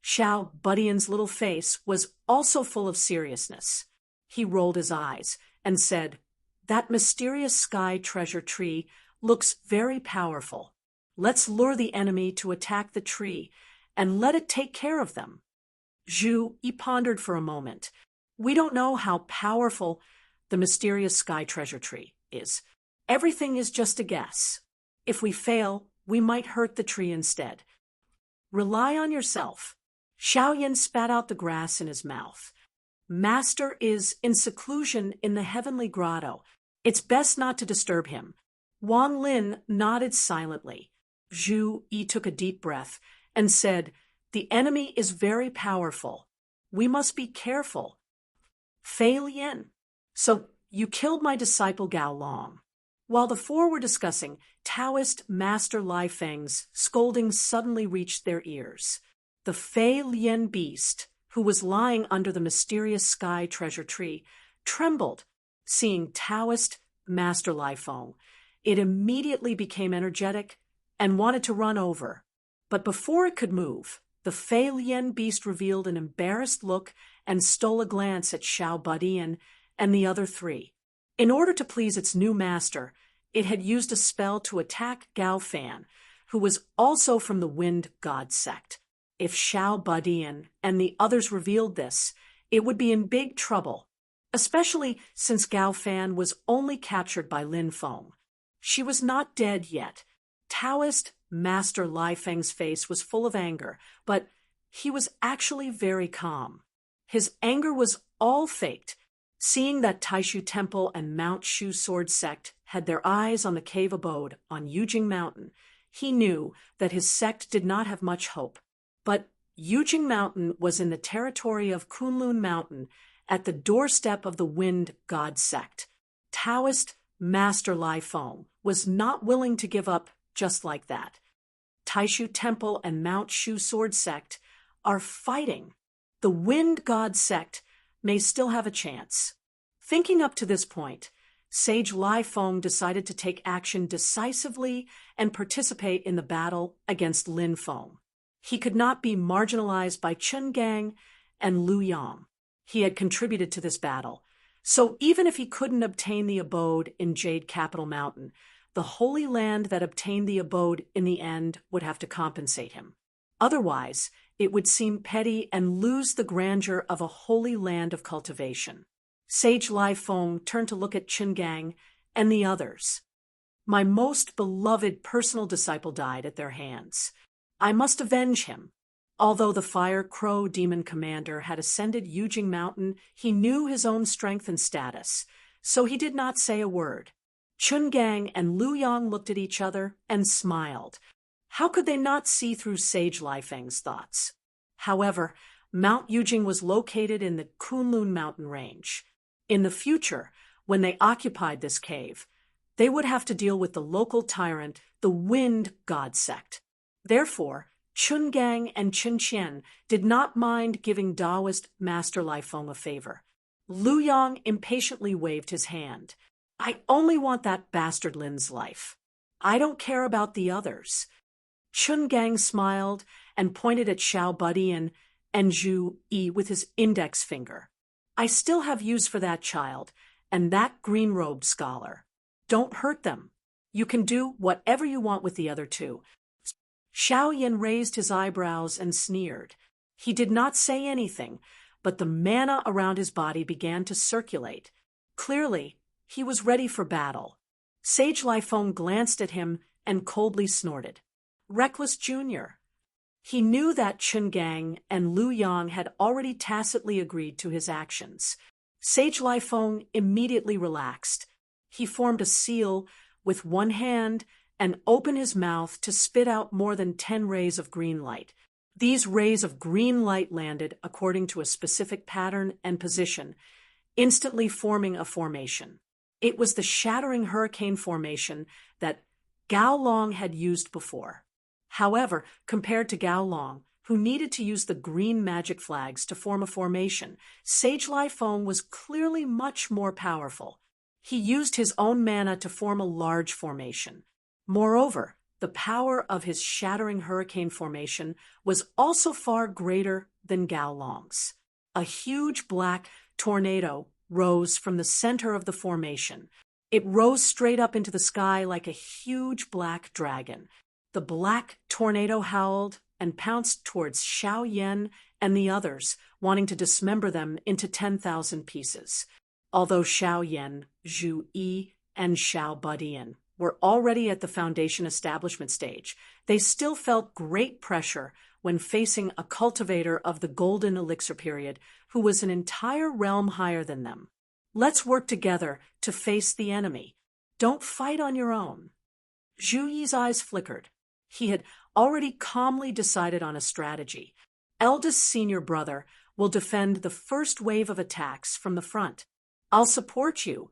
Xiao Budian's little face was also full of seriousness. He rolled his eyes and said, "That mysterious sky treasure tree looks very powerful. Let's lure the enemy to attack the tree and let it take care of them." Zhu Yi pondered for a moment. "We don't know how powerful the mysterious sky treasure tree is. Everything is just a guess. If we fail, we might hurt the tree instead. Rely on yourself." Xiaoyan spat out the grass in his mouth. "Master is in seclusion in the heavenly grotto. It's best not to disturb him." Wang Lin nodded silently. Zhu Yi took a deep breath and said, "The enemy is very powerful. We must be careful." "Fei Lian, so you killed my disciple Gao Long." While the four were discussing, Taoist Master Lai Feng's scoldings suddenly reached their ears. The Fei Lian beast, who was lying under the mysterious sky treasure tree, trembled, seeing Taoist Master Lai Feng. It immediately became energetic and wanted to run over. But before it could move, the Fei Lian beast revealed an embarrassed look and stole a glance at Xiao Budian and the other three. In order to please its new master, it had used a spell to attack Gao Fan, who was also from the Wind God sect. If Xiao Budian and the others revealed this, it would be in big trouble, especially since Gao Fan was only captured by Lin Feng. She was not dead yet. Taoist Master Lai Feng's face was full of anger, but he was actually very calm. His anger was all faked. Seeing that Taishu Temple and Mount Shu Sword Sect had their eyes on the cave abode on Yujing Mountain, he knew that his sect did not have much hope. But Yujing Mountain was in the territory of Kunlun Mountain, at the doorstep of the Wind God sect. Taoist Master Lai Feng was not willing to give up just like that. Taishu Temple and Mount Shu Sword Sect are fighting. The Wind God sect may still have a chance. Thinking up to this point, Sage Lai Feng decided to take action decisively and participate in the battle against Lin Feng. He could not be marginalized by Chen Gang and Lu Yang. He had contributed to this battle, so even if he couldn't obtain the abode in Jade Capital Mountain, the Holy Land that obtained the abode in the end would have to compensate him. Otherwise, it would seem petty and lose the grandeur of a holy land of cultivation. Sage Lai Feng turned to look at Chen Gang and the others. "My most beloved personal disciple died at their hands. I must avenge him." Although the Fire Crow Demon Commander had ascended Yujing Mountain, he knew his own strength and status, so he did not say a word. Chun Gang and Lu Yang looked at each other and smiled. How could they not see through Sage Lai Feng's thoughts? However, Mount Yujing was located in the Kunlun mountain range. In the future, when they occupied this cave, they would have to deal with the local tyrant, the Wind God sect. Therefore, Chun Gang and Chen Qian did not mind giving Taoist Master Lai Feng a favor. Lu Yang impatiently waved his hand. "I only want that bastard Lin's life. I don't care about the others." Chun Gang smiled and pointed at Xiao Budian and Zhu Yi with his index finger. "I still have use for that child and that green-robed scholar. Don't hurt them. You can do whatever you want with the other two." Xiaoyan raised his eyebrows and sneered. He did not say anything, but the mana around his body began to circulate. Clearly, he was ready for battle. Sage Lai Feng glanced at him and coldly snorted. Reckless Jr. He knew that Chun Gang and Lu Yang had already tacitly agreed to his actions. Sage Lai Feng immediately relaxed. He formed a seal with one hand and opened his mouth to spit out more than 10 rays of green light. These rays of green light landed according to a specific pattern and position, instantly forming a formation. It was the shattering hurricane formation that Gao Long had used before. However, compared to Gao Long, who needed to use the green magic flags to form a formation, Sage Lai Feng was clearly much more powerful. He used his own mana to form a large formation. Moreover, the power of his shattering hurricane formation was also far greater than Gao Long's. A huge black tornado rose from the center of the formation. It rose straight up into the sky like a huge black dragon. The black tornado howled and pounced towards Xiao Yan and the others, wanting to dismember them into 10,000 pieces. Although Xiao Yan, Zhu Yi, and Xiao Badian were already at the foundation establishment stage, they still felt great pressure when facing a cultivator of the golden elixir period who was an entire realm higher than them. Let's work together to face the enemy. Don't fight on your own. Zhu Yi's eyes flickered. He had already calmly decided on a strategy. Eldest senior brother will defend the first wave of attacks from the front. I'll support you.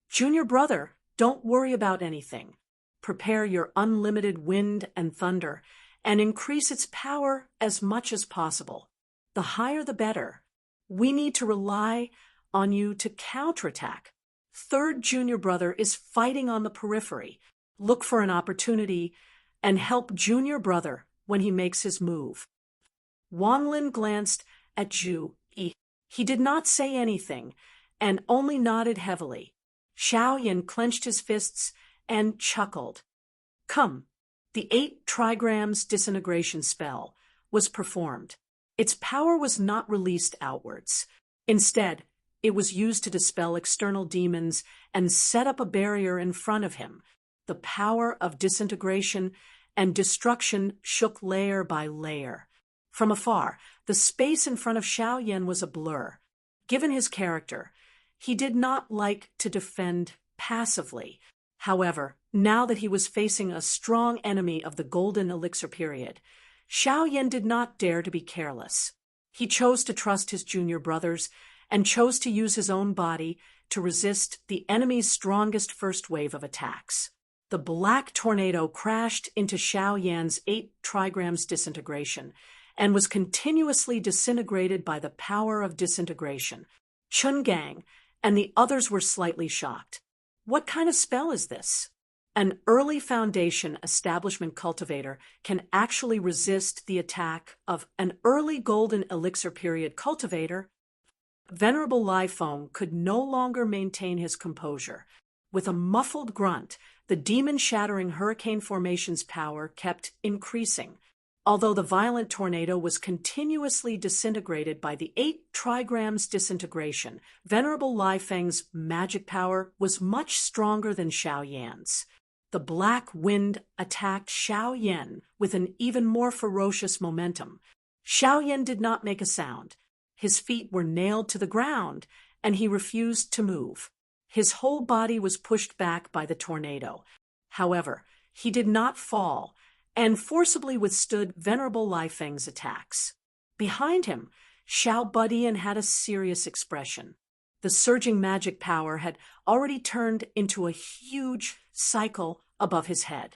Junior brother, don't worry about anything. Prepare your unlimited wind and thunder and increase its power as much as possible. The higher the better. We need to rely on you to counterattack. Third junior brother is fighting on the periphery. Look for an opportunity and help junior brother when he makes his move. Wang Lin glanced at Zhu Yi. He did not say anything and only nodded heavily. Xiao Yan clenched his fists and chuckled. Come. The 8 trigrams disintegration spell was performed. Its power was not released outwards. Instead, it was used to dispel external demons and set up a barrier in front of him. The power of disintegration and destruction shook layer by layer. From afar, the space in front of Xiao Yan was a blur. Given his character, he did not like to defend passively. However, now that he was facing a strong enemy of the golden elixir period, Xiao Yan did not dare to be careless. He chose to trust his junior brothers and chose to use his own body to resist the enemy's strongest first wave of attacks. The black tornado crashed into Xiao Yan's 8 trigrams disintegration and was continuously disintegrated by the power of disintegration. Chun Gang and the others were slightly shocked. What kind of spell is this? An early foundation establishment cultivator can actually resist the attack of an early golden elixir period cultivator. Venerable Lai Feng could no longer maintain his composure. With a muffled grunt, the demon-shattering hurricane formation's power kept increasing. Although the violent tornado was continuously disintegrated by the 8 trigrams disintegration, Venerable Lai Feng's magic power was much stronger than Xiao Yan's. The black wind attacked Xiao Yan with an even more ferocious momentum. Xiao Yan did not make a sound. His feet were nailed to the ground, and he refused to move. His whole body was pushed back by the tornado. However, he did not fall, and forcibly withstood Venerable Lai Feng's attacks. Behind him, Xiao Badian had a serious expression. The surging magic power had already turned into a huge cycle above his head.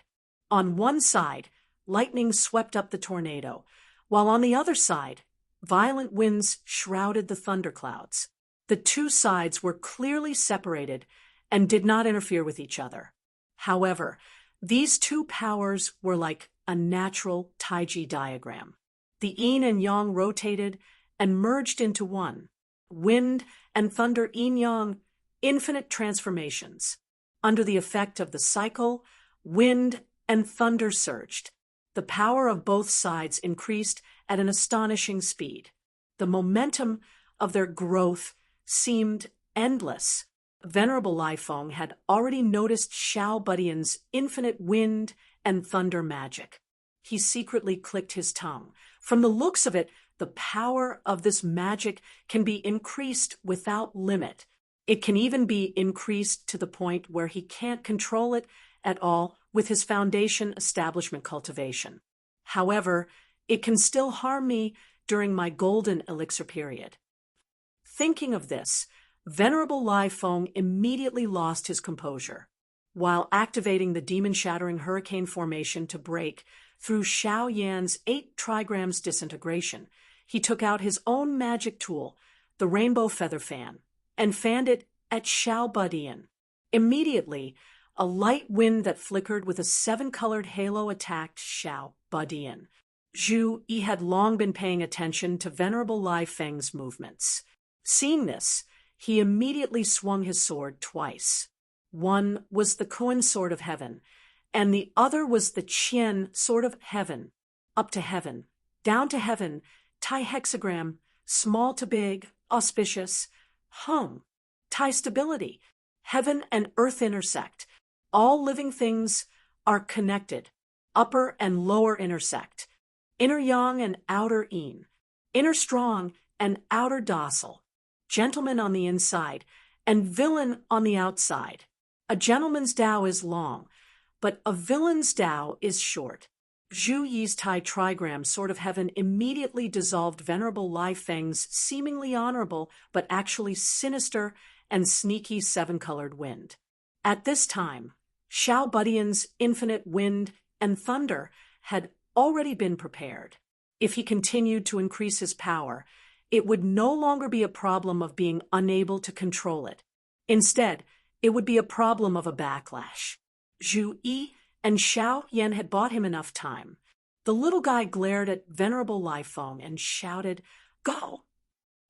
On one side, lightning swept up the tornado, while on the other side, violent winds shrouded the thunderclouds. The two sides were clearly separated and did not interfere with each other. However, these two powers were like a natural Taiji diagram. The yin and yang rotated and merged into one. Wind and thunder yin-yang, infinite transformations. Under the effect of the cycle, wind and thunder surged. The power of both sides increased at an astonishing speed. The momentum of their growth seemed endless. Venerable Lai Feng had already noticed Xiao Badian's infinite wind and thunder magic. He secretly clicked his tongue. From the looks of it, the power of this magic can be increased without limit. It can even be increased to the point where he can't control it at all with his foundation establishment cultivation. However, it can still harm me during my golden elixir period. Thinking of this, Venerable Lai Feng immediately lost his composure. While activating the demon-shattering hurricane formation to break through Xiao Yan's 8 trigrams disintegration, he took out his own magic tool, the rainbow feather fan, and fanned it at Xiao Budian. Immediately, a light wind that flickered with a 7-colored halo attacked Xiao Budian. Zhu Yi had long been paying attention to Venerable Lai Feng's movements. Seeing this, he immediately swung his sword twice. One was the Kuan Sword of Heaven, and the other was the Qian Sword of Heaven. Up to heaven, down to heaven, Tai hexagram, small to big, auspicious, hung, Tai stability, heaven and earth intersect. All living things are connected, upper and lower intersect, inner yang and outer yin, inner strong and outer docile, gentleman on the inside and villain on the outside. A gentleman's Tao is long, but a villain's Tao is short. Zhu Yi's Tai trigram Sword of Heaven immediately dissolved Venerable Lai Feng's seemingly honorable but actually sinister and sneaky 7-colored wind. At this time, Xiao Budian's infinite wind and thunder had already been prepared. If he continued to increase his power, it would no longer be a problem of being unable to control it. Instead, it would be a problem of a backlash. Zhu Yi and Xiao Yan had bought him enough time. The little guy glared at Venerable Lai Feng and shouted, "Go!"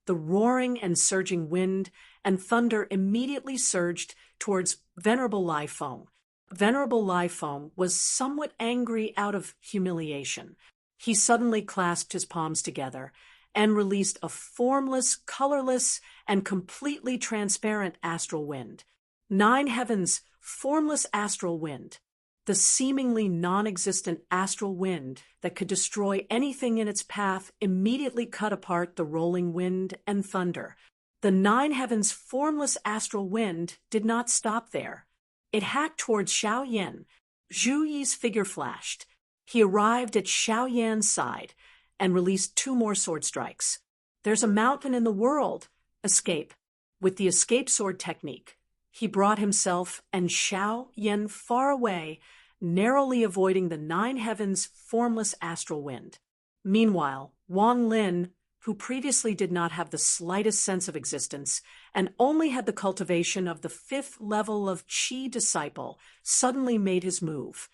The roaring and surging wind and thunder immediately surged towards Venerable Lai Feng. Venerable Lai Feng was somewhat angry out of humiliation. He suddenly clasped his palms together and released a formless, colorless, and completely transparent astral wind. 9 heavens, formless astral wind. The seemingly non-existent astral wind that could destroy anything in its path immediately cut apart the rolling wind and thunder. The 9 heavens' formless astral wind did not stop there. It hacked towards Xiao Yan. Zhu Yi's figure flashed. He arrived at Xiao Yan's side and released 2 more sword strikes. There's a mountain in the world. Escape. With the escape sword technique, he brought himself and Xiao Yan far away, narrowly avoiding the 9 heavens' formless astral wind. Meanwhile, Wang Lin, who previously did not have the slightest sense of existence and only had the cultivation of the 5th level of Qi disciple, suddenly made his move.